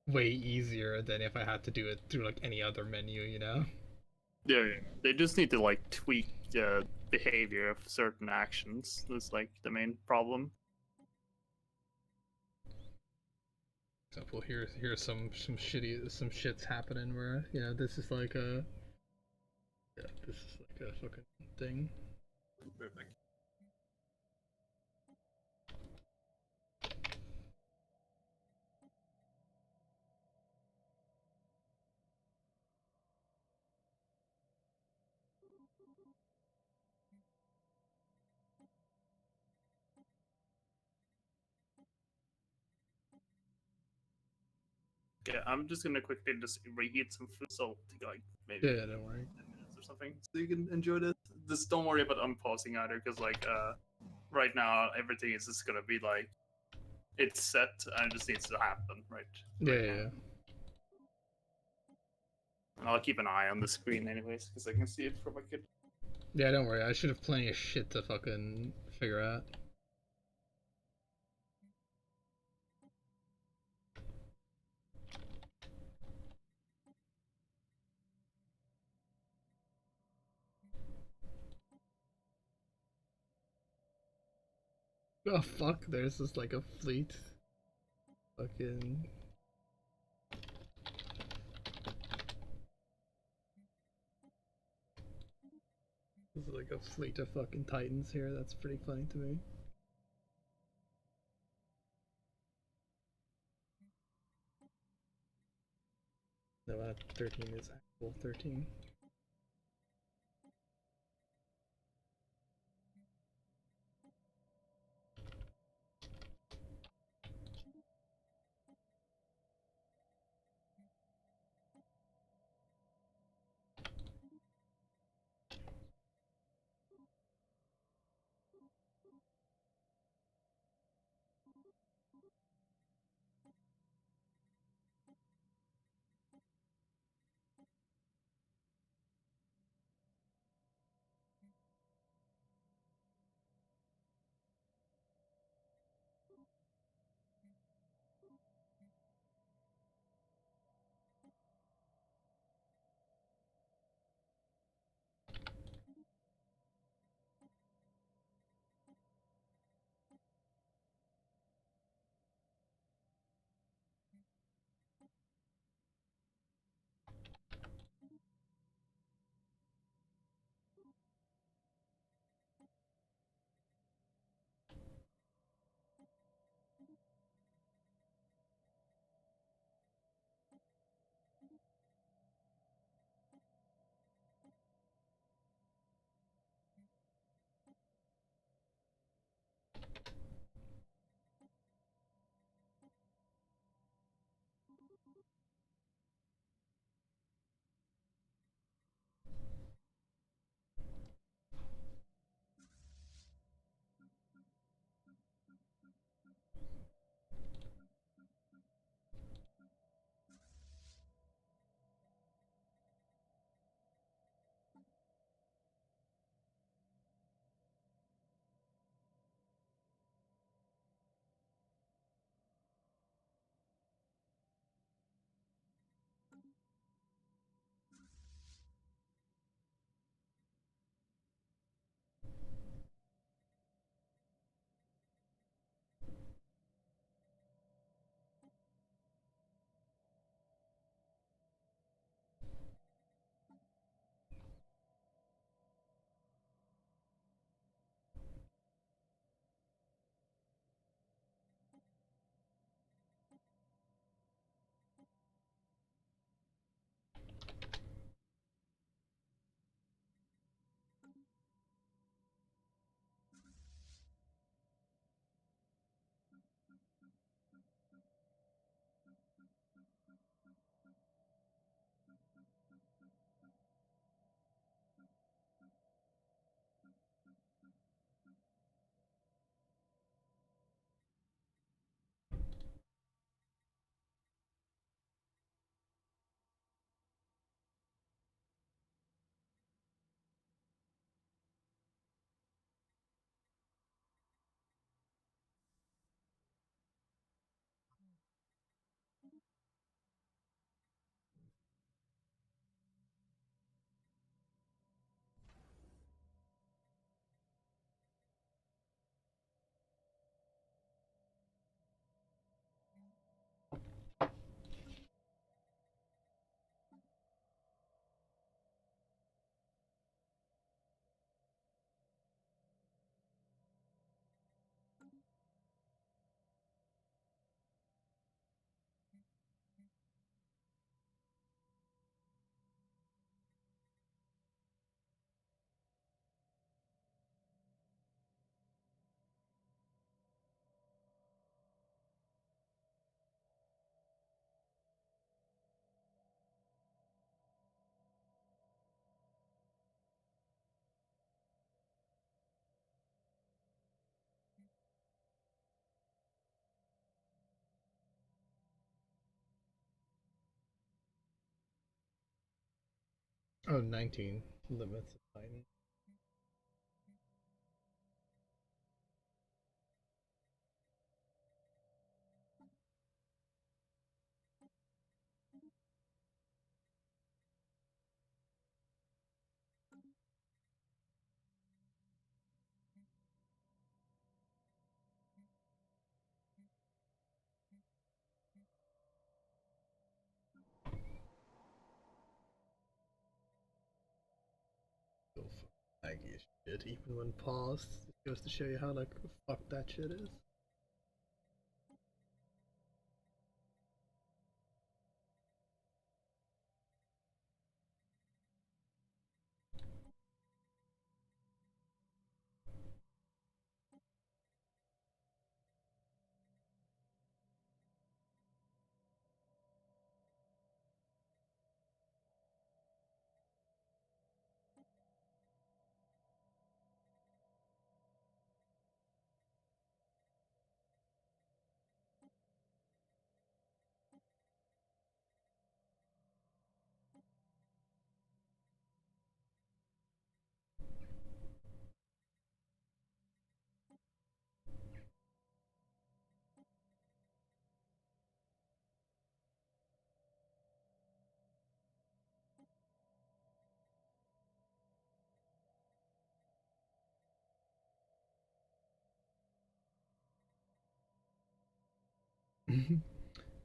way easier than if I had to do it through like any other menu, you know? Yeah, they just need to like tweak the behavior of certain actions. That's like the main problem. Example, here's some shit's happening where this is like a this is like a fucking thing. Perfect. Yeah, I'm just gonna quickly just reheat some food, so it'll take like maybe Yeah, don't worry. 10 minutes or something, so you can enjoy this. Just don't worry about unpausing either, because like right now everything is just gonna be like it's set and it just needs to happen right. Yeah, right yeah, now. yeah. And I'll keep an eye on the screen anyways, because I can see it from my kid. Yeah, don't worry. I should have plenty of shit to fucking figure out. Oh fuck, there's just like a fleet. Fucking. There's like a fleet of fucking titans here. That's pretty funny to me. No, 13 is actual 13. Oh, 19 limits of Titan. Go for laggy as shit, even when paused. It goes to show you how like fucked that shit is.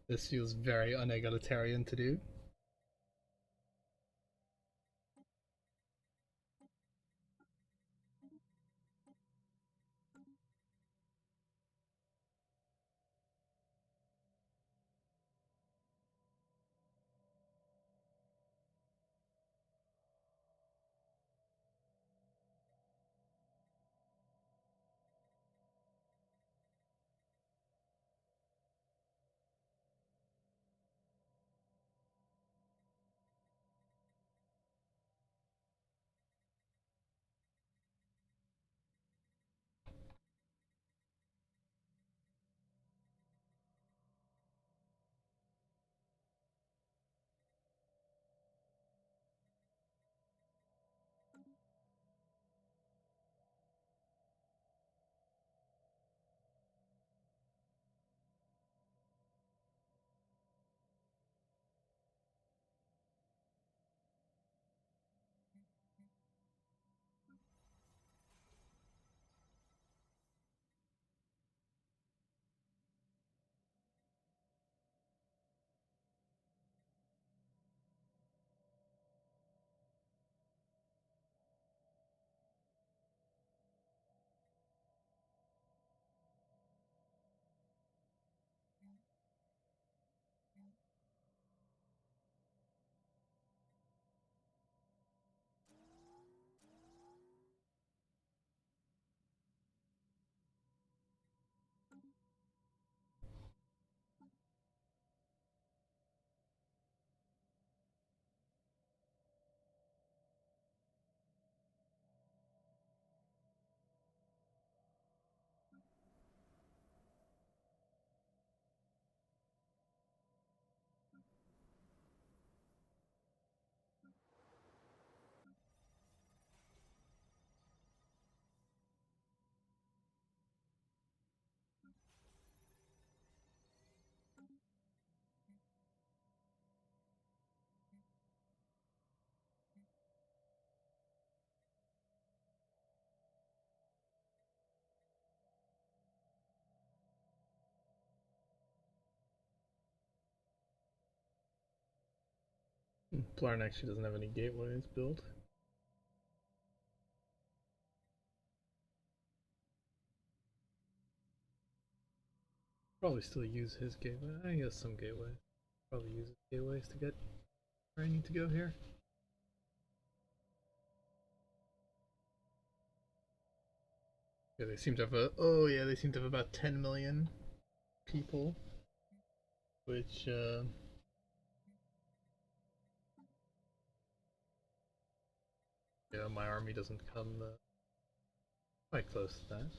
This feels very unegalitarian to do. Blarn actually doesn't have any gateways built. Probably still use his gateway. He has some gateways. Probably use his gateways to get where I need to go here. Yeah, they seem to have they seem to have about 10 million people, which yeah, my army doesn't come quite close to that.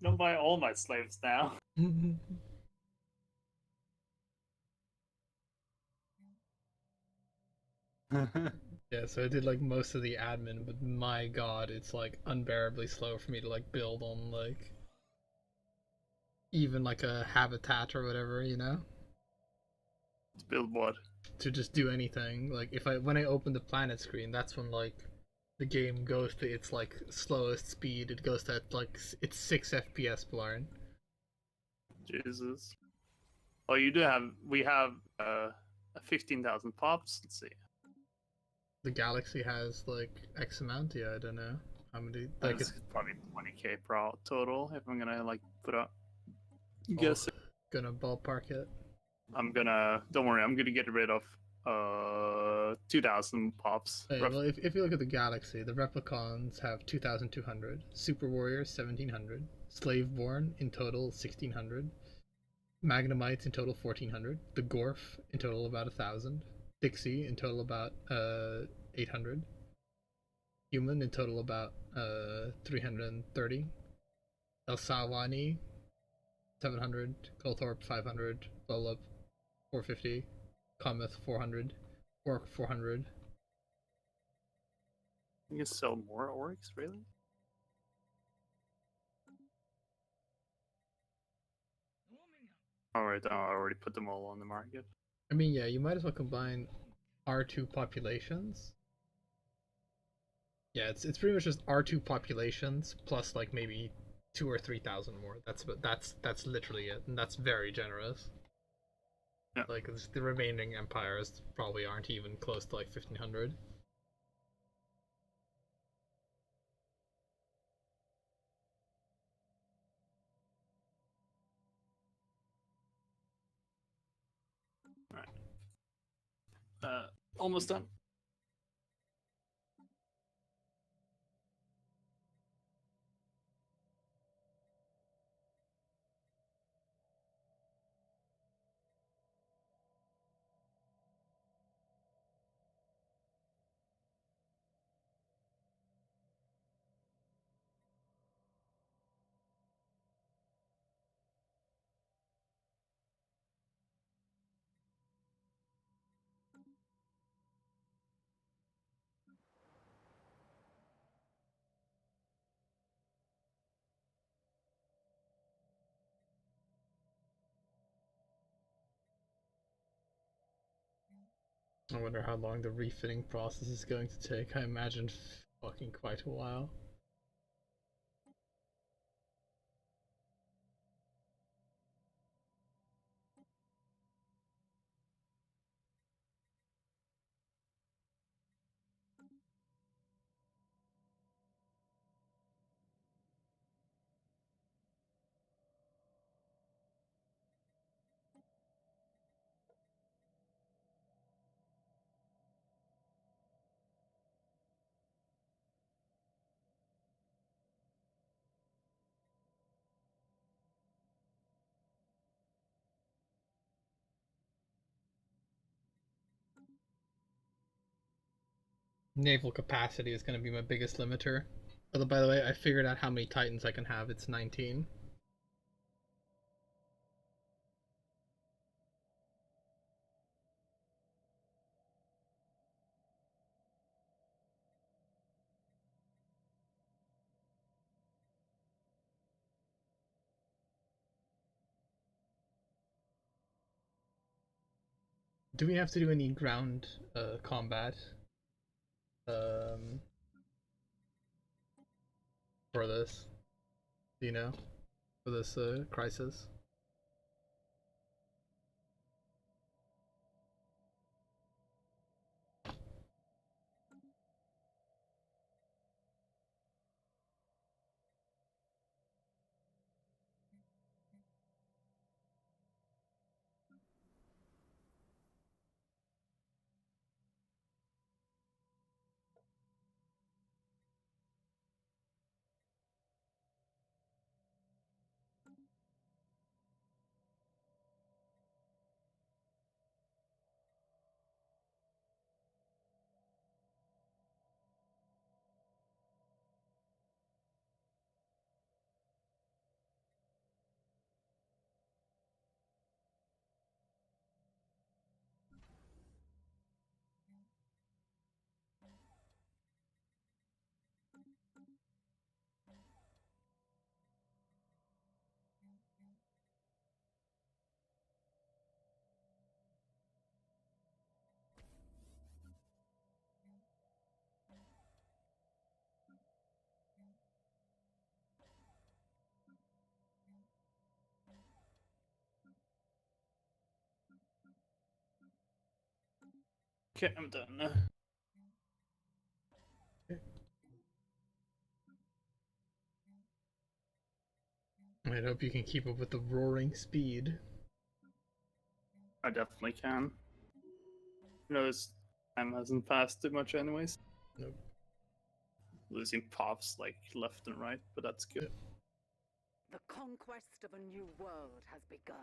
Don't buy all my slaves now. Yeah, so I did like most of the admin, but my god, it's like unbearably slow for me to like build on like even like a habitat or whatever, you know? Build what? To just do anything. Like if I when I open the planet screen, that's when like the game goes to its like slowest speed. It goes to like it's 6 FPS blind. Jesus. Oh, you do have. We have 15,000 pops. Let's see. The galaxy has like X amount. Yeah, I don't know how many. Like That's it's probably 20k pro total. If I'm gonna like put up. oh, Guess gonna ballpark it. I'm gonna. Don't worry. I'm gonna get rid of 2,000 pops. Hey, well, if you look at the galaxy, the replicons have 2,200, super warriors 1,700, slaveborn in total 1,600, magnemites in total 1,400, the gorf in total about 1,000, dixie in total about 800, human in total about 330, el salvani 700, Colthorpe 500, Lolup 450, Cometh 400, Orc 400. You can sell more orcs, really? Alright, I already put them all on the market. I mean, yeah, you might as well combine R2 populations. Yeah, it's pretty much just R2 populations plus like maybe 2 or 3,000 more. That's literally it, and that's very generous. Yeah. Like the remaining empires probably aren't even close to like 1,500. Alright. Almost done. I wonder how long the refitting process is going to take. I imagine fucking quite a while. naval capacity is going to be my biggest limiter. Although, by the way, I figured out how many Titans I can have. It's 19. Do we have to do any ground combat um, for this? Do you know? For this crisis? Okay, I'm done. I hope you can keep up with the roaring speed. I definitely can. You know, this time hasn't passed too much anyways. Nope. Losing pops like left and right, but that's good. The conquest of a new world has begun.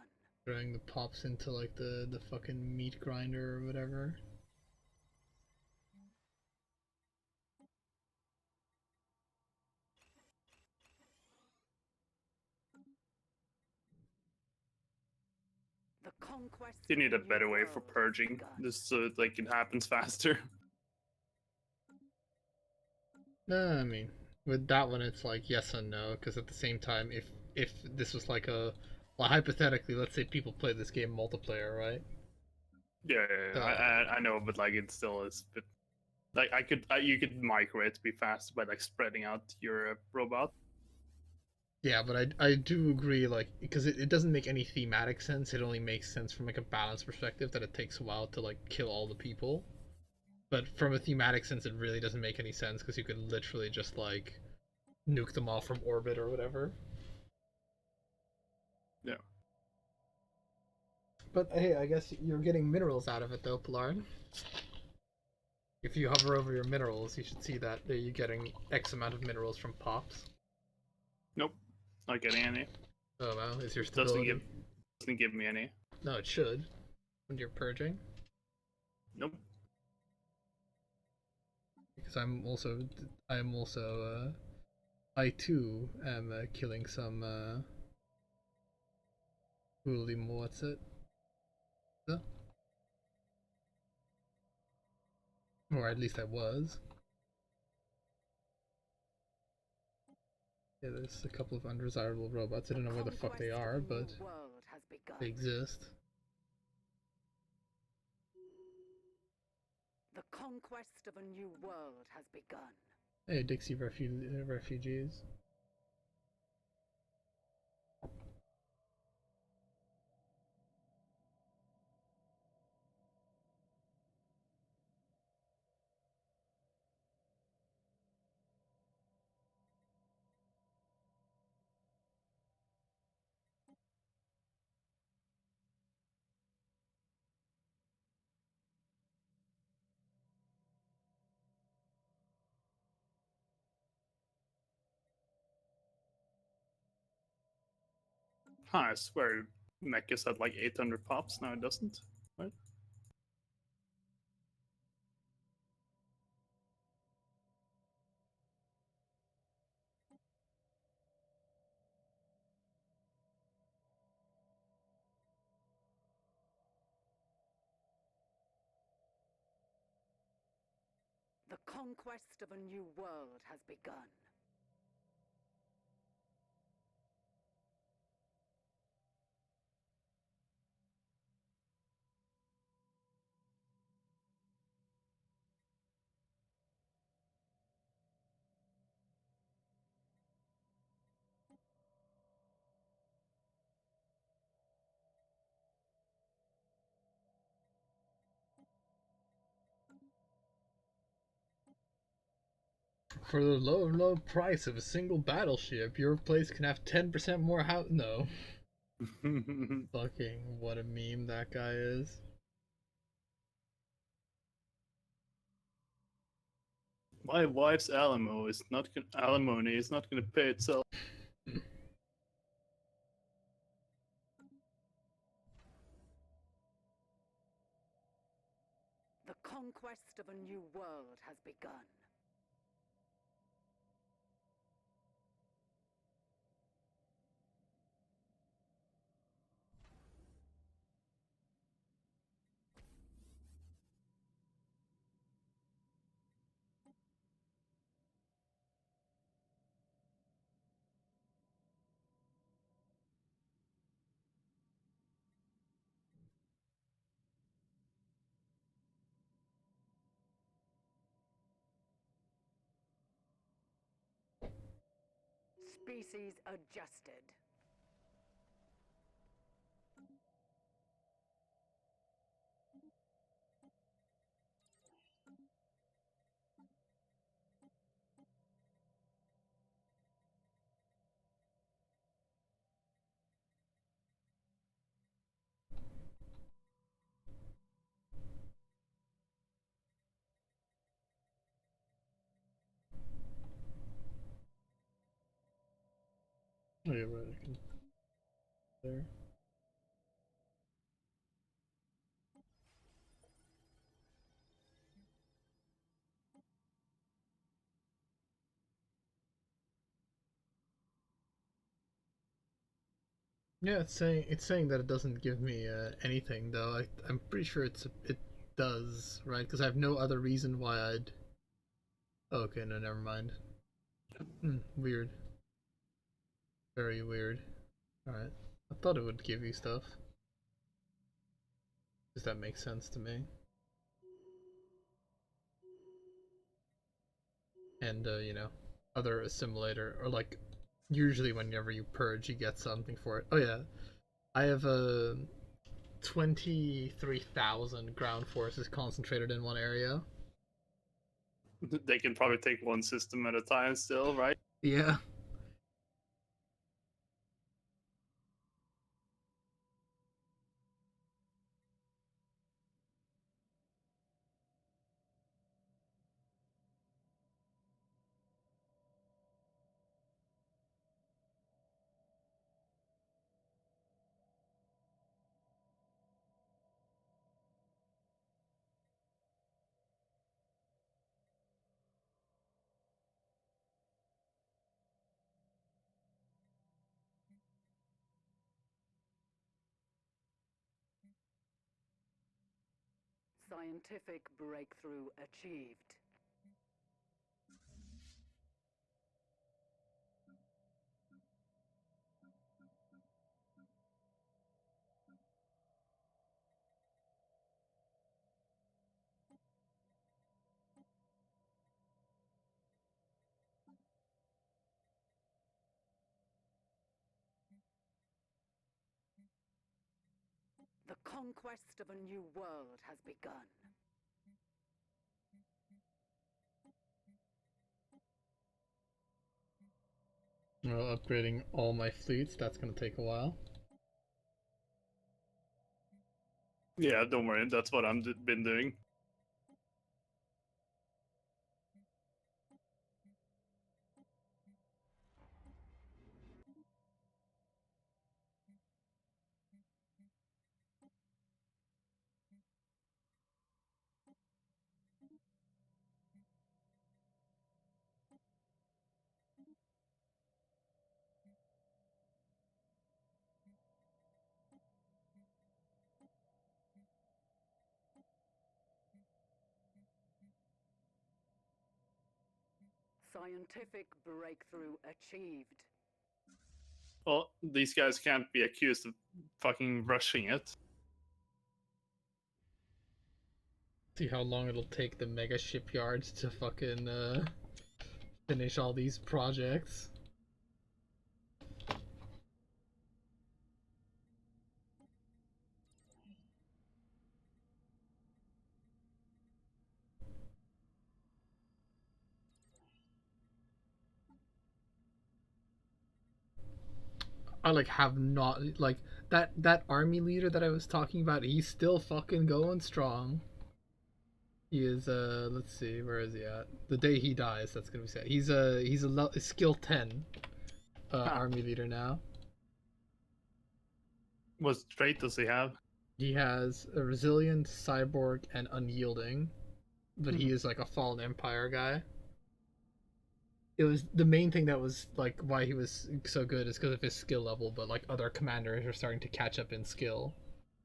Throwing the pops into like the fucking meat grinder or whatever. The conquest You of need a new better way for world has purging, begun. just so like it happens faster. No, I mean, with that one, it's like yes and no. Because at the same time, if this was like a, well, hypothetically, let's say people play this game multiplayer, right? Yeah, I know, but like it still is. But like you could micro it to be faster by like spreading out your robot. Yeah, but I do agree, like, because it doesn't make any thematic sense. It only makes sense from like a balance perspective that it takes a while to like kill all the people. But from a thematic sense, it really doesn't make any sense because you could literally just like nuke them all from orbit or whatever. Yeah. But hey, I guess you're getting minerals out of it though, Pilar. If you hover over your minerals, you should see that you're getting X amount of minerals from pops. Nope. Not getting any. Oh well, is your Doesn't stability? give me any. No, it should. When you're purging. Nope. Because I too am killing some what's it? So? Or at least I was. Yeah, there's a couple of undesirable robots. I don't know where the fuck they are, but they exist. The conquest of a new world has begun. Hey, Dixie refugees. Huh, I swear Mecha's had like 800 pops, now it doesn't. Right? conquest of a new world has begun. For the low price of a single battleship, your place can have 10% more house. No. Fucking what a meme that guy is. My wife's alimony is not gonna pay itself. The conquest of a new world has begun. Species adjusted. Oh yeah, right. I can... There. Yeah, it's saying that it doesn't give me anything though. I'm pretty sure it does, right? Because I have no other reason why I'd. Oh, okay, no, never mind. Weird. Very weird. All right. I thought it would give you stuff. Does that make sense to me? And you know, other assimilator or like usually whenever you purge, you get something for it. Oh yeah, I have a 23,000 ground forces concentrated in one area. They can probably take one system at a time still, right? Yeah. Scientific breakthrough achieved. The conquest of a new world has begun. Well, upgrading all my fleets, that's gonna take a while. Yeah, don't worry. That's what I've been doing. Scientific breakthrough achieved. Well, these guys can't be accused of fucking rushing it. See how long it'll take the mega shipyards to fucking finish all these projects. I like have not like that army leader that I was talking about. He's still fucking going strong. He is let's see, where is he at? The day he dies, that's gonna be sad. He's a skill 10 army leader now. What trait does he have? He has a resilient, cyborg, and unyielding, but he is like a fallen empire guy. It was the main thing that was like why he was so good is because of his skill level, but like other commanders are starting to catch up in skill,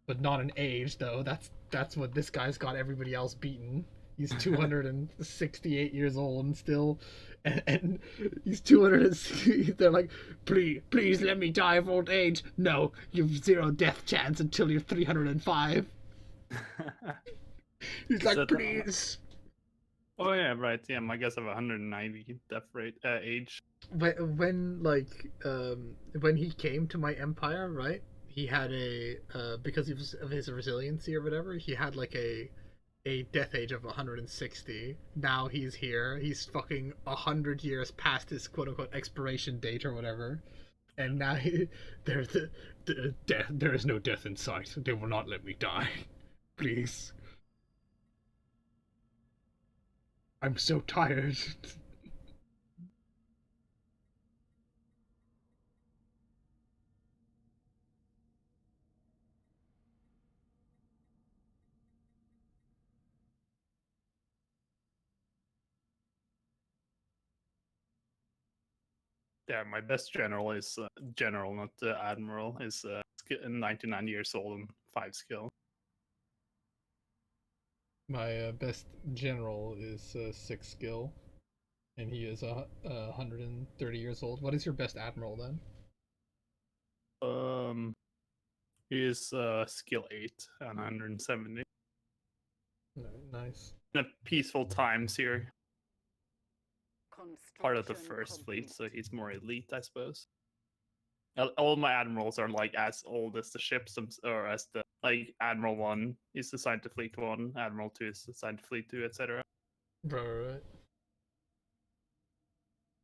but not in age though. That's what this guy's got everybody else beaten. He's 268 years old and still, and he's 260. They're like, please let me die of old age. No, you've 0 death chance until you're 305. He's like, please. Oh yeah, right. Yeah, my guess of 190 death rate age. When when he came to my empire, right? He had a because of his resiliency or whatever. He had like a death age of 160. Now he's here. He's fucking 100 years past his quote unquote expiration date or whatever, and now there is no death in sight. They will not let me die. Please. I'm so tired. Yeah, my best general is general, not admiral. Is 99 years old and 5 skill. My best general is 6 skill, and he is 130 years old. What is your best admiral then? He is skill 8 and 170. Nice. In a peaceful times here. Part of the Construction first fleet, complete. so he's more elite, I suppose. All my admirals are like as old as the ships, or as the like Admiral 1 is assigned to Fleet 1, Admiral 2 is assigned to Fleet 2, etc. Right.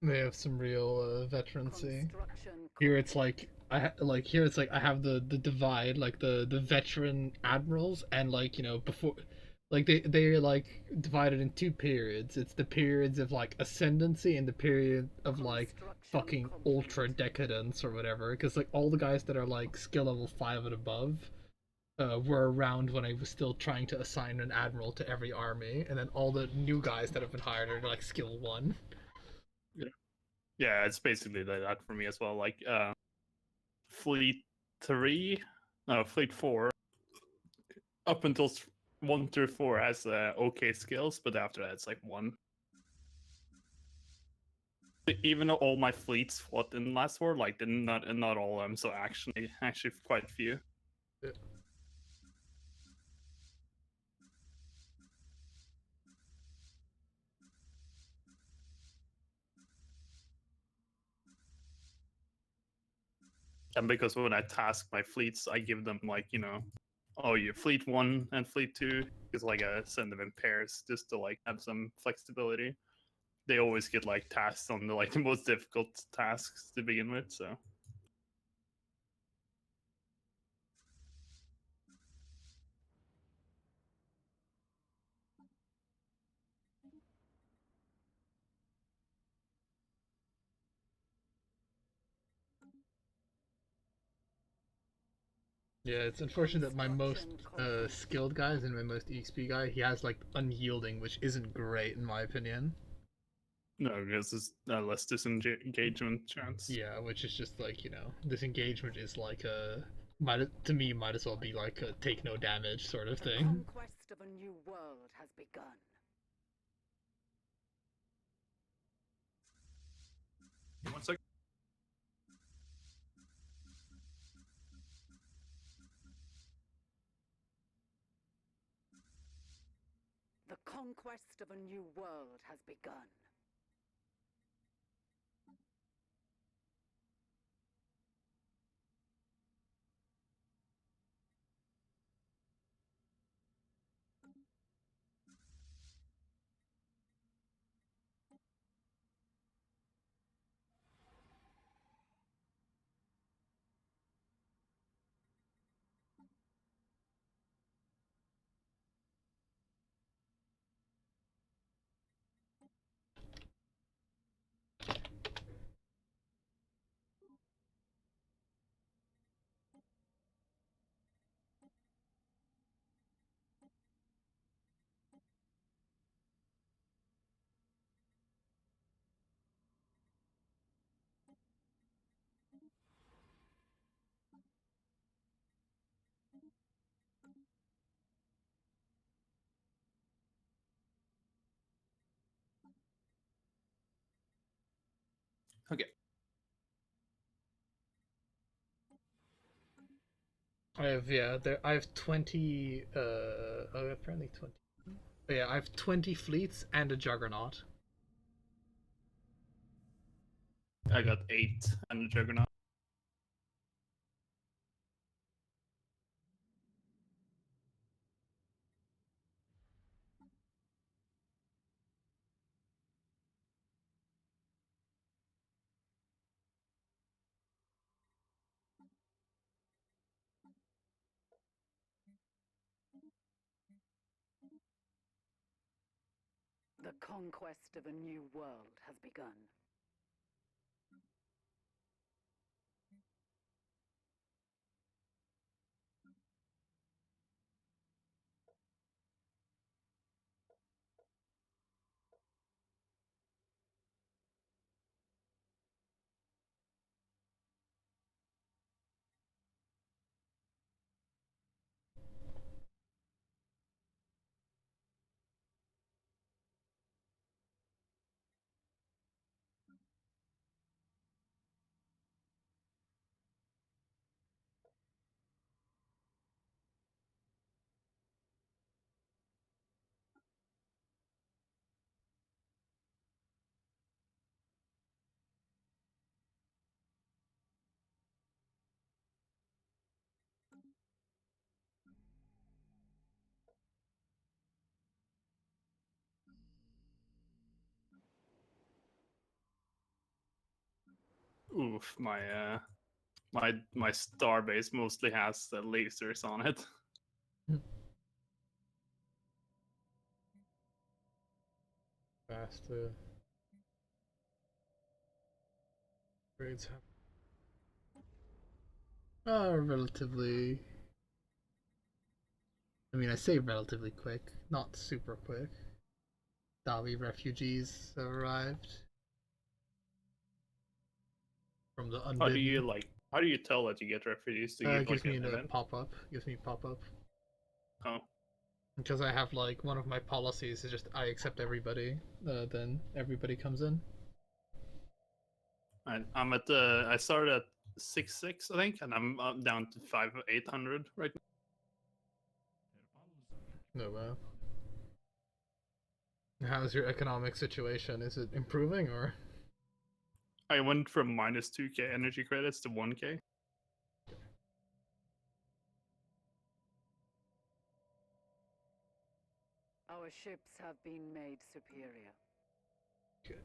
They have some real veterancy. Here it's like here it's like I have the divide, like the veteran admirals, and like, you know, before, like they're like divided in 2 periods. It's the periods of like ascendancy and the period of like fucking ultra decadence or whatever, because like all the guys that are like skill level 5 and above were around when I was still trying to assign an admiral to every army, and then all the new guys that have been hired are like skill 1. Yeah, it's basically like that for me as well. Like Fleet 3, no, Fleet 4, up until 1 through 4 has okay skills, but after that it's like 1. Even though all my fleets fought in the last war, like not all of them, so actually quite a few. Yeah. And because when I task my fleets, I give them like, you know, oh, you Fleet 1 and Fleet 2, because like I send them in pairs just to like have some flexibility. They always get like tasked on the like the most difficult tasks to begin with, so. Yeah, it's unfortunate that my most skilled guys and my most EXP guy, he has like unyielding, which isn't great in my opinion. No, because there's less disengagement chance. Yeah, which is just like, you know, disengagement is like a to me might as well be like a take no damage sort of The thing. conquest of a new world has begun. 1 second. The conquest of a new world has begun. Okay. I have 20 apparently 20. But yeah, I have 20 fleets and a juggernaut. I got 8 and a Juggernaut. The conquest of a new world has begun. Oof, my starbase mostly has lasers on it. Fast grades have relatively. I mean, I say relatively quick, not super quick. Dawi refugees have arrived from the How do you unbidden. how do you tell that you get refugees? Do you get Gives like me an a event? pop up. Gives me pop up. Oh, Because I have like one of my policies is just I accept everybody. Then everybody comes in. I'm at I started at 6.6 I think, and I'm down to 5,800 right now. No, how's your economic situation? Is it improving or? I went from minus 2k energy credits to 1k. Our ships have been made superior. Good.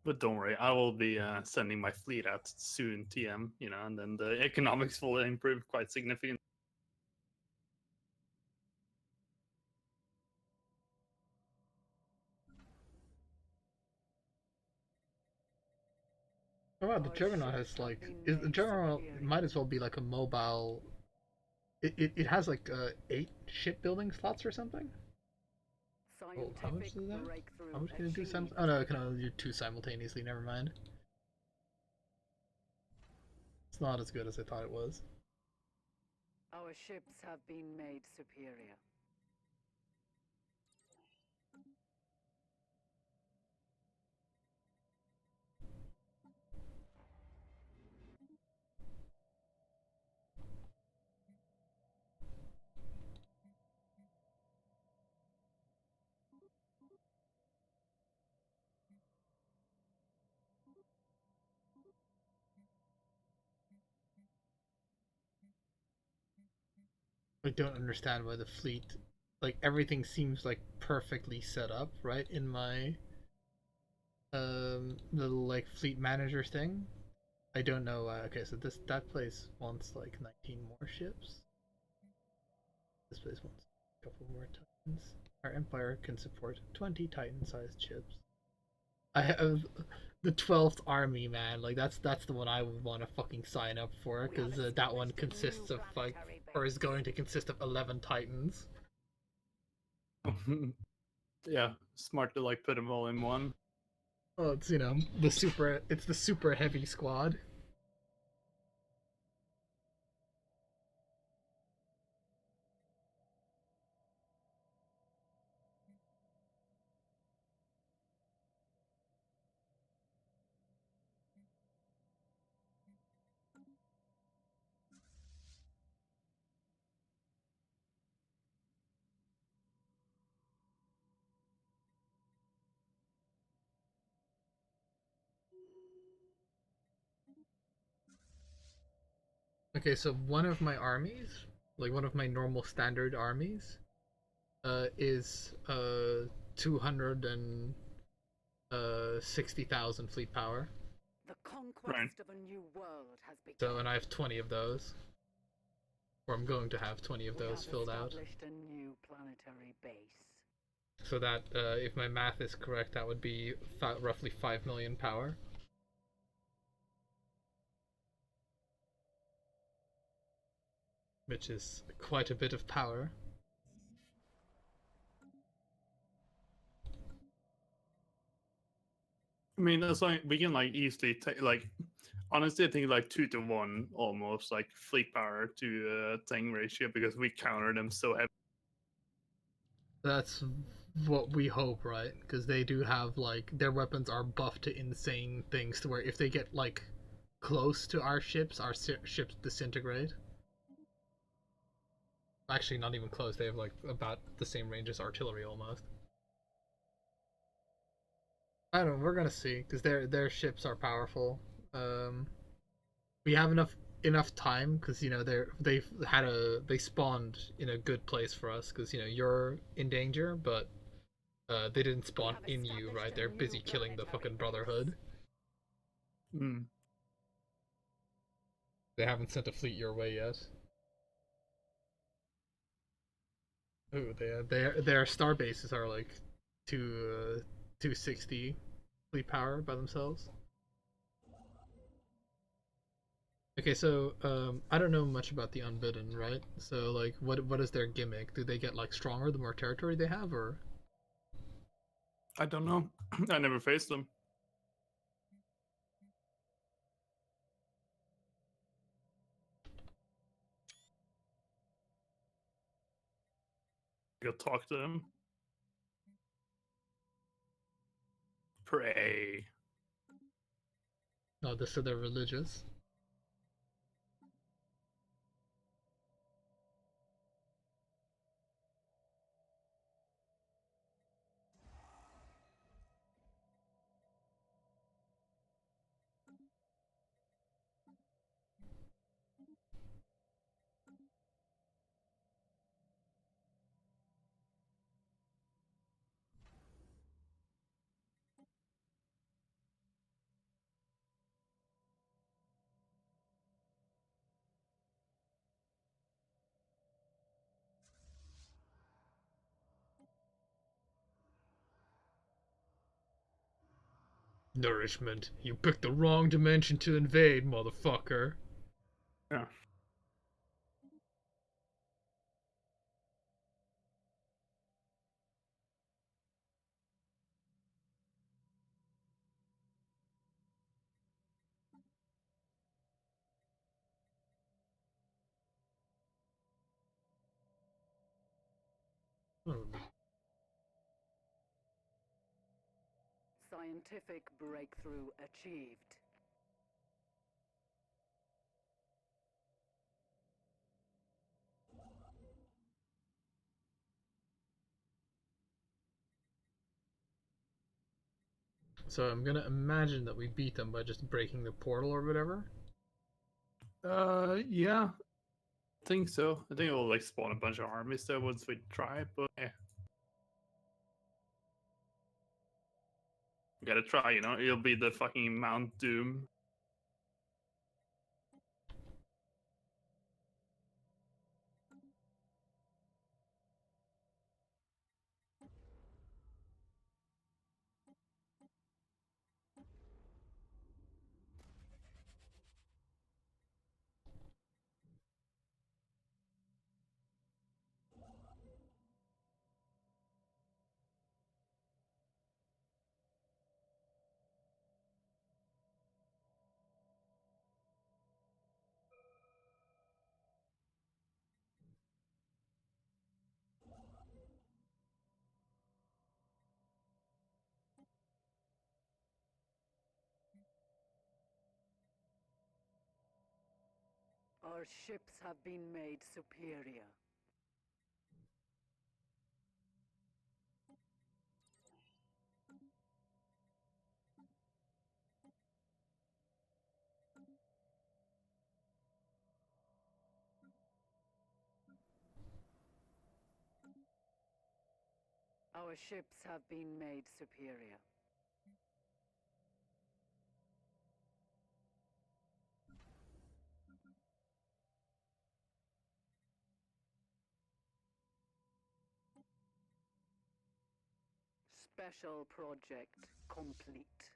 But don't worry, I will be sending my fleet out soon, TM, and then the economics will improve quite significantly. Oh wow, the Our Juggernaut ships has have like been is the made Juggernaut superior. might as well be like a mobile. It has like 8 shipbuilding slots or something. Oh, how much Scientific is that? breakthrough How much can it do? achieved. Oh no, it can only do 2 simultaneously. Never mind. It's not as good as I thought it was. Our ships have been made superior. I don't understand why the fleet, like everything seems like perfectly set up, right? In my little like fleet manager thing. I don't know. Okay, so that place wants like 19 more ships. This place wants a couple more titans. Our empire can support 20 titan-sized ships. I have the 12th army, man. Like that's the one I would want to fucking sign up for because that one consists of like, or is going to consist of 11 titans. Yeah, smart to like put them all in one. Well, it's it's the super heavy squad. Okay, so one of my armies, like one of my normal standard armies, is 260,000 fleet power. The conquest Right. of a new world has begun. So, and I have 20 of those, or I'm going to have 20 of those filled out. Established a new planetary base. So that, if my math is correct, that would be roughly 5 million power. Which is quite a bit of power. I mean, that's like we can like easily take like. Honestly, I think like 2-to-1 almost like fleet power to thing ratio because we counter them so heavy. That's what we hope, right? Because they do have like their weapons are buffed to insane things to where if they get like close to our ships disintegrate. Actually, not even close. They have like about the same range as artillery almost. I don't know. We're gonna see because their ships are powerful. Um, we have enough time because they spawned in a good place for us because you're in danger, but they didn't spawn in you, right? They're busy killing the fucking Brotherhood. Mm. They haven't sent a fleet your way yet. Ooh, their star bases are like 260 fleet power by themselves. Okay, so I don't know much about the Unbidden, right? So like, what is their gimmick? Do they get like stronger the more territory they have, or? I don't know. I never faced them. Go talk to them. Pray. No, so they're religious. Nourishment. You picked the wrong dimension to invade, motherfucker. Yeah. Oh, Scientific breakthrough achieved. so I'm gonna imagine that we beat them by just breaking the portal or whatever. Yeah, I think so. I think it'll like spawn a bunch of armies there once we try, but yeah. We gotta try, you know? It'll be the fucking Mount Doom. Our ships have been made superior. Our ships have been made superior. Special project complete.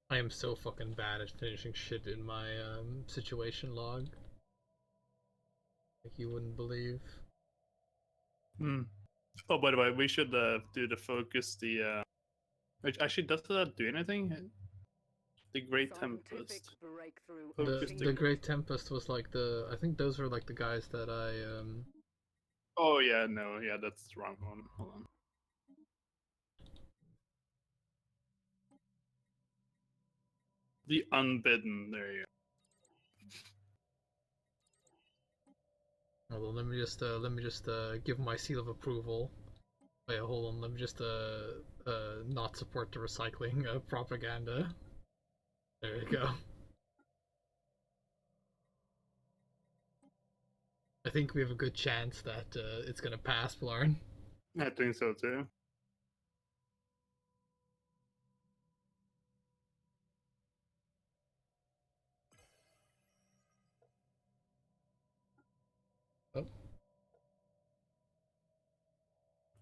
I am so fucking bad at finishing shit in my situation log. Like you wouldn't believe. Hmm. Oh, by the way, we should do the focus. Which actually does that do anything? The Great Scientific Tempest. breakthrough Focus The achieved. Great Tempest was like I think those were like the guys that I Oh yeah, no, yeah, that's the wrong one. Hold on. The Unbidden. There you Hold on, let me just give my seal of approval. Wait, hold on, let me just not support the recycling propaganda. There you go. I think we have a good chance that it's gonna pass, Blarn. go. I think so too. Oh.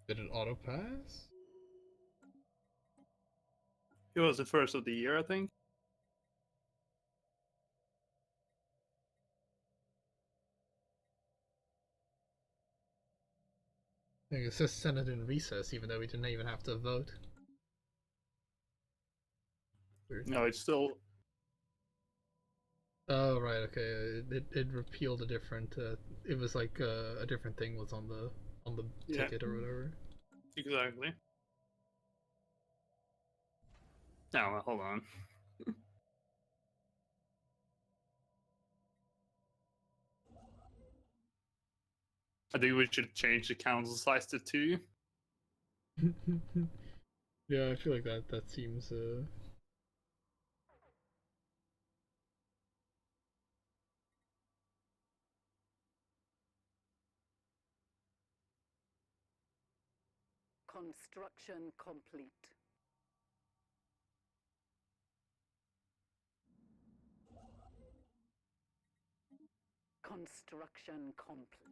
Did it auto pass? It was the first of the year, I think. I think it says Senate in recess, even though we didn't even have to vote. Weird. No, it's still. Oh right, okay. It repealed a different. It was like a different thing was on the Yeah, ticket or whatever. exactly. Now, hold on. I think we should change the council size to 2. Yeah, I feel like that seems. Construction complete. Construction complete.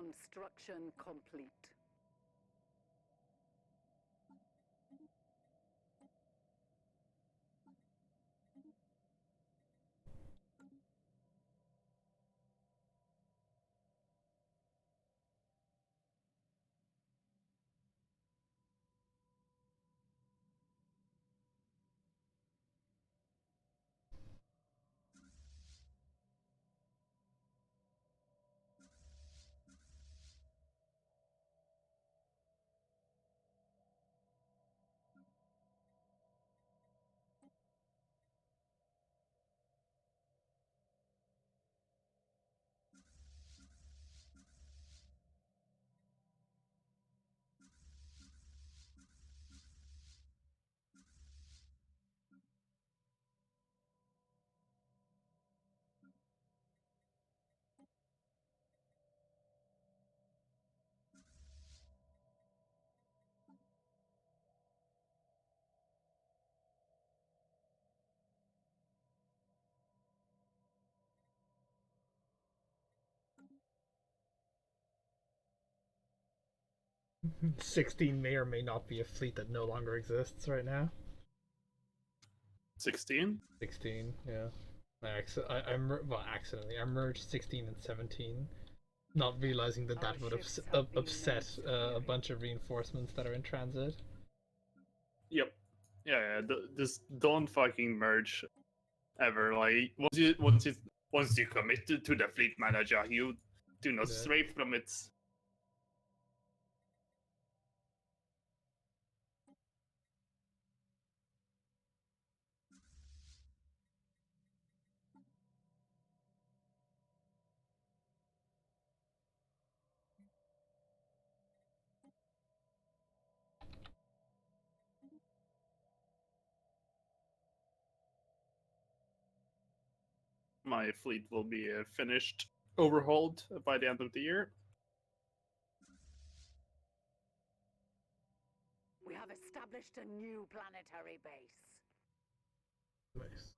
Construction complete. Mm-hmm. 16 may or may not be a fleet that no longer exists right now. 16? 16, yeah. Accidentally. I merged 16 and 17, not realizing that Our that would have ships have been upset most a weary. bunch of reinforcements that are in transit. Yep. Yeah. Just don't fucking merge ever. Like once you commit to the fleet manager, you do not Yeah. stray from it. My fleet will be finished, overhauled by the end of the year. We have established a new planetary base. Nice.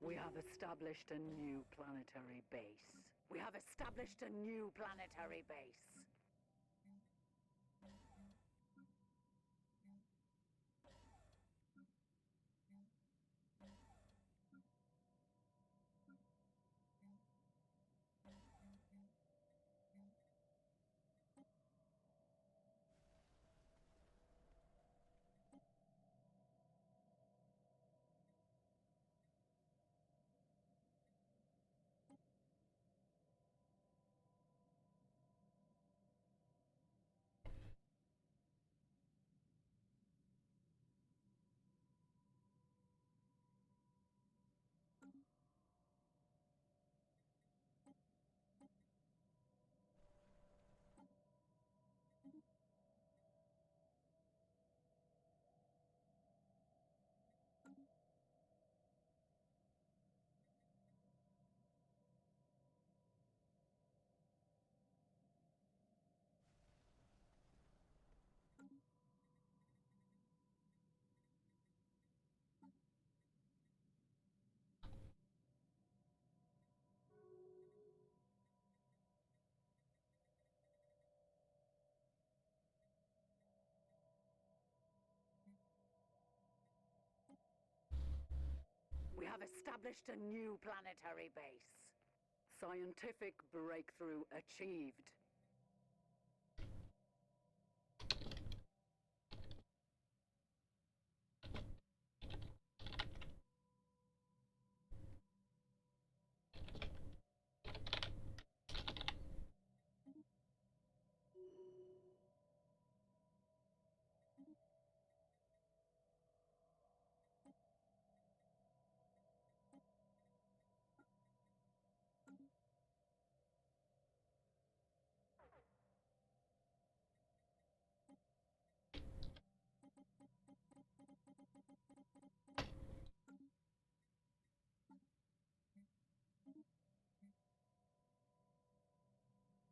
We have established a new planetary base. We have established a new planetary base. established a new planetary base. Scientific breakthrough achieved.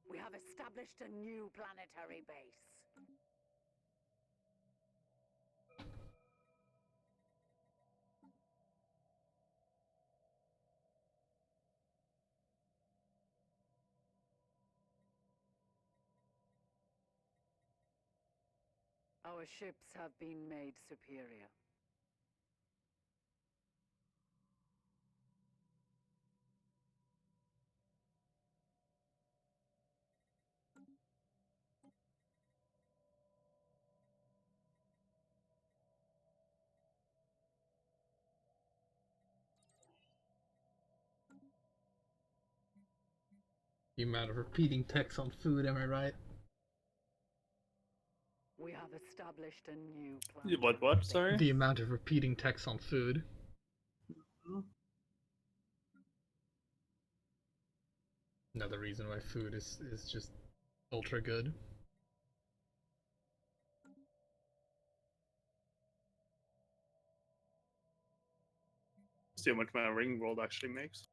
We have established a new planetary base. Our ships have been made superior. The amount of repeating text on food, am I right? We have established a new planetary What? base. Sorry. The amount of repeating text on food. Another reason why food is just ultra good. See how much my ring world actually makes.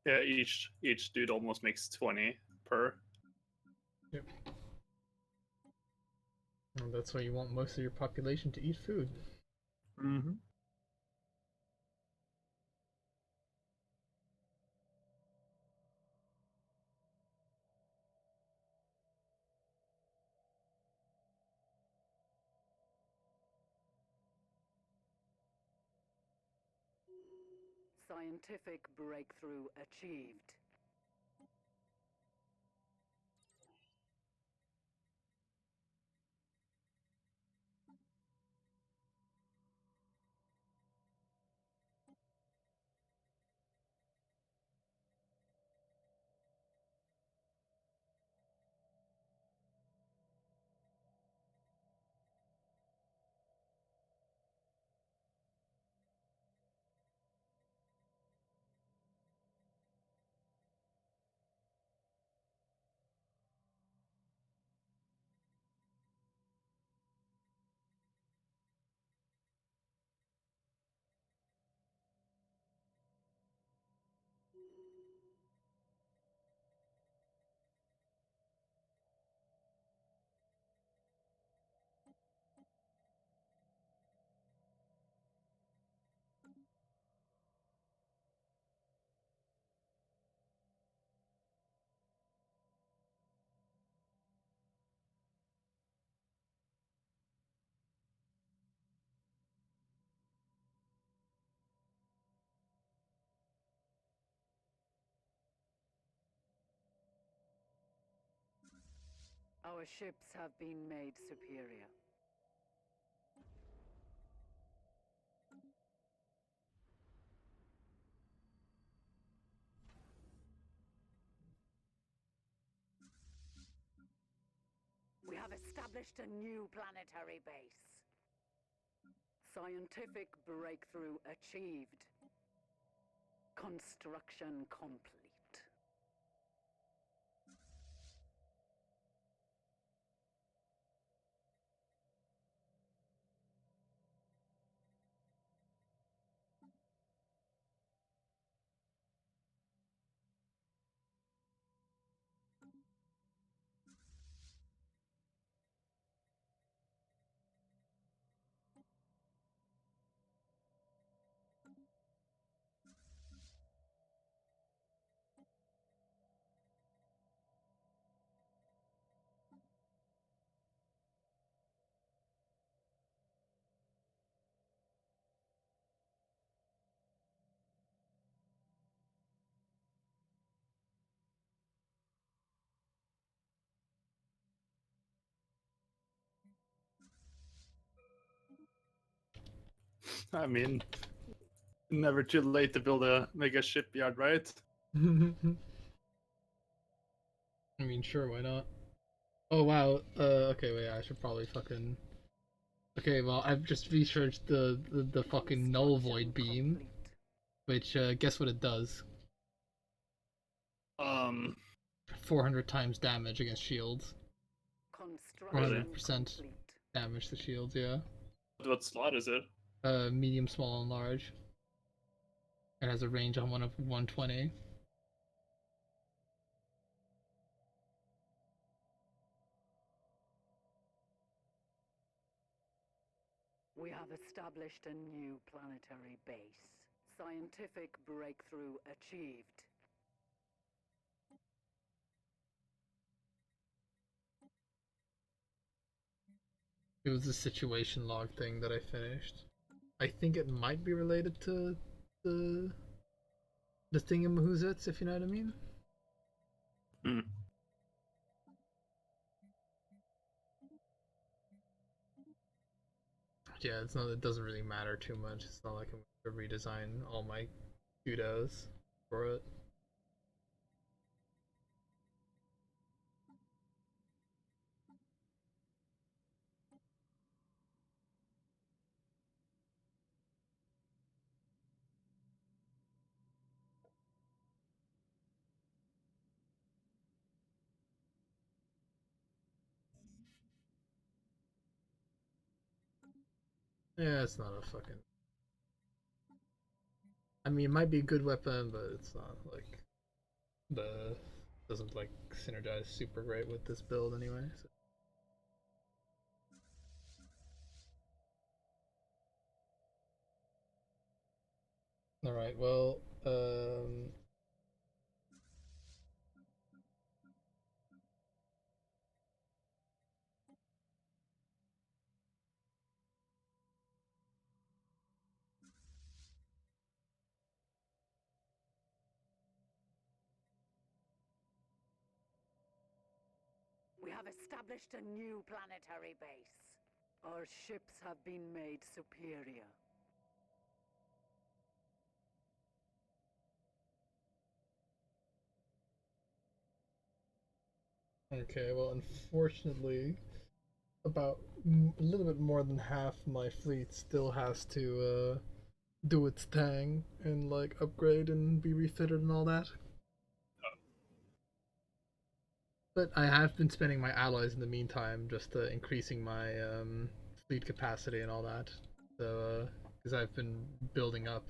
Yeah, each dude almost makes 20 per. Yep. Well, that's why you want most of your population to eat food. Mm-hmm. Scientific breakthrough achieved. Our ships have been made superior. We have established a new planetary base. Scientific breakthrough achieved. Construction complete. I mean, never too late to build a mega shipyard, right? I mean, sure, why not? Oh wow. Okay, wait. I should probably fucking. Okay, well, I've just researched the fucking null void beam, which guess what it does? Um, 400 times damage against shields. Really? 400% damage to shields. Yeah. what slot is it? Medium, small, and large. It has a range on one of 120. We have established a new planetary base. Scientific breakthrough achieved. It was a situation log thing that I finished. I think it might be related to the the thingamahoozits, if you know what I mean. Hmm. Yeah, it's not. It doesn't really matter too much. It's not like I'm going to redesign all my kudos for it. Yeah, it's not a fucking. I mean, it might be a good weapon, but it's not like the doesn't like synergize super great with this build anyway. So. All right. Well, We have established a new planetary base. Our ships have been made superior. okay. Well, unfortunately, about a little bit more than half my fleet still has to do its thing and like upgrade and be refitted and all that. But I have been spending my alloys in the meantime, just increasing my fleet capacity and all that. So, because I've been building up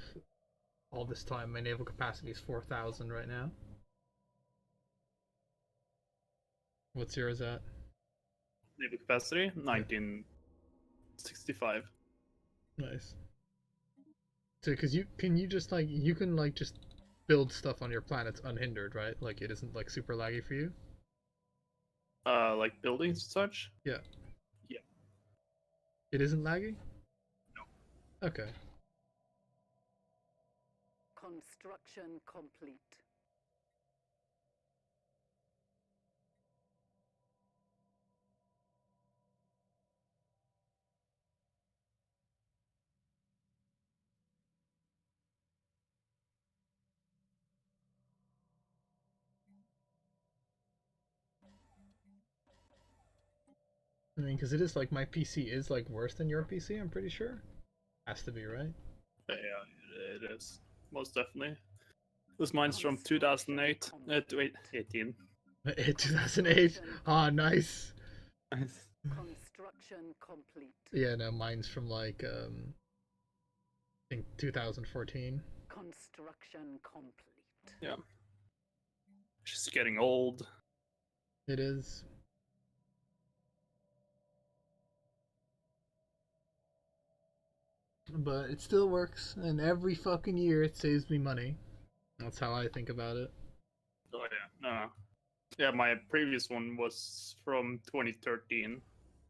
all this time, my naval capacity is 4,000 right now. What's yours at? Naval capacity 1965. Nice. So, because you just like you can like just build stuff on your planets unhindered, right? Like it isn't like super laggy for you. Like buildings and such. Yeah. Yeah. It isn't laggy. No. Okay. Construction complete. I mean, because it is like my PC is like worse than your PC. I'm pretty sure. Has to be, right? Yeah, it is most definitely. This mine's from 2008 to 18. 2008. Ah, nice. Nice. Construction complete. Yeah, no, mine's from like I think 2014. Construction complete. Yeah. She's getting old. It is. But it still works, and every fucking year it saves me money. That's how I think about it. Oh yeah. Yeah, my previous one was from 2013.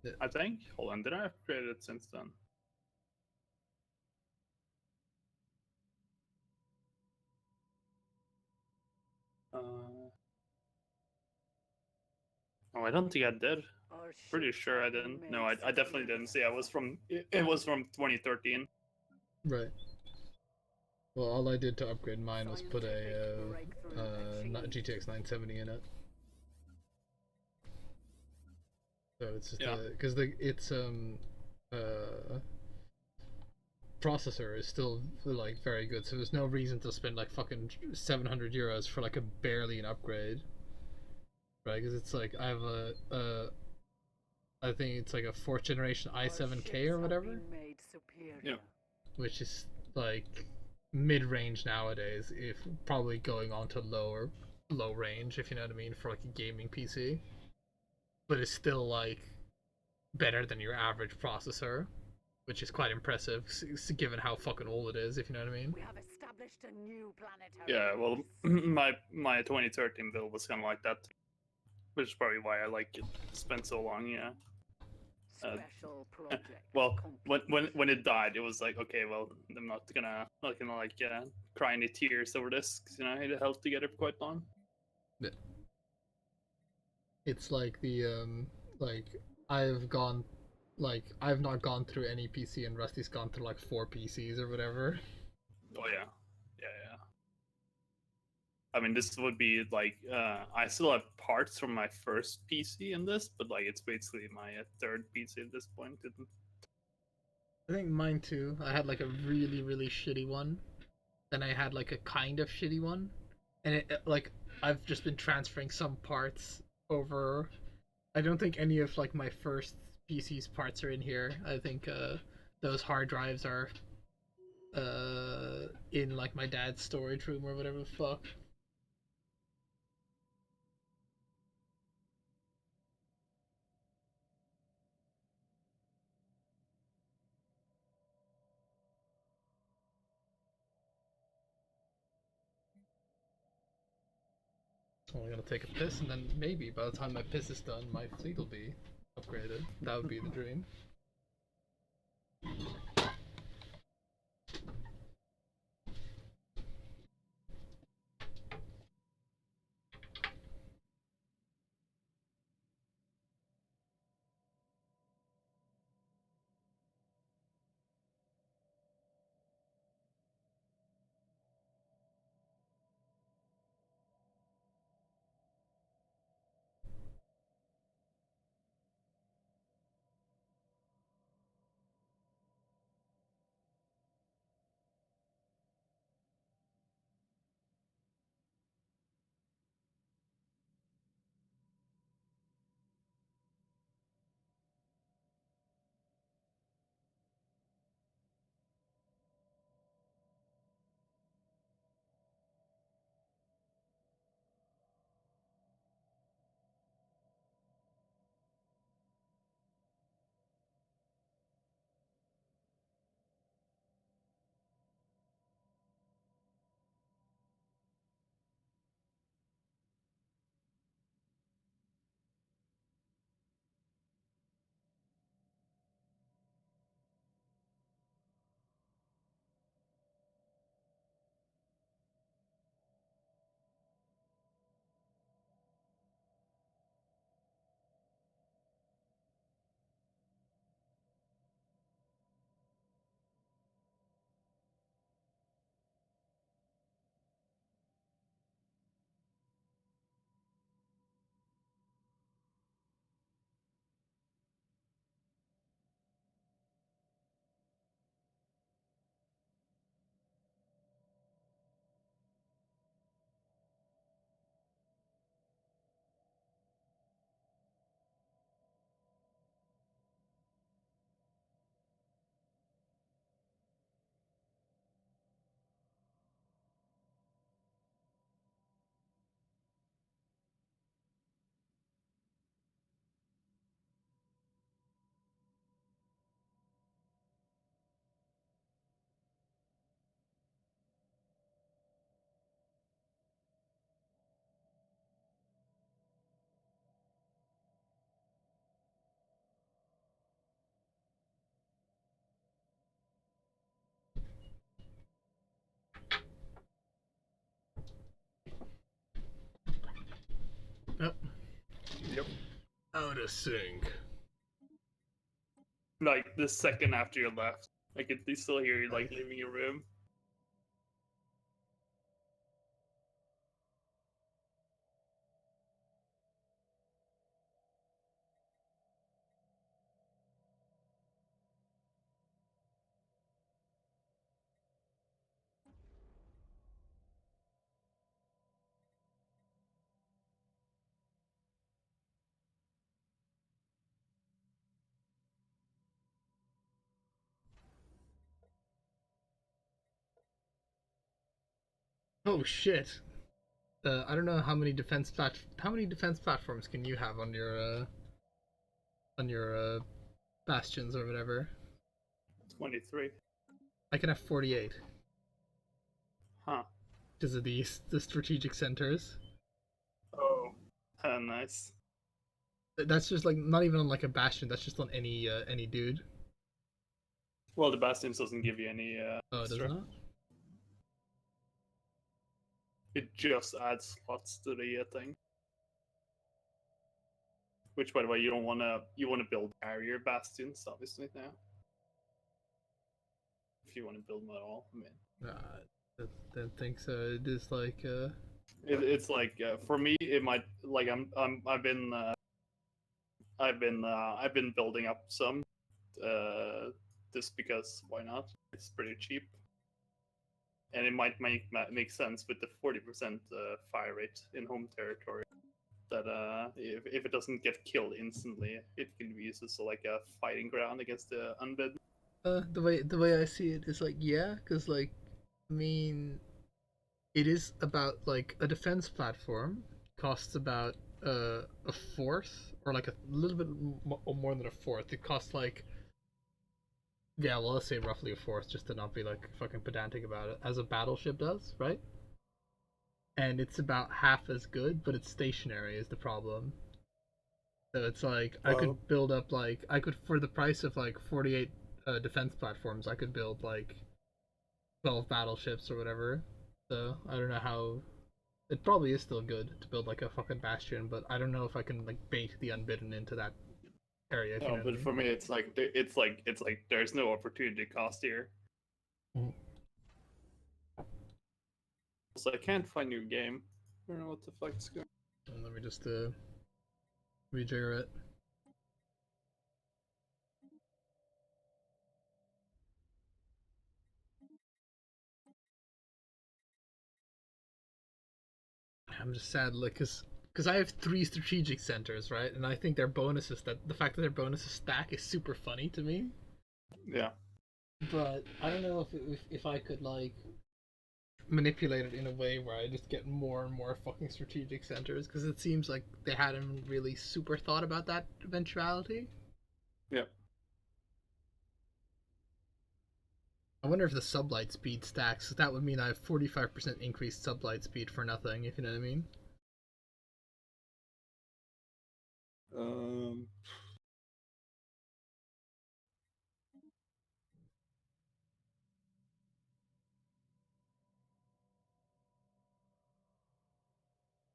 Yeah. I think. Hold on, did I upgrade it since then? Oh, I don't think I did. Our Pretty ships sure I have been didn't. made No, I definitely superior. didn't. See, I was from. It was from 2013. Right. Well, all I did to upgrade mine was put a GTX 970 in it. So it's just because its processor is still like very good. So there's no reason to spend like fucking 700 euros for like a barely an upgrade, right? Because it's like I have I think it's like a 4th generation i7K or whatever, which is like mid-range nowadays, if probably going on to low range, if you know what I mean, for like a gaming PC, but it's still like better than your average processor, which is quite impressive given how fucking old it is, if you know what I mean. We have established a new planetary Yeah, well, base. my 2013 build was kind of like that, which is probably why I like it spent so long. Yeah. Special project. Well, when it died, it was like, okay, well, I'm not gonna like cry any tears over this, because it held together for quite long. Yeah. It's like the like I've gone like I've not gone through any PC and Rusty's gone through like 4 PCs or whatever. Oh yeah, yeah. I mean, this would be like I still have parts from my first PC in this, but like it's basically my third PC at this point. I think mine too. I had like a really shitty one. Then I had like a kind of shitty one. And like I've just been transferring some parts over. I don't think any of like my first PC's parts are in here. I think those hard drives are in like my dad's storage room or whatever the fuck. I'm only gonna take a piss, and then maybe by the time my piss is done, my fleet will be upgraded. That would be the dream. Yep. Yep. Out of sync. Like the second after you left, I can still hear you like leaving your room. Oh shit. I don't know how many defense platforms can you have on your bastions or whatever. 23. I can have 48 Huh. because of the strategic centers. Oh. Nice. That's just like not even on like a bastion. That's just on any dude. Well, the Bastions doesn't give you any Oh, it does extra. not. It just adds slots to the thing. Which, by the way, you want to build barrier bastions, obviously now. If you want to build them at all, I mean. Don't think so. It is like It's like for me, it might like I've been building up some, just because why not? It's pretty cheap, and it might make sense with the 40% fire rate in home territory. That if it doesn't get killed instantly, it can be used as like a fighting ground against the undead. the way I see it is like yeah, because like I mean it is about like a defense platform costs about a fourth or like a little bit more than a fourth. It costs like yeah, well let's say roughly a fourth just to not be like fucking pedantic about it as a battleship does, right? And it's about half as good, but it's stationary is the problem. So it's like I Well, could build up like I could for the price of like 48 defense platforms, I could build like 12 battleships or whatever. So I don't know how. It probably is still good to build like a fucking bastion, but I don't know if I can like bait the unbidden into that area. If you no, know what I but mean. for me, it's like there's no opportunity cost here. Mhm. So I can't find your game. I don't know what the fuck is going. And let me just rejigger it. I'm just sad, like, cause I have 3 strategic centers, right? And I think their bonuses that the fact that their bonuses stack is super funny to me. Yeah. But I don't know if I could like manipulate it in a way where I just get more and more fucking strategic centers because it seems like they hadn't really super thought about that eventuality. Yeah. I wonder if the sublight speed stacks. That would mean I have 45% increased sublight speed for nothing, if you know what I mean. Um.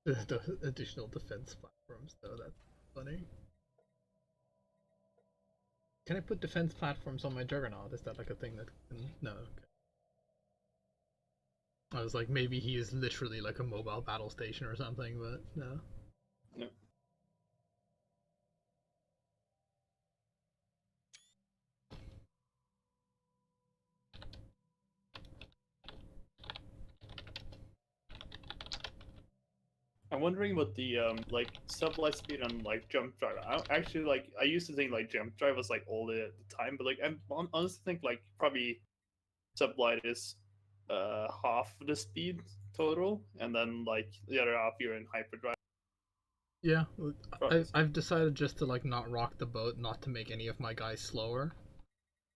The additional defense platforms, though, that's funny. Can I put defense platforms on my Juggernaut? Is that like a thing that can... No, okay. I was like, maybe he is literally like a mobile battle station or something, but no. Yeah. I'm wondering what the like sublight speed and like jump drive. Actually like I used to think like jump drive was like all the time, but like I honestly think like probably sublight is half the speed total, and then like the other half you're in hyperdrive. Yeah, Probably. I've decided just to like not rock the boat, not to make any of my guys slower.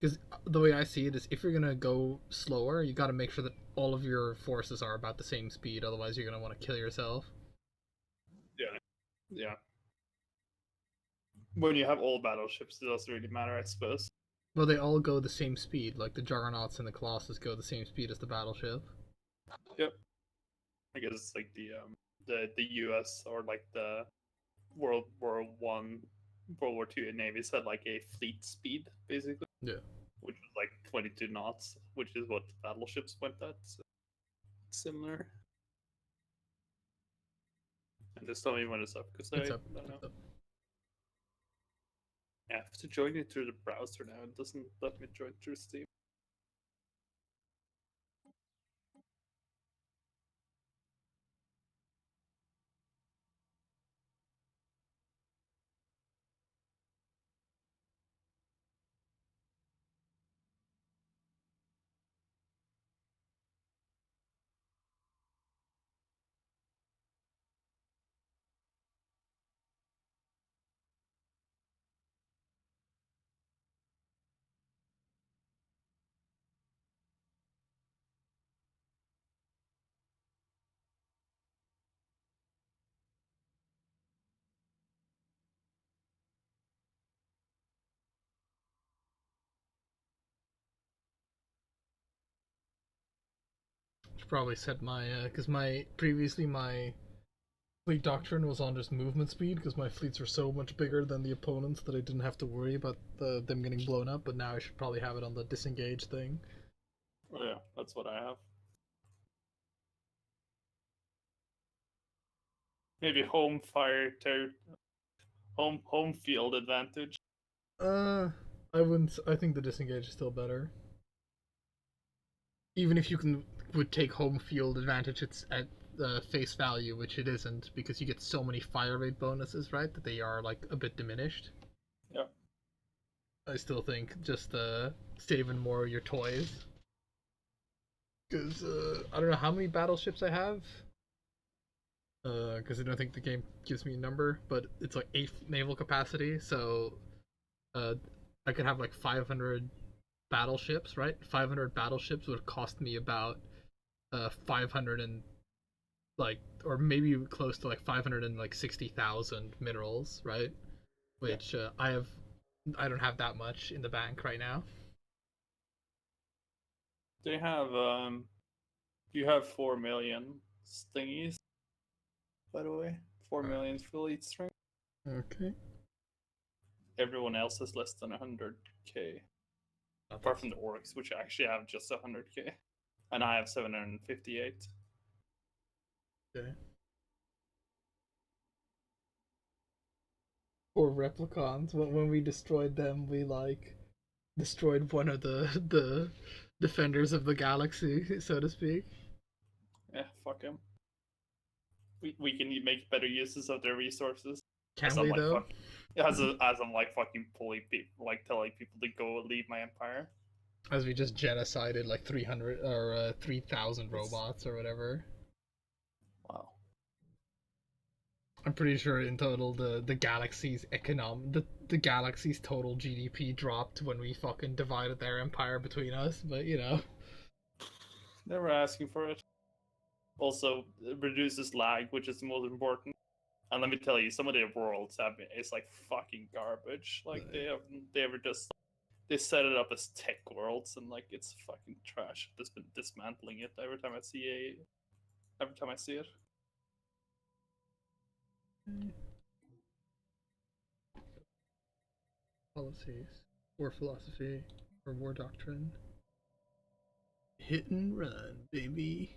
Because the way I see it is, if you're gonna go slower, you got to make sure that all of your forces are about the same speed. Otherwise, you're gonna want to kill yourself. Yeah. Yeah. When you have all battleships, it doesn't really matter, I suppose. Well, they all go the same speed. Like the Juggernauts and the Colossus go the same speed as the battleship. Yep. I guess it's like the U.S. or like the World War II Navy had like a fleet speed basically, Yeah. which was like 22 knots, which is what battleships went at. So similar. And just tell me when it's up, because I It's up. don't know. It's up. I have to join it through the browser now. It doesn't let me join through Steam. Should probably set my because my fleet doctrine was on just movement speed because my fleets are so much bigger than the opponents that I didn't have to worry about them getting blown up. But now I should probably have it on the disengage thing. Oh yeah, that's what I have. Maybe home field advantage. I wouldn't. I think the disengage is still better. Even if you would take home field advantage, it's at face value, which it isn't because you get so many fire rate bonuses, right? That they are like a bit diminished. Yeah. I still think just saving more of your toys. Because I don't know how many battleships I have. Because I don't think the game gives me a number, but it's like 8 naval capacity, so I could have like 500 battleships, right? 500 battleships would cost me about 500 and like, or maybe close to like 560,000 minerals, right? Which I don't have that much in the bank right now. They have you have 4 million stingies, by the way. 4 million fleet strength. Okay. Everyone else has less than 100k. Apart from the orcs, which actually have just 100k. And I have 758. Okay. Or replicons. When we destroyed them, we like destroyed one of the defenders of the galaxy, so to speak. Yeah, fuck them. We can make better uses of their resources. Can as we I'm like, though? as I'm like fucking pulling people, like telling people to go leave my empire. As we just genocided like 300 or 3,000 robots or whatever. Wow. I'm pretty sure in total the galaxy's the galaxy's total GDP dropped when we fucking divided their empire between us, but you know. Never asking for it. Also, it reduces lag, which is the most important. And let me tell you, some of their worlds have been, it's like fucking garbage. Like they ever just they set it up as tech worlds and like it's fucking trash. Just been dismantling it every time I see it. Policies, war philosophy, or war doctrine. Hit and run, baby.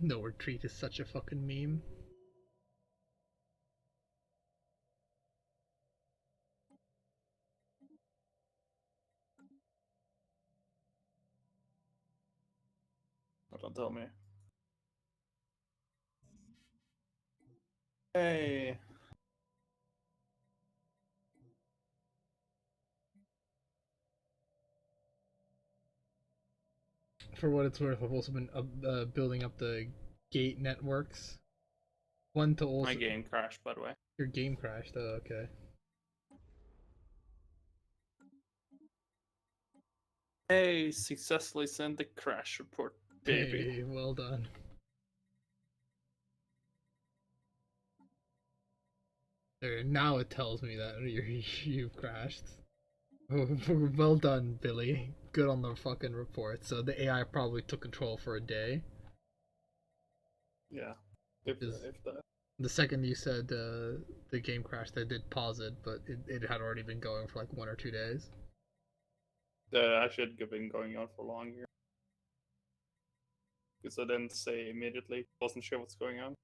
No retreat is such a fucking meme. Don't tell me. Hey. For what it's worth, I've also been building up the gate networks. One to also. My game crashed, by the way. Your game crashed. Oh, okay. Hey, successfully sent the crash report, baby. Hey, well done. There, now it tells me that you've crashed. Well done, Billy. Good on the fucking report. So the AI probably took control for a day. Yeah, if that. The second you said the game crashed, I did pause it, but it had already been going for like 1 or 2 days. I should have been going on for longer because I didn't say immediately. Wasn't sure what's going on.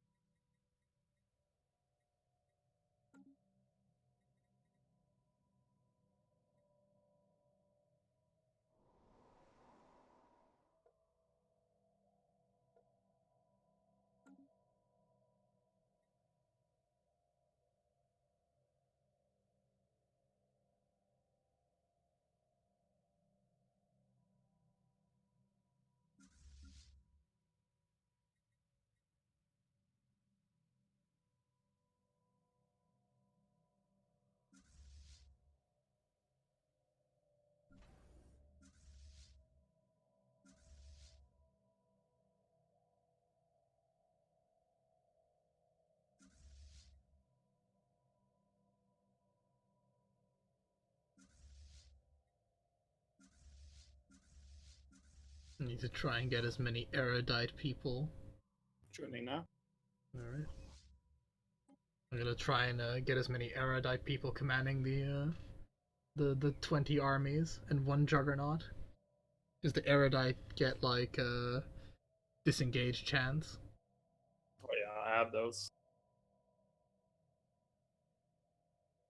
I need to try and get as many erudite people. Joining now. Alright. I'm gonna try and get as many erudite people commanding the 20 armies and one juggernaut. Because the erudite get like disengage chance. Oh yeah, I have those.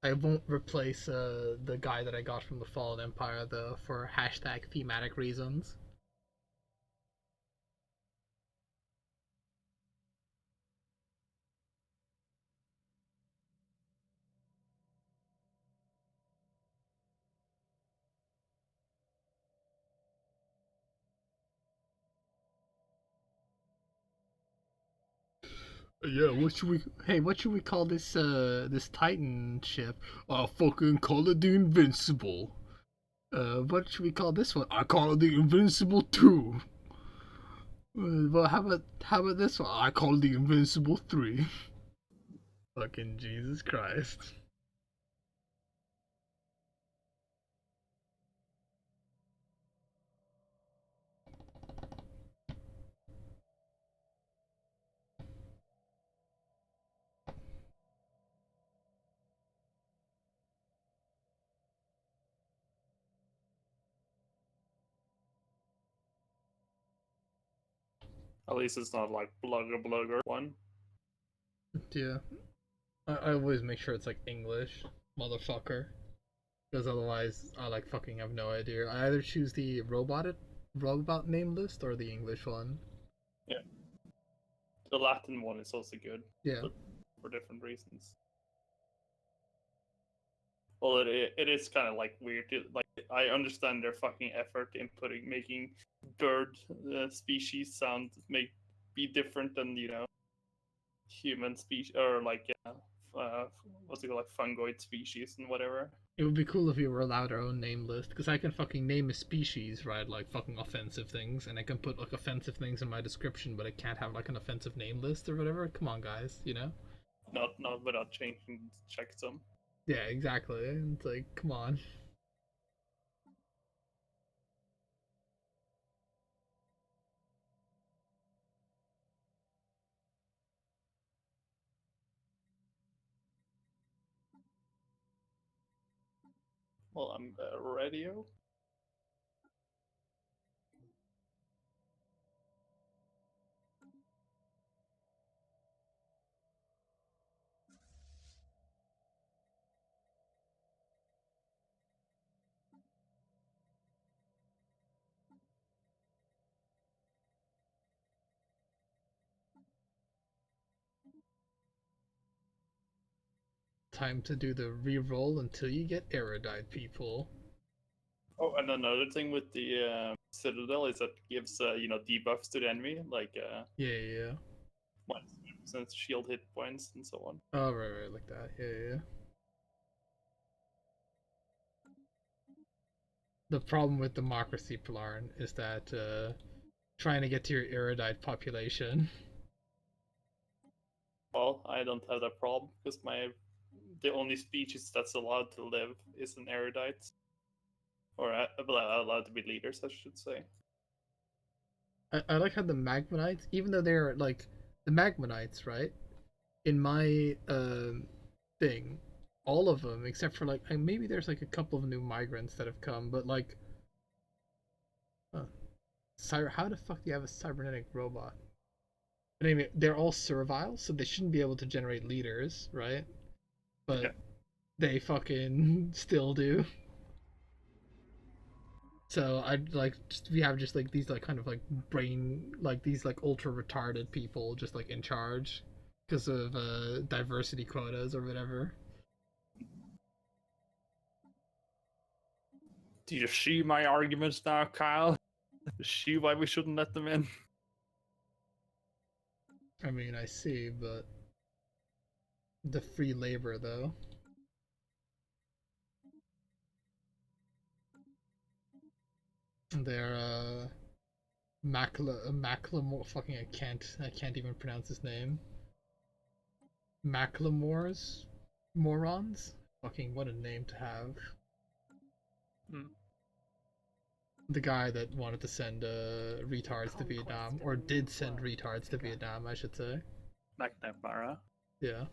I won't replace the guy that I got from the Fallen Empire though for hashtag thematic reasons. Yeah, what should we? Hey, what should we call this? This Titan ship? I'll fucking call it the Invincible. What should we call this one? I call it the Invincible 2. Well, how about this one? I call it the Invincible 3. Fucking Jesus Christ. At least it's not like blugger one. Yeah, I always make sure it's like English, motherfucker. Because otherwise, I like fucking have no idea. I either choose the robot name list or the English one. Yeah. The Latin one is also good. Yeah. But for different reasons. Well, it is kind of like weird. Like I understand their fucking effort in making bird species be different than human species or like what's it called, like fungoid species and whatever. It would be cool if we were allowed our own name list, because I can fucking name a species, right? Like fucking offensive things, and I can put like offensive things in my description, but I can't have like an offensive name list or whatever. Come on, guys, you know? Not without changing checksum. Yeah, exactly. It's like, come on. Well, I'm radio. Time to do the re-roll until you get erudite people. Oh, and another thing with the Citadel is that it gives debuffs to the enemy, like Yeah. -20% shield hit points and so on. Oh, right, like that. Yeah. The problem with democracy, Pilarn, is that trying to get to your erudite population. Well, I don't have that problem because the only species that's allowed to live is an erudite, or allowed to be leaders, I should say. I like how the Magmanites, even though they're like the Magmanites, right? in my thing, all of them except for like maybe there's like a couple of new migrants that have come, but like, how the fuck do you have a cybernetic robot? But anyway, they're all servile, so they shouldn't be able to generate leaders, right? But Yeah. they fucking still do. So I'd like just we have just like these like kind of like brain like these like ultra retarded people just like in charge because of diversity quotas or whatever. Do you see my arguments now, Kyle? See why we shouldn't let them in? I mean, I see, but the free labor though. They're Macklemore. Fucking I can't even pronounce his name. Macklemore's morons. Fucking what a name to have. Hmm. The guy that wanted to send retards to Vietnam, or did send retards to Vietnam, I should say. McNamara. Yeah,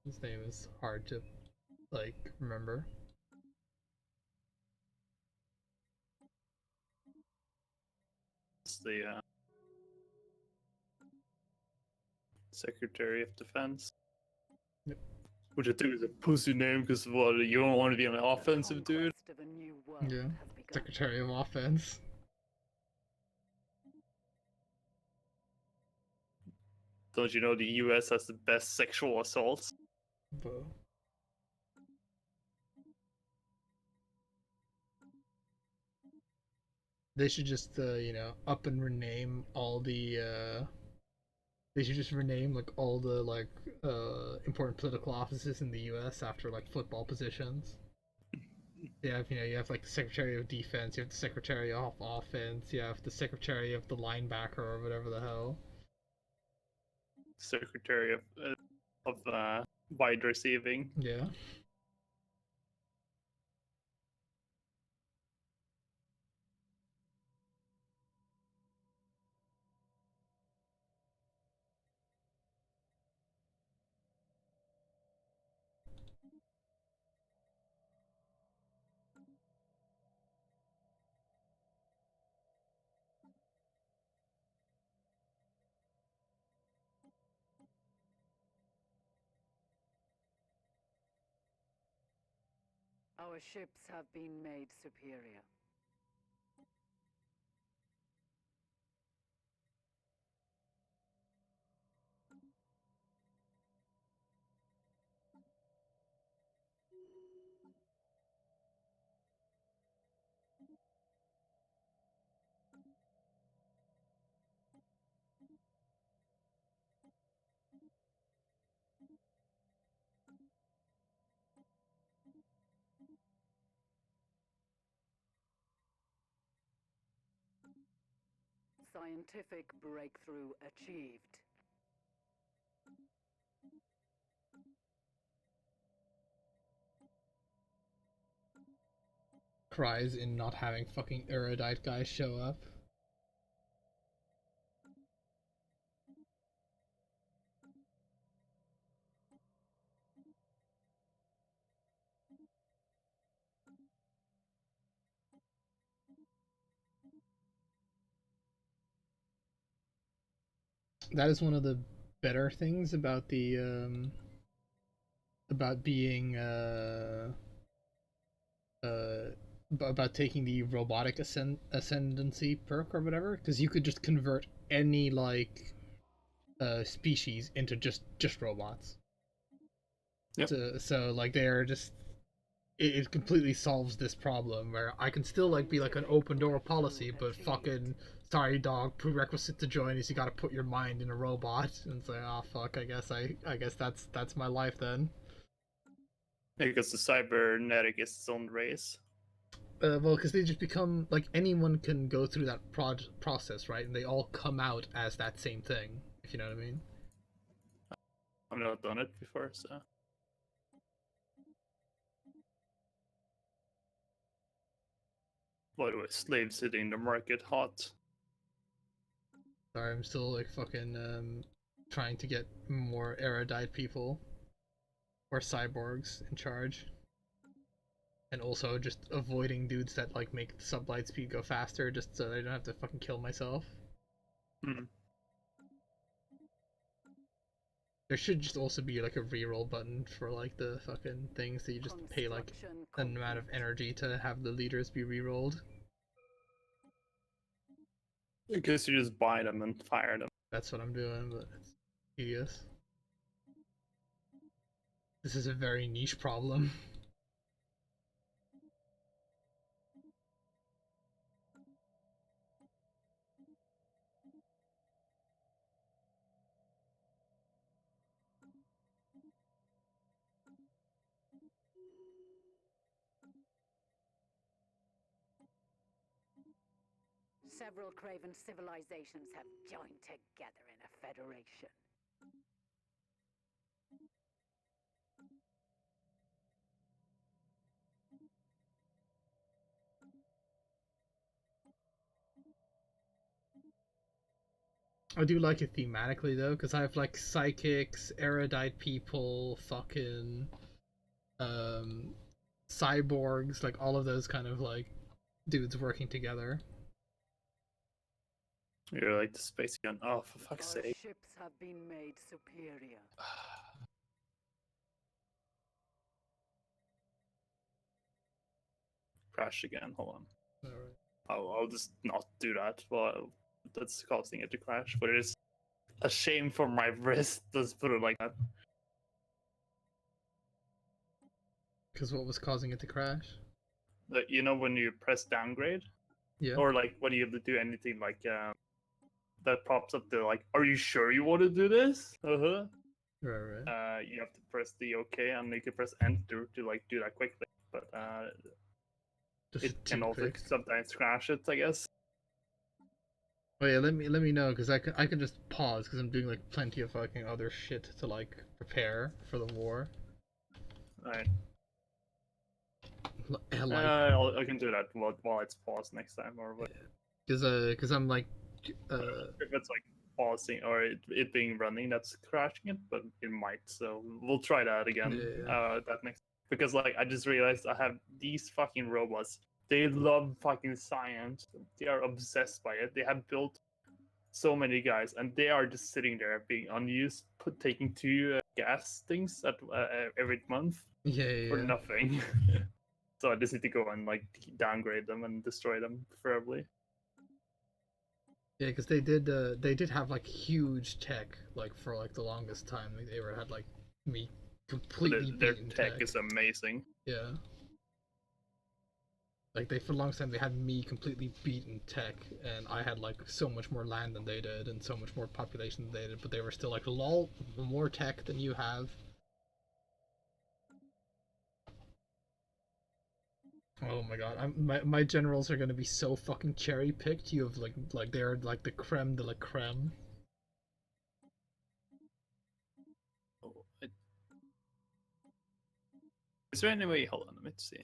his name is hard to like remember. It's the Secretary of Defense. Yep. Which I think is a pussy name because what, you don't want to be an offensive dude. Yeah, Secretary of Offense. Don't you know the US has the best sexual assaults? But they should just up and rename all the they should just rename like all the like important political offices in the US after like football positions. You have like the Secretary of Defense, you have the Secretary of Offense, you have the Secretary of the linebacker or whatever the hell. Secretary of wide receiving. Yeah. Our ships have been made superior. Scientific breakthrough achieved. Cries in not having fucking erudite guys show up. That is one of the better things about the about being uh about taking the robotic ascendancy perk or whatever, because you could just convert any like species into just robots. Yep. So like they're just it completely solves this problem where I can still like be like an open door policy, but fucking sorry dog, prerequisite to join is you gotta put your mind in a robot. And it's like, oh fuck, I guess that's my life then. Because the cybernetic is its own race. Well, because they just become like anyone can go through that process, right? And they all come out as that same thing, if you know what I mean. I've not done it before, so. By the way, slaves hitting the market hot. Sorry, I'm still like fucking trying to get more erudite people or cyborgs in charge. And also just avoiding dudes that like make the sublight speed go faster just so I don't have to fucking kill myself. Hmm. There should just also be like a reroll button for like the fucking things that you just pay like Construction an amount of complete. energy to have the leaders be rerolled. Because you just buy them and fire them. That's what I'm doing, but it's tedious. This is a very niche problem. Several craven civilizations have joined together in a federation. I do like it thematically though, because I have like psychics, erudite people, fucking um cyborgs, like all of those kind of like dudes working together. You're like the space gun. Oh, for fuck's Our sake. ships have been made superior. Crash again. Hold on. Alright. I'll just not do that. Well, that's causing it to crash. But it is a shame for my wrist. Let's put it like that. Because what was causing it to crash? Like, you know when you press downgrade, Yeah. or like when you do anything like that pops up the like, are you sure you want to do this? Uh-huh. Right. You have to press the OK and you can press enter to like do that quickly. But Just it can too also quick. sometimes crash it, I guess. Oh yeah, let me know because I can just pause because I'm doing like plenty of fucking other shit to like prepare for the war. Alright. Like I can do that while it's paused next time or what. because I'm like If it's like pausing or it being running that's crashing it, but it might. So we'll try that again. Yeah. That next because like I just realized I have these fucking robots. They love fucking science. They are obsessed by it. They have built so many guys, and they are just sitting there being unused, taking two gas things at every month for yeah. nothing. So I just need to go and like downgrade them and destroy them, preferably. Yeah, because they did have like huge tech like for like the longest time. Like, they ever had like me completely Their beaten tech is amazing. Yeah. Like they for the longest time they had me completely beaten tech, and I had like so much more land than they did, and so much more population than they did. But they were still like, lol, more tech than you have. Oh my god, my generals are gonna be so fucking cherry picked. You have like they're like the creme de la creme. Oh, is there any way? Hold on, let me see.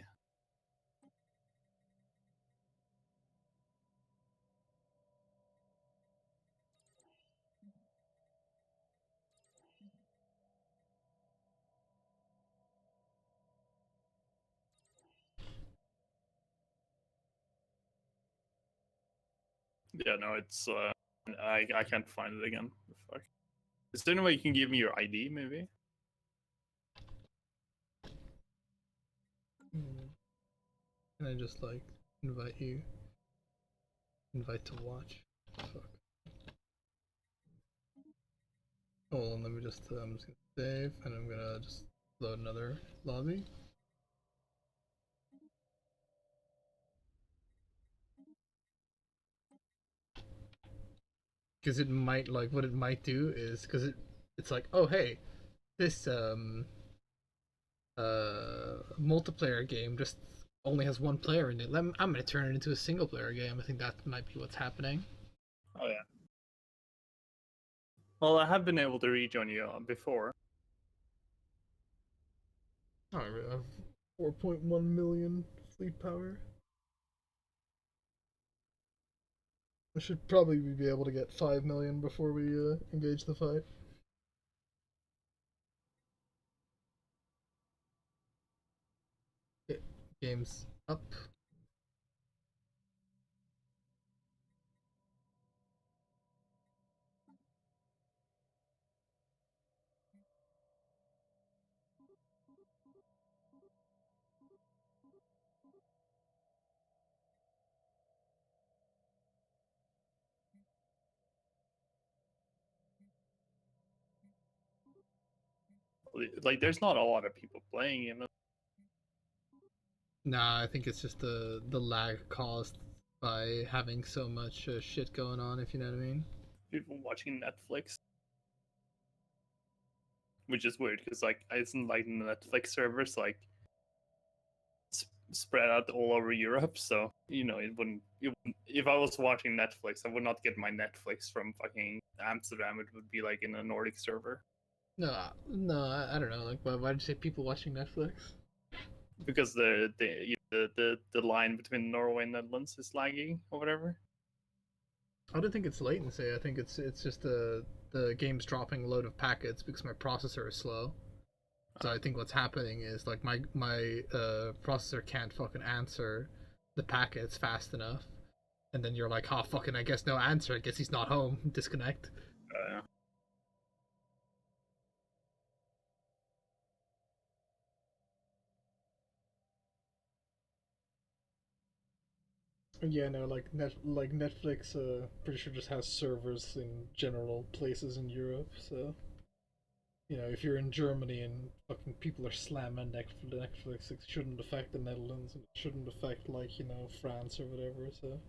Yeah, no, it's I can't find it again. Fuck. Is there any way you can give me your ID, maybe? Can I just like invite to watch? Fuck. Hold on, let me just I'm just gonna save, and I'm gonna just load another lobby. Because it might like what it might do is because it's like, oh hey, this multiplayer game just only has one player in it. I'm gonna turn it into a single player game. I think that might be what's happening. Oh yeah. Well, I have been able to rejoin you before. I have 4.1 million fleet power. I should probably be able to get 5 million before we engage the fight. Game's up. Like, there's not a lot of people playing him. Nah, I think it's just the lag caused by having so much shit going on, if you know what I mean. People watching Netflix, which is weird because like isn't like Netflix servers like spread out all over Europe, so it wouldn't. If I was watching Netflix, I would not get my Netflix from fucking Amsterdam. It would be like in a Nordic server No, I don't know. Like, why did you say people watching Netflix? because the line between Norway and Netherlands is lagging or whatever. I don't think it's latency. I think it's just the game's dropping a load of packets because my processor is slow. So I think what's happening is like my processor can't fucking answer the packets fast enough, and then you're like, oh fucking, I guess no answer. I guess he's not home. Disconnect. Yeah. Yeah, no, like Netflix. Pretty sure just has servers in general places in Europe. So if you're in Germany and fucking people are slamming Netflix, it shouldn't affect the Netherlands and it shouldn't affect like France or whatever. So.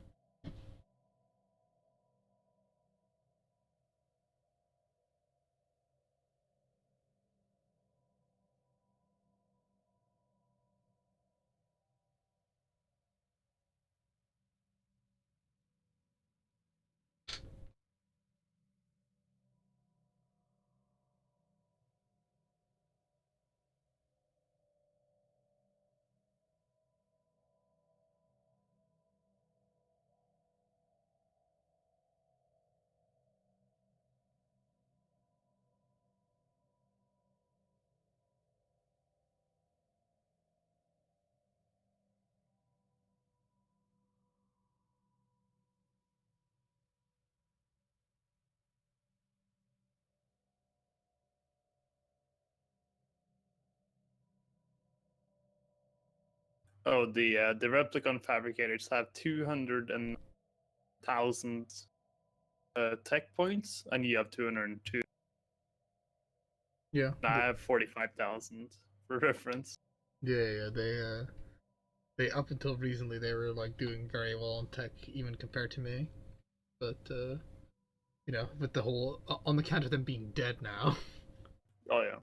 Oh, the replicon fabricators have 200,000 tech points, and you have 202. Yeah. I have 45,000 for reference. Yeah. They up until recently they were like doing very well in tech, even compared to me. But with the whole on the count of them being dead now. Oh yeah.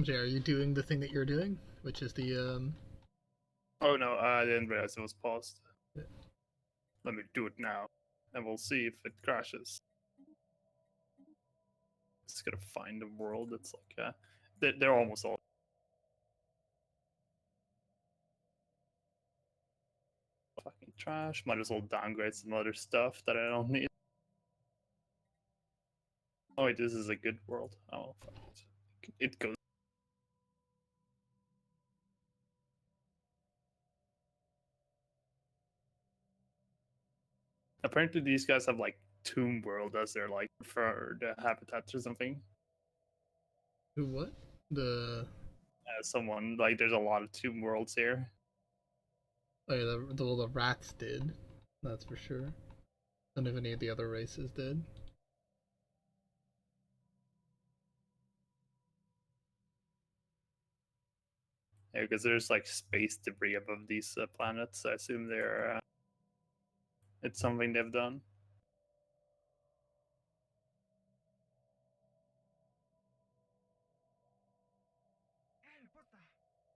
Jay, are you doing the thing that you're doing, which is the Oh no, I didn't realize it was paused. Let me do it now, and we'll see if it crashes. Just gotta find a world that's like they're almost all. fucking trash. Might as well downgrade some other stuff that I don't need. Oh wait, this is a good world. Oh fuck it. It goes. Apparently these guys have like Tomb World as their like preferred habitats or something. Who what? The Someone like there's a lot of Tomb Worlds here. oh yeah, the rats did. That's for sure. None of any of the other races did. Yeah, because there's like space debris above these planets. I assume they're it's something they've done.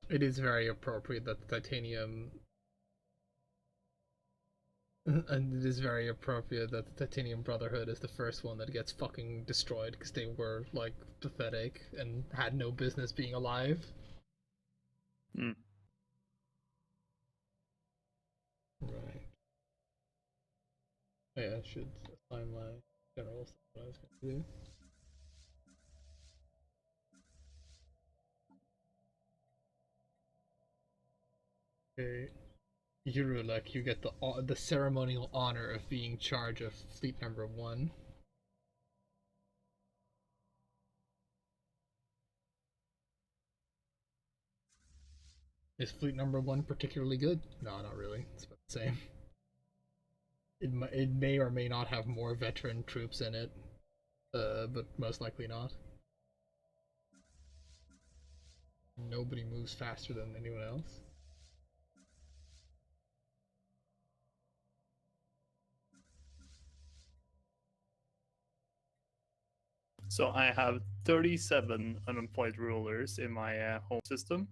It is very appropriate that the titanium and it is very appropriate that the Titanium Brotherhood is the first one that gets fucking destroyed because they were like pathetic and had no business being alive. Hmm. Right. Oh, yeah, I should assign my general stuff what I was gonna do. Okay. Yurulek, you get the ceremonial honor of being charge of fleet number 1. Is fleet number 1 particularly good? No, not really. It's about the same. It may or may not have more veteran troops in it, but most likely not. Nobody moves faster than anyone else. So I have 37 unemployed rulers in my home system.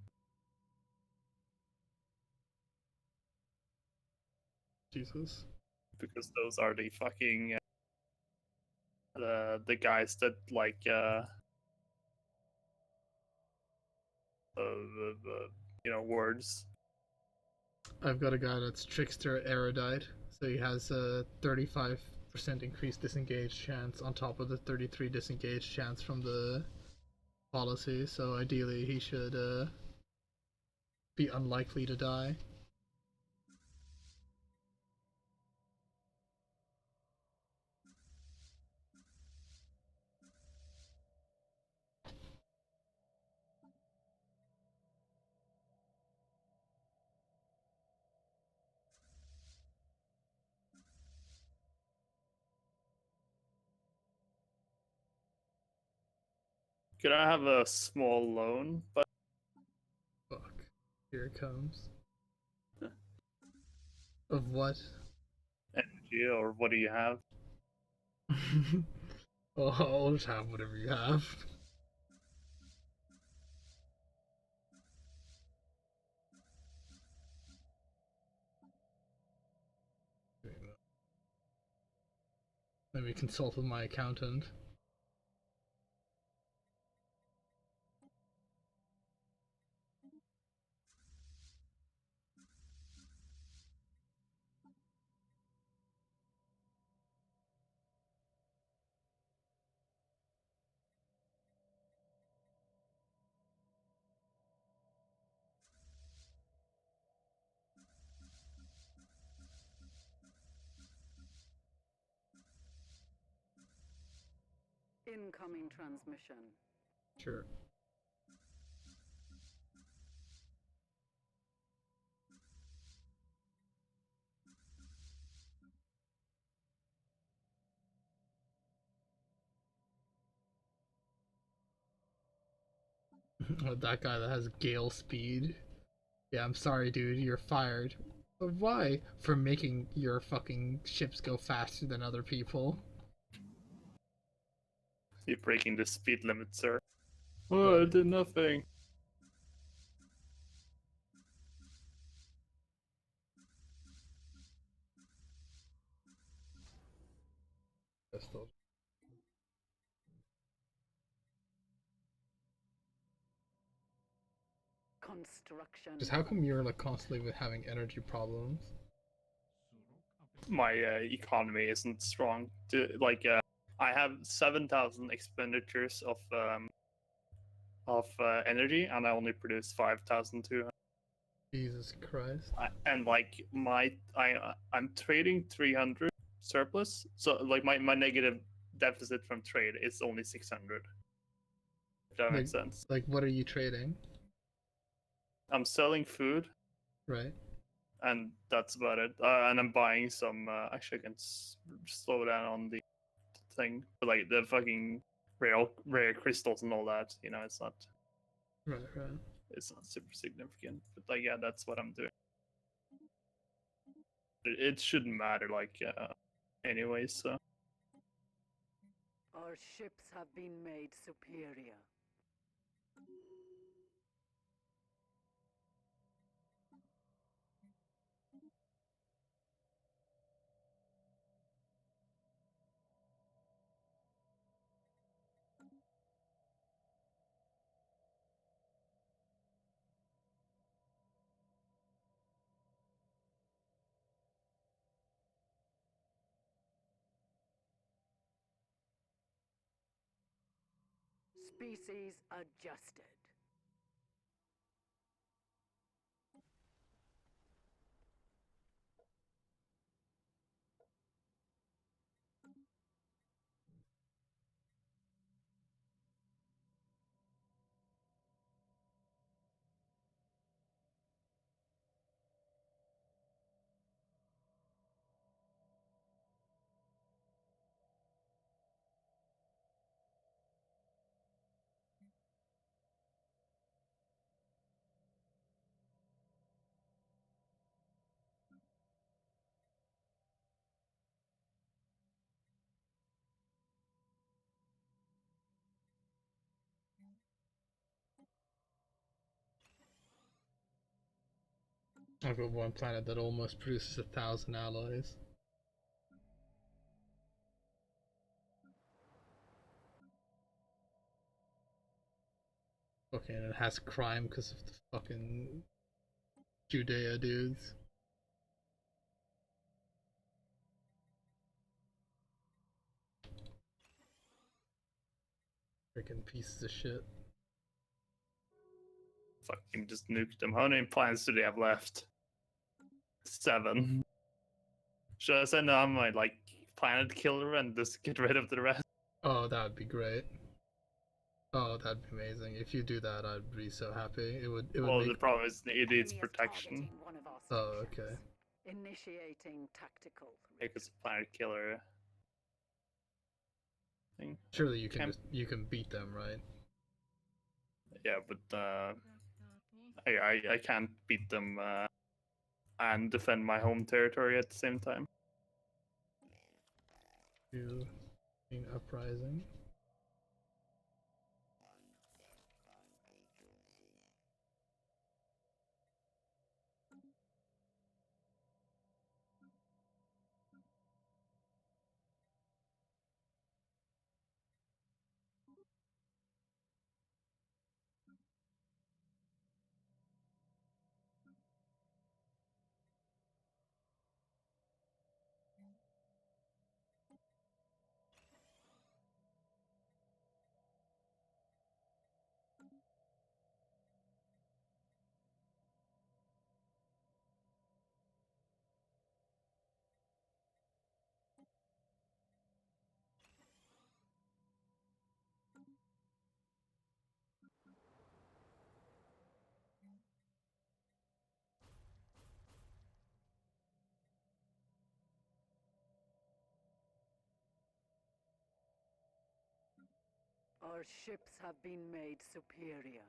Jesus. Because those are the fucking the guys that like words. I've got a guy that's trickster erudite, so he has a 35% increased disengage chance on top of the 33 disengage chance from the policy. So ideally, he should be unlikely to die. Could I have a small loan? But Fuck. Here it comes. Of what? energy, or what do you have? Oh, I'll just have whatever you have. Let me consult with my accountant. Incoming transmission. Sure. That guy that has gale speed. Yeah, I'm sorry, dude. You're fired. But why? For making your fucking ships go faster than other people. You're breaking the speed limit, sir. Oh, I did nothing. Construction. Just how come you're like constantly with having energy problems? my economy isn't strong. I have 7,000 expenditures of energy, and I only produce 5,200. Jesus Christ. And like I'm trading 300 surplus, so like my negative deficit from trade is only 600. If that Like, makes sense. like, what are you trading? I'm selling food, Right. and that's about it. And I'm buying some. Actually, I can slow down on the thing, but like the fucking rare crystals and all that. You know, Right. Right. it's not super significant. But like, yeah, that's what I'm doing. It shouldn't matter, like, anyway. So Our ships have been made superior. Species adjusted. I've got one planet that almost produces 1,000 alloys. Okay, and it has crime because of the fucking Judea dudes. Freaking pieces of shit. fucking just nuke them. How many planets do they have left? 7. Should I send on my like planet killer and just get rid of the rest? Oh, that would be great. Oh, that'd be amazing. If you do that, I'd be so happy. It would Well, make. the problem is it needs Enemy is protection. targeting one of our Oh, stations. okay. Initiating tactical. Because a planet killer thing. Surely you can Can't- you can beat them, right? Yeah, but I can't beat them and defend my home territory at the same time. You mean uprising? Our ships have been made superior.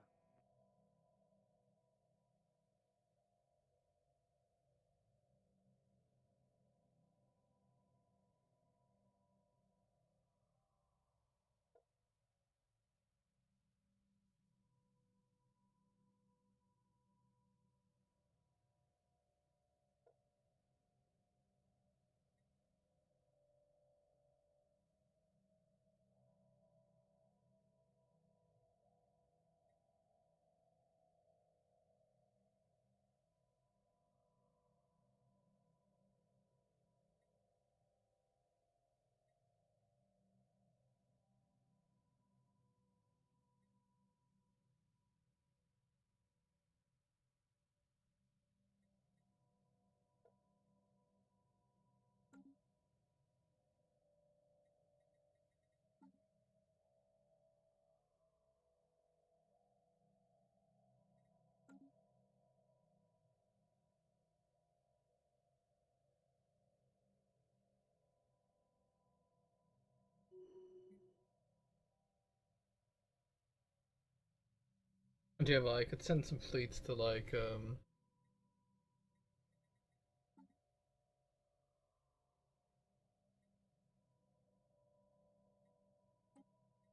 And yeah, well, I could send some fleets to like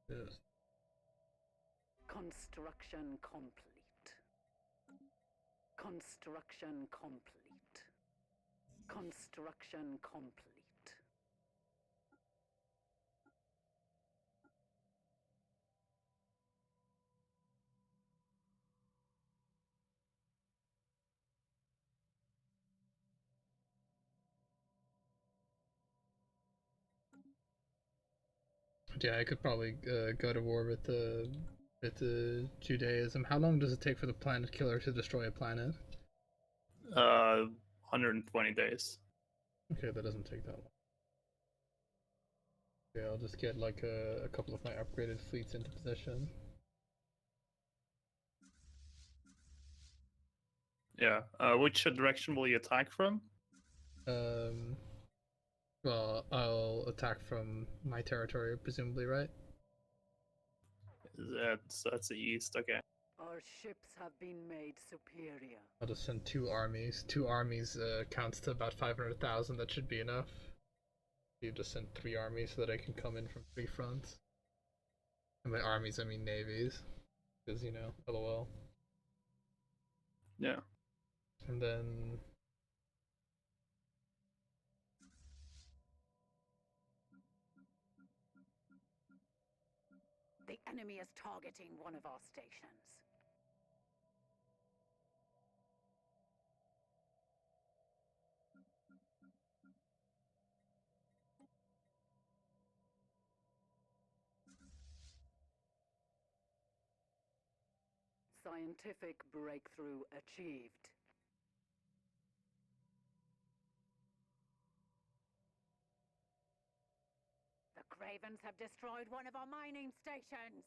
yes. Construction complete. Construction complete. Construction complete. Yeah, I could probably go to war with Judaism. How long does it take for the planet killer to destroy a planet? 120 days. Okay, that doesn't take that long. Okay, I'll just get like a couple of my upgraded fleets into position. Yeah. Which direction will you attack from? Um, well, I'll attack from my territory, presumably, right? That's the east. Okay. Our ships have been made superior. I'll just send 2 armies. 2 armies counts to about 500,000. That should be enough. You just send 3 armies so that I can come in from 3 fronts. And by armies, I mean navies. Because, you know, lol. Yeah. And then The enemy is targeting one of our stations. Scientific breakthrough achieved. The Cravens have destroyed one of our mining stations.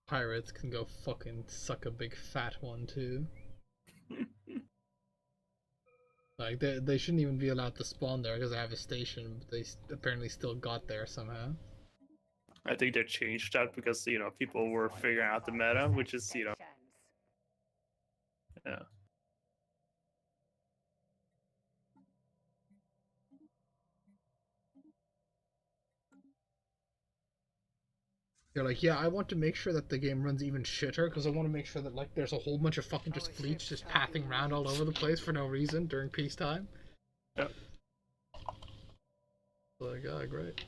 pirates can go fucking suck a big fat one, too. Like, they shouldn't even be allowed to spawn there because I have a station, but they apparently still got there somehow. I think they changed that because people were figuring out the meta, which is yeah. They're like, yeah, I want to make sure that the game runs even shitter because I want to make sure that like there's a whole bunch of fucking just fleets just pathing around all over the place for no reason during peacetime. Yep. Like, oh, great.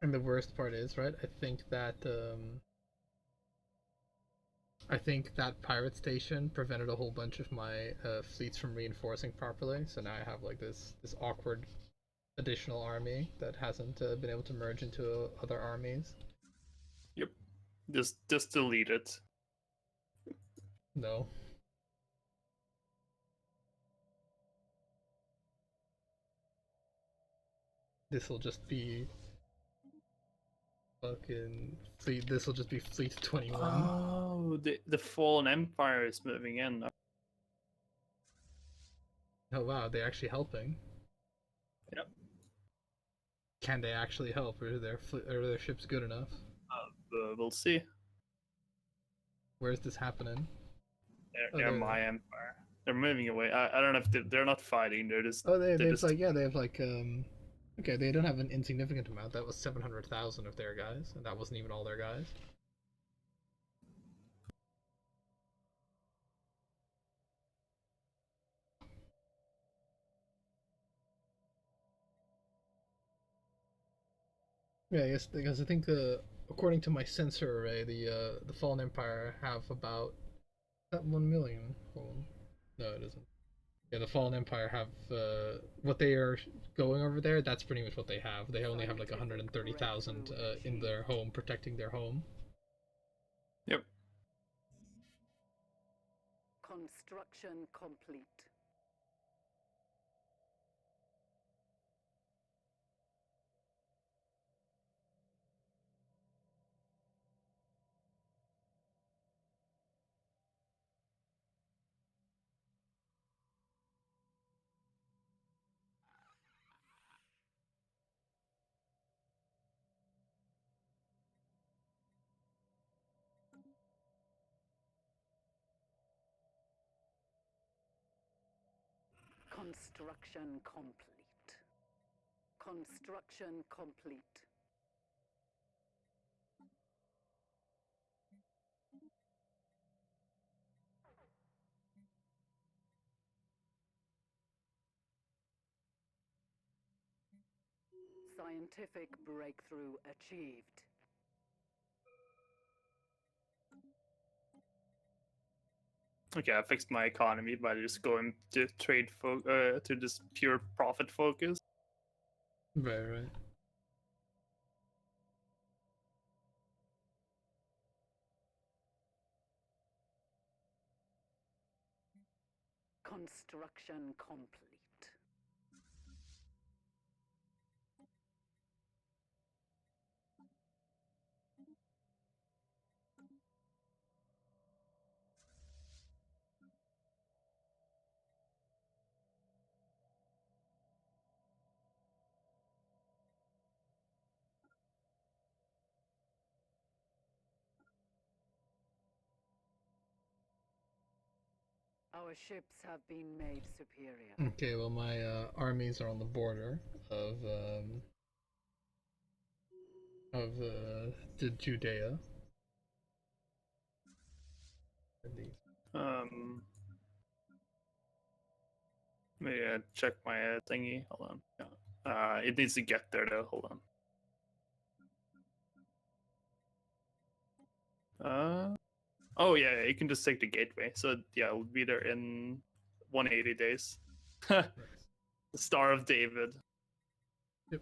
And the worst part is, right? I think that pirate station prevented a whole bunch of my fleets from reinforcing properly. So now I have like this awkward additional army that hasn't been able to merge into other armies. Yep. Just delete it. No. This will just be fucking fleet. This will just be fleet 21. Oh, the fallen empire is moving in. Oh wow, they're actually helping. Yep. Can they actually help, or are their ships good enough? We'll see. Where's this happening? Oh, They're there they my are. empire. They're moving away. I don't know if they're not fighting. They're just. Oh, They're they have just. like, yeah, they have like okay, they don't have an insignificant amount. That was 700,000 of their guys, and that wasn't even all their guys. Yeah, yes, because I think according to my sensor array, the Fallen Empire have about that 1 million. Hold on. No, it isn't. Yeah, the Fallen Empire have what they are going over there. That's pretty much what they have. They only have like 130,000 in their home, protecting their home. Yep. Construction complete. Construction complete. Construction complete. Scientific breakthrough achieved. Okay, I fixed my economy by just going to to just pure profit focus. Right, right. Construction complete. Our ships have been made superior. Okay, well my armies are on the border of the Judea. Um, maybe check my thingy. Hold on. Yeah. It needs to get there though. Hold on. Oh yeah, you can just take the gateway. So yeah, we'll be there in 180 days. The Star of David. Yep.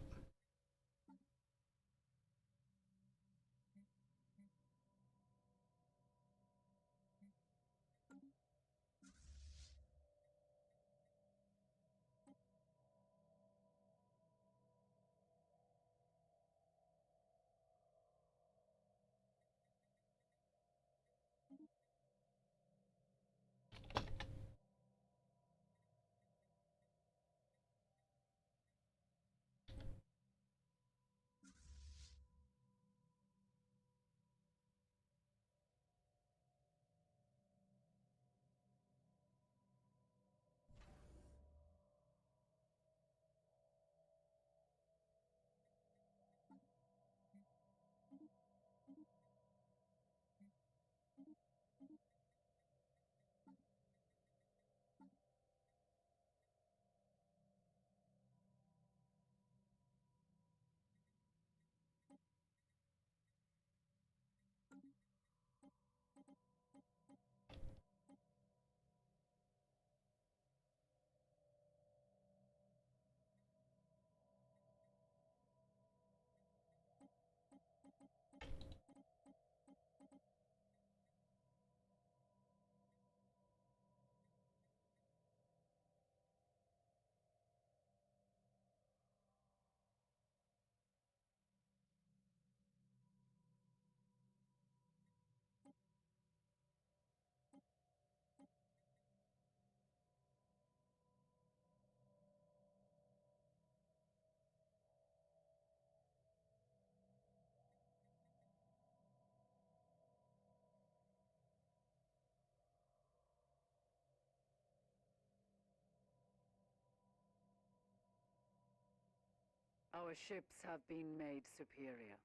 Our ships have been made superior.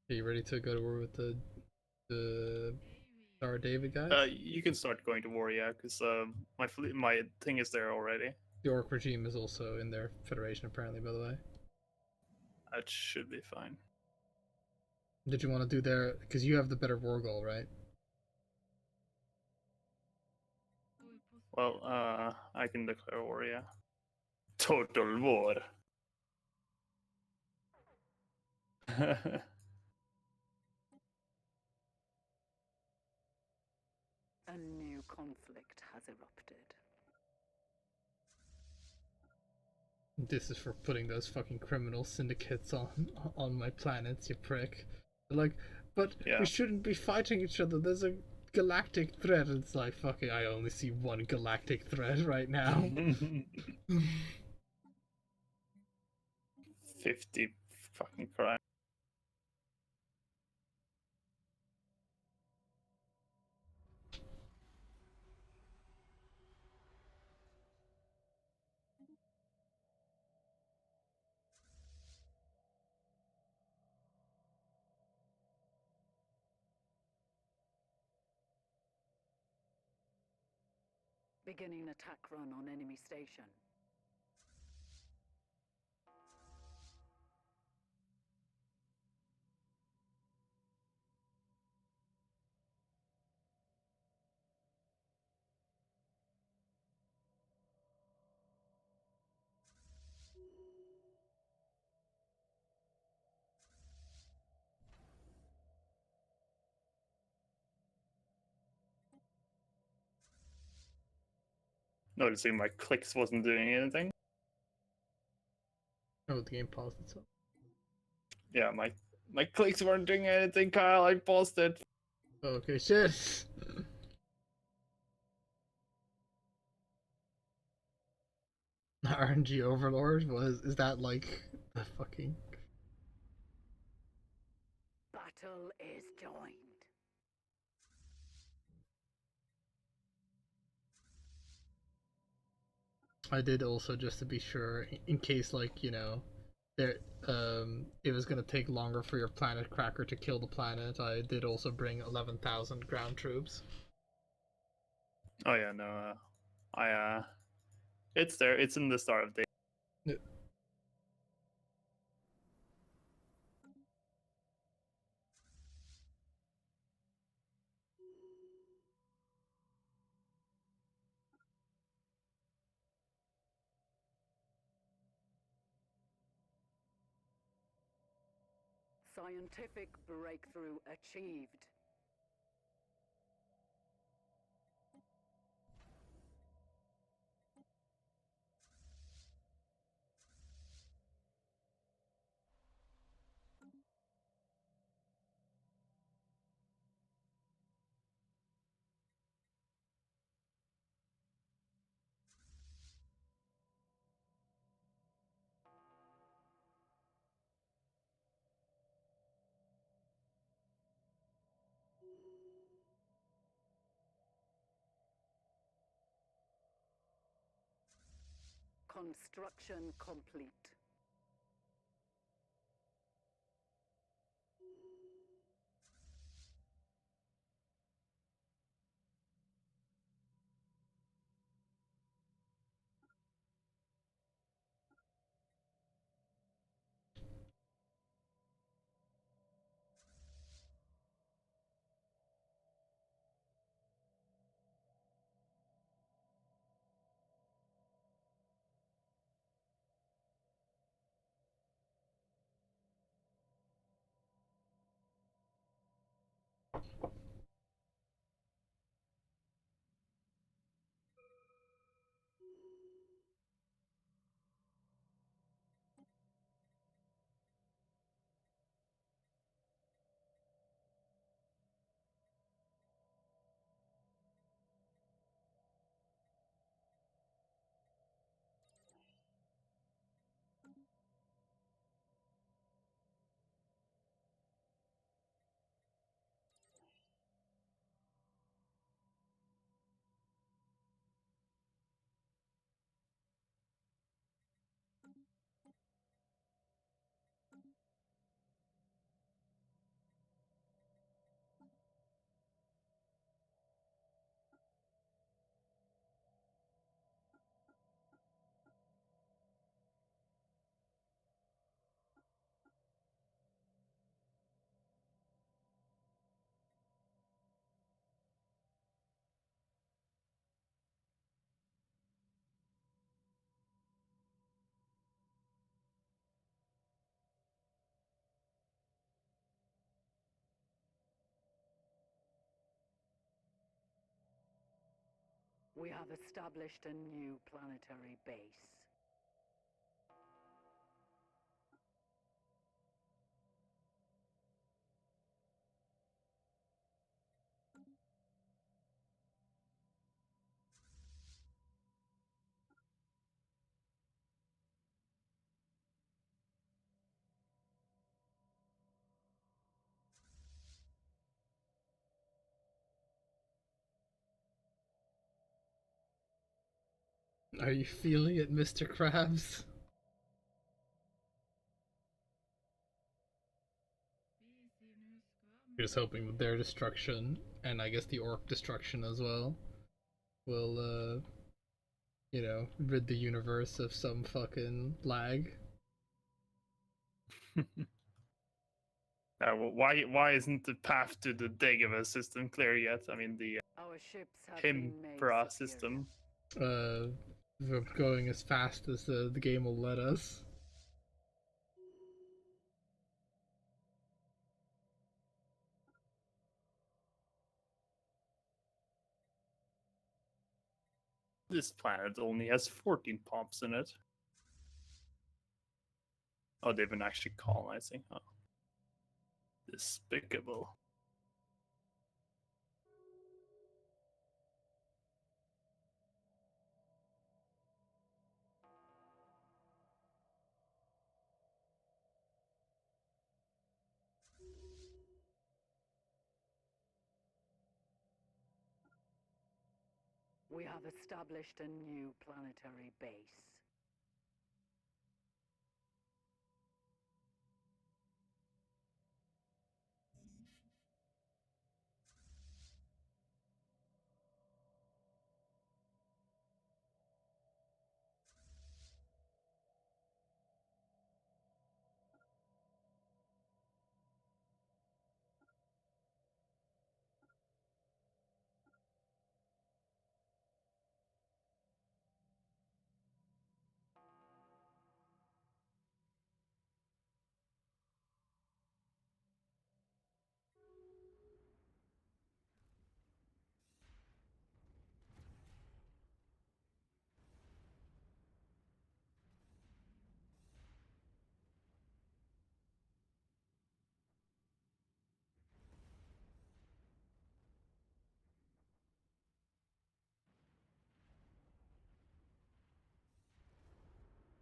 Are you ready to go to war with the Star David guys? You can start going to war, yeah, because my thing is there already. The Orc regime is also in their Federation, apparently, by the way. That should be fine. Did you want to do their... Because you have the better war goal, right? Well, I can declare war, yeah. Total war. A new conflict has erupted. This is for putting those fucking criminal syndicates on my planets, you prick. They're like, but Yeah. we shouldn't be fighting each other. There's a galactic threat. It's like, fucking, I only see one galactic threat right now. 50 fucking crime. Beginning attack run on enemy station. Noticing my clicks wasn't doing anything. Oh, the game paused itself. Yeah, my clicks weren't doing anything, Kyle. I paused it. Okay, shit. RNG Overlord is that like the fucking... Battle is joined. I did also, just to be sure, in case, like, you know, there it was gonna take longer for your planet cracker to kill the planet, I did also bring 11,000 ground troops. Oh yeah, no, it's there. It's in the start of day. Scientific breakthrough achieved. Construction complete. We have established a new planetary base. Are you feeling it, Mr. Krabs? Here's hoping that their destruction, and I guess the orc destruction as well, will, rid the universe of some fucking lag. Why isn't the path to the Dagobah system clear yet? I mean, the Our ships have been made Kimbra superior. system. We're going as fast as the game will let us. This planet only has 14 pumps in it. Oh, they've been actually colonizing. Oh. Despicable. We have established a new planetary base.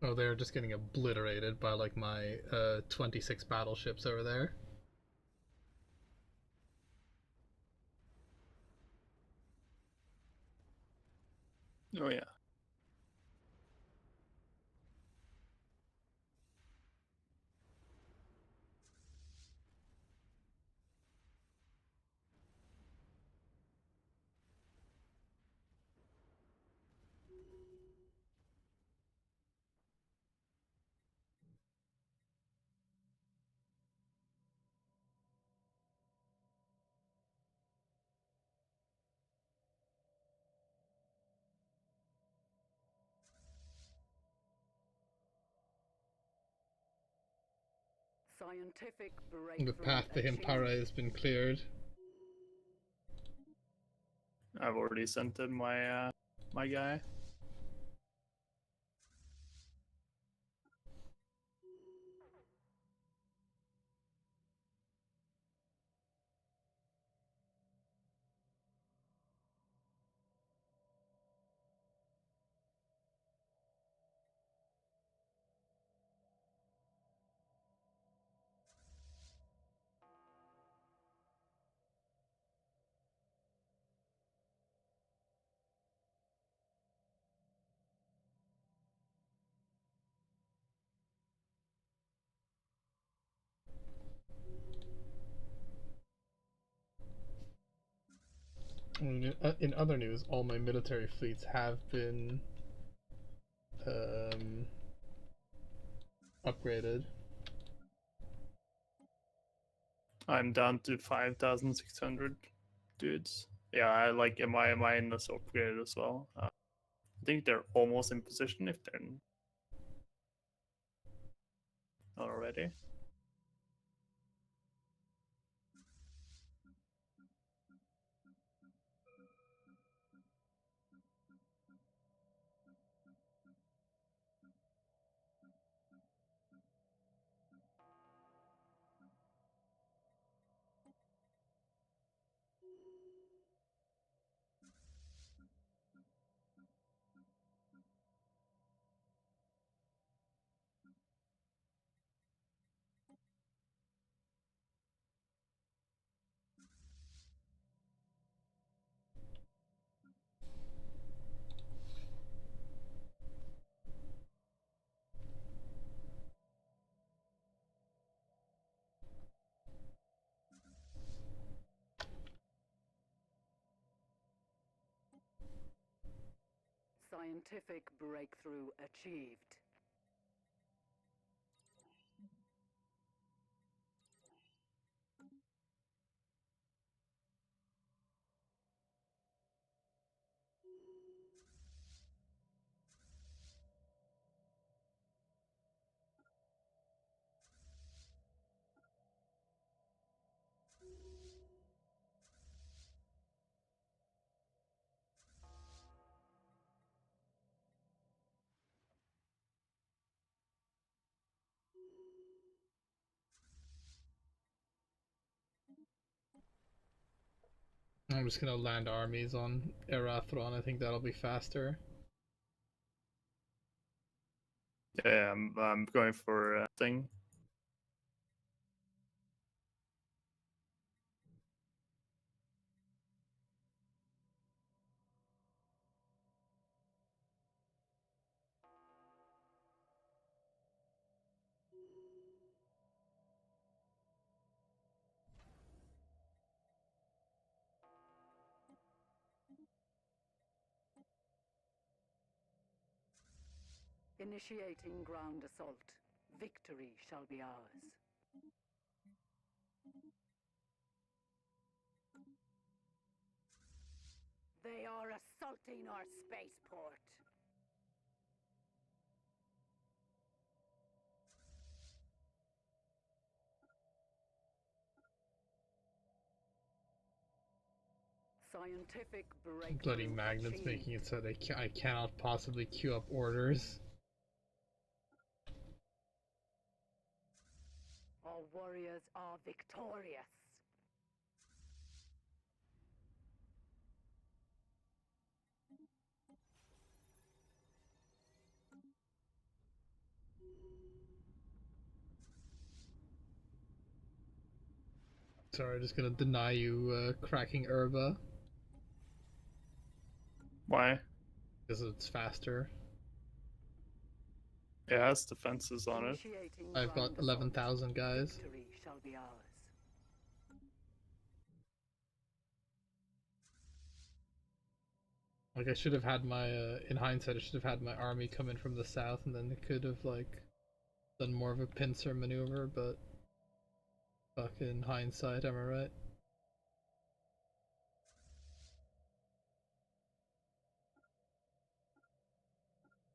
Oh, they're just getting obliterated by like my 26 battleships over there. Oh yeah. Scientific breakthrough The path to achieved. Himpara has been cleared. I've already sent in my my guy. In other news, all my military fleets have been upgraded. I'm down to 5,600 dudes. Yeah, I like mine is upgraded as well. I think they're almost in position if they're not already. Scientific breakthrough achieved. I'm just gonna land armies on Erathron. I think that'll be faster. Yeah, I'm going for a thing. Initiating ground assault. Victory shall be ours. They are assaulting our spaceport. Scientific breakthrough Bloody magnets achieved. making it so I cannot possibly queue up orders. Our warriors are victorious. Sorry, just gonna deny you cracking Herba Why? because it's faster. It has defenses on it. Initiating I've got ground 11,000 assault. guys. Victory shall be ours. Like I should have had my, in hindsight, I should have had my army come in from the south, and then it could have like done more of a pincer maneuver. But fucking hindsight, am I right?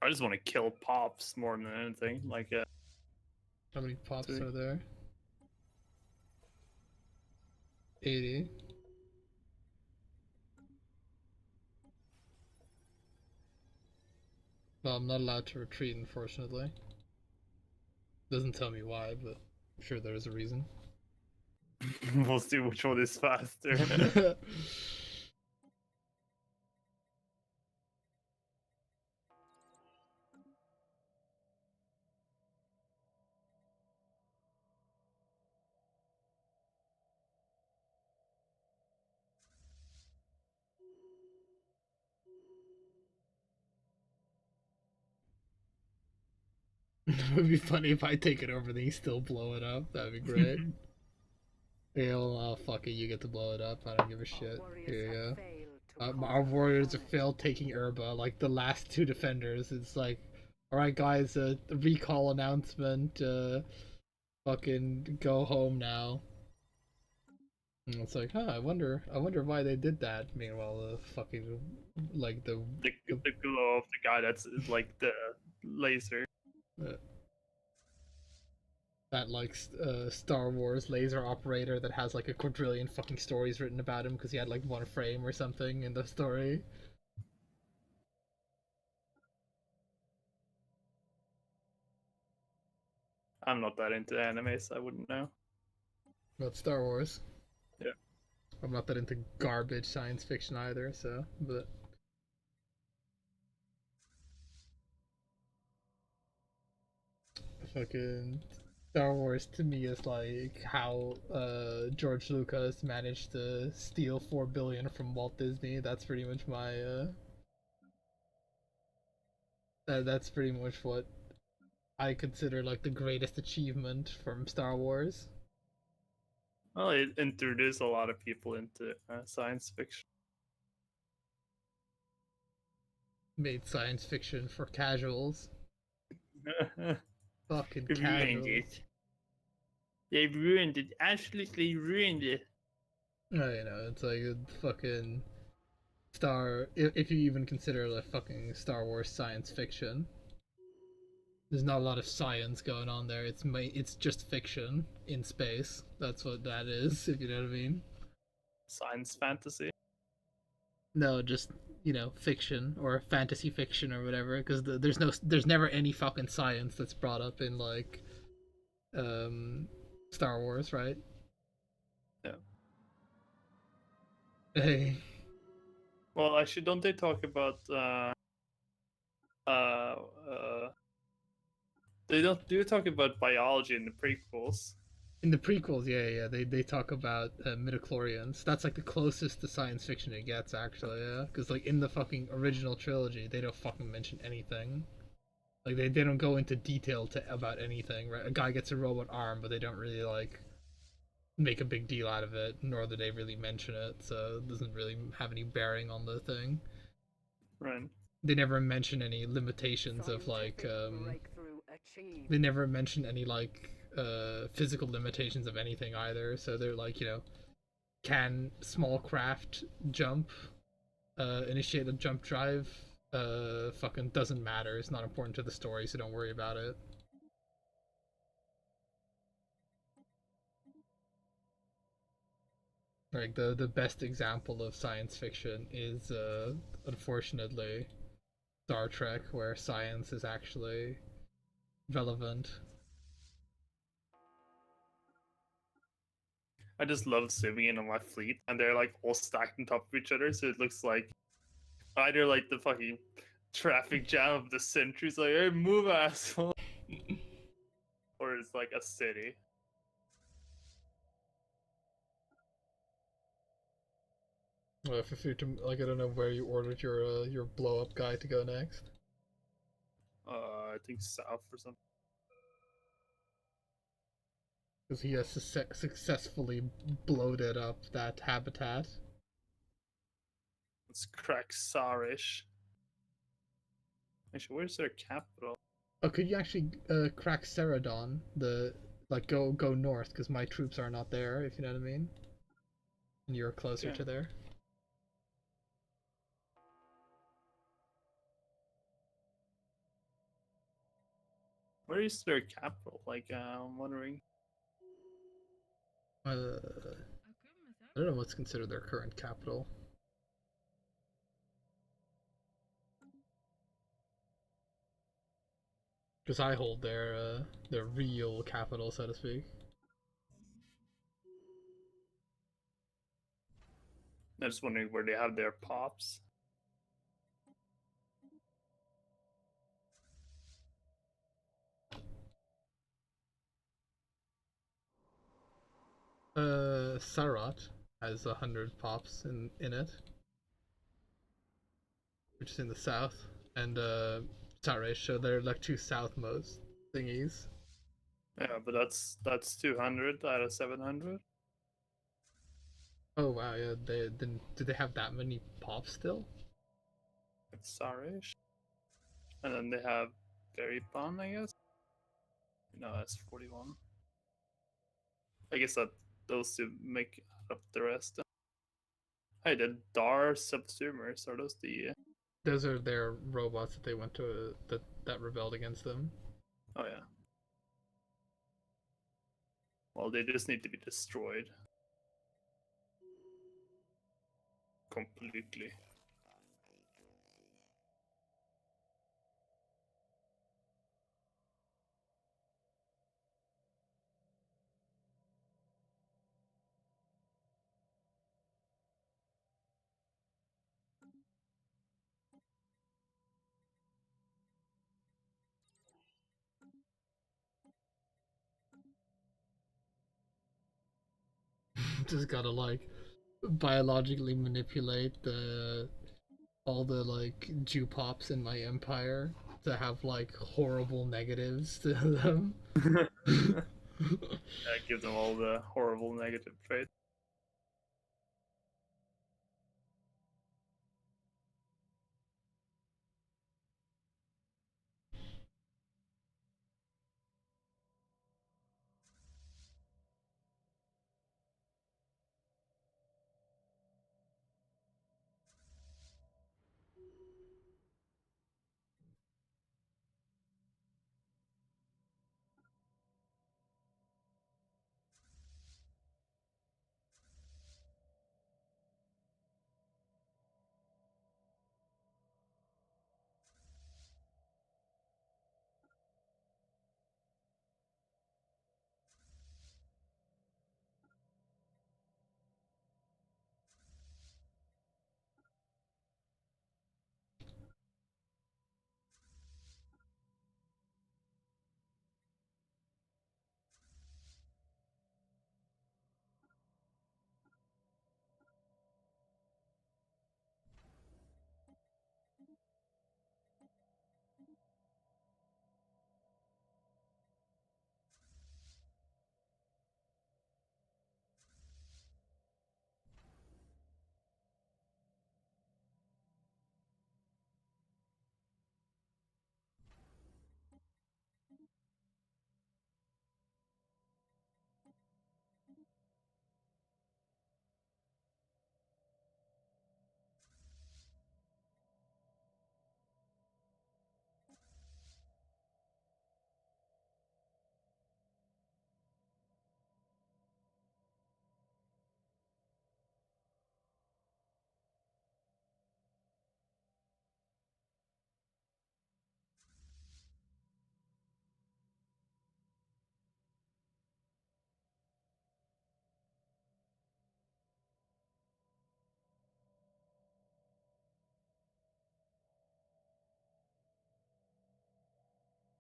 I just want to kill pops more than anything. Like, How many pops Three. are there? 80. Well, I'm not allowed to retreat, unfortunately. Doesn't tell me why, but I'm sure there's a reason. we'll see which one is faster. It would be funny if I take it over and you still blow it up. That'd be great. Oh, fuck it, you get to blow it up. I don't give a shit. Here you go. Our warriors have failed taking Herba, like the last two defenders. It's like, alright guys, the recall announcement, fucking go home now. And it's like, I wonder why they did that. Meanwhile, the fucking, like the glow of the guy that's like the laser. That like Star Wars laser operator that has like a quadrillion fucking stories written about him because he had like one frame or something in the story. I'm not that into anime, so I wouldn't know. About Star Wars. Yeah. I'm not that into garbage science fiction either, so but fucking Star Wars to me is like how George Lucas managed to steal 4 billion from Walt Disney. That's pretty much my that's pretty much what I consider like the greatest achievement from Star Wars. Well, it introduced a lot of people into science fiction. made science fiction for casuals. Fucking They ruined casuals. it. They ruined it. Absolutely ruined it. Oh, you know, it's like a fucking if you even consider like fucking Star Wars science fiction. There's not a lot of science going on there. It's just fiction in space. That's what that is, if you know what I mean. Science fantasy. No, just fiction or fantasy fiction or whatever. Because there's never any fucking science that's brought up in like um Star Wars, right? Yeah. Hey, Well, actually, don't they talk about uh they don't do talk about biology in the prequels? in the prequels, yeah, they talk about midichlorians. That's like the closest to science fiction it gets, actually, yeah. Because like in the fucking original trilogy, they don't fucking mention anything. Like they don't go into detail about anything, right? A guy gets a robot arm, but they don't really like make a big deal out of it, nor do they really mention it, so it doesn't really have any bearing on the thing. Right. They never mention any limitations of like breakthrough achieved. they never mention any like physical limitations of anything either. So they're like, can small craft jump, initiate a jump drive? Fucking doesn't matter. It's not important to the story, so don't worry about it. Like the best example of science fiction is unfortunately Star Trek, where science is actually relevant. I just love zooming in on my fleet, and they're like all stacked on top of each other, so it looks like either like the fucking traffic jam of the century, like, hey, move, asshole, or it's like a city. Well, if you're to, like, I don't know where you ordered your blow up guy to go next. I think south or something. Because he has successfully bloated up that habitat. It's Craxarish. Actually, where's their capital? Oh, could you actually crack Ceradon? Go north, because my troops are not there, if you know what I mean. And you're closer to there. Where is their capital? Like, I'm wondering. I don't know what's considered their current capital. Because I hold their real capital, so to speak. I'm just wondering where they have their pops. Sarat has 100 pops in it, which is in the south, and Sarish, so they're like two southmost thingies. Yeah, but that's 200 out of 700. Oh wow, yeah. Do they have that many pops still? It's Sarish. And then they have Very Fun, I guess. No, that's 41. I guess that those two make up the rest. Hey, the Dar Subsumers, are those the... Those are their robots that they went to that rebelled against them. Oh, yeah. Well, they just need to be destroyed. Completely. Just gotta like biologically manipulate all the like Jew pops in my empire to have like horrible negatives to them. Give them all the horrible negative traits.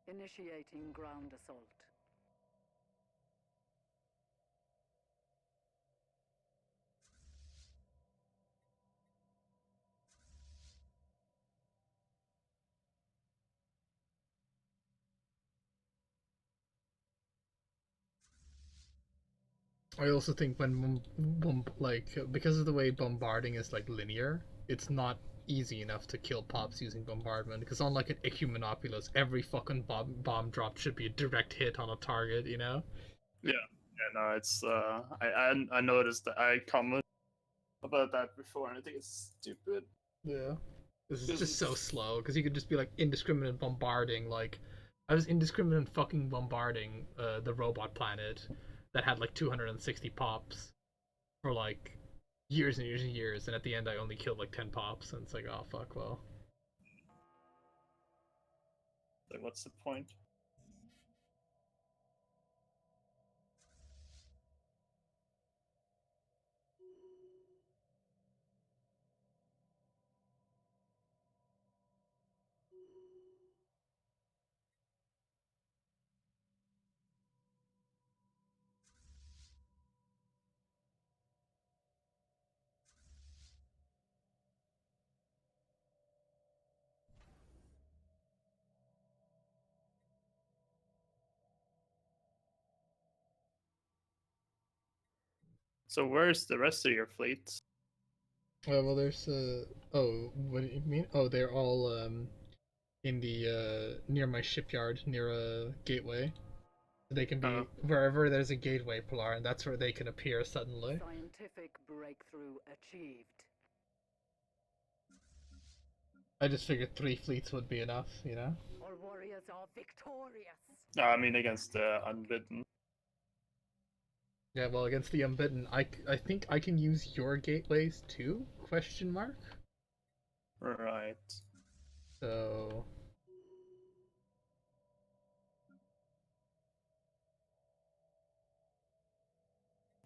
Initiating ground assault. I also think when because of the way bombarding is like linear, it's not easy enough to kill pops using bombardment. Because unlike an Ecumenopolis, every fucking bomb drop should be a direct hit on a target. You know? Yeah, yeah, no, it's I noticed that I commented about that before, and I think it's stupid. Yeah. This is 'Cause just so it's- slow. Because you could just be like indiscriminate bombarding. Like I was indiscriminate fucking bombarding the robot planet that had like 260 pops for like years and years and years, and at the end I only killed like 10 pops, and it's like, oh fuck, well. Like, what's the point? So where's the rest of your fleet? Well, there's oh, what do you mean? Oh, they're all in the near my shipyard, near a gateway. They can Oh, be wherever there's a gateway, Pilar, and that's where they can appear suddenly. Scientific breakthrough achieved. I just figured 3 fleets would be enough, you know? Our warriors are victorious. no, I mean against the unbidden. Yeah, well, against the unbidden, I think I can use your gateways too? Question mark. Right. So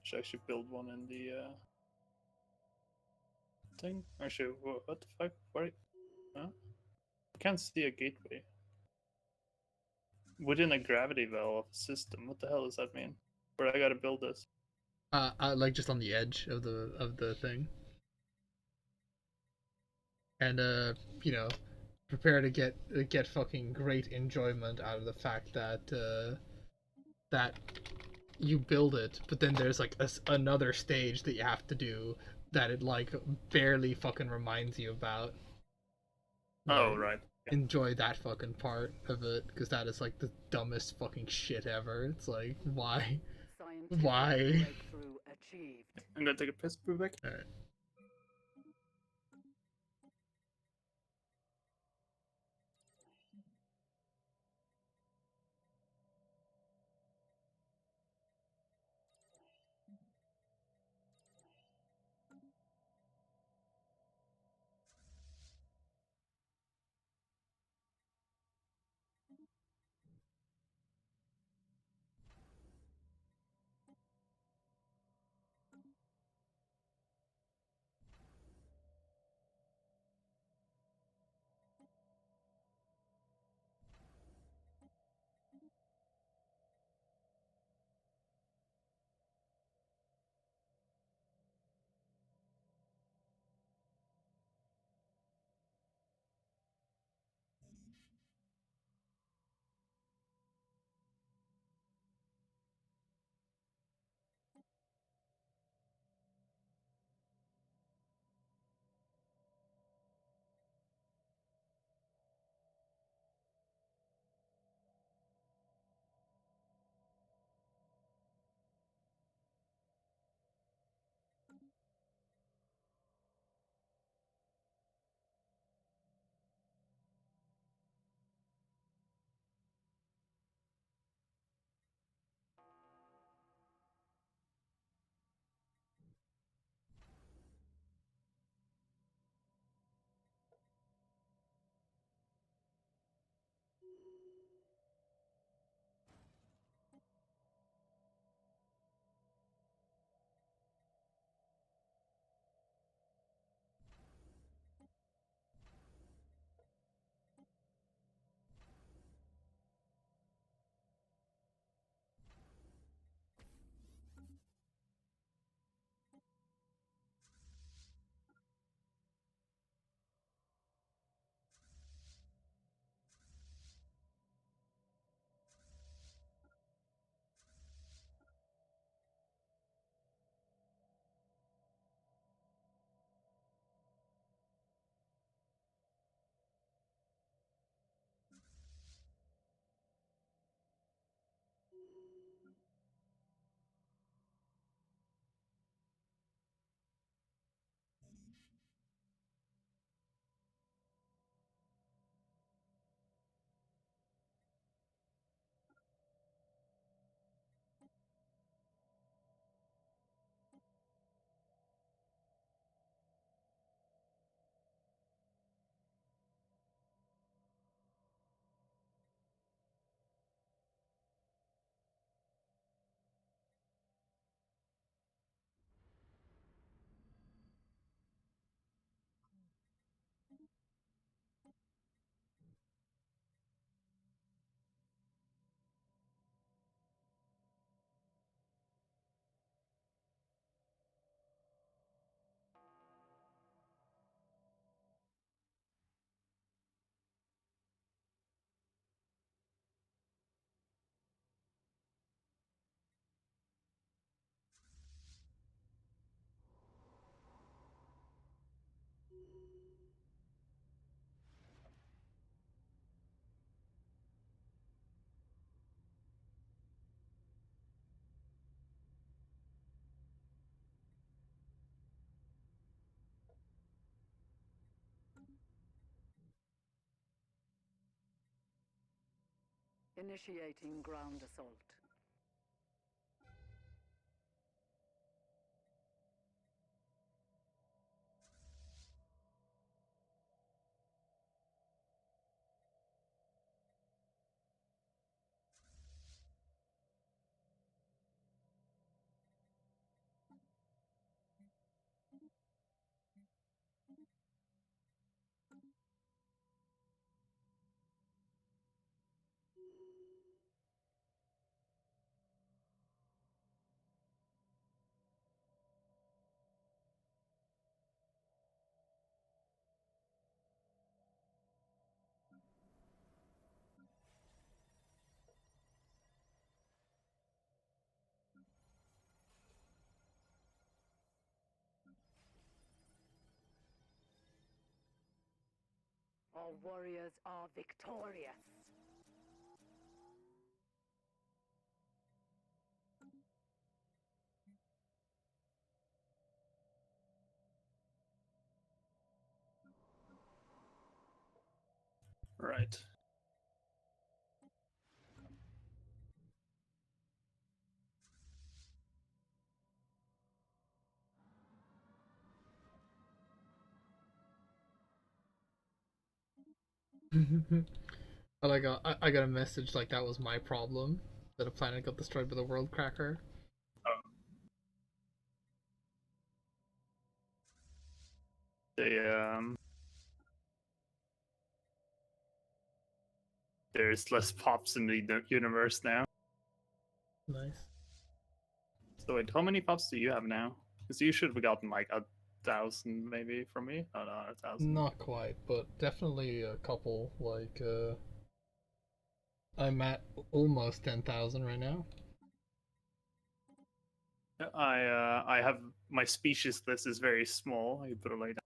Should actually build one in the thing. Actually, what the fuck? Where? Huh? I can't see a gateway within a gravity well system. What the hell does that mean? Where I gotta build this? like just on the edge of the thing, and you know, prepare to get fucking great enjoyment out of the fact that that you build it, but then there's like another stage that you have to do that it like barely fucking reminds you about. Oh, Like, right. enjoy that fucking part of it because that is like the dumbest fucking shit ever. It's like why, Scientific why? breakthrough achieved. I'm gonna take a piss brew back. All right. Initiating ground assault. Our warriors are victorious. Right. But I got a message like that was my problem, that a planet got destroyed by the world cracker. Oh. There's less pops in the universe now. Nice. So wait, how many pops do you have now? Because you should have gotten like 1,000 maybe from me. Oh, no, 1,000. Not quite, but definitely a couple. Like, I'm at almost 10,000 right now. I have my species list is very small. I put it like that.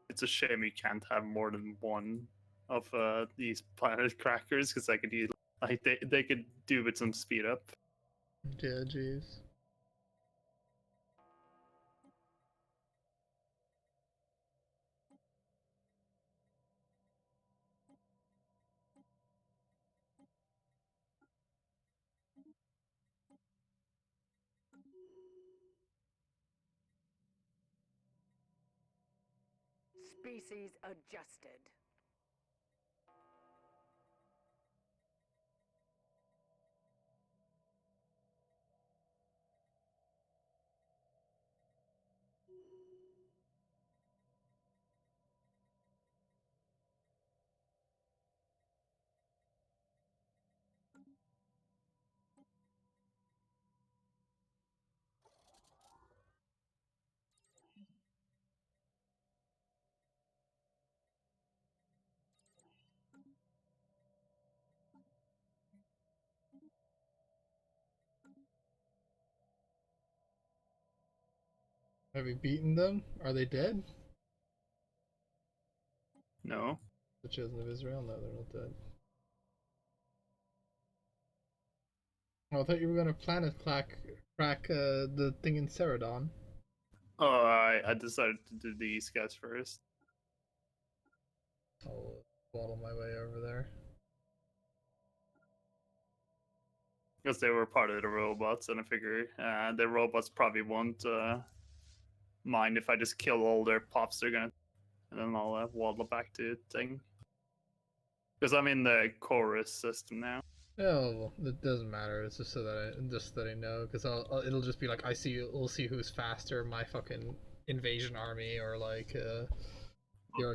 It's a shame you can't have more than one of these planet crackers because I could use like they could do with some speed up. Yeah, jeez. Species adjusted. Have you beaten them? Are they dead? No. The Children of Israel? No, they're not dead. Oh, I thought you were gonna crack the thing in Ceradon. Oh, I decided to do these guys first. I'll waddle my way over there. Because they were part of the robots, and I figure the robots probably won't mind if I just kill all their pops they're gonna, and then I'll waddle back to the thing. Because I'm in the chorus system now. Oh, well, it doesn't matter. It's just so that I know, because it'll just be like we'll see who's faster, my fucking invasion army or like your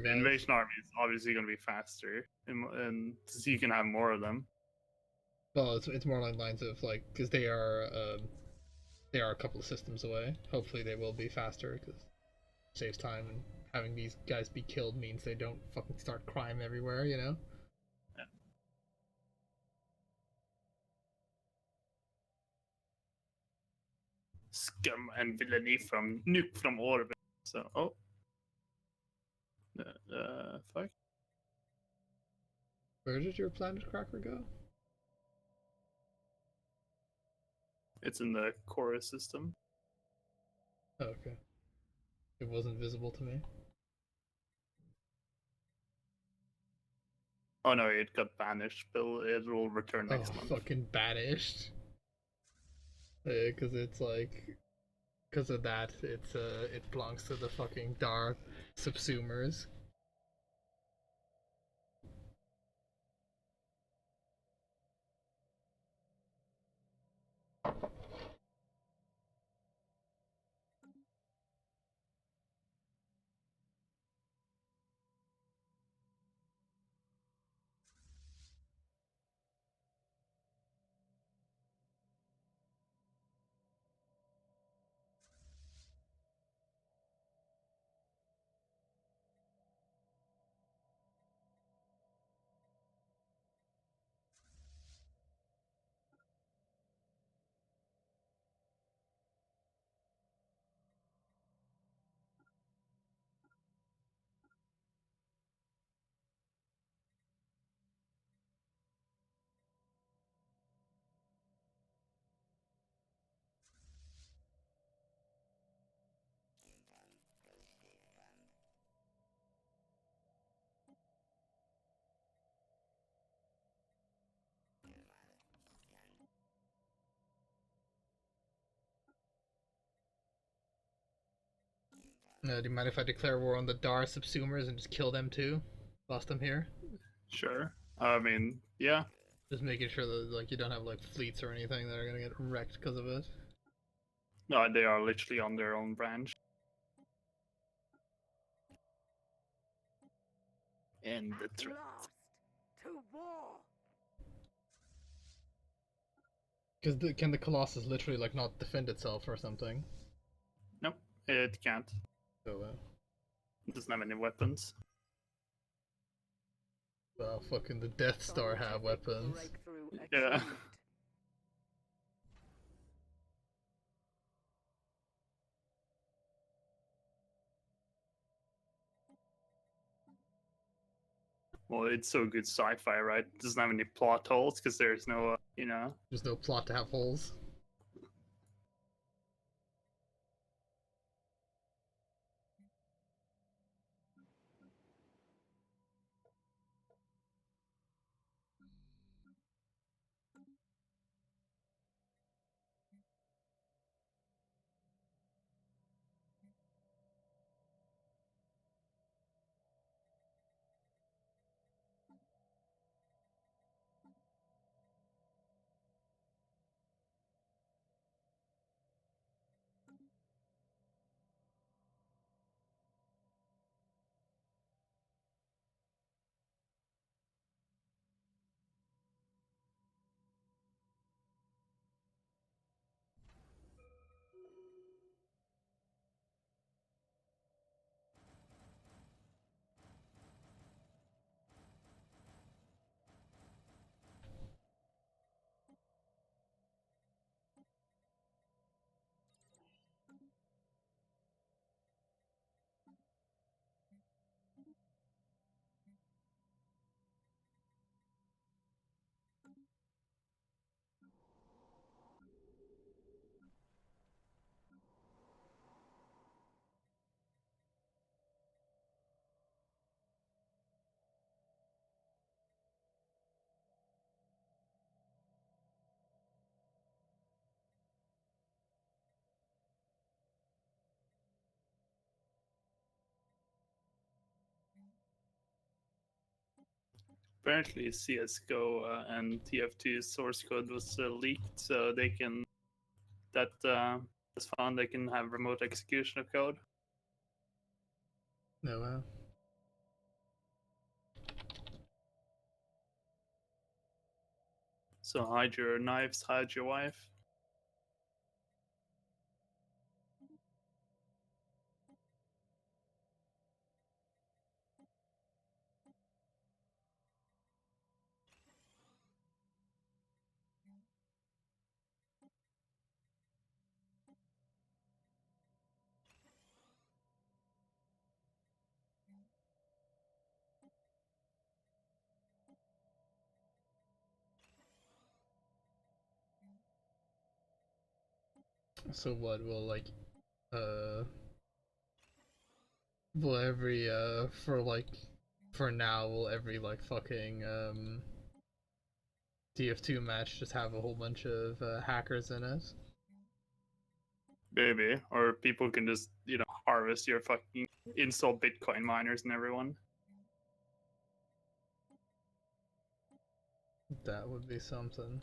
The guys. invasion army is obviously going to be faster, and so you can have more of them. Well, it's more along the lines of like because they are a couple of systems away. Hopefully, they will be faster because it saves time, and having these guys be killed means they don't fucking start crime everywhere. You know. Yeah. Scum and villainy from nuke from orbit. So, oh, fuck. Where did your planet cracker go? It's in the chorus system. Oh, okay. It wasn't visible to me. Oh no, it got banished, but it will return next month. Fucking banished. Because it's like, because of that, it belongs to the fucking dark subsumers. Do you mind if I declare war on the Dar subsumers and just kill them too? Lost them here. Sure. I mean, yeah. Just making sure that like you don't have like fleets or anything that are gonna get wrecked because of it. No, they are literally on their own branch. And the At last, to war. Because can the Colossus literally like not defend itself or something? Nope, it can't. So It doesn't have any weapons. well, fucking the Death Star have weapons. Yeah. Well, it's so good sci-fi, right? It doesn't have any plot holes because there's no, There's no plot to have holes. apparently CS:GO and TF2 source code was leaked, so they can that's fun. They can have remote execution of code. No, wow. So hide your knives, hide your wife. So what will like uh will every for now will every like fucking TF2 match just have a whole bunch of hackers in it? Maybe. Or people can just, harvest your fucking install Bitcoin miners and everyone. That would be something.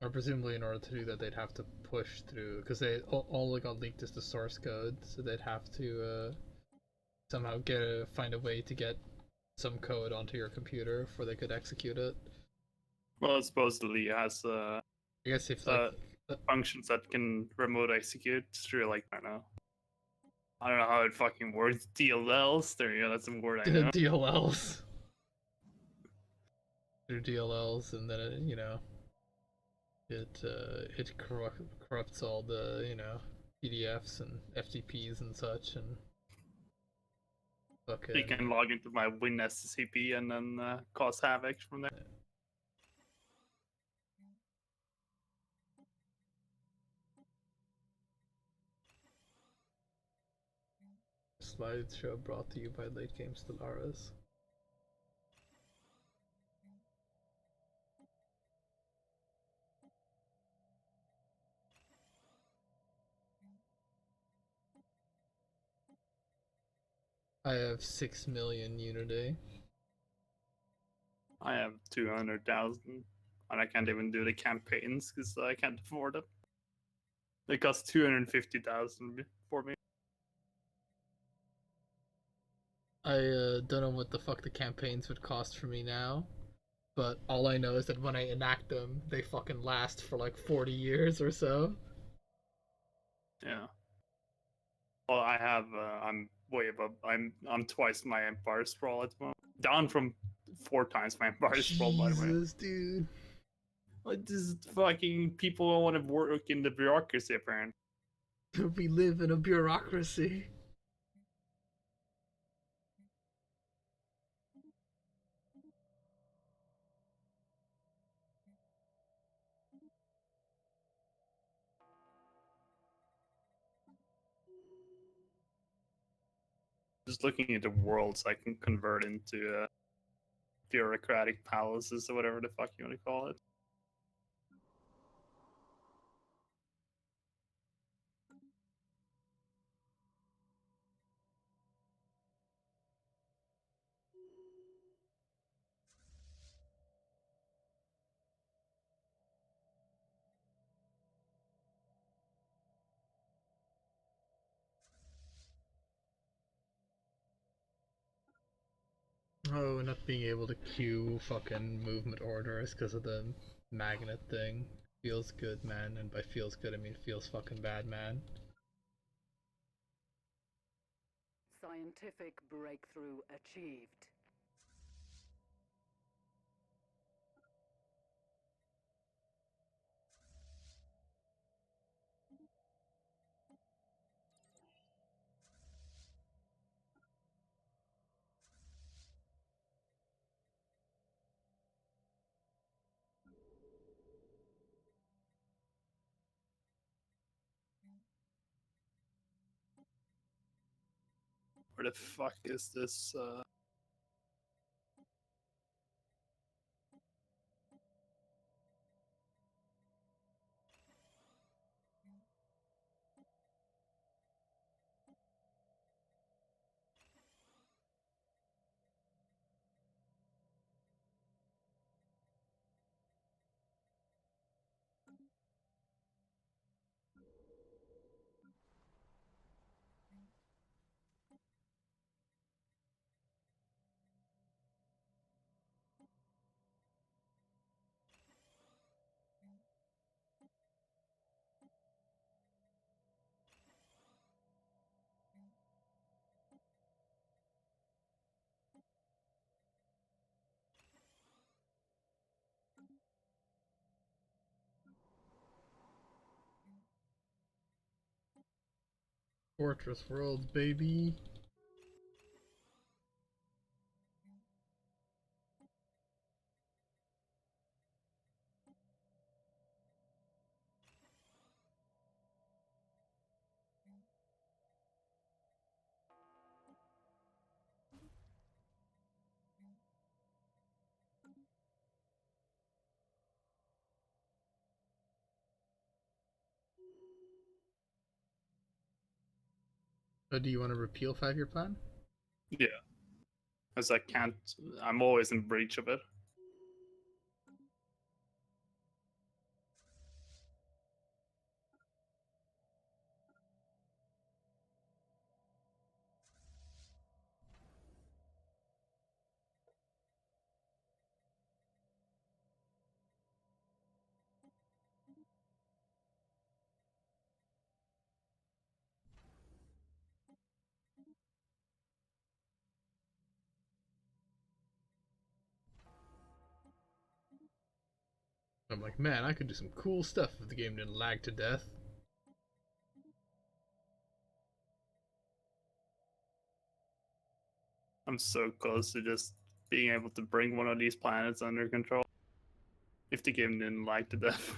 Or presumably, in order to do that, they'd have to push through because they all that got leaked is the source code, so they'd have to somehow find a way to get some code onto your computer before they could execute it. Well, it supposedly has I guess if like functions that can remote execute through, like, I don't know how it fucking works. DLLs? There you go, that's a word I know. DLLs through DLLs, and then it corrupts all the PDFs and FTPs and such, and fucking You can log into my WinSCP and then cause havoc from there. slideshow brought to you by Late Game Stellaris. I have 6 million Unity. I have 200,000, and I can't even do the campaigns because I can't afford it. They cost 250,000 for me. I don't know what the fuck the campaigns would cost for me now, but all I know is that when I enact them, they fucking last for like 40 years or so. Yeah. Well, I'm way above. I'm twice my Empire Sprawl at the moment. Down from 4 times my Empire Sprawl, by the way. Jesus, dude. Like, this is fucking people don't want to work in the bureaucracy, apparently. We live in a bureaucracy. Just looking at the worlds I can convert into bureaucratic palaces or whatever the fuck you want to call it. Oh, not being able to queue fucking movement orders because of the magnet thing. Feels good, man. And by feels good, I mean feels fucking bad, man. Scientific breakthrough achieved. Where the fuck is this? Fortress Worlds, baby. Do you want to repeal 5-year plan? Yeah. As I can't, I'm always in breach of it. I'm like, man, I could do some cool stuff if the game didn't lag to death. I'm so close to just being able to bring one of these planets under control. If the game didn't lag to death.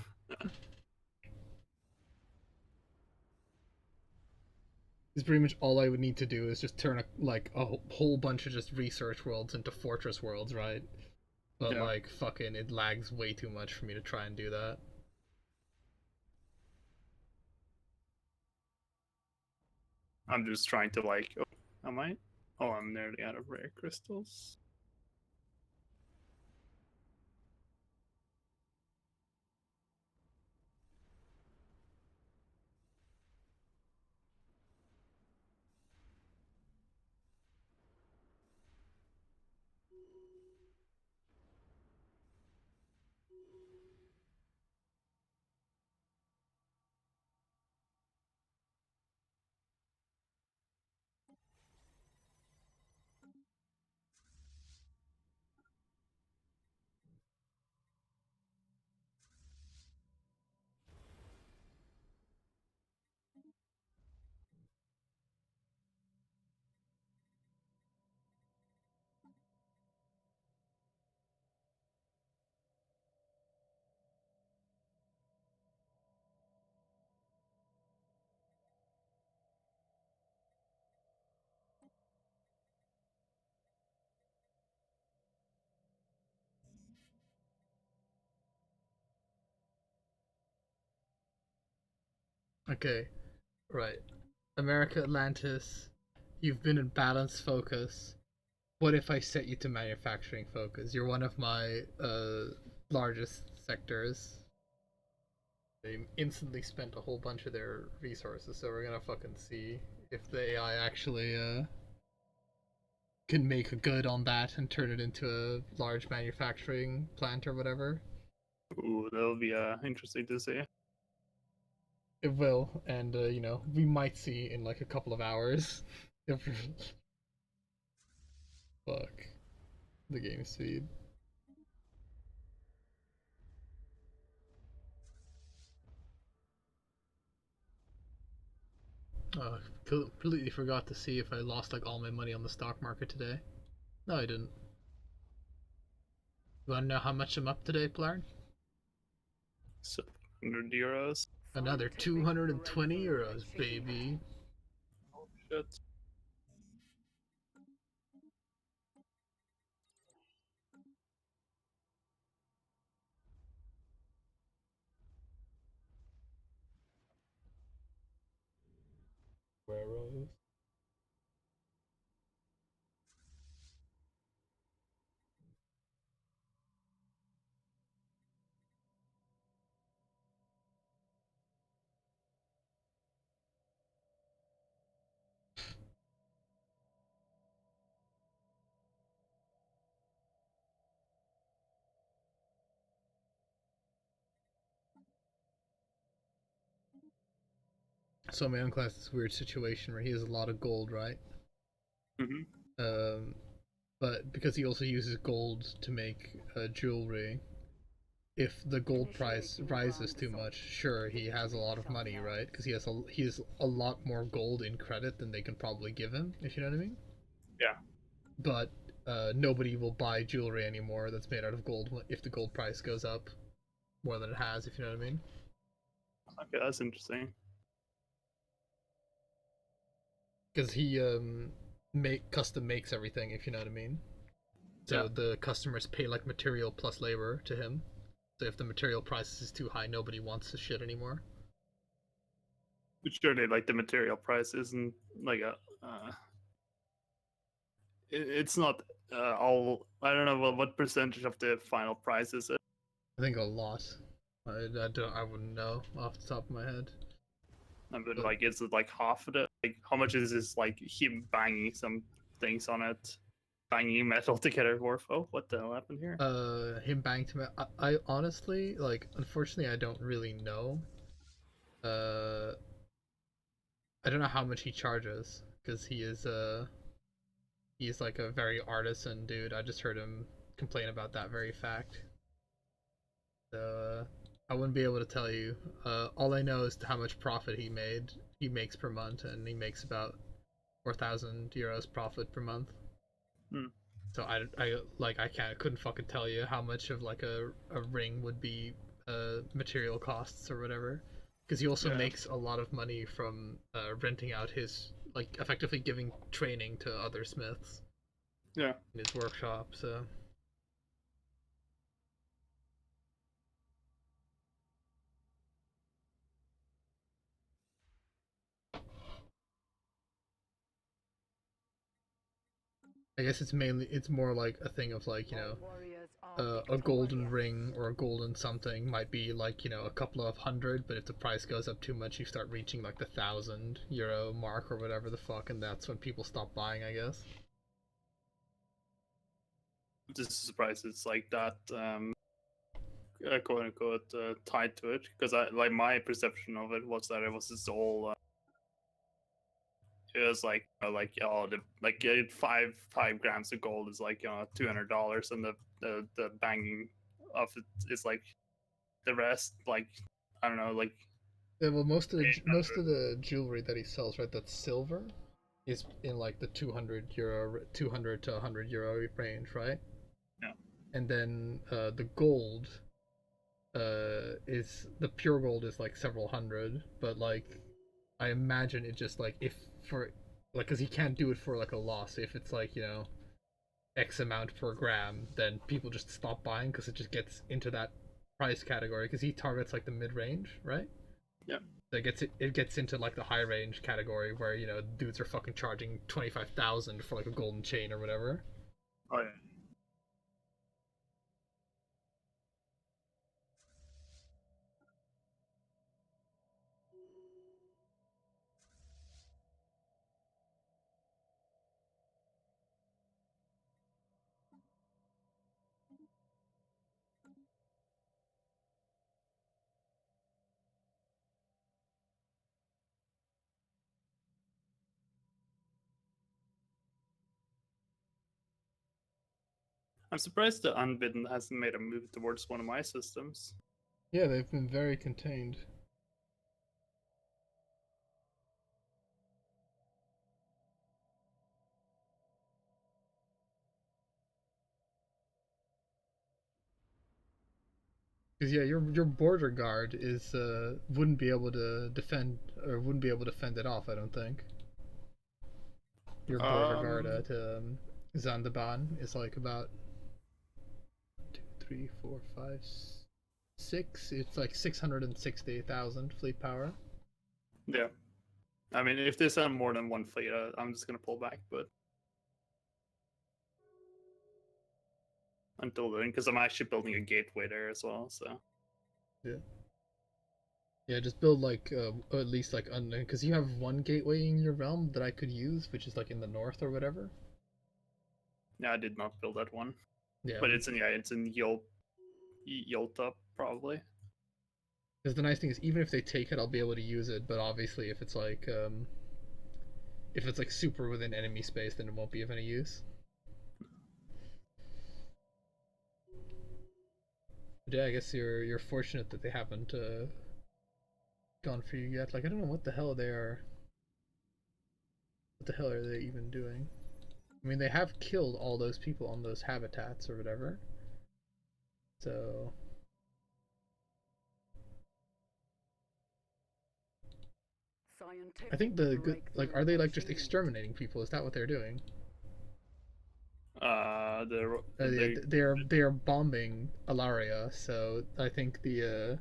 It's pretty much all I would need to do is just turn a whole bunch of just research worlds into fortress worlds, right? But Yeah. like fucking it lags way too much for me to try and do that. I'm just trying to like, oh, am I? Oh, I'm nearly out of rare crystals. Okay, right. America Atlantis, you've been in balance focus. What if I set you to manufacturing focus? You're one of my largest sectors. They instantly spent a whole bunch of their resources, so we're gonna fucking see if the AI actually can make a good on that and turn it into a large manufacturing plant or whatever. Ooh, that'll be interesting to see. It will, and we might see in like a couple of hours. Fuck the game speed. Completely forgot to see if I lost like all my money on the stock market today. No, I didn't. You wanna know how much I'm up today, Blarn? So, €100. Another 220 euros, baby. Oh shit. Euros. So my uncle has this weird situation where he has a lot of gold, right? Mm-hmm. Um, but because he also uses gold to make jewelry, if the gold price Initiating rises ground too assault. much, sure, he has a lot of Shut money, down. right? Because he has a lot more gold in credit than they can probably give him, if you know what I mean. Yeah. But nobody will buy jewelry anymore that's made out of gold if the gold price goes up more than it has, if you know what I mean. Okay, that's interesting. Because he custom makes everything, if you know what I mean. So Yeah. the customers pay like material plus labor to him. So if the material price is too high, nobody wants the shit anymore. But surely, like the material price isn't like a. It's not all. I don't know what percentage of the final price is it. I think a lot. I wouldn't know off the top of my head. But But like, is it like half of it? Like, how much is this like him banging some things on it, banging metal together worth? Oh, what the hell happened here? him banging to me. I honestly like. Unfortunately, I don't really know. Uh, I don't know how much he charges because he's like a very artisan dude. I just heard him complain about that very fact. So I wouldn't be able to tell you. All I know is how much profit he makes per month, and he makes about 4,000 euros profit per month. Hmm. So I couldn't fucking tell you how much of like a ring would be material costs or whatever, because he also Yeah. makes a lot of money from renting out his like effectively giving training to other smiths Yeah. in his workshop. So I guess it's more like a thing of like All warriors are a golden victorious. ring or a golden something might be like a couple of hundred, but if the price goes up too much, you start reaching like the 1,000 euro mark or whatever the fuck, and that's when people stop buying, I guess. Just surprised it's like that. Quote unquote tied to it, because I like my perception of it was that it was just all. It was like oh the like 5 grams of gold is like $200, and the banging of it is like the rest, like I don't know, like Yeah, well, most 800. of the jewelry that he sells, right, that's silver, is in like the 200 to 100 euro range, right? Yeah. And then the gold is the pure gold is like several hundred, but like I imagine it just like if for like because he can't do it for like a loss. If it's like X amount per gram, then people just stop buying because it just gets into that price category because he targets like the mid range, right? Yeah. So it gets into like the high range category where dudes are fucking charging 25,000 for like a golden chain or whatever. Oh yeah. I'm surprised the Unbidden hasn't made a move towards one of my systems. Yeah, they've been very contained. Because yeah, your border guard is wouldn't be able to defend or wouldn't be able to fend it off. I don't think your border guard Um, at Zandaban is like about 2, 3, 4, 5, 6. It's like 660,000 fleet power. yeah. I mean, if they send more than one fleet, I'm just gonna pull back. But until then, because I'm actually building a gateway there as well. So Yeah. Yeah, just build like at least like because you have one gateway in your realm that I could use, which is like in the north or whatever. yeah, I did not build that one, Yeah, but it's in Yolta probably. because the nice thing is even if they take it, I'll be able to use it. But obviously, if it's like super within enemy space, then it won't be of any use. Yeah, I guess you're fortunate that they haven't gone for you yet. Like I don't know what the hell they are. What the hell are they even doing? I mean, they have killed all those people on those habitats or whatever. So I think the good like are they like just exterminating people? Is that what they're doing? They're bombing Alaria, so I think the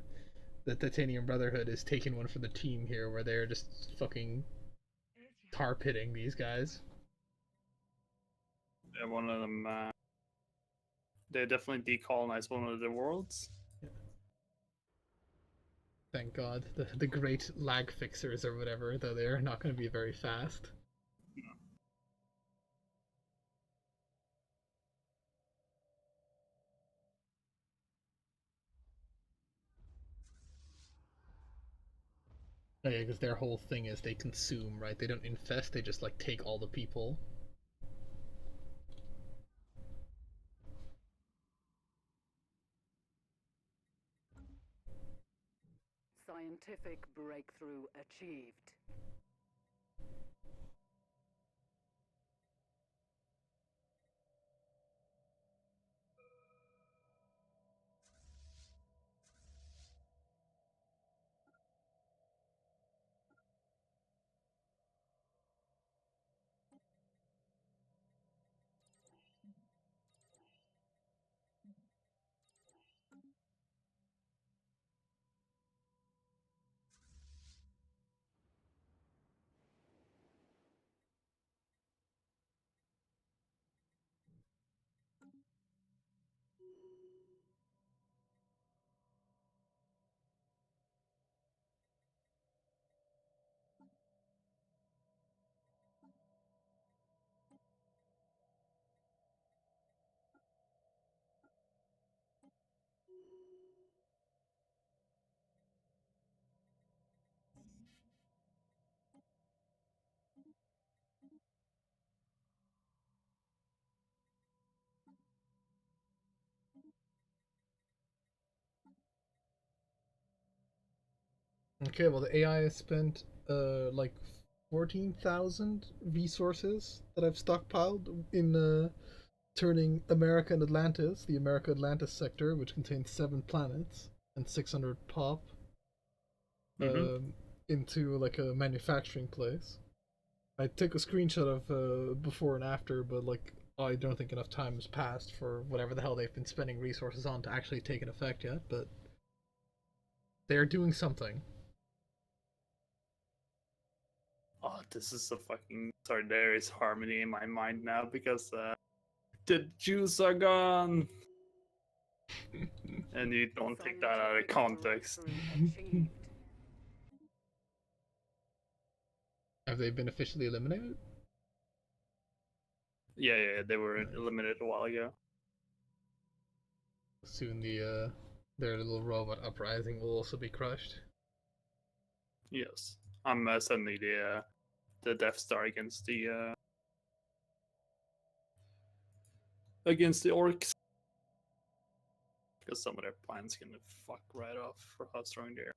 Titanium Brotherhood is taking one for the team here, where they're just fucking tar pitting these guys. One of them. They definitely decolonized one of the worlds. Thank God, the great lag fixers or whatever, though they're not going to be very fast. Oh, yeah, because their whole thing is they consume, right? They don't infest, they just like take all the people. Scientific breakthrough achieved. Okay, well the AI has spent like 14,000 resources that I've stockpiled in turning America and Atlantis, the America Atlantis sector, which contains 7 planets and 600 pop, Mm-hmm. into like a manufacturing place. I took a screenshot of before and after, but like I don't think enough time has passed for whatever the hell they've been spending resources on to actually take an effect yet. But they are doing something. Oh, this is a fucking. Sorry, there is harmony in my mind now because the Jews are gone, and you don't take that out of context. Have they been officially eliminated? Yeah, they were Nice. eliminated a while ago. Soon their little robot uprising will also be crushed. Yes, I'm sending the Death Star against the orcs because some of their plans can fuck right off for how strong they are.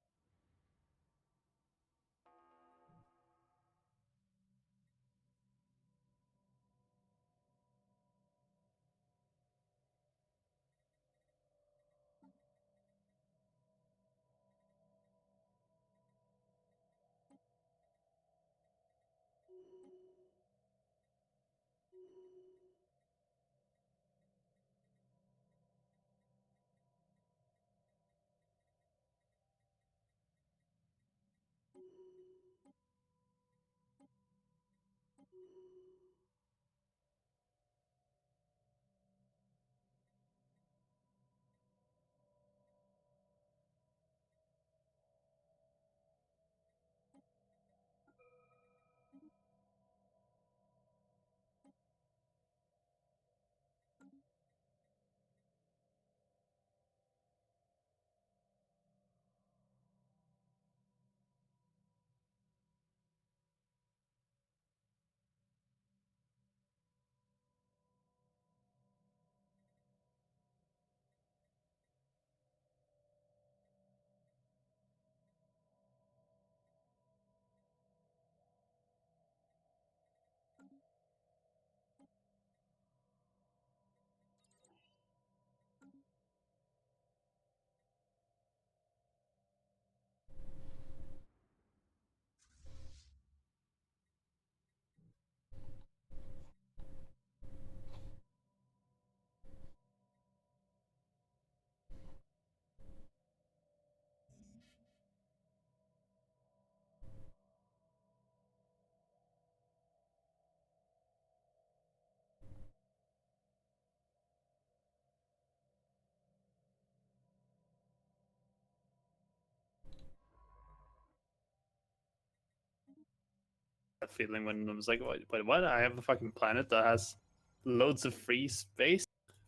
that feeling when I was like, wait, what? I have a fucking planet that has loads of free space,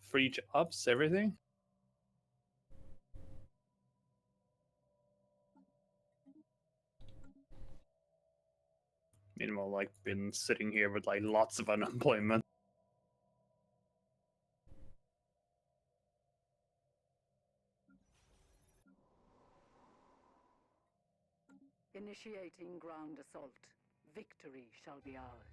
free jobs, everything. Meanwhile, like, been sitting here with like lots of unemployment. Initiating ground assault. Victory shall be ours.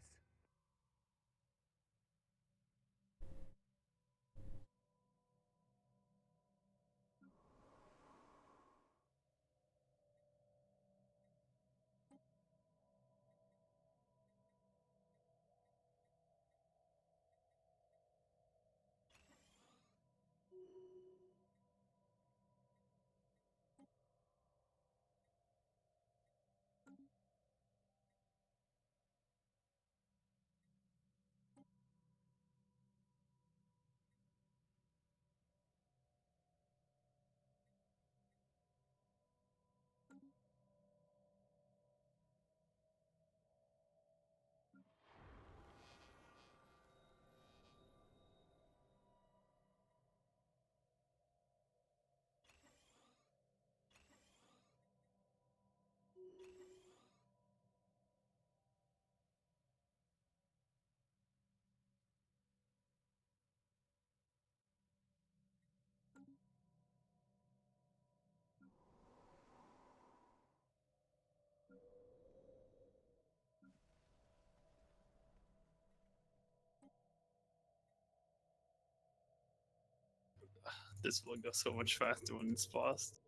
This will go so much faster when it's fast.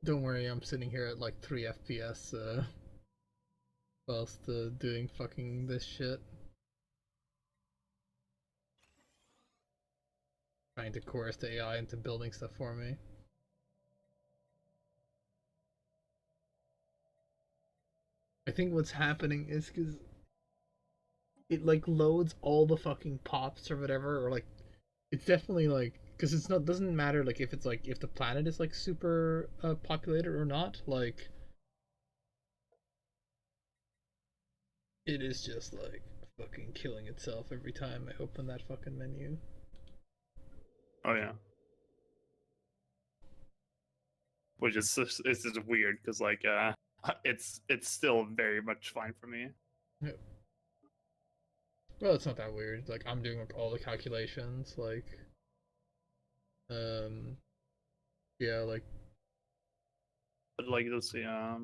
Don't worry, I'm sitting here at like 3 FPS whilst doing fucking this shit. Trying to coerce the AI into building stuff for me. I think what's happening is because it like loads all the fucking pops or whatever, or like it's definitely like because it's not doesn't matter like if it's like if the planet is like super populated or not. Like it is just like fucking killing itself every time I open that fucking menu. Oh yeah. Which is just, it's just weird because like it's still very much fine for me. Yeah. Well, it's not that weird. Like I'm doing all the calculations. Like, yeah, like But like let's see, all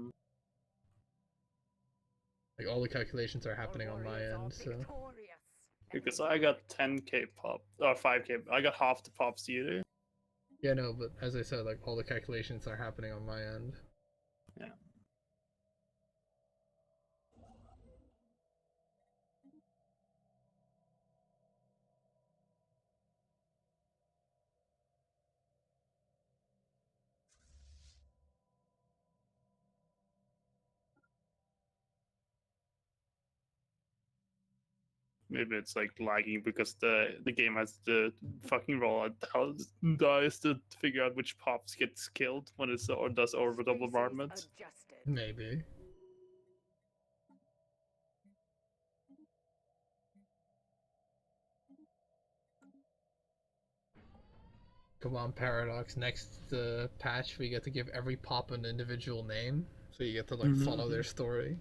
the calculations are happening Our on my warriors are end. So victorious. because I got 10k pop or 5k, I got half the pops you do. yeah, no, but as I said, like all the calculations are happening on my end. Yeah. Maybe it's like lagging because the game has the fucking rollout dice to figure out which pops gets killed when it's or does orbital Species bombardment. adjusted. Maybe. Come on, Paradox. Next patch, we get to give every pop an individual name, so you get to like follow their story.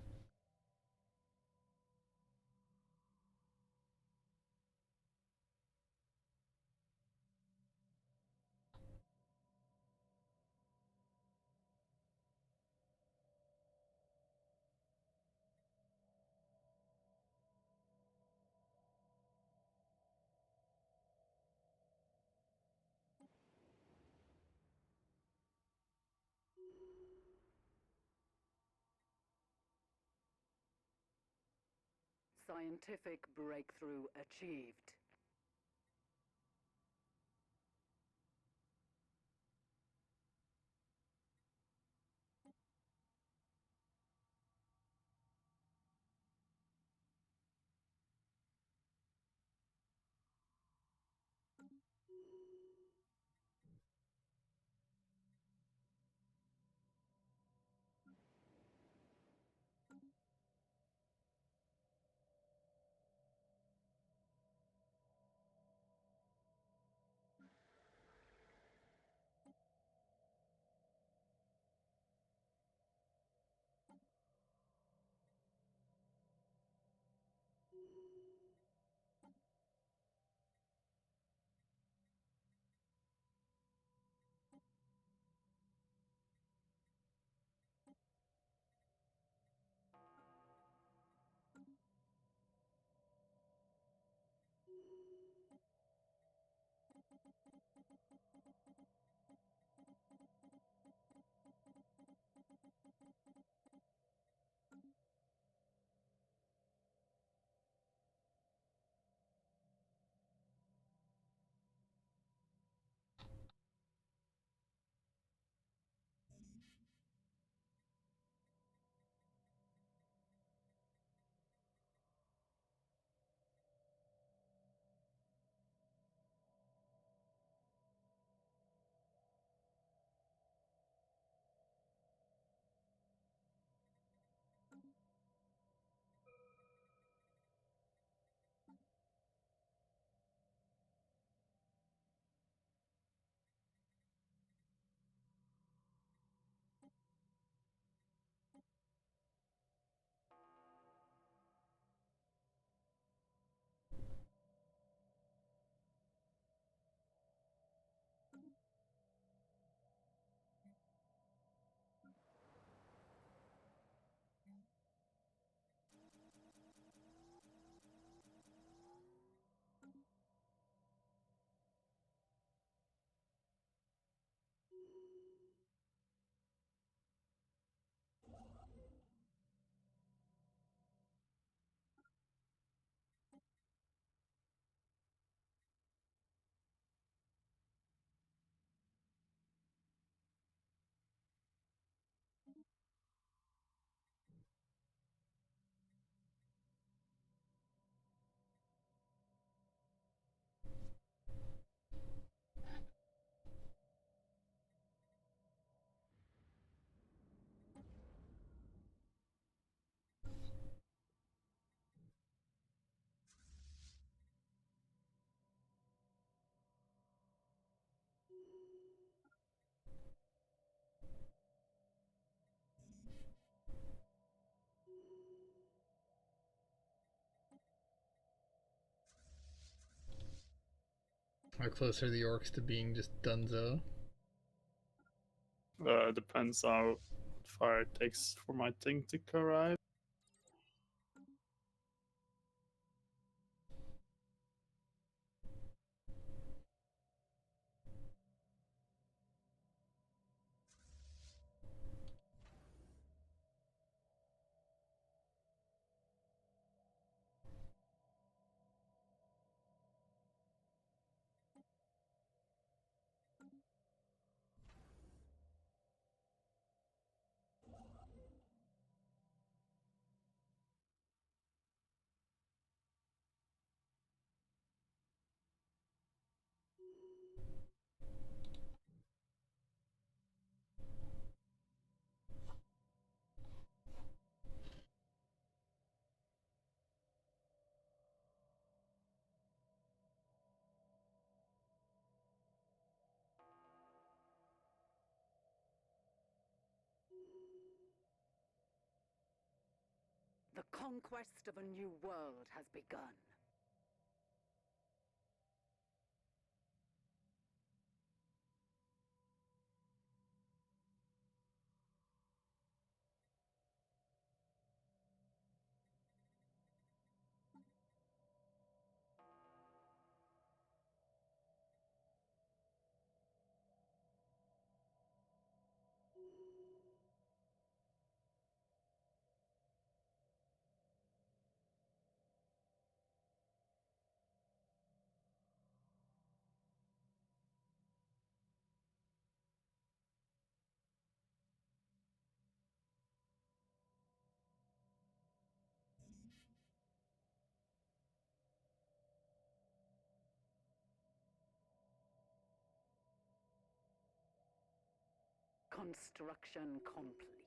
Scientific breakthrough achieved. How close are the orcs to being just dunzo? Depends how far it takes for my thing to arrive. The conquest of a new world has begun. Construction complete.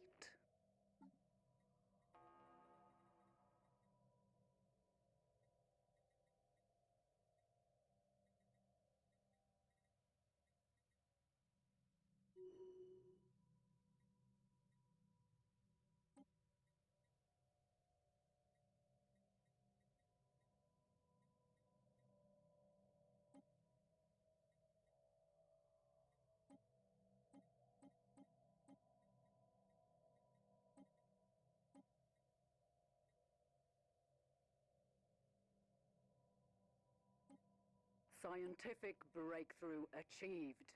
Scientific breakthrough achieved.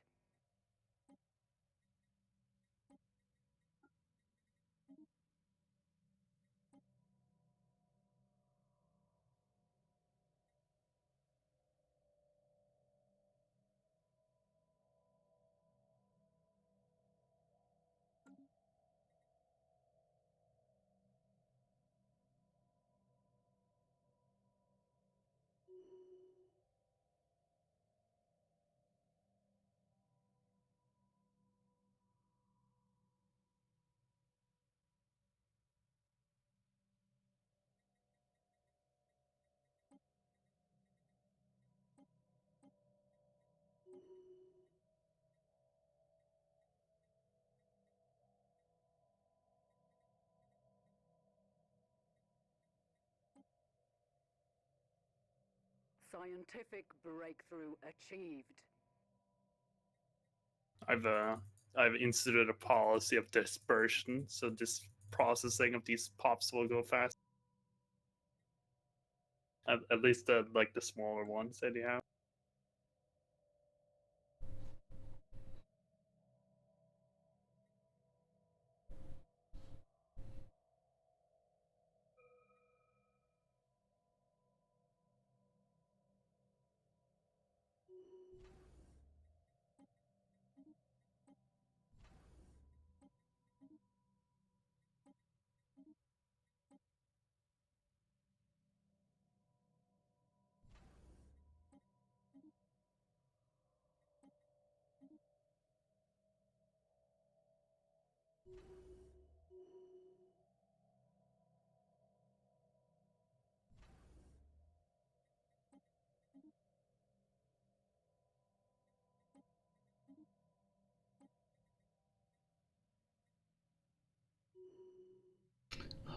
Scientific breakthrough achieved. I've instituted a policy of dispersion, so this processing of these pops will go fast. At least like the smaller ones that you have.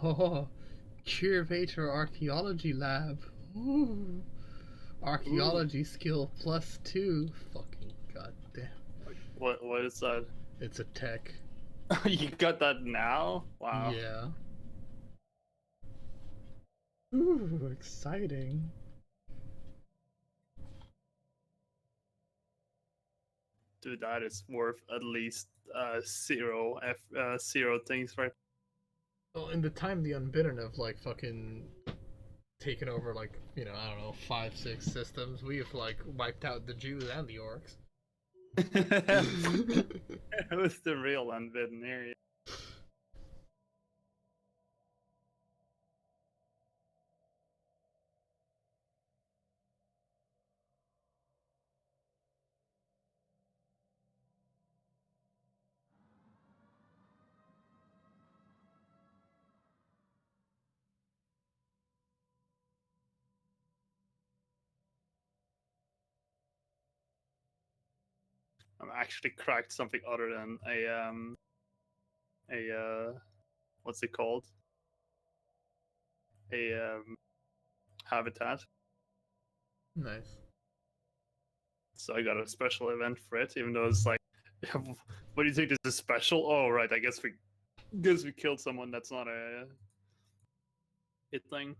Oh, Curator Archaeology Lab. Ooh. Archaeology skill +2. Fucking goddamn. What is that? It's a tech. You got that now? Wow. Yeah. Ooh, exciting. Dude, that is worth at least zero things, right? Well, in the time the Unbidden have like fucking taken over like, I don't know, 5, 6 systems, we have like wiped out the Jews and the orcs. It was the real unbidden area. I'm actually cracked something other than a what's it called? A habitat. Nice. So I got a special event for it, even though it's like, what do you think? This is special? Oh right, I guess we killed someone. That's not a hit thing.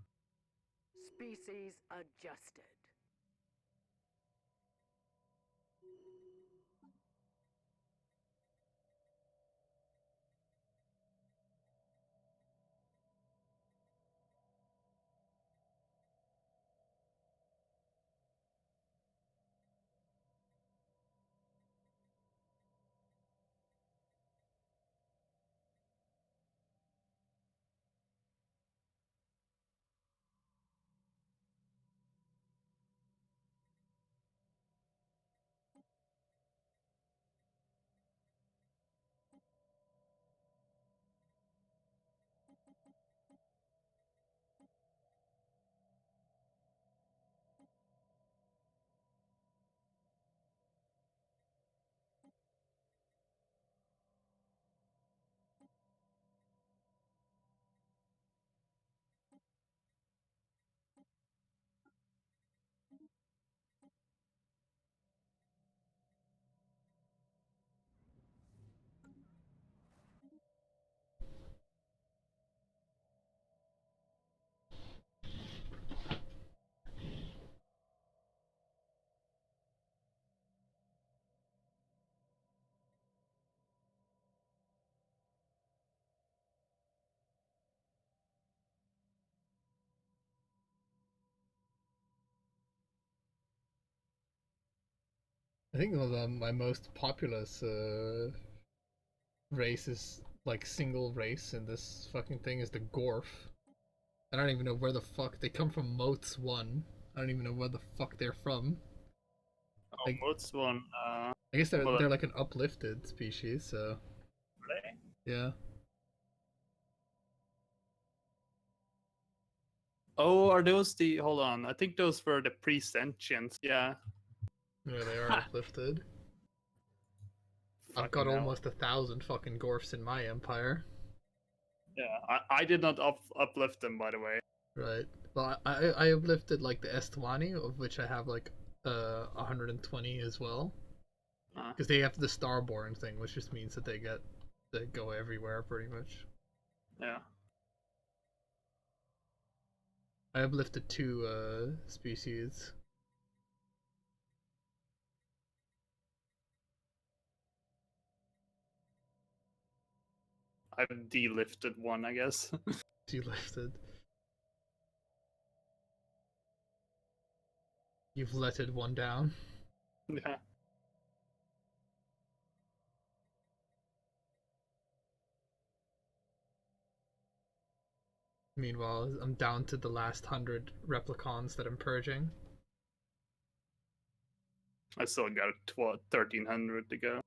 Species adjusted. I think one of my most populous race is like single race in this fucking thing is the Gorf. I don't even know where the fuck they come from. Moats 1. I don't even know where the fuck they're from. Oh, Like, what's one? I guess they're well, they're like an uplifted species, so really? yeah. Oh, are those the? Hold on, I think those were the pre-sentients. Yeah. Yeah, they are uplifted. I've got Fucking hell. almost 1,000 fucking Gorfs in my empire. Yeah, I did not uplift them, by the way. Right. Well, I uplifted like the Estvani, of which I have like 120 as well. Because they have the Starborn thing, which just means that they go everywhere pretty much. Yeah. I uplifted 2 species. I've delifted one, I guess. Delifted. You've letted one down. Yeah. Meanwhile, I'm down to the last 100 replicons that I'm purging. I still got 1,300 to go.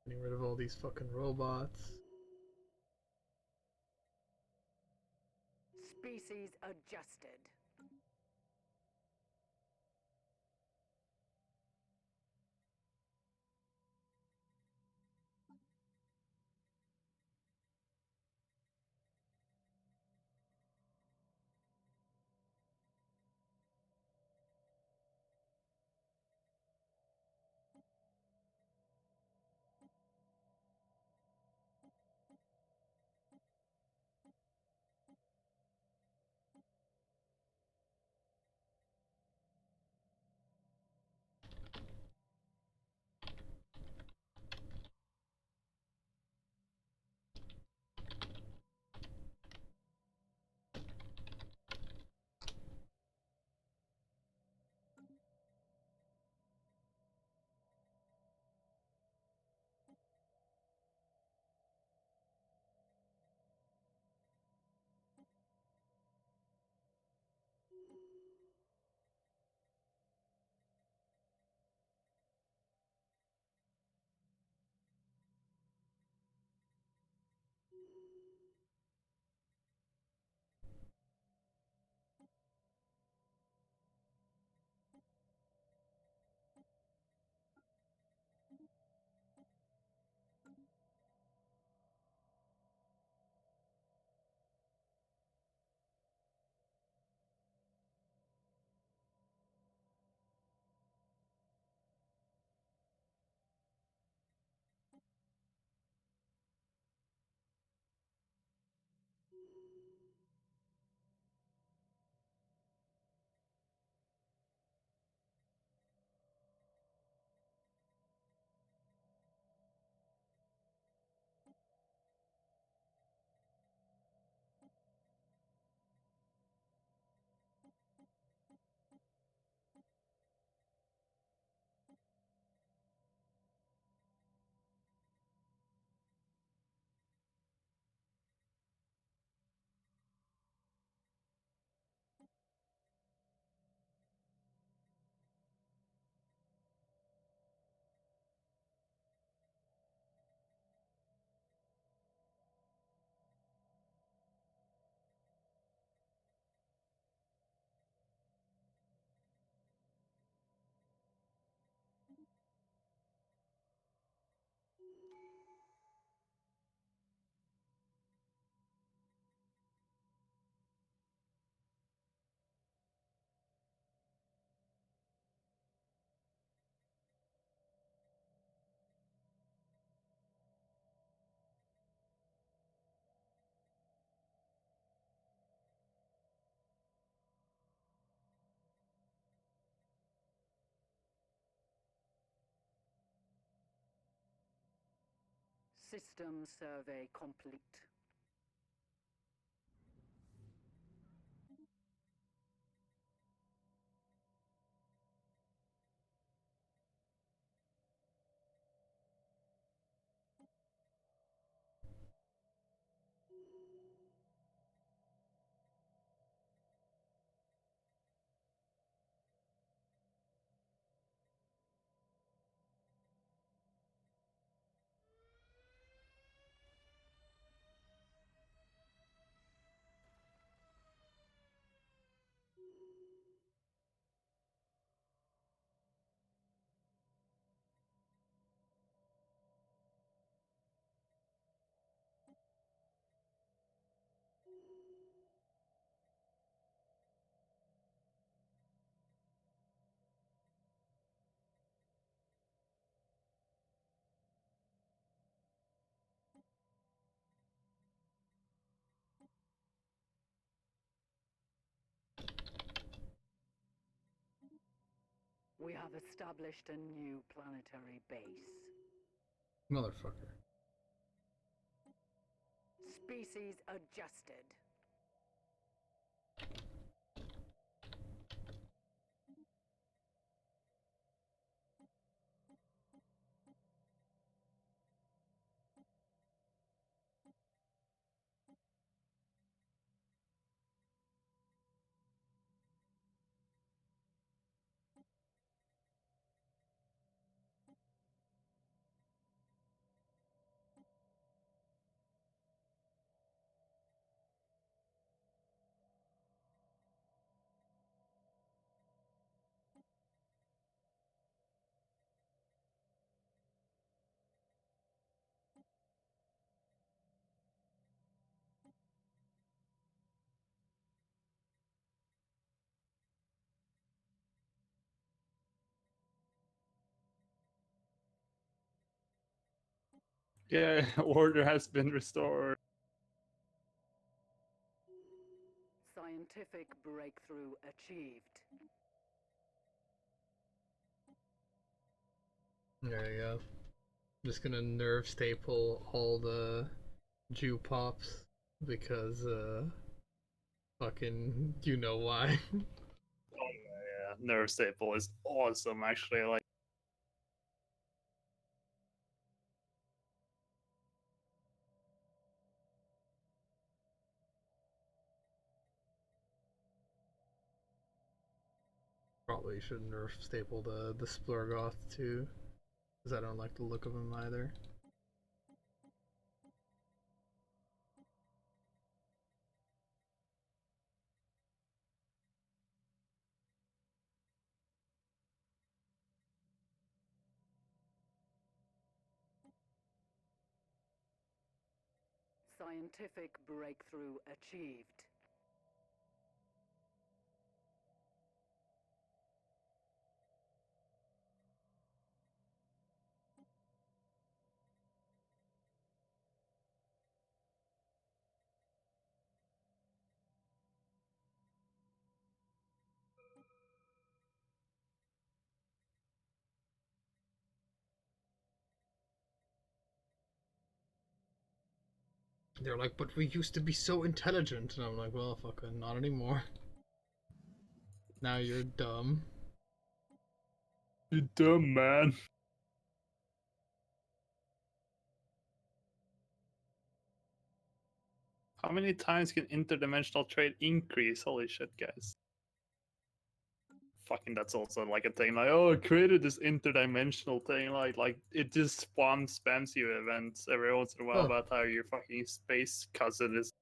Getting rid of all these fucking robots. Species adjusted. System survey complete. We have established a new planetary base. Motherfucker. Species adjusted. Yeah, order has been restored. Scientific breakthrough achieved. There you go. Just gonna nerve staple all the Jew pops because fucking you know why. Oh yeah, nerve staple is awesome. Actually, like Probably should nerf staple the Splurgoth too, because I don't like the look of him either. Scientific breakthrough achieved. They're like, but we used to be so intelligent, and I'm like, well, fucking not anymore. Now you're dumb. you dumb man. How many times can interdimensional trade increase? Holy shit, guys. Fucking that's also like a thing like, oh, I created this interdimensional thing, like it just spams you events every once in a while Oh. about how your fucking space cousin is.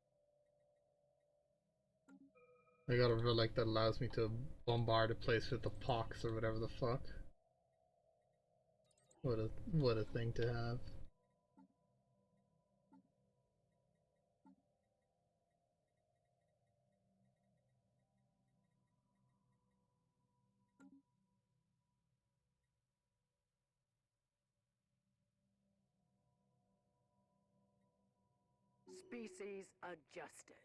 I got a relic that allows me to bombard a place with the pox or whatever the fuck. What a thing to have. Species adjusted.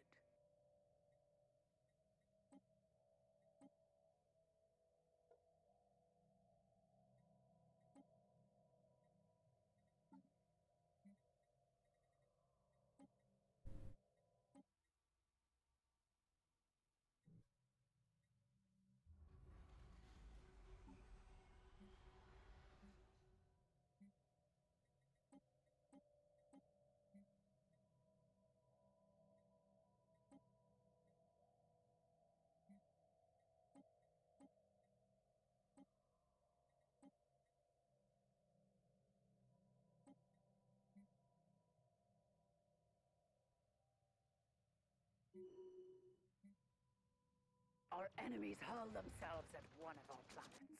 Our enemies hurl themselves at one of our planets.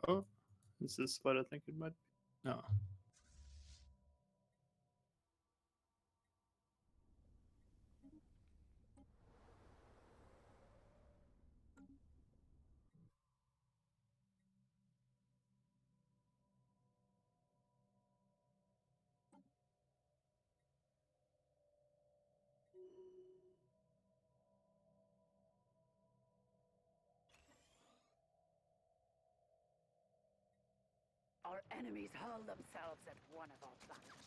Oh, is this what I think it might be? No. Our enemies hurl themselves at one of our planets.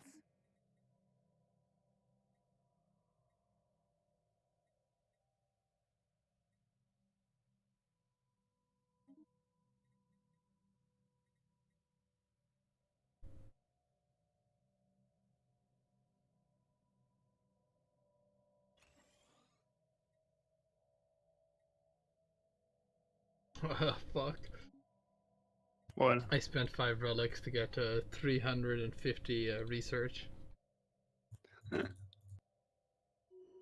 Fuck. What? I spent 5 relics to get 350 research.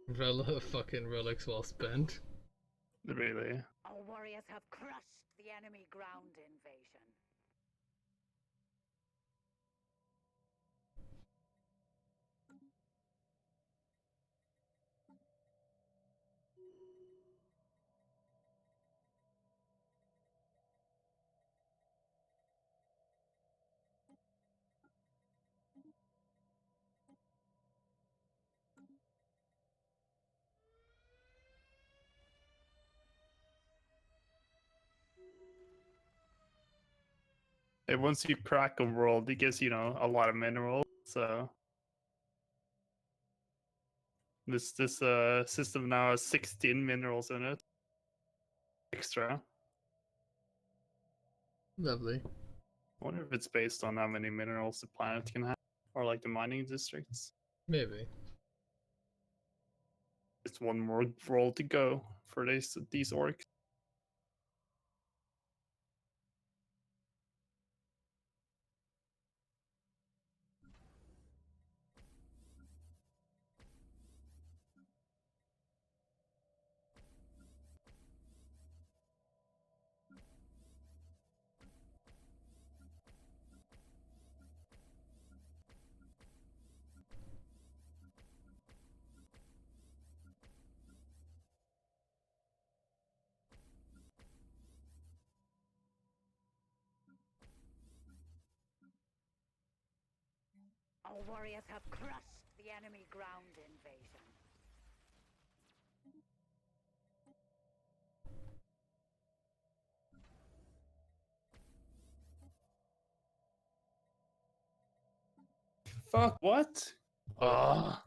Fucking relics well spent. Really? Our warriors have crushed the enemy ground invasion. And once you crack a world, it gives, a lot of minerals. So this system now has 16 minerals in it. Extra. Lovely. I wonder if it's based on how many minerals the planet can have, or like the mining districts. Maybe. It's one more world to go for these orcs. Our warriors have crushed the enemy ground invasion. Fuck, what? Ah,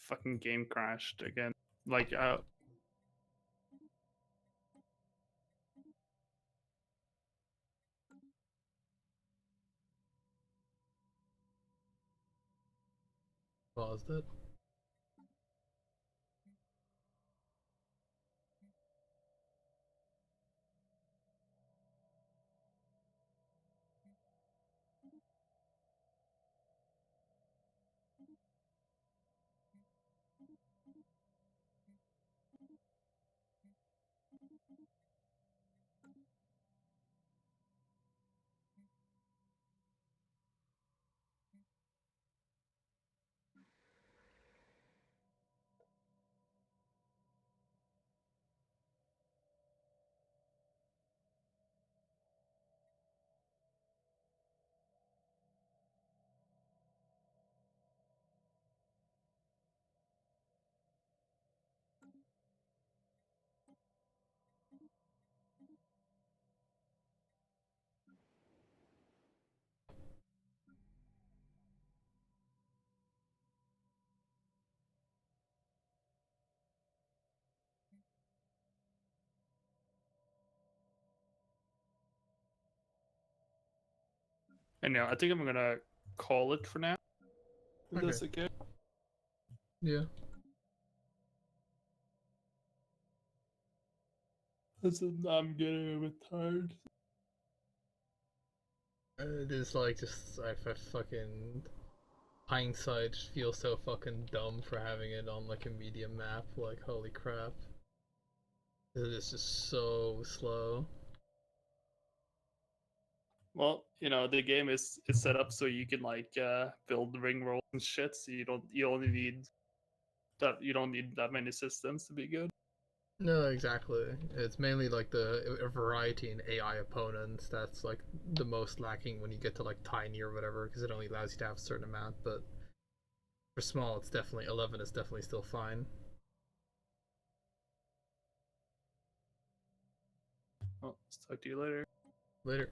fucking game crashed again. Like, Paused it. anyhow, I think I'm gonna call it for now. If that's okay. Yeah. I'm getting a bit tired. It is like just I fucking hindsight feels so fucking dumb for having it on like a medium map. Like holy crap, it is just so slow. Well, the game is set up so you can like build ring rolls and shit. So you don't need that many systems to be good. No, exactly. It's mainly like the variety in AI opponents that's like the most lacking when you get to like tiny or whatever, because it only allows you to have a certain amount. But for small, it's definitely 11 is definitely still fine. Well, talk to you later. Later.